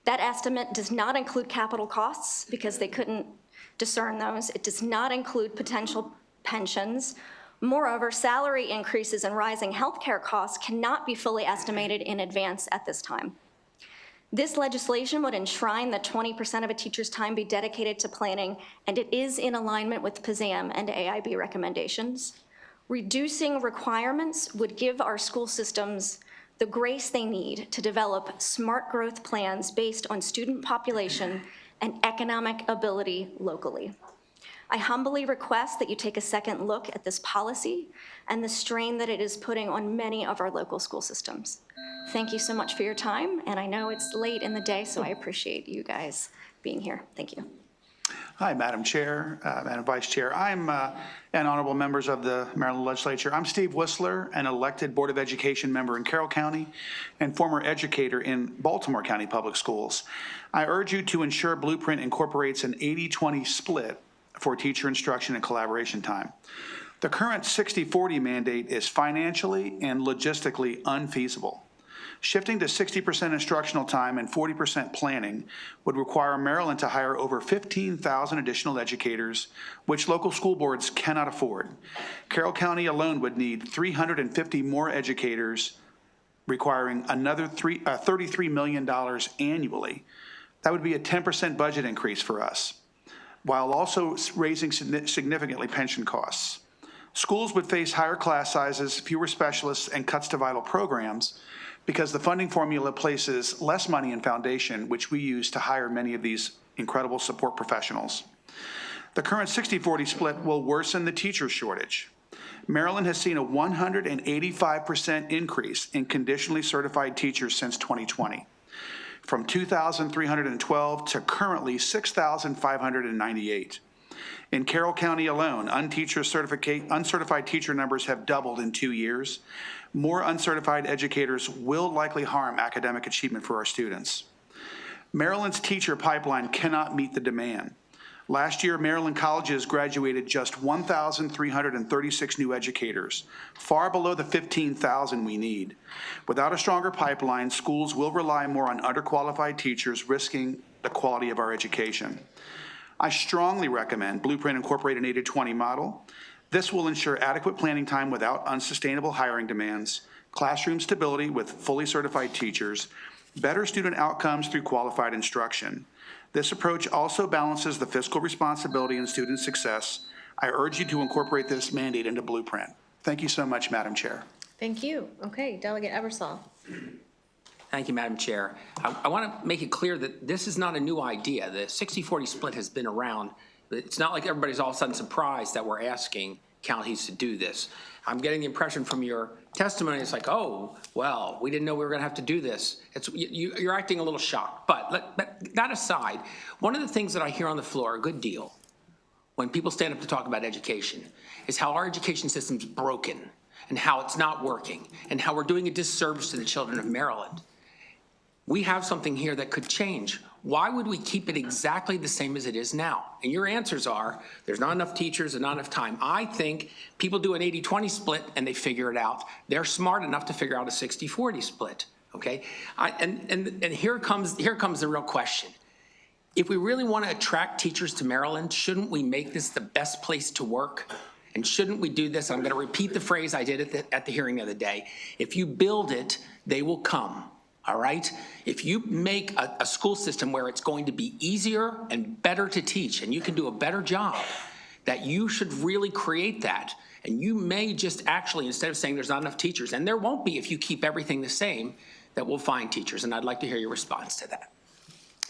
That estimate does not include capital costs because they couldn't discern those. It does not include potential pensions. Moreover, salary increases and rising healthcare costs cannot be fully estimated in advance at this time. This legislation would enshrine that 20% of a teacher's time be dedicated to planning, and it is in alignment with PSAM and AIB recommendations. Reducing requirements would give our school systems the grace they need to develop smart growth plans based on student population and economic ability locally. I humbly request that you take a second look at this policy and the strain that it is putting on many of our local school systems. Thank you so much for your time, and I know it's late in the day, so I appreciate you guys being here. Thank you. Hi, Madam Chair, Madam Vice Chair. I'm and honorable members of the Maryland Legislature. I'm Steve Whistler, an elected Board of Education member in Carroll County and former educator in Baltimore County Public Schools. I urge you to ensure Blueprint incorporates an 80-20 split for teacher instruction and collaboration time. The current 60-40 mandate is financially and logistically unfeasible. Shifting to 60% instructional time and 40% planning would require Maryland to hire over 15,000 additional educators, which local school boards cannot afford. Carroll County alone would need 350 more educators, requiring another $33 million annually. That would be a 10% budget increase for us, while also raising significantly pension costs. Schools would face higher class sizes, fewer specialists, and cuts to vital programs because the funding formula places less money in foundation, which we use to hire many of these incredible support professionals. The current 60-40 split will worsen the teacher shortage. Maryland has seen a 185% increase in conditionally certified teachers since 2020, from 2,312 to currently 6,598. In Carroll County alone, uncertified teacher numbers have doubled in 2 years. More uncertified educators will likely harm academic achievement for our students. Maryland's teacher pipeline cannot meet the demand. Last year, Maryland colleges graduated just 1,336 new educators, far below the 15,000 we need. Without a stronger pipeline, schools will rely more on underqualified teachers, risking the quality of our education. I strongly recommend Blueprint incorporate an 80-20 model. This will ensure adequate planning time without unsustainable hiring demands, classroom stability with fully certified teachers, better student outcomes through qualified instruction. This approach also balances the fiscal responsibility and student success. I urge you to incorporate this mandate into Blueprint. Thank you so much, Madam Chair. Thank you. Okay, Delegate Ebersol. Thank you, Madam Chair. I want to make it clear that this is not a new idea. The 60-40 split has been around. It's not like everybody's all of a sudden surprised that we're asking counties to do this. I'm getting the impression from your testimony, it's like, oh, well, we didn't know we were going to have to do this. You're acting a little shocked. But that aside, one of the things that I hear on the floor a good deal when people stand up to talk about education is how our education system's broken and how it's not working and how we're doing a disservice to the children of Maryland. We have something here that could change. Why would we keep it exactly the same as it is now? And your answers are, there's not enough teachers and not enough time. I think people do an 80-20 split and they figure it out. They're smart enough to figure out a 60-40 split, okay? And here comes the real question. If we really want to attract teachers to Maryland, shouldn't we make this the best place to work? And shouldn't we do this? I'm going to repeat the phrase I did at the hearing the other day. If you build it, they will come. all right? If you make a school system where it's going to be easier and better to teach, and you can do a better job, that you should really create that. And you may just actually, instead of saying there's not enough teachers, and there won't be if you keep everything the same, that we'll find teachers. And I'd like to hear your response to that.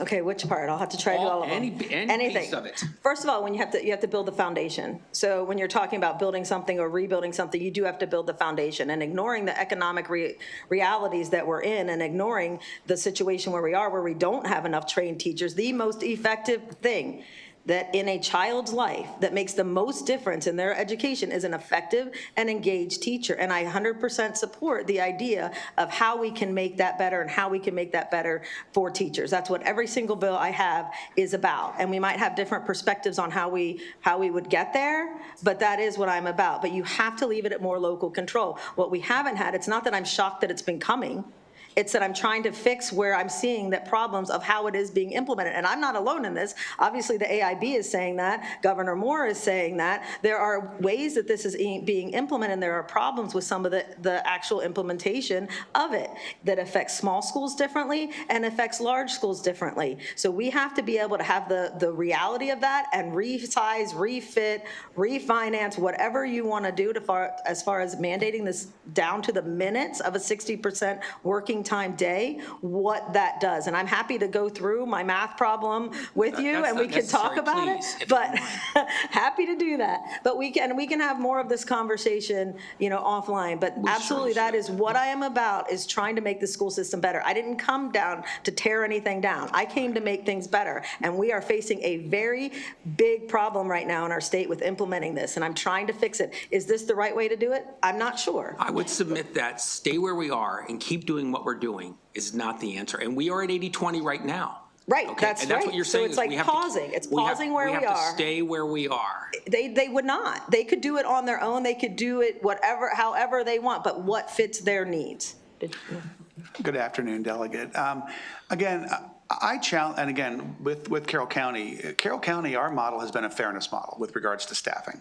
Okay, which part? I'll have to try to do all of them. Any piece of it. First of all, when you have to build the foundation. So when you're talking about building something or rebuilding something, you do have to build the foundation. And ignoring the economic realities that we're in and ignoring the situation where we are, where we don't have enough trained teachers, the most effective thing that in a child's life that makes the most difference in their education is an effective and engaged teacher. And I 100% support the idea of how we can make that better and how we can make that better for teachers. That's what every single bill I have is about. And we might have different perspectives on how we would get there, but that is what I'm about. But you have to leave it at more local control. What we haven't had, it's not that I'm shocked that it's been coming. It's that I'm trying to fix where I'm seeing that problems of how it is being implemented. And I'm not alone in this. Obviously, the AIB is saying that. Governor Moore is saying that. There are ways that this is being implemented, and there are problems with some of the actual implementation of it that affects small schools differently and affects large schools differently. So we have to be able to have the reality of that and resize, refit, refinance, whatever you want to do as far as mandating this down to the minutes of a 60% working time day, what that does. And I'm happy to go through my math problem with you and we can talk about it, but happy to do that. But we can have more of this conversation, offline, but absolutely that is what I am about, is trying to make the school system better. I didn't come down to tear anything down. I came to make things better. And we are facing a very big problem right now in our state with implementing this. And I'm trying to fix it. Is this the right way to do it? I'm not sure. I would submit that stay where we are and keep doing what we're doing is not the answer. And we are at 80-20 right now. Right, okay? that's and that's right. what you're saying. So it's like pausing. It's pausing where we are. We have to stay where we are. They would not. They could do it on their own. They could do it however they want, but what fits their needs. Good afternoon, Delegate. Again, I challenge, and again, with Carroll County, our model has been a fairness model with regards to staffing.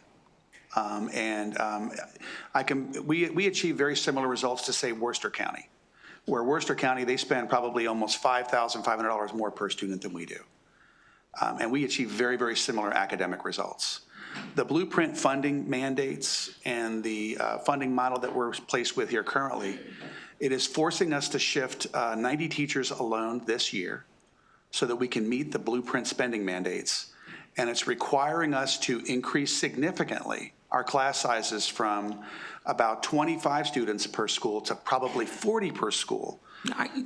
We achieve very similar results to, say, Worcester County, where Worcester County, they spend probably almost $5,500 more per student than we do. And we achieve very, very similar academic results. The blueprint funding mandates and the funding model that we're placed with here currently, it is forcing us to shift 90 teachers alone this year so that we can meet the blueprint spending mandates. And it's requiring us to increase significantly our class sizes from about 25 students per school to probably 40 per school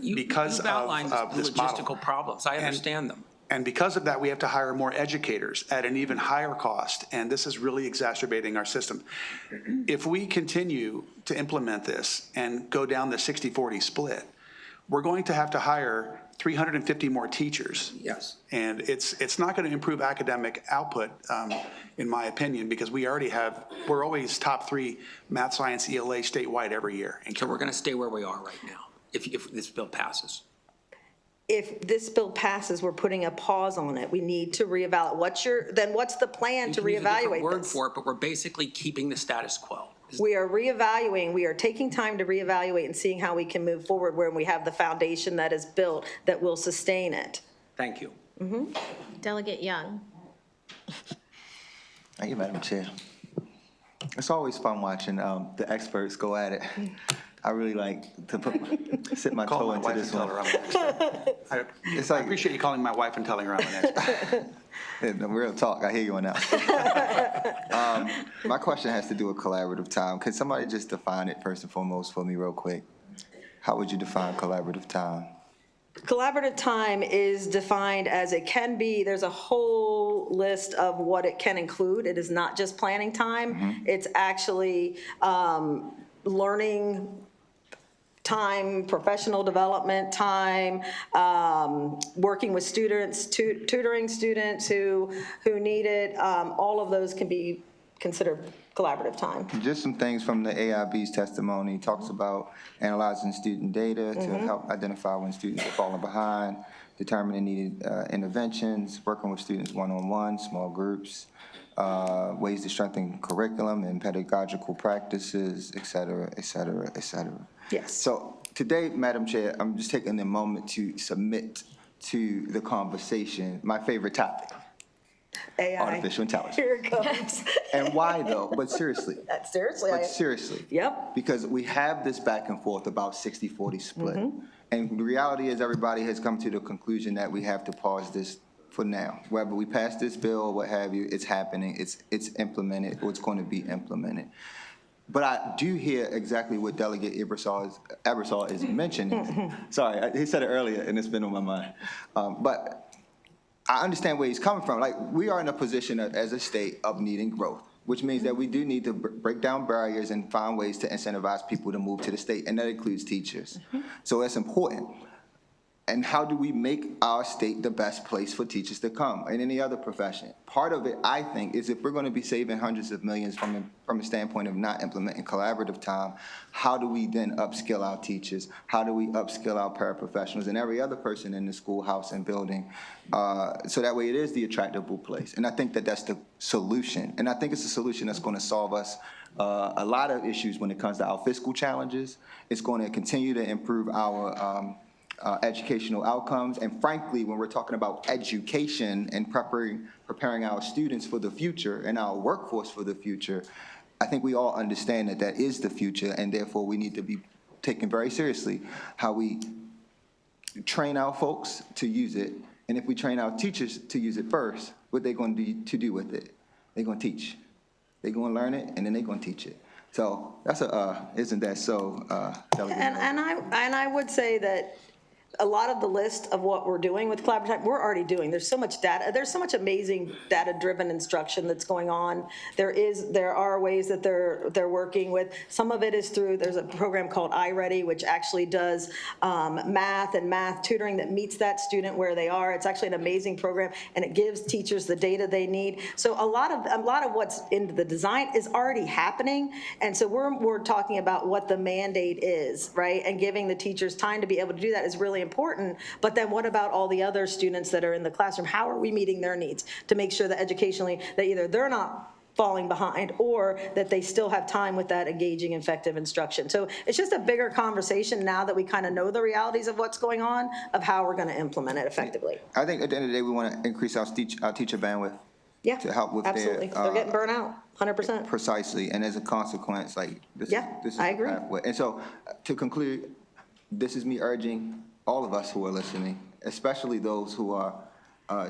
because you've outlined of this logistical model. problems. I understand them. And because of that, we have to hire more educators at an even higher cost, and this is really exacerbating our system. If we continue to implement this and go down the 60-40 split, we're going to have to hire 350 more teachers. Yes. And it's not going to improve academic output, in my opinion, because we're always top 3 math, science, ELA statewide every year. And so we're going to stay where we are right now if this bill passes. If this bill passes, we're putting a pause on it. We need to reevaluate. What's the plan to reevaluate this? You can use a different word for it, but we're basically keeping the status quo. We are reevaluating. We are taking time to reevaluate and seeing how we can move forward where we have the foundation that is built that will sustain it. Thank you. Mm-hmm. Delegate Young. Thank you, Madam Chair. It's always fun watching the experts go at it. I really like to sit my toe into this one. I appreciate you calling my wife and telling her I'm an expert. Real talk, I hear you on that. My question has to do with collaborative time. Could somebody just define it first and foremost for me real quick? How would you define collaborative time? Collaborative time is defined as it can be, there's a whole list of what it can include. It is not just planning time. Mm-hmm. It's actually learning time, professional development time, working with students, tutoring students who need it. All of those can be considered collaborative time. Just some things from the AIB's testimony. It talks about analyzing student data to help identify when students are falling behind, determining needed interventions, working with students one-on-one, small groups, ways to strengthen curriculum and pedagogical practices, et cetera, et cetera, et cetera. Yes. So today, Madam Chair, I'm just taking a moment to submit to the conversation my favorite topic. AI. Artificial intelligence. Here it comes. And why though? But seriously. Seriously. Yep. Because we have this back and forth about 60-40 split. And the reality is everybody has come to the conclusion that we have to pause this for now. Whether we pass this bill or what have you, it's happening, it's implemented, or it's going to be implemented. But I do hear exactly what Delegate Ebersol is mentioning. Sorry, he said it earlier and it's been on my mind. But I understand where he's coming from. Like, we are in a position as a state of needing growth, which means that we do need to break down barriers and find ways to incentivize people to move to the state, and that includes teachers. So that's important. And how do we make our state the best place for teachers to come in any other profession? Part of it, I think, is if we're going to be saving hundreds of millions from a standpoint of not implementing collaborative time, how do we then upskill our teachers? How do we upskill our paraprofessionals and every other person in the schoolhouse and building so that way it is the attractable place? And I think that that's the solution. And I think it's a solution that's going to solve us a lot of issues when it comes to our fiscal challenges. It's going to continue to improve our educational outcomes. And frankly, when we're talking about education and preparing our students for the future and our workforce for the future, I think we all understand that that is the future, and therefore we need to be taken very seriously how we train our folks to use it. And if we train our teachers to use it first, what they're going to do with it? They're going to teach. They're going to learn it, and then they're going to teach it. So that's isn't that so, Delegate? And I would say that a lot of the list of what we're doing with collaborative time, we're already doing. There's so much data. There's so much amazing data-driven instruction that's going on. There are ways that they're working with. Some of it is through, there's a program called iReady, which actually does math and math tutoring that meets that student where they are. It's actually an amazing program, and it gives teachers the data they need. So a lot of what's in the design is already happening, and so we're talking about what the mandate is, right? And giving the teachers time to be able to do that is really important. But then what about all the other students that are in the classroom? How are we meeting their needs to make sure that educationally that either they're not falling behind or that they still have time with that engaging, effective instruction? So it's just a bigger conversation now that we kind of know the realities of what's going on, of how we're going to implement it effectively. I think at the end of the day, we want to increase our teacher bandwidth. Yeah, to help with absolutely. They're getting burnt out, 100%. Precisely, and as a consequence, like this is I agree. the pathway. And so, to conclude, this is me urging all of us who are listening, especially those who are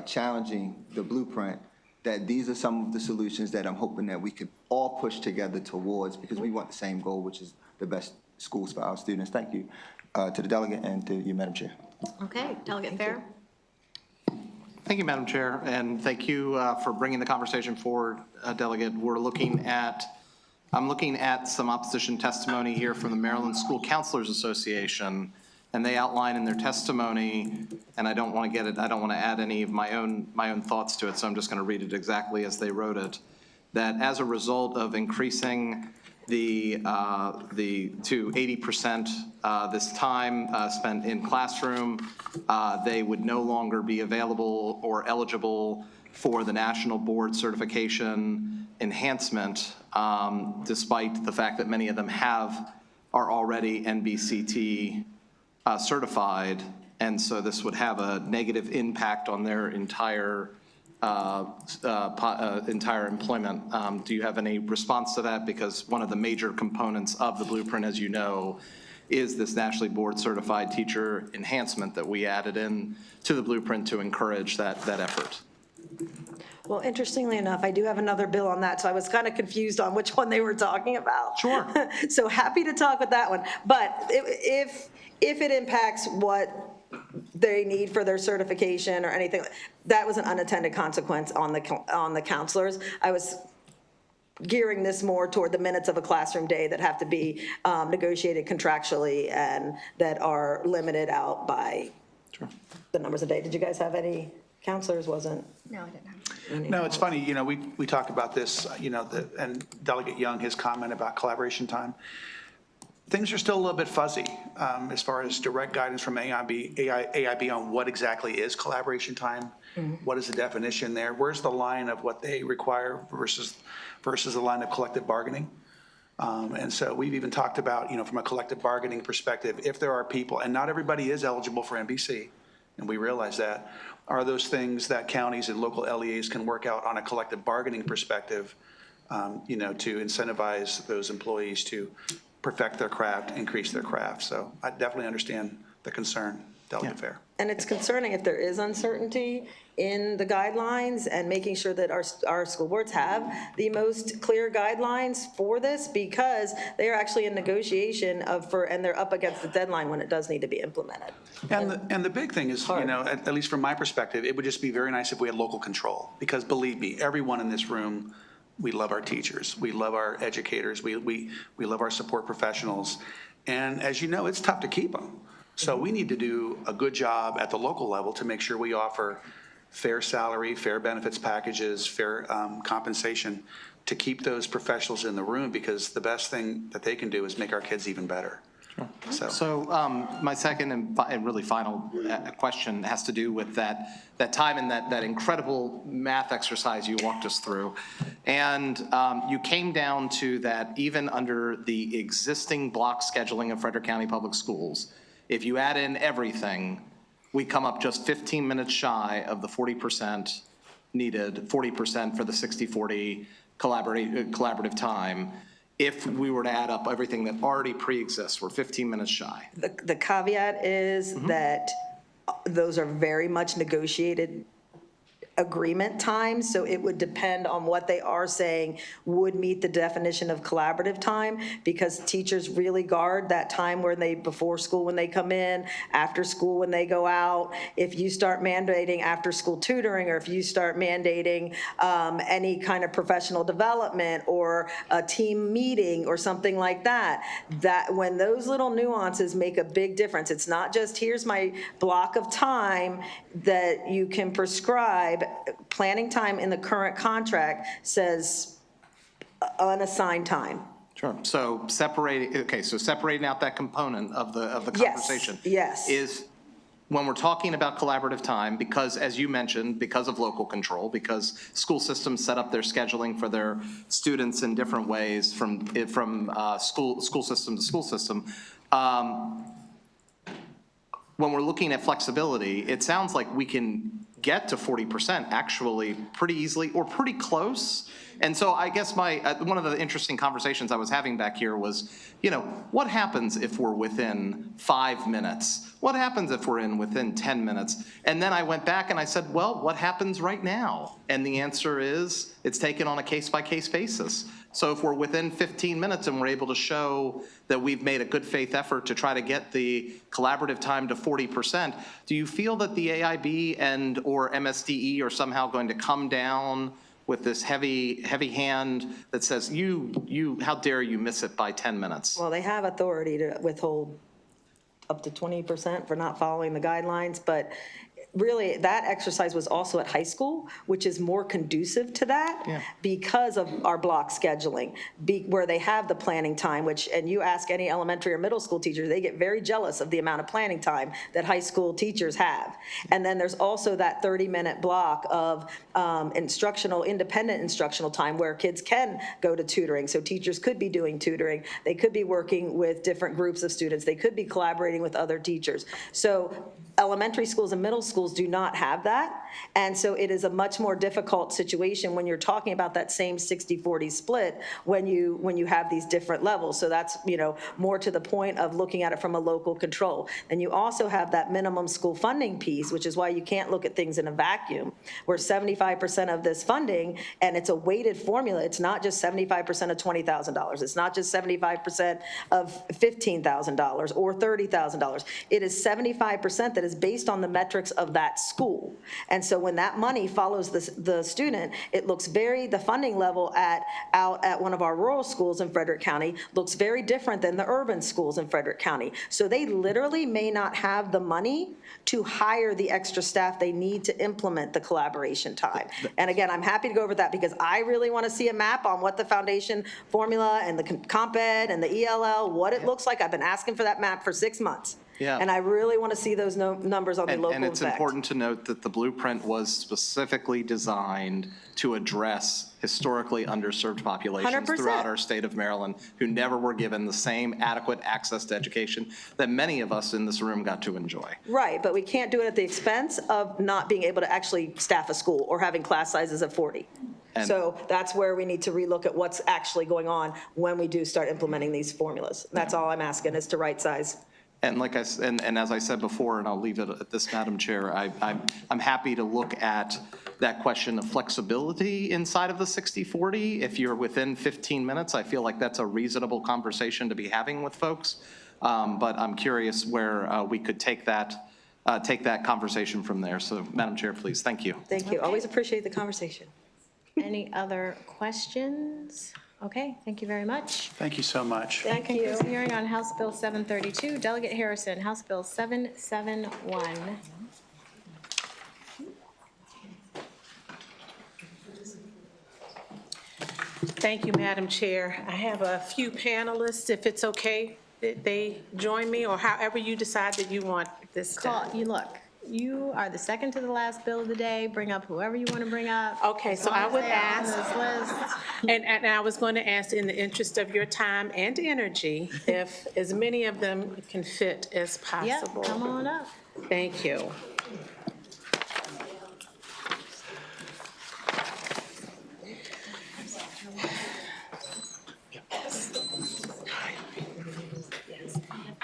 challenging the blueprint, that these are some of the solutions that I'm hoping that we could all push together towards, because we want the same goal, which is the best schools for our students. Thank you to the delegate and to you, Madam Chair. Okay, Delegate Fair. Thank you, Madam Chair, and thank you for bringing the conversation forward, Delegate. I'm looking at some opposition testimony here from the Maryland School Counselors Association, and they outline in their testimony, and I don't want to add any of my own thoughts to it, so I'm just going to read it exactly as they wrote it, that as a result of increasing to 80% this time spent in classroom, they would no longer be available or eligible for the National Board Certification Enhancement, despite the fact that many of them are already NBCT certified, and so this would have a negative impact on their entire employment. Do you have any response to that? Because one of the major components of the blueprint, as you know, is this nationally board certified teacher enhancement that we added in to the blueprint to encourage that effort. Well, interestingly enough, I do have another bill on that, so I was kind of confused on which one they were talking about. Sure. So happy to talk with that one. But if it impacts what they need for their certification or anything, that was an unintended consequence on the counselors. I was gearing this more toward the minutes of a classroom day that have to be negotiated contractually and that are limited out by the numbers a day. Did you guys have any? Counselors wasn't. No, I didn't have. No, it's funny, we talk about this, and Delegate Young, his comment about collaboration time. Things are still a little bit fuzzy as far as direct guidance from AIB on what exactly is collaboration time. What is the definition there? Where's the line of what they require versus the line of collective bargaining? And so we've even talked about, from a collective bargaining perspective, if there are people, and not everybody is eligible for MBC, and we realize that, are those things that counties and local LEAs can work out on a collective bargaining perspective, to incentivize those employees to perfect their craft, increase their craft. So I definitely understand the concern, Delegate Fair. And it's concerning if there is uncertainty in the guidelines and making sure that our school boards have the most clear guidelines for this, because they are actually in negotiation and they're up against the deadline when it does need to be implemented. And the big thing is, at least from my perspective, it would just be very nice if we had local control, because believe me, everyone in this room, we love our teachers, we love our educators, we love our support professionals. And as you know, it's tough to keep them. So we need to do a good job at the local level to make sure we offer fair salary, fair benefits packages, fair compensation to keep those professionals in the room, because the best thing that they can do is make our kids even better. So my second and really final question has to do with that time and that incredible math exercise you walked us through. And you came down to that even under the existing block scheduling of Frederick County Public Schools, if you add in everything, we come up just 15 minutes shy of the 40% needed, 40% for the 60-40 collaborative time. If we were to add up everything that already pre-exists, we're 15 minutes shy. The caveat is that those are very much negotiated agreement time, so it would depend on what they are saying would meet the definition of collaborative time, because teachers really guard that time where before school when they come in, after school when they go out. If you start mandating after school tutoring, or if you start mandating any kind of professional development or a team meeting or something like that, that when those little nuances make a big difference, it's not just here's my block of time that you can prescribe. Planning time in the current contract says unassigned time. Sure. So separating out that component of the conversation. Yes. Is when we're talking about collaborative time, because as you mentioned, because of local control, because school systems set up their scheduling for their students in different ways from school system to school system. When we're looking at flexibility, it sounds like we can get to 40% actually pretty easily or pretty close. And so I guess one of the interesting conversations I was having back here was, what happens if we're within 5 minutes? What happens if we're within 10 minutes? And then I went back and I said, well, what happens right now? And the answer is it's taken on a case-by-case basis. So if we're within 15 minutes and we're able to show that we've made a good faith effort to try to get the collaborative time to 40%, do you feel that the AIB and or MSDE are somehow going to come down with this heavy hand that says, how dare you miss it by 10 minutes? Well, they have authority to withhold up to 20% for not following the guidelines, but really, that exercise was also at high school, which is more conducive to that because of our block scheduling, where they have the planning time, and you ask any elementary or middle school teachers, they get very jealous of the amount of planning time that high school teachers have. And then there's also that 30-minute block of independent instructional time where kids can go to tutoring. So teachers could be doing tutoring. They could be working with different groups of students. They could be collaborating with other teachers. So elementary schools and middle schools do not have that. And so it is a much more difficult situation when you're talking about that same 60-40 split when you have these different levels. So that's, more to the point of looking at it from a local control. And you also have that minimum school funding piece, which is why you can't look at things in a vacuum, where 75% of this funding, and it's a weighted formula, it's not just 75% of $20,000. It's not just 75% of $15,000 or $30,000. It is 75% that is based on the metrics of that school. And so when that money follows the student, it looks the funding level out at one of our rural schools in Frederick County looks very different than the urban schools in Frederick County. So they literally may not have the money to hire the extra staff they need to implement the collaboration time. And again, I'm happy to go over that because I really want to see a map on what the foundation formula and the comp ed and the ELL, what it looks like. I've been asking for that map for 6 months. Yeah. And I really want to see those numbers on the local And it's effect. important to note that the blueprint was specifically designed to address historically underserved populations 100%. throughout our state of Maryland who never were given the same adequate access to education that many of us in this room got to enjoy. Right, but we can't do it at the expense of not being able to actually staff a school or having class sizes of 40. And- So that's where we need to relook at what's actually going on when we do start implementing these formulas. That's all I'm asking, is to right size. And like I said, and as I said before, and I'll leave it at this, Madam Chair, I'm happy to look at that question of flexibility inside of the 60/40. If you're within 15 minutes, I feel like that's a reasonable conversation to be having with folks. But I'm curious where we could take that conversation from there. So Madam Chair, please, thank you. Thank you. Always appreciate the conversation. Any other questions? Okay, thank you very much. Thank you so much. That concludes the hearing on House Bill 732. Delegate Harrison, House Bill 771. Thank you, Madam Chair. I have a few panelists, if it's okay that they join me, or however you decide that you want this done. Look, you are the second to the last bill of the day. Bring up whoever you want to bring up. Okay, so I would ask, ask, and I was going to ask, in the interest of your time and energy, if as many of them can fit as yeah, possible. come on up. Thank you.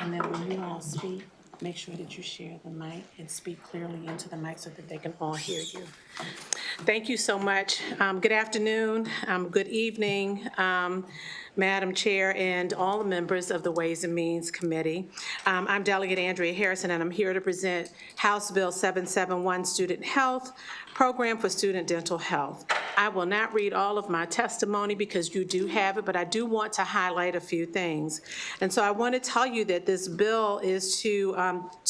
And then when you all speak, make sure that you share the mic and speak clearly into the mic so that they can all hear you. Thank you so much. Good afternoon, good evening, Madam Chair and all the members of the Ways and Means Committee. I'm Delegate Andrea Harrison, and I'm here to present House Bill 771, Student Health Program for Student Dental Health. I will not read all of my testimony because you do have it, but I do want to highlight a few things. And so I want to tell you that this bill is to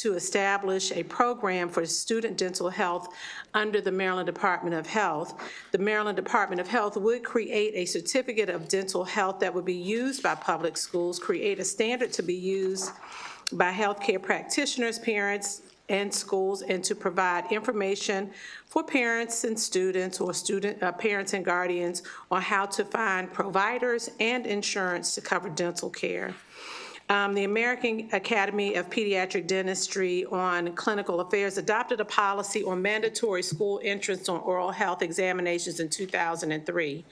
establish a program for student dental health under the Maryland Department of Health. The Maryland Department of Health would create a certificate of dental health that would be used by public schools, create a standard to be used by healthcare practitioners, parents, and schools, and to provide information for parents and students, or parents and guardians, on how to find providers and insurance to cover dental care. The American Academy of Pediatric Dentistry on Clinical Affairs adopted a policy on mandatory school entrance on oral health examinations in 2003.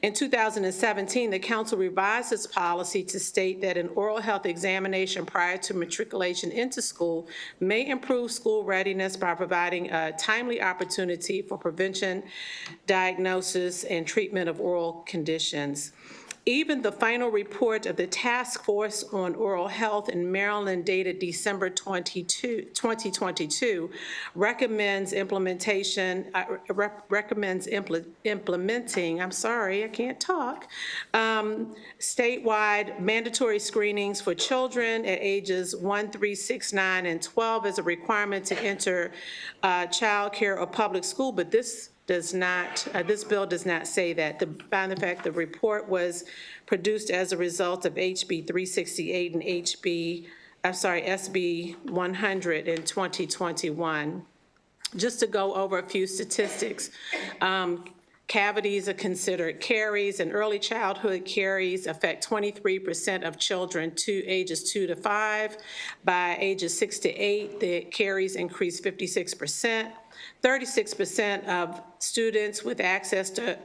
In 2017, the council revised its policy to state that an oral health examination prior to matriculation into school may improve school readiness by providing a timely opportunity for prevention, diagnosis, and treatment of oral conditions. Even the final report of the Task Force on Oral Health in Maryland, dated December 2022, recommends implementing, statewide mandatory screenings for children at ages 1, 3, 6, 9, and 12 as a requirement to enter child care or public school, but this bill does not say that. By the fact, the report was produced as a result of HB 368 and SB 100 in 2021. Just to go over a few statistics, cavities are considered caries, and early childhood caries affect 23% of children ages 2 to 5. By ages 6 to 8, the caries increase 56%. 36% of students with access to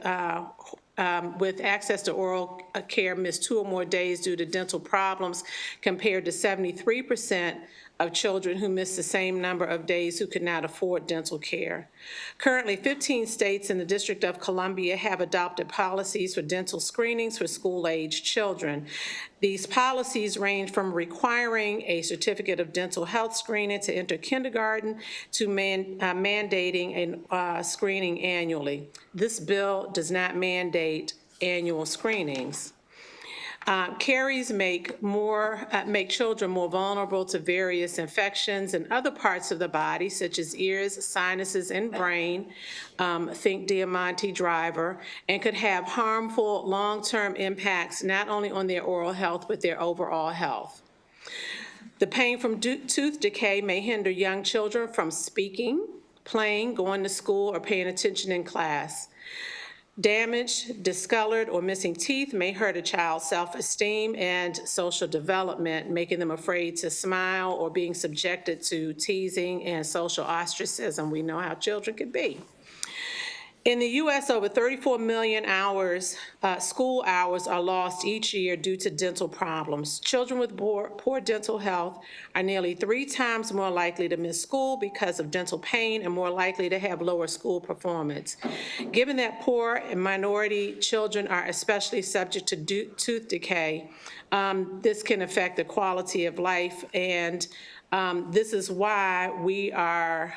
oral care miss 2 or more days due to dental problems, compared to 73% of children who miss the same number of days who could not afford dental care. Currently, 15 states and the District of Columbia have adopted policies for dental screenings for school-aged children. These policies range from requiring a certificate of dental health screening to enter kindergarten to mandating a screening annually. This bill does not mandate annual screenings. Caries make children more vulnerable to various infections in other parts of the body, such as ears, sinuses, and brain, think Diamante Driver, and could have harmful long-term impacts not only on their oral health, but their overall health. The pain from tooth decay may hinder young children from speaking, playing, going to school, or paying attention in class. Damaged, discolored, or missing teeth may hurt a child's self-esteem and social development, making them afraid to smile or being subjected to teasing and social ostracism. We know how children can be. In the U.S., over 34 million school hours are lost each year due to dental problems. Children with poor dental health are nearly 3 times more likely to miss school because of dental pain and more likely to have lower school performance. Given that poor and minority children are especially subject to tooth decay, this can affect the quality of life, and this is why we are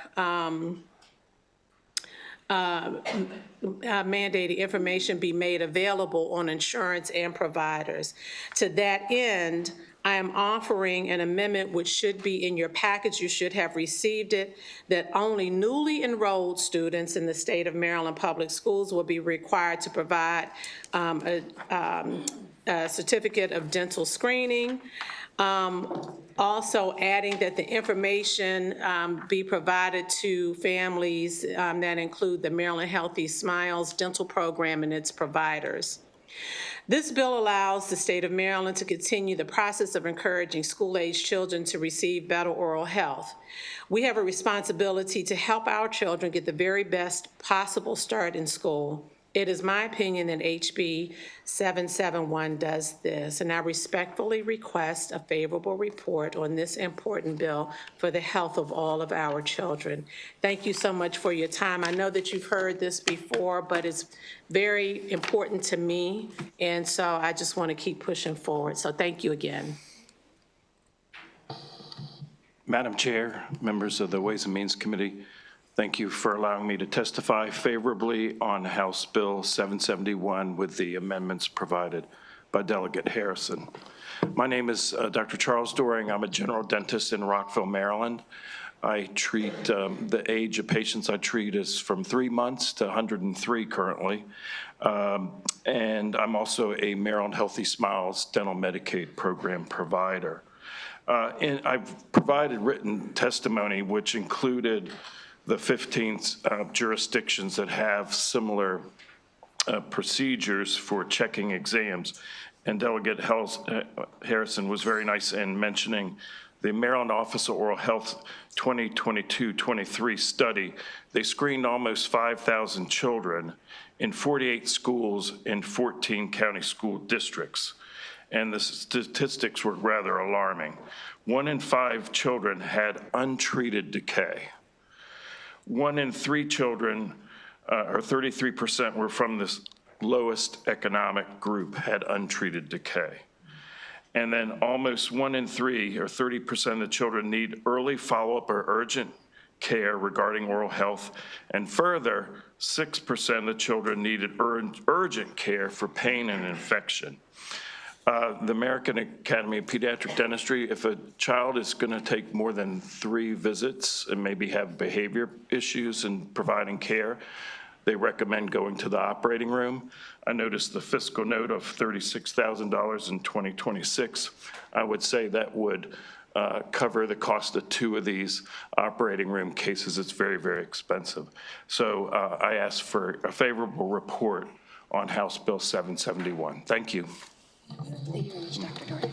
mandating information be made available on insurance and providers. To that end, I am offering an amendment which should be in your package. You should have received it, that only newly enrolled students in the state of Maryland public schools will be required to provide a certificate of dental screening. Also adding that the information be provided to families that include the Maryland Healthy Smiles dental program and its providers. This bill allows the state of Maryland to continue the process of encouraging school-aged children to receive better oral health. We have a responsibility to help our children get the very best possible start in school. It is my opinion that HB 771 does this, and I respectfully request a favorable report on this important bill for the health of all of our children. Thank you so much for your time. I know that you've heard this before, but it's very important to me, and so I just want to keep pushing forward. So thank you again. Madam Chair, members of the Ways and Means Committee, thank you for allowing me to testify favorably on House Bill 771 with the amendments provided by Delegate Harrison. My name is Dr. Charles Doring. I'm a general dentist in Rockville, Maryland. I treat, the age of patients I treat is from 3 months to 103 currently. And I'm also a Maryland Healthy Smiles dental Medicaid program provider. And I've provided written testimony which included the 15 jurisdictions that have similar procedures for checking exams. And Delegate Harrison was very nice in mentioning the Maryland Office of Oral Health 2022-23 study. They screened almost 5,000 children in 48 schools in 14 county school districts. And the statistics were rather alarming. 1 in 5 children had untreated decay. 1 in 3 children, or 33%, were from this lowest economic group, had untreated decay. And then almost 1 in 3, or 30% of the children, need early follow-up or urgent care regarding oral health. And further, 6% of the children needed urgent care for pain and infection. The American Academy of Pediatric Dentistry, if a child is going to take more than 3 visits and maybe have behavior issues in providing care, they recommend going to the operating room. I noticed the fiscal note of $36,000 in 2026. I would say that would cover the cost of 2 of these operating room cases. It's very, very expensive. So I ask for a favorable report on House Bill 771. Thank you. Thank you very much, Dr. Doring.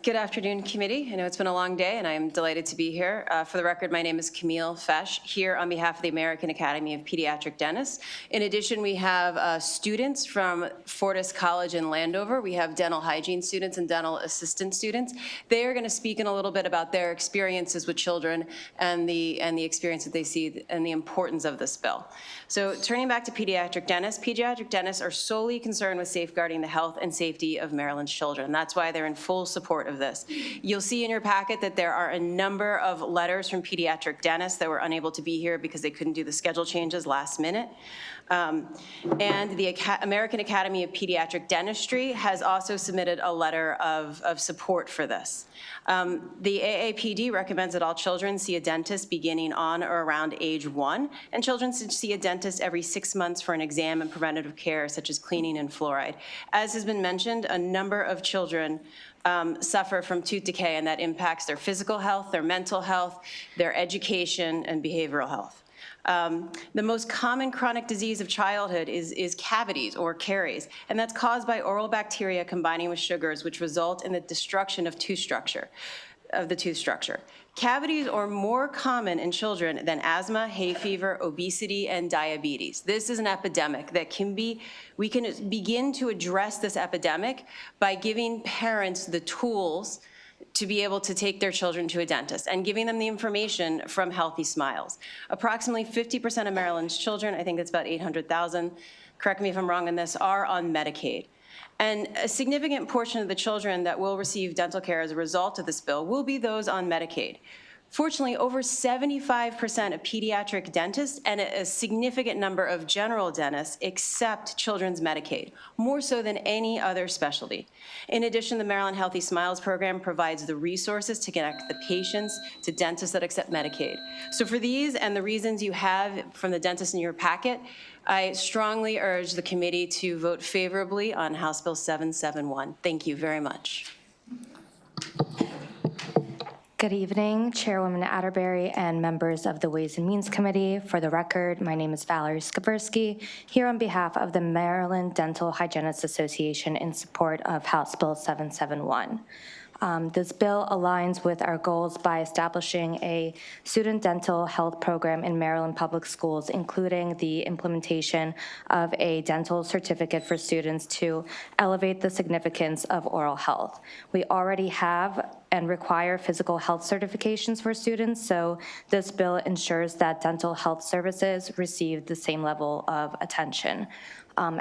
Good afternoon, committee. I know it's been a long day, and I am delighted to be here. For the record, my name is Camille Fesh, here on behalf of the American Academy of Pediatric Dentists. In addition, we have students from Fortis College in Landover. We have dental hygiene students and dental assistant students. They are going to speak in a little bit about their experiences with children and the experience that they see and the importance of this bill. So turning back to pediatric dentists are solely concerned with safeguarding the health and safety of Maryland's children. That's why they're in full support of this. You'll see in your packet that there are a number of letters from pediatric dentists that were unable to be here because they couldn't do the schedule changes last minute. And the American Academy of Pediatric Dentistry has also submitted a letter of support for this. The AAPD recommends that all children see a dentist beginning on or around age 1, and children should see a dentist every 6 months for an exam and preventative care such as cleaning and fluoride. As has been mentioned, a number of children suffer from tooth decay, and that impacts their physical health, their mental health, their education, and behavioral health. The most common chronic disease of childhood is cavities or caries, and that's caused by oral bacteria combining with sugars, which result in the destruction of the tooth structure. Cavities are more common in children than asthma, hay fever, obesity, and diabetes. This is an epidemic that we can begin to address this epidemic by giving parents the tools to be able to take their children to a dentist and giving them the information from Healthy Smiles. Approximately 50% of Maryland's children, I think it's about 800,000, correct me if I'm wrong on this, are on Medicaid. And a significant portion of the children that will receive dental care as a result of this bill will be those on Medicaid. Fortunately, over 75% of pediatric dentists and a significant number of general dentists accept children's Medicaid, more so than any other specialty. In addition, the Maryland Healthy Smiles program provides the resources to connect the patients to dentists that accept Medicaid. So for these and the reasons you have from the dentist in your packet, I strongly urge the committee to vote favorably on House Bill 771. Thank you very much. Good evening, Chairwoman Atterbury and members of the Ways and Means Committee. For the record, my name is Valerie Skaversky, here on behalf of the Maryland Dental Hygienists Association in support of House Bill 771. This bill aligns with our goals by establishing a student dental health program in Maryland public schools, including the implementation of a dental certificate for students to elevate the significance of oral health. We already have and require physical health certifications for students, so this bill ensures that dental health services receive the same level of attention.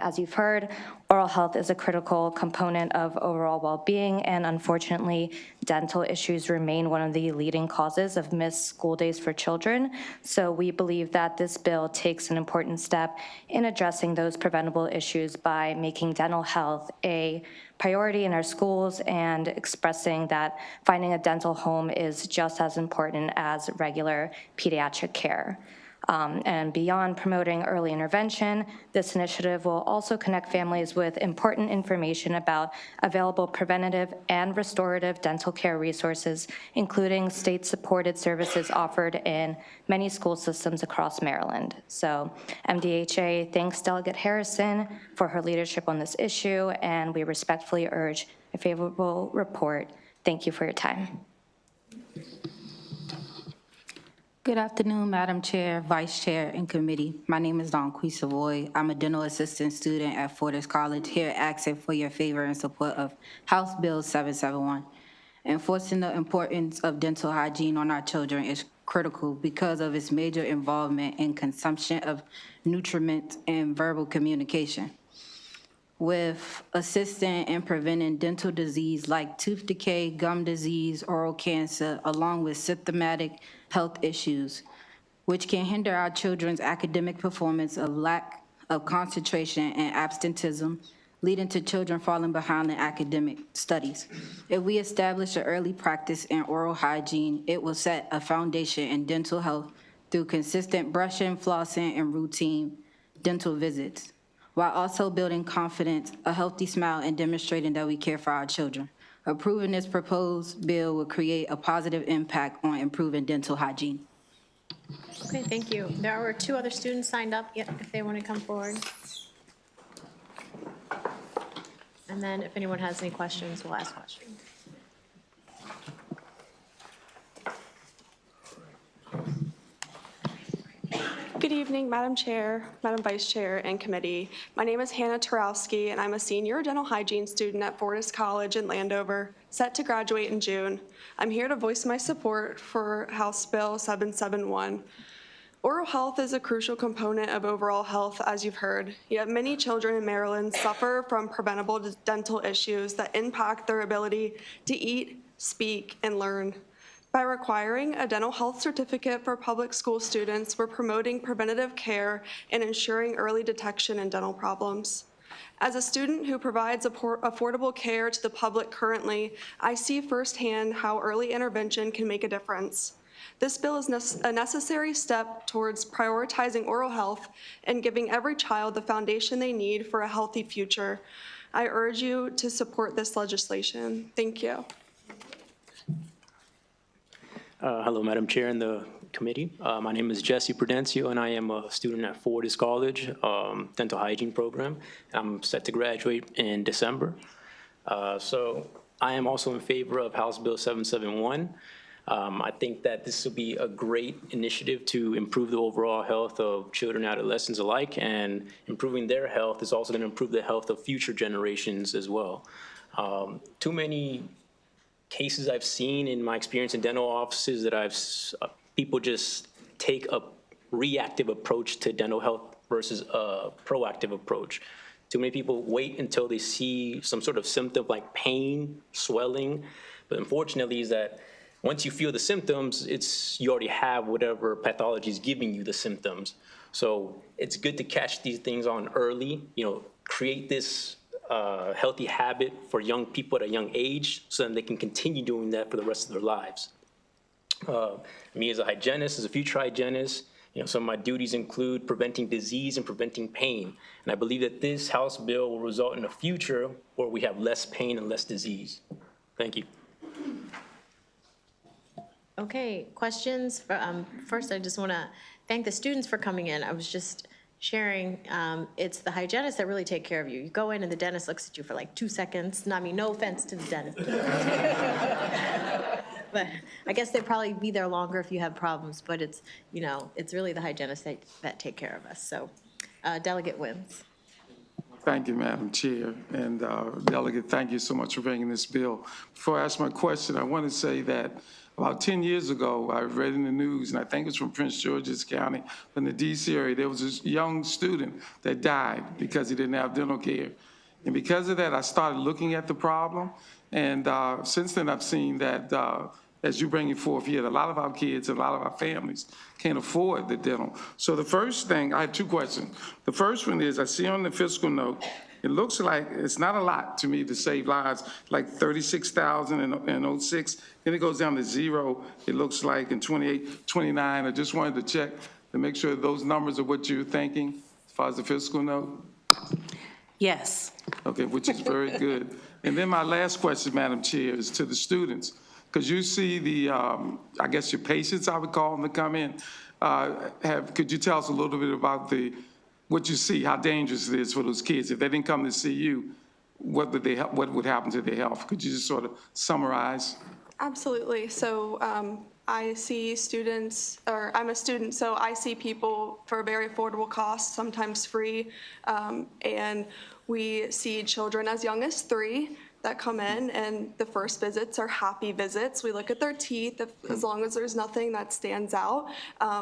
As you've heard, oral health is a critical component of overall well-being, and unfortunately, dental issues remain one of the leading causes of missed school days for children. So we believe that this bill takes an important step in addressing those preventable issues by making dental health a priority in our schools and expressing that finding a dental home is just as important as regular pediatric care. And beyond promoting early intervention, this initiative will also connect families with important information about available preventative and restorative dental care resources, including state-supported services offered in many school systems across Maryland. So MDHA thanks Delegate Harrison for her leadership on this issue, and we respectfully urge a favorable report. Thank you for your time. Good afternoon, Madam Chair, Vice Chair, and Committee. My name is Dawn Savoy. I'm a dental assistant student at Fortis College, here asking for your favor in support of House Bill 771. Enforcing the importance of dental hygiene on our children is critical because of its major involvement in consumption of nutrients and verbal communication. With assisting in preventing dental disease like tooth decay, gum disease, oral cancer, along with symptomatic health issues, which can hinder our children's academic performance of lack of concentration and absenteeism, leading to children falling behind in academic studies. If we establish an early practice in oral hygiene, it will set a foundation in dental health through consistent brushing, flossing, and routine dental visits, while also building confidence, a healthy smile, and demonstrating that we care for our children. Approving this proposed bill will create a positive impact on improving dental hygiene. Okay, thank you. There are two other students signed up, if they want to come forward. And then if anyone has any questions, we'll ask questions. Good evening, Madam Chair, Madam Vice Chair, and Committee. My name is Hannah Tarowski, and I'm a senior dental hygiene student at Fortis College in Landover, set to graduate in June. I'm here to voice my support for House Bill 771. Oral health is a crucial component of overall health, as you've heard, yet many children in Maryland suffer from preventable dental issues that impact their ability to eat, speak, and learn. By requiring a dental health certificate for public school students, we're promoting preventative care and ensuring early detection in dental problems. As a student who provides affordable care to the public currently, I see firsthand how early intervention can make a difference. This bill is a necessary step towards prioritizing oral health and giving every child the foundation they need for a healthy future. I urge you to support this legislation. Thank you. Hello, Madam Chair and the committee. My name is Jesse Prudencio, and I am a student at Fortis College Dental Hygiene Program. I'm set to graduate in December. So I am also in favor of House Bill 771. I think that this will be a great initiative to improve the overall health of children and adolescents alike, and improving their health is also going to improve the health of future generations as well. Too many cases I've seen in my experience in dental offices that people just take a reactive approach to dental health versus a proactive approach. Too many people wait until they see some sort of symptom like pain, swelling, but unfortunately is that once you feel the symptoms, you already have whatever pathology is giving you the symptoms. So it's good to catch these things on early, create this healthy habit for young people at a young age so that they can continue doing that for the rest of their lives. Me as a hygienist, as a future hygienist, some of my duties include preventing disease and preventing pain. And I believe that this House bill will result in a future where we have less pain and less disease. Thank you. Okay, questions? First, I just want to thank the students for coming in. I was just sharing, it's the hygienists that really take care of you. You go in and the dentist looks at you for like 2 seconds. No offense to the dentist. But I guess they'd probably be there longer if you have problems, but it's really the hygienists that take care of us. So Delegate Wins. Thank you, Madam Chair. And Delegate, thank you so much for bringing this bill. Before I ask my question, I want to say that about 10 years ago, I read in the news, and I think it's from Prince George's County, in the D.C. area, there was this young student that died because he didn't have dental care. And because of that, I started looking at the problem. And since then, I've seen that as you bring it forth here, a lot of our kids and a lot of our families can't afford the dental. So the first thing, I have two questions. The first one is, I see on the fiscal note, it looks like it's not a lot to me to save lives, like 36,000 in 06. Then it goes down to zero, it looks like in 28, 29. I just wanted to check to make sure those numbers are what you're thinking as far as the fiscal note. Yes. Okay, which is very good. And then my last question, Madam Chair, is to the students. Because you see the, I guess your patients, I would call them, to come in. Could you tell us a little bit about what you see, how dangerous it is for those kids? If they didn't come to see you, what would happen to their health? Could you just sort of summarize? Absolutely. So I see students, or I'm a student, so I see people for a very affordable cost, sometimes free. And we see children as young as 3 that come in, and the first visits are happy visits. We look at their teeth. As long as there's nothing that stands out,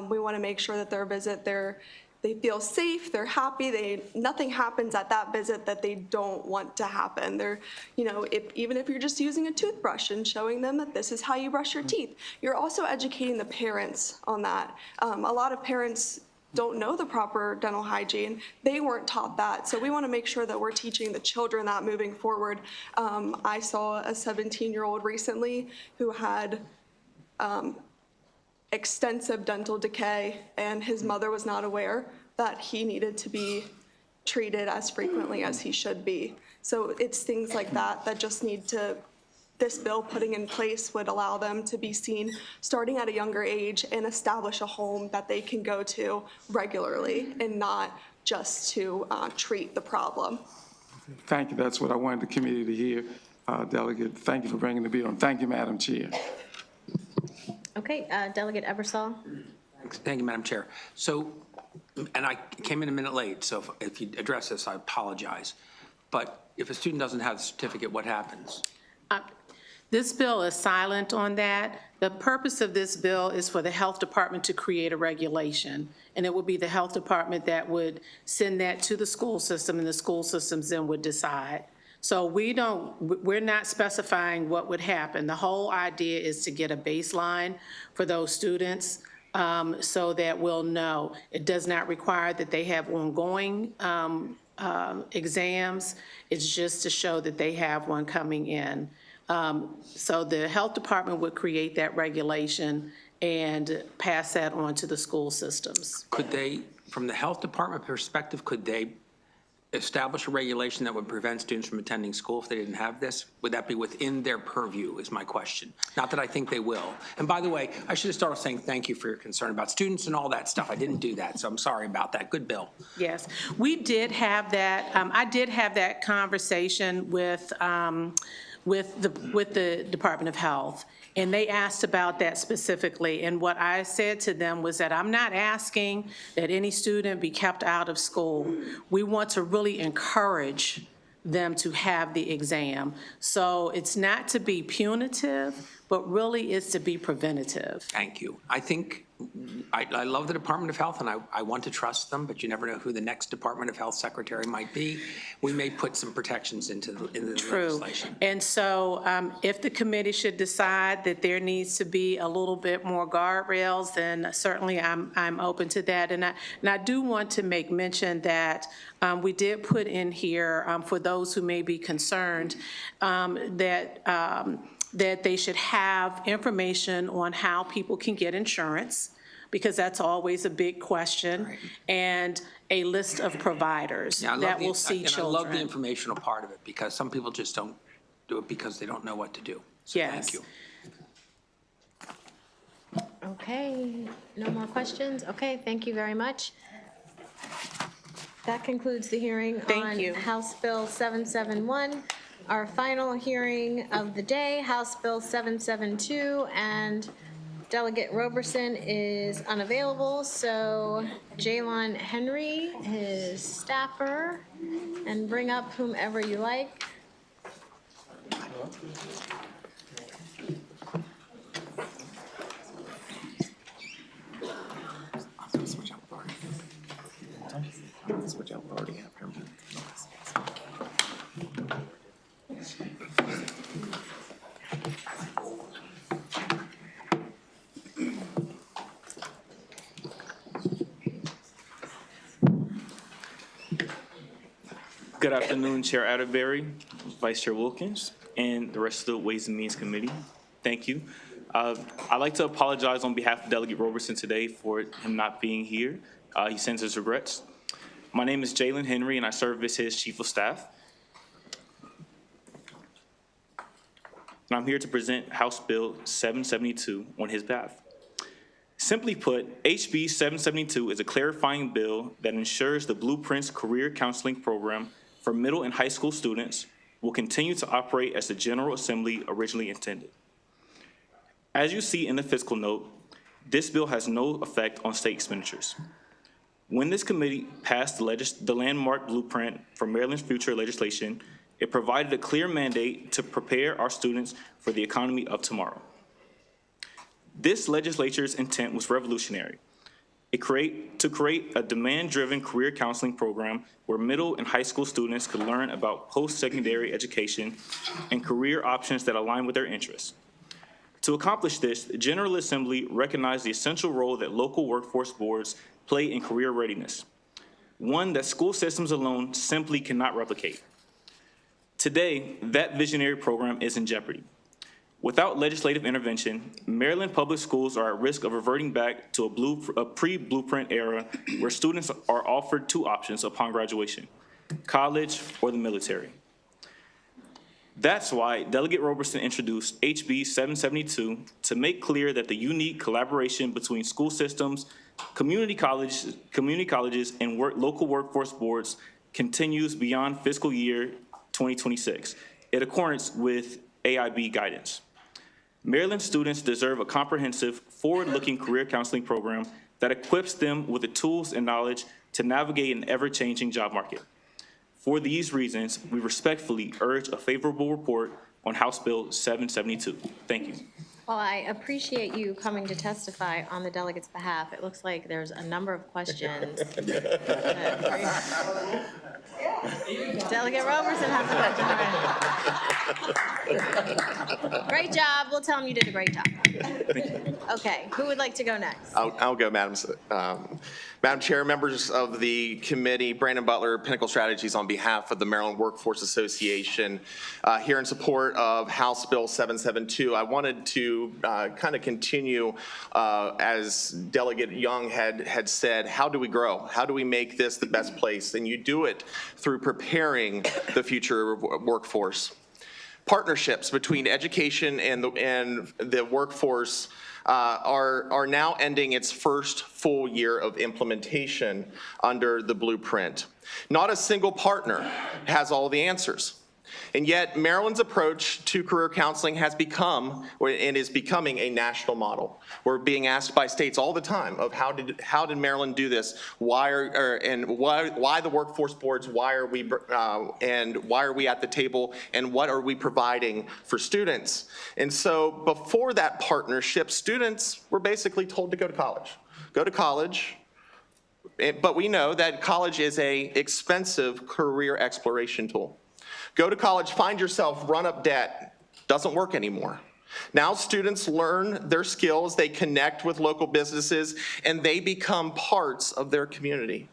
we want to make sure that their visit, they feel safe, they're happy, nothing happens at that visit that they don't want to happen. Even if you're just using a toothbrush and showing them that this is how you brush your teeth, you're also educating the parents on that. A lot of parents don't know the proper dental hygiene. They weren't taught that. So we want to make sure that we're teaching the children that moving forward. I saw a 17-year-old recently who had extensive dental decay, and his mother was not aware that he needed to be treated as frequently as he should be. So it's things like that that just need to, this bill putting in place would allow them to be seen starting at a younger age and establish a home that they can go to regularly and not just to treat the problem. Thank you. That's what I wanted the committee to hear. Delegate, thank you for bringing the bill. And thank you, Madam Chair. Okay, Delegate Ebersol. Thank you, Madam Chair. So, and I came in a minute late, so if you address this, I apologize. But if a student doesn't have the certificate, what happens? This bill is silent on that. The purpose of this bill is for the health department to create a regulation, and it would be the health department that would send that to the school system, and the school systems then would decide. So we're not specifying what would happen. The whole idea is to get a baseline for those students so that we'll know. It does not require that they have ongoing exams. It's just to show that they have one coming in. So the health department would create that regulation and pass that on to the school systems. Could they, from the health department perspective, could they establish a regulation that would prevent students from attending school if they didn't have this? Would that be within their purview is my question. Not that I think they will. And by the way, I should have started saying thank you for your concern about students and all that stuff. I didn't do that, so I'm sorry about that. Good bill. Yes, we did have that. I did have that conversation with the Department of Health, and they asked about that specifically. And what I said to them was that I'm not asking that any student be kept out of school. We want to really encourage them to have the exam. So it's not to be punitive, but really is to be preventative. Thank you. I think, I love the Department of Health, and I want to trust them, but you never know who the next Department of Health secretary might be. We may put some protections into the legislation. And so if the committee should decide that there needs to be a little bit more guardrails, then certainly I'm open to that. And I do want to make mention that we did put in here, for those who may be concerned, that they should have information on how people can get insurance, because that's always a big question, right, and a list of providers that will see children. I love the informational part of it, because some people just don't do it because they don't know what to do. So yes. Thank you. Okay, no more questions? Okay, thank you very much. That concludes the hearing on House Bill 771. Our final hearing of the day, House Bill 772, and Delegate Roberson is unavailable, so Jalon Henry, his staffer, and bring up whomever you like. Switch out party after me. Good afternoon, Chair Atterbury, Vice Chair Wilkins, and the rest of the Ways and Means Committee. Thank you. I'd like to apologize on behalf of Delegate Roberson today for him not being here. He sends his regrets. My name is Jalon Henry, and I serve as his Chief of Staff. And I'm here to present House Bill 772 on his behalf. Simply put, HB 772 is a clarifying bill that ensures the Blueprints Career Counseling Program for middle and high school students will continue to operate as the General Assembly originally intended. As you see in the fiscal note, this bill has no effect on state expenditures. When this committee passed the landmark blueprint for Maryland's future legislation, it provided a clear mandate to prepare our students for the economy of tomorrow. This legislature's intent was revolutionary. To create a demand-driven career counseling program where middle and high school students could learn about post-secondary education and career options that align with their interests. To accomplish this, the General Assembly recognized the essential role that local workforce boards play in career readiness, one that school systems alone simply cannot replicate. Today, that visionary program is in jeopardy. Without legislative intervention, Maryland public schools are at risk of reverting back to a pre-blueprint era where students are offered two options upon graduation: college or the military. That's why Delegate Roberson introduced HB 772 to make clear that the unique collaboration between school systems, community colleges, and local workforce boards continues beyond fiscal year 2026, in accordance with AIB guidance. Maryland students deserve a comprehensive, forward-looking career counseling program that equips them with the tools and knowledge to navigate an ever-changing job market. For these reasons, we respectfully urge a favorable report on House Bill 772. Thank you. Well, I appreciate you coming to testify on the delegate's behalf. It looks like there's a number of questions. Delegate Roberson has a question. Great job. We'll tell them you did a great job. Okay, who would like to go next? I'll go, Madam Chair, members of the committee, Brandon Butler, Pinnacle Strategies, on behalf of the Maryland Workforce Association, here in support of House Bill 772. I wanted to kind of continue, as Delegate Young had said, how do we grow? How do we make this the best place? And you do it through preparing the future workforce. Partnerships between education and the workforce are now ending its first full year of implementation under the blueprint. Not a single partner has all the answers. And yet, Maryland's approach to career counseling has become, and is becoming, a national model. We're being asked by states all the time of how did Maryland do this? Why the workforce boards? Why are we at the table? And what are we providing for students? And so, before that partnership, students were basically told to go to college. Go to college. But we know that college is an expensive career exploration tool. Go to college, find yourself, run up debt. Doesn't work anymore. Now students learn their skills, they connect with local businesses, and they become parts of their community.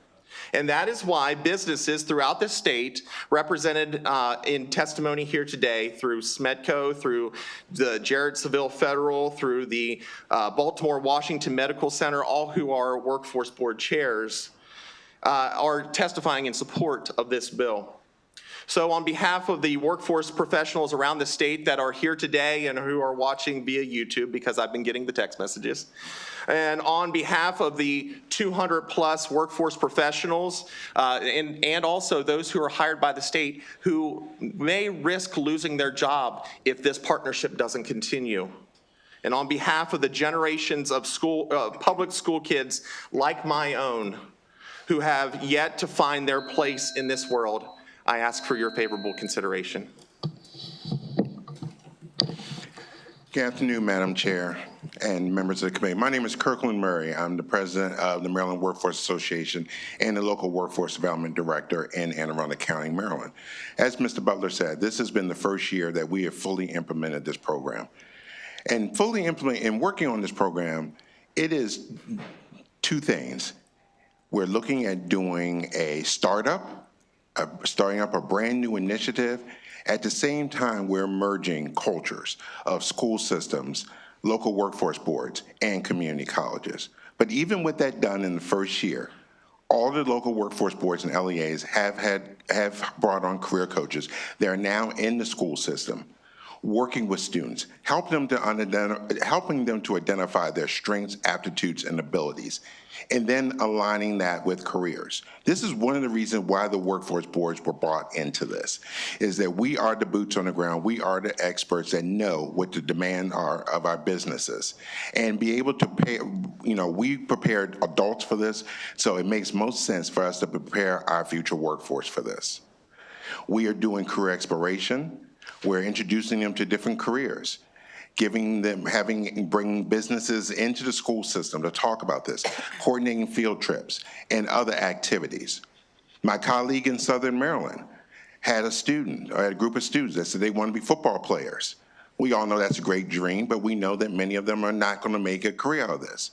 And that is why businesses throughout the state, represented in testimony here today through SMEDCO, through the Jarrett Seville Federal, through the Baltimore Washington Medical Center, all who are workforce board chairs, are testifying in support of this bill. So on behalf of the workforce professionals around the state that are here today and who are watching via YouTube, because I've been getting the text messages, and on behalf of the 200+ workforce professionals and also those who are hired by the state who may risk losing their job if this partnership doesn't continue. And on behalf of the generations of public school kids like my own who have yet to find their place in this world, I ask for your favorable consideration. Good afternoon, Madam Chair and members of the committee. My name is Kirkland Murray. I'm the president of the Maryland Workforce Association and the local workforce development director in Anne Arundel County, Maryland. As Mr. Butler said, this has been the first year that we have fully implemented this program. And fully implementing and working on this program, it is two things. We're looking at doing a starting up a brand new initiative. At the same time, we're merging cultures of school systems, local workforce boards, and community colleges. But even with that done in the first year, all the local workforce boards and LEAs have brought on career coaches. They're now in the school system, working with students, helping them to identify their strengths, aptitudes, and abilities, and then aligning that with careers. This is one of the reasons why the workforce boards were brought into this, is that we are the boots on the ground. We are the experts that know what the demands are of our businesses and be able to pay, we prepared adults for this, so it makes most sense for us to prepare our future workforce for this. We are doing career exploration. We're introducing them to different careers, bringing businesses into the school system to talk about this, coordinating field trips and other activities. My colleague in Southern Maryland had a group of students that said they want to be football players. We all know that's a great dream, but we know that many of them are not going to make a career out of this.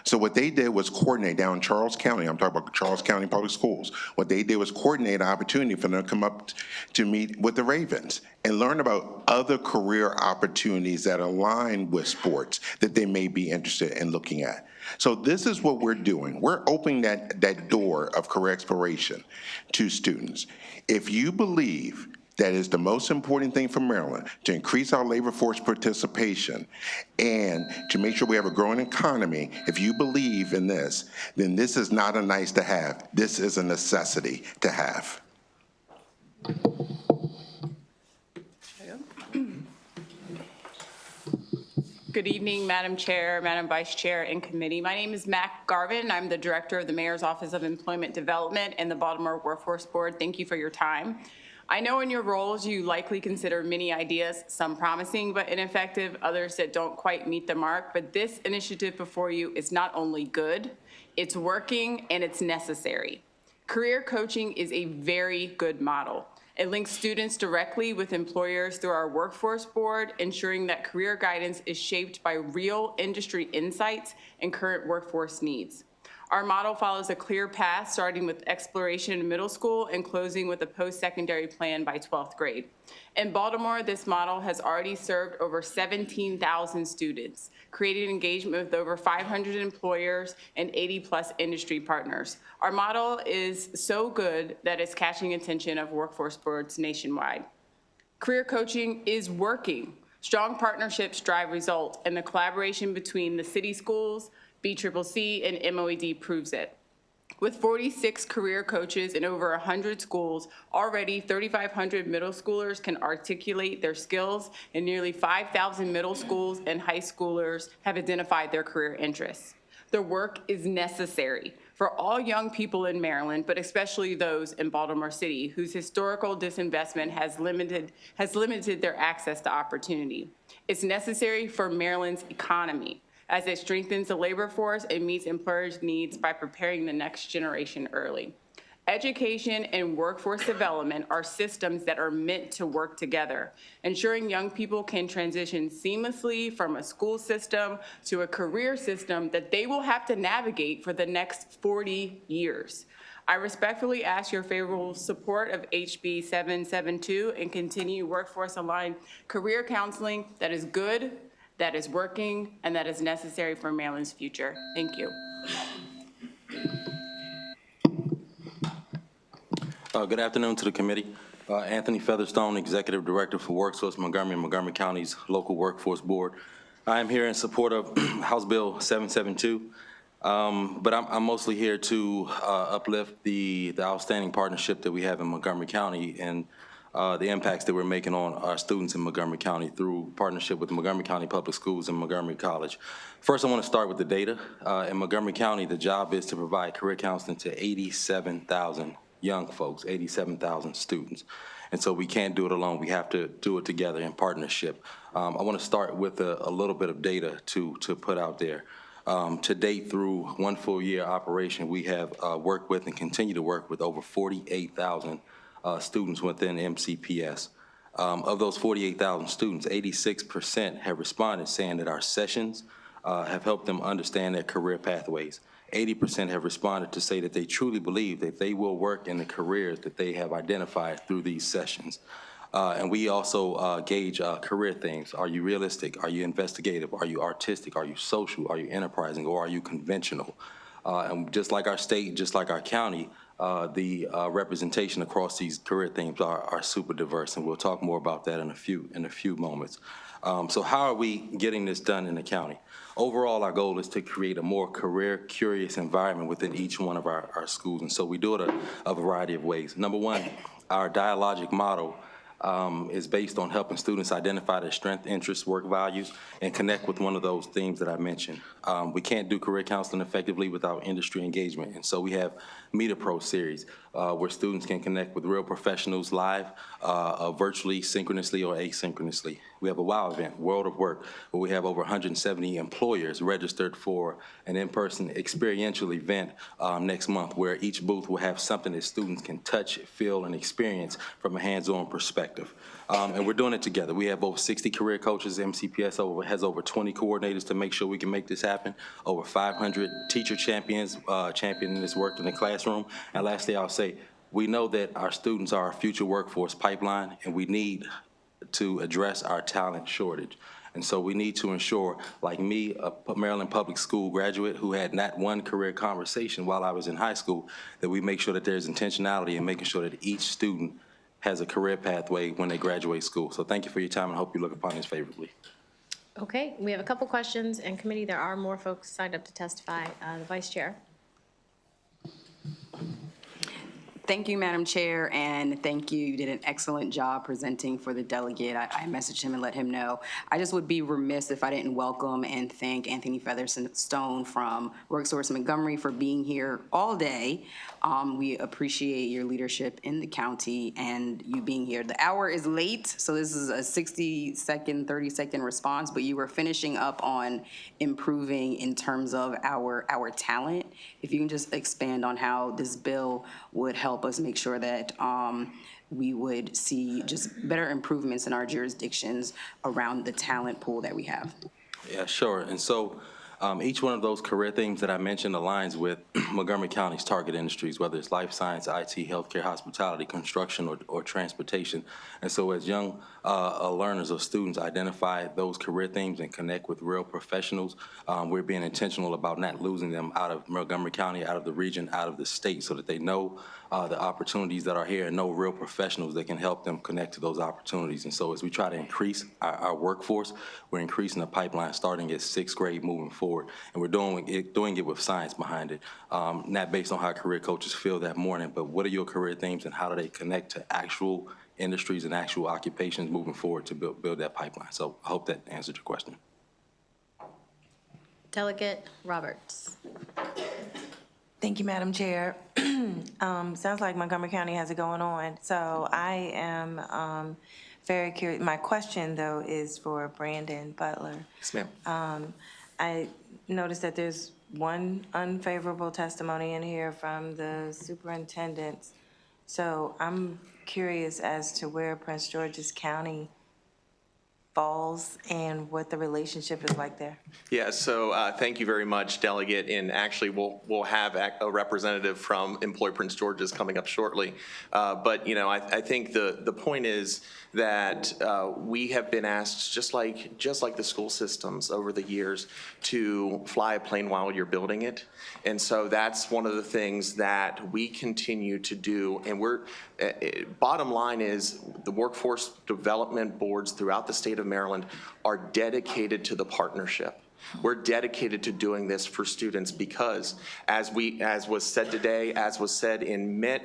So what they did was coordinate down in Charles County. I'm talking about Charles County Public Schools. What they did was coordinate an opportunity for them to come up to meet with the Ravens and learn about other career opportunities that align with sports that they may be interested in looking at. So this is what we're doing. We're opening that door of career exploration to students. If you believe that is the most important thing for Maryland, to increase our labor force participation and to make sure we have a growing economy. If you believe in this, then this is not a nice to have. This is a necessity to have. Good evening, Madam Chair, Madam Vice Chair, and committee. My name is Mac Garvin. I'm the Director of the Mayor's Office of Employment Development and the Baltimore Workforce Board. Thank you for your time. I know in your roles you likely consider many ideas, some promising but ineffective, others that don't quite meet the mark, but this initiative before you is not only good, it's working and it's necessary. Career coaching is a very good model. It links students directly with employers through our workforce board, ensuring that career guidance is shaped by real industry insights and current workforce needs. Our model follows a clear path, starting with exploration in middle school and closing with a post-secondary plan by 12th grade. In Baltimore, this model has already served over 17,000 students, created engagement with over 500 employers and 80+ industry partners. Our model is so good that it's catching attention of workforce boards nationwide. Career coaching is working. Strong partnerships drive results, and the collaboration between the city schools, BCCC, and MOED proves it. With 46 career coaches in over 100 schools, already 3,500 middle schoolers can articulate their skills, and nearly 5,000 middle schools and high schoolers have identified their career interests. The work is necessary for all young people in Maryland, but especially those in Baltimore City, whose historical disinvestment has limited their access to opportunity. It's necessary for Maryland's economy, as it strengthens the labor force and meets employers' needs by preparing the next generation early. Education and workforce development are systems that are meant to work together, ensuring young people can transition seamlessly from a school system to a career system that they will have to navigate for the next 40 years. I respectfully ask your favorable support of HB 772 and continue workforce-aligned career counseling that is good, that is working, and that is necessary for Maryland's future. Thank you. Good afternoon to the committee. Anthony Featherstone, Executive Director for WorkSource Montgomery and Montgomery County's local workforce board. I am here in support of House Bill 772, but I'm mostly here to uplift the outstanding partnership that we have in Montgomery County and the impacts that we're making on our students in Montgomery County through partnership with Montgomery County Public Schools and Montgomery College. First, I want to start with the data. In Montgomery County, the job is to provide career counseling to 87,000 young folks, 87,000 students. And so we can't do it alone. We have to do it together in partnership. I want to start with a little bit of data to put out there. To date, through one full year operation, we have worked with and continue to work with over 48,000 students within MCPS. Of those 48,000 students, 86% have responded saying that our sessions have helped them understand their career pathways. 80% have responded to say that they truly believe that they will work in the careers that they have identified through these sessions. And we also gauge career themes. Are you realistic? Are you investigative? Are you artistic? Are you social? Are you enterprising? Or are you conventional? And just like our state, just like our county, the representation across these career themes are super diverse, and we'll talk more about that in a few moments. So how are we getting this done in the county? Overall, our goal is to create a more career-curious environment within each one of our schools, and so we do it a variety of ways. Number one, our dialogic model is based on helping students identify their strengths, interests, work values, and connect with one of those themes that I mentioned. We can't do career counseling effectively without industry engagement, and so we have Meet a Pro series where students can connect with real professionals live, virtually, synchronously, or asynchronously. We have a WOW event, World of Work, where we have over 170 employers registered for an in-person experiential event next month, where each booth will have something that students can touch, feel, and experience from a hands-on perspective. And we're doing it together. We have over 60 career coaches. MCPS has over 20 coordinators to make sure we can make this happen. Over 500 teacher champions championing this work in the classroom. And lastly, I'll say, we know that our students are our future workforce pipeline, and we need to address our talent shortage. And so we need to ensure, like me, a Maryland public school graduate who had not one career conversation while I was in high school, that we make sure that there's intentionality in making sure that each student has a career pathway when they graduate school. So thank you for your time, and I hope you look upon this favorably. Okay, we have a couple questions, and committee, there are more folks signed up to testify. The Vice Chair. Thank you, Madam Chair, and thank you. You did an excellent job presenting for the delegate. I messaged him and let him know. I just would be remiss if I didn't welcome and thank Anthony Featherstone from WorkSource Montgomery for being here all day. We appreciate your leadership in the county and you being here. The hour is late, so this is a 60-second, 30-second response, but you were finishing up on improving in terms of our talent. If you can just expand on how this bill would help us make sure that we would see just better improvements in our jurisdictions around the talent pool that we have. Yeah, sure. And so each one of those career themes that I mentioned aligns with Montgomery County's target industries, whether it's life science, IT, healthcare, hospitality, construction, or transportation. And so as young learners or students identify those career themes and connect with real professionals, we're being intentional about not losing them out of Montgomery County, out of the region, out of the state, so that they know the opportunities that are here and know real professionals that can help them connect to those opportunities. And so as we try to increase our workforce, we're increasing the pipeline starting at 6th grade moving forward. And we're doing it with science behind it, not based on how career coaches feel that morning, but what are your career themes and how do they connect to actual industries and actual occupations moving forward to build that pipeline. So I hope that answered your question. Delegate Roberts. Thank you, Madam Chair. Sounds like Montgomery County has it going on. So I am very curious. My question, though, is for Brandon Butler. Yes, ma'am. I noticed that there's one unfavorable testimony in here from the superintendent. So I'm curious as to where Prince George's County falls and what the relationship is like there. Yeah, so thank you very much, Delegate. And actually, we'll have a representative from Employ Prince George's coming up shortly. But, you know, I think the point is that we have been asked, just like the school systems over the years, to fly a plane while you're building it. And so that's one of the things that we continue to do. And bottom line is the workforce development boards throughout the state of Maryland are dedicated to the partnership. We're dedicated to doing this for students because, as was said today, as was said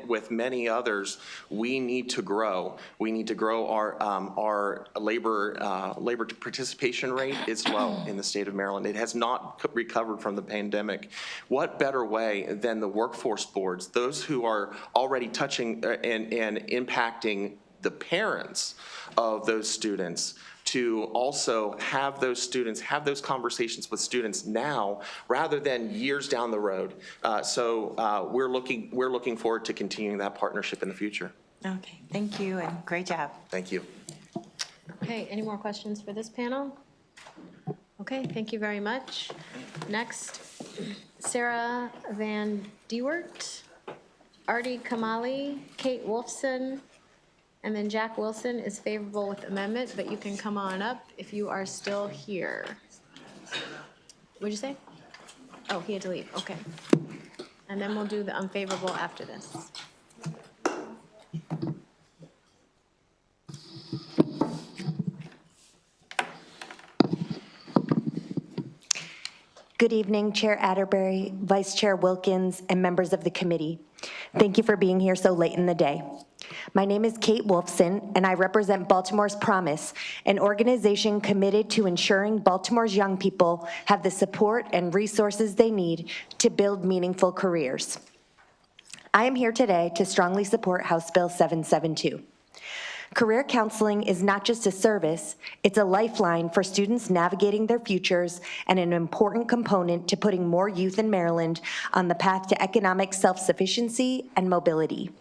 with many others, we need to grow. We need to grow our labor participation rate is low in the state of Maryland. It has not recovered from the pandemic. What better way than the workforce boards, those who are already touching and impacting the parents of those students, to also have those students have those conversations with students now rather than years down the road. So we're looking forward to continuing that partnership in the future. Okay, thank you and great job. Thank you. Okay, any more questions for this panel? Okay, thank you very much. Next, Sarah Van Dewert, Artie Kamali, Kate Wolfson, and then Jack Wilson is favorable with amendment, but you can come on up if you are still here. What'd you say? Oh, he had to leave, okay. And then we'll do the unfavorable after this. Good evening, Chair Atterbury, Vice Chair Wilkins, and members of the committee. Thank you for being here so late in the day. My name is Kate Wolfson, and I represent Baltimore's Promise, an organization committed to ensuring Baltimore's young people have the support and resources they need to build meaningful careers. I am here today to strongly support House Bill 772. Career counseling is not just a service, it's a lifeline for students navigating their futures and an important component to putting more youth in Maryland on the path to economic self-sufficiency and mobility.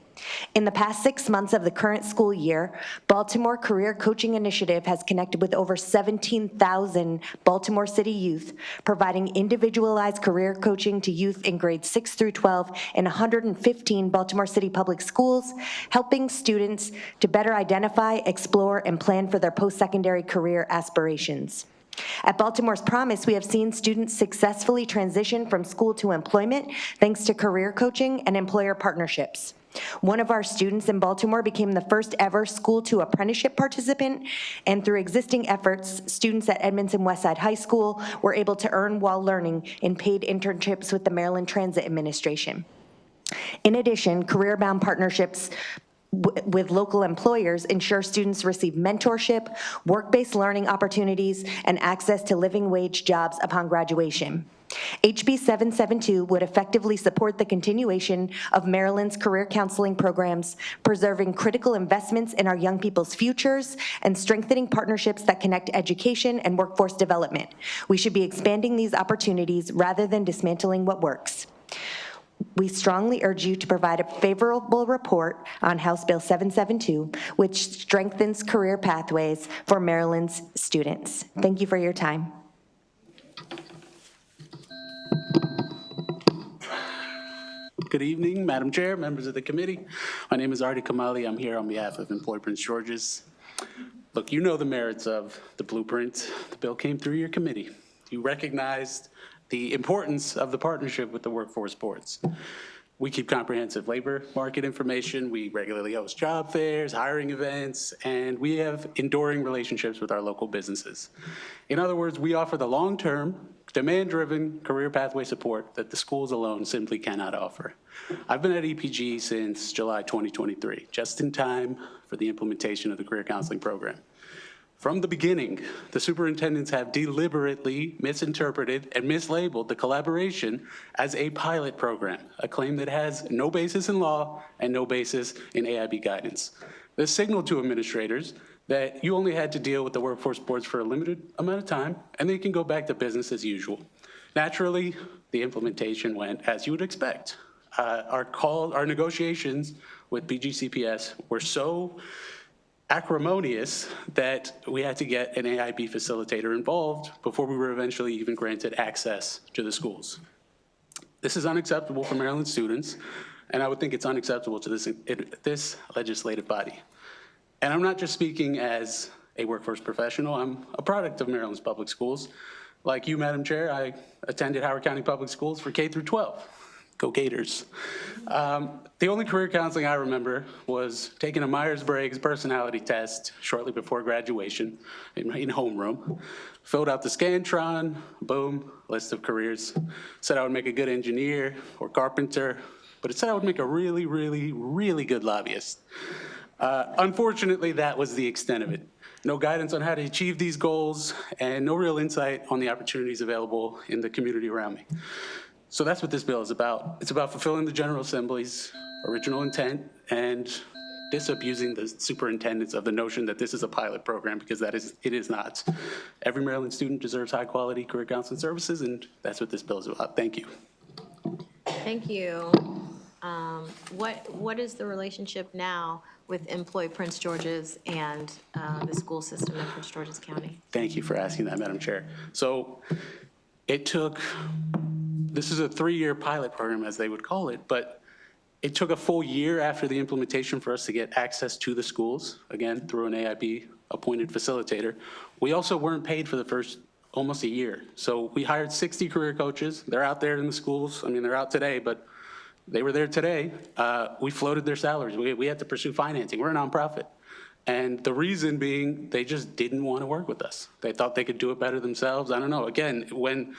In the past 6 months of the current school year, Baltimore Career Coaching Initiative has connected with over 17,000 Baltimore City youth, providing individualized career coaching to youth in grades 6 through 12 in 115 Baltimore City public schools, helping students to better identify, explore, and plan for their post-secondary career aspirations. At Baltimore's Promise, we have seen students successfully transition from school to employment thanks to career coaching and employer partnerships. One of our students in Baltimore became the first ever school to apprenticeship participant, and through existing efforts, students at Edmondson Westside High School were able to earn while learning in paid internships with the Maryland Transit Administration. In addition, career-bound partnerships with local employers ensure students receive mentorship, work-based learning opportunities, and access to living wage jobs upon graduation. HB 772 would effectively support the continuation of Maryland's career counseling programs, preserving critical investments in our young people's futures, and strengthening partnerships that connect education and workforce development. We should be expanding these opportunities rather than dismantling what works. We strongly urge you to provide a favorable report on House Bill 772, which strengthens career pathways for Maryland's students. Thank you for your time. Good evening, Madam Chair, members of the committee. My name is Artie Kamali. I'm here on behalf of Employ Prince George's. Look, you know the merits of the blueprint. The bill came through your committee. You recognized the importance of the partnership with the workforce boards. We keep comprehensive labor market information. We regularly host job fairs, hiring events, and we have enduring relationships with our local businesses. In other words, we offer the long-term, demand-driven career pathway support that the schools alone simply cannot offer. I've been at EPG since July 2023, just in time for the implementation of the career counseling program. From the beginning, the superintendents have deliberately misinterpreted and mislabeled the collaboration as a pilot program, a claim that has no basis in law and no basis in AIB guidance. This signaled to administrators that you only had to deal with the workforce boards for a limited amount of time, and they can go back to business as usual. Naturally, the implementation went as you would expect. Our negotiations with BGCPS were so acrimonious that we had to get an AIB facilitator involved before we were eventually even granted access to the schools. This is unacceptable for Maryland students, and I would think it's unacceptable to this legislative body. And I'm not just speaking as a workforce professional, I'm a product of Maryland's public schools. Like you, Madam Chair, I attended Howard County Public Schools for K through 12. Go Gators. The only career counseling I remember was taking a Myers-Briggs personality test shortly before graduation in homeroom. Filled out the Scantron, boom, list of careers. Said I would make a good engineer or carpenter, but it said I would make a really, really, really good lobbyist. Unfortunately, that was the extent of it. No guidance on how to achieve these goals and no real insight on the opportunities available in the community around me. So that's what this bill is about. It's about fulfilling the General Assembly's original intent and disabusing the superintendents of the notion that this is a pilot program, because it is not. Every Maryland student deserves high quality career counseling services, and that's what this bill is about. Thank you. Thank you. What is the relationship now with Employ Prince George's and the school system in Prince George's County? Thank you for asking that, Madam Chair. So this is a 3-year pilot program, as they would call it, but it took a full year after the implementation for us to get access to the schools, again, through an AIB appointed facilitator. We also weren't paid for the first almost a year. So we hired 60 career coaches. They're out there in the schools. I mean, they're out today, but they were there today. We floated their salaries. We had to pursue financing. We're a nonprofit. And the reason being, they just didn't want to work with us. They thought they could do it better themselves. I don't know. Again, when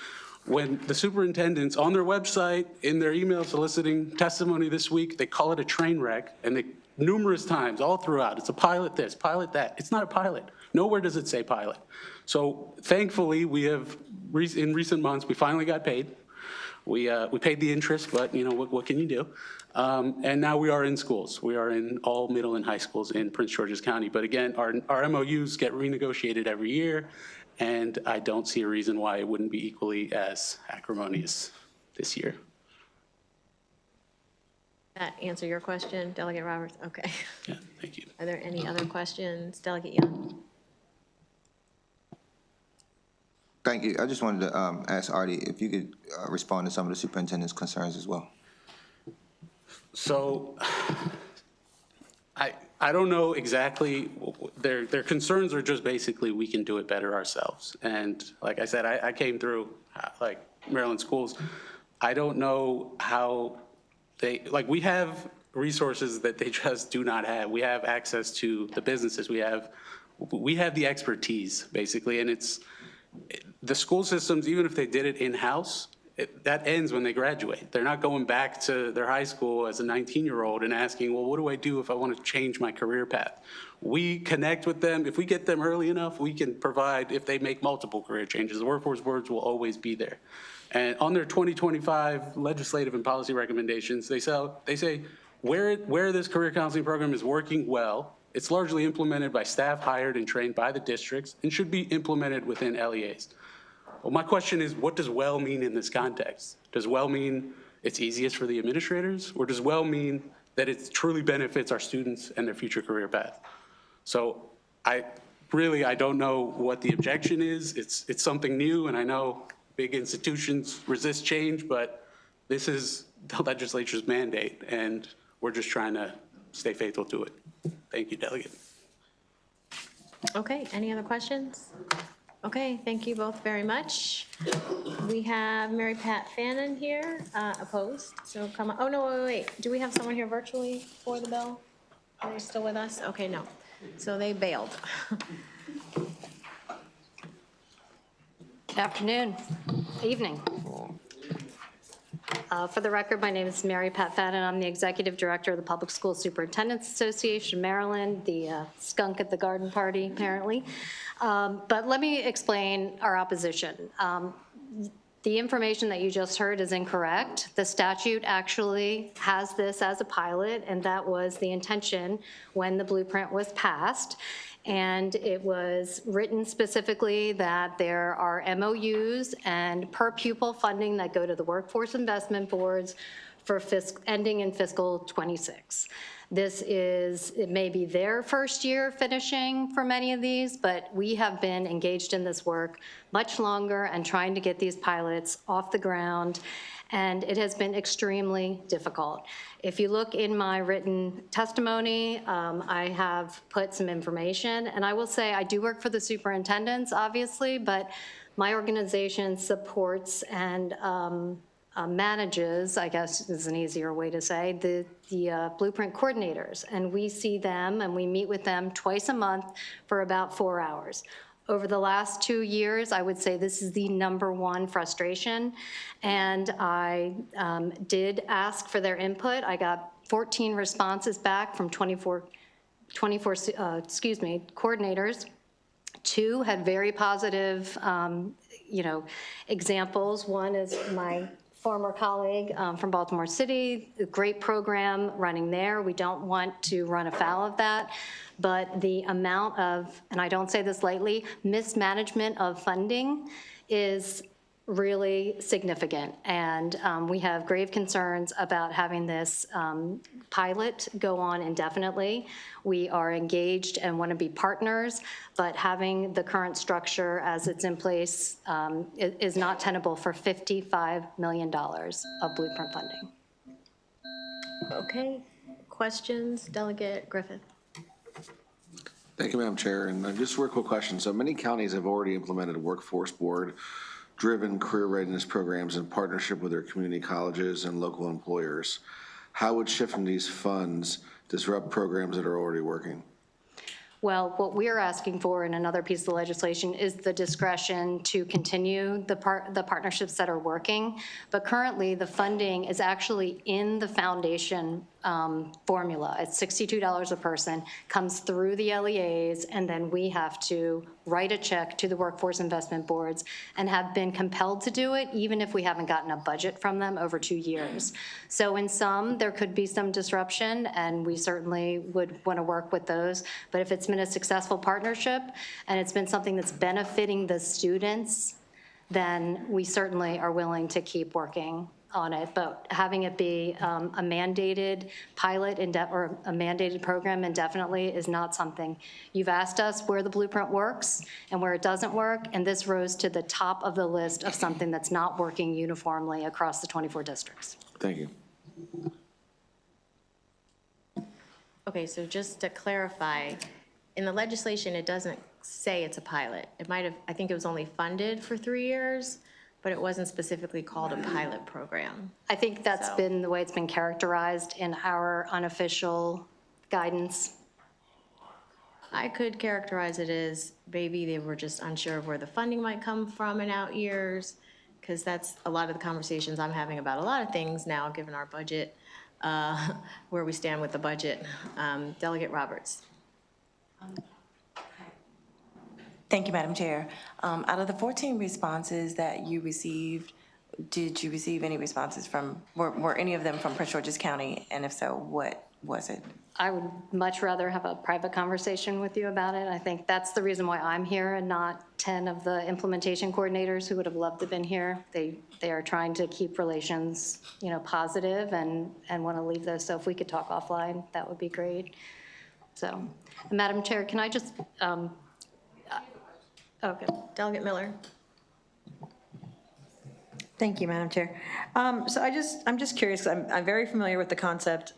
the superintendents on their website, in their email soliciting testimony this week, they call it a train wreck, and they numerous times all throughout, it's a pilot this, pilot that. It's not a pilot. Nowhere does it say pilot. So thankfully, we have, in recent months, we finally got paid. We paid the interest, but you know, what can you do? And now we are in schools. We are in all middle and high schools in Prince George's County. But again, our MOUs get renegotiated every year, and I don't see a reason why it wouldn't be equally as acrimonious this year. That answer your question, Delegate Roberts? Okay. Yeah, thank you. Are there any other questions? Delegate Young? Thank you. I just wanted to ask Artie if you could respond to some of the superintendent's concerns as well. So I don't know exactly, their concerns are just basically we can do it better ourselves. And like I said, I came through like Maryland schools. I don't know how we have resources that they just do not have. We have access to the businesses. We have the expertise basically, and the school systems, even if they did it in-house, that ends when they graduate. They're not going back to their high school as a 19-year-old and asking, well, what do I do if I want to change my career path? We connect with them. If we get them early enough, we can provide, if they make multiple career changes, the workforce boards will always be there. And on their 2025 legislative and policy recommendations, they say where this career counseling program is working well, it's largely implemented by staff hired and trained by the districts and should be implemented within LEAs. Well, my question is, what does well mean in this context? Does well mean it's easiest for the administrators, or does well mean that it truly benefits our students and their future career path? So I don't know what the objection is. It's something new, and I know big institutions resist change, but this is the legislature's mandate, and we're just trying to stay faithful to it. Thank you, Delegate. Okay, any other questions? Okay, thank you both very much. We have Mary Pat Fannin here, opposed, so come on. Oh, no, wait. Do we have someone here virtually for the bill? Are they still with us? Okay, no. So they bailed. Good afternoon, evening. For the record, my name is Mary Pat Fannin. I'm the Executive Director of the Public School Superintendents Association of Maryland, the skunk at the garden party, apparently. But let me explain our opposition. The information that you just heard is incorrect. The statute actually has this as a pilot, and that was the intention when the blueprint was passed. And it was written specifically that there are MOUs and per pupil funding that go to the workforce investment boards for ending in fiscal 26. This is, it may be their first year finishing for many of these, but we have been engaged in this work much longer and trying to get these pilots off the ground, and it has been extremely difficult. If you look in my written testimony, I have put some information, and I will say I do work for the superintendents, obviously, but my organization supports and manages, I guess is an easier way to say, the blueprint coordinators. And we see them and we meet with them twice a month for about 4 hours. Over the last 2 years, I would say this is the #1 frustration. And I did ask for their input. I got 14 responses back from 24 coordinators. 2 had very positive, examples. One is my former colleague from Baltimore City, a great program running there. We don't want to run afoul of that. But the amount of, and I don't say this lightly, mismanagement of funding is really significant. And we have grave concerns about having this pilot go on indefinitely. We are engaged and want to be partners, but having the current structure as it's in place is not tenable for $55 million of blueprint funding. Okay, questions? Delegate Griffith. Thank you, Madam Chair. And just a real quick question. So many counties have already implemented a workforce board-driven career readiness programs in partnership with their community colleges and local employers. How would shifting these funds disrupt programs that are already working? Well, what we're asking for in another piece of the legislation is the discretion to continue the partnerships that are working. But currently, the funding is actually in the foundation formula. It's $62 a person, comes through the LEAs, and then we have to write a check to the workforce investment boards and have been compelled to do it, even if we haven't gotten a budget from them over 2 years. So in some, there could be some disruption, and we certainly would want to work with those. But if it's been a successful partnership and it's been something that's benefiting the students, then we certainly are willing to keep working on it. But having it be a mandated pilot or a mandated program indefinitely is not something. You've asked us where the blueprint works and where it doesn't work, and this rose to the top of the list of something that's not working uniformly across the 24 districts. Thank you. Okay, so just to clarify, in the legislation, it doesn't say it's a pilot. It might have, I think it was only funded for 3 years, but it wasn't specifically called a pilot program. I think that's been the way it's been characterized in our unofficial guidance. I could characterize it as maybe they were just unsure of where the funding might come from in out years, because that's a lot of the conversations I'm having about a lot of things now, given our budget, where we stand with the budget. Delegate Roberts. Thank you, Madam Chair. Out of the 14 responses that you received, did you receive any responses from, were any of them from Prince George's County? And if so, what was it? I would much rather have a private conversation with you about it. I think that's the reason why I'm here and not 10 of the implementation coordinators who would have loved to have been here. They are trying to keep relations, positive and want to leave those. So if we could talk offline, that would be great. So, Madam Chair, can I just, okay. Delegate Miller. Thank you, Madam Chair. So I'm just curious, 'cause I'm very familiar with the concept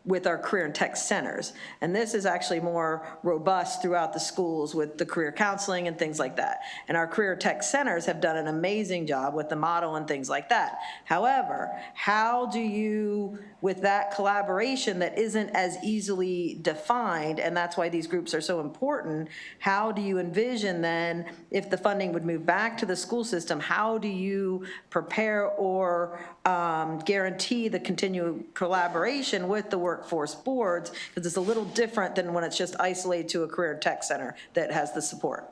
with our career and tech centers. And this is actually more robust throughout the schools with the career counseling and things like that. And our career tech centers have done an amazing job with the model and things like that. However, how do you, with that collaboration that isn't as easily defined, and that's why these groups are so important, how do you envision then, if the funding would move back to the school system, how do you prepare or guarantee the continued collaboration with the workforce boards? Because it's a little different than when it's just isolated to a career tech center that has the support.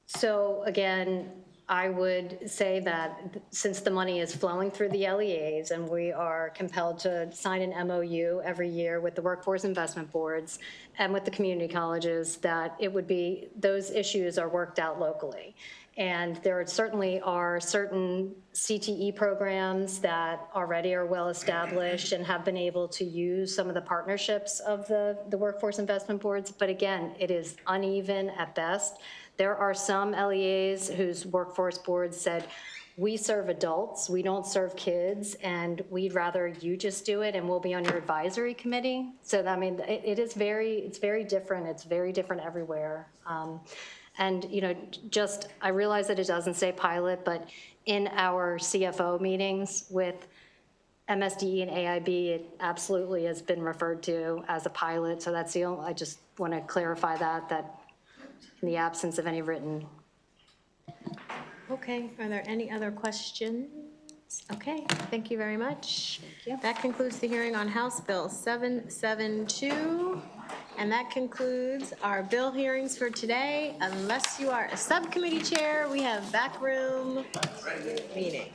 So again, I would say that since the money is flowing through the LEAs and we are compelled to sign an MOU every year with the workforce investment boards and with the community colleges, that it would be, those issues are worked out locally. And there certainly are certain CTE programs that already are well established and have been able to use some of the partnerships of the workforce investment boards. But again, it is uneven at best. There are some LEAs whose workforce boards said, we serve adults, we don't serve kids, and we'd rather you just do it and we'll be on your advisory committee. So I mean, it's very different. It's very different everywhere. And, I realize that it doesn't say pilot, but in our CFO meetings with MSDE and AIB, it absolutely has been referred to as a pilot. So that's the only, I just want to clarify that in the absence of any written. Okay, are there any other questions? Okay, thank you very much. Thank you. That concludes the hearing on House Bill 772. And that concludes our bill hearings for today. Unless you are a subcommittee chair, we have back room meeting.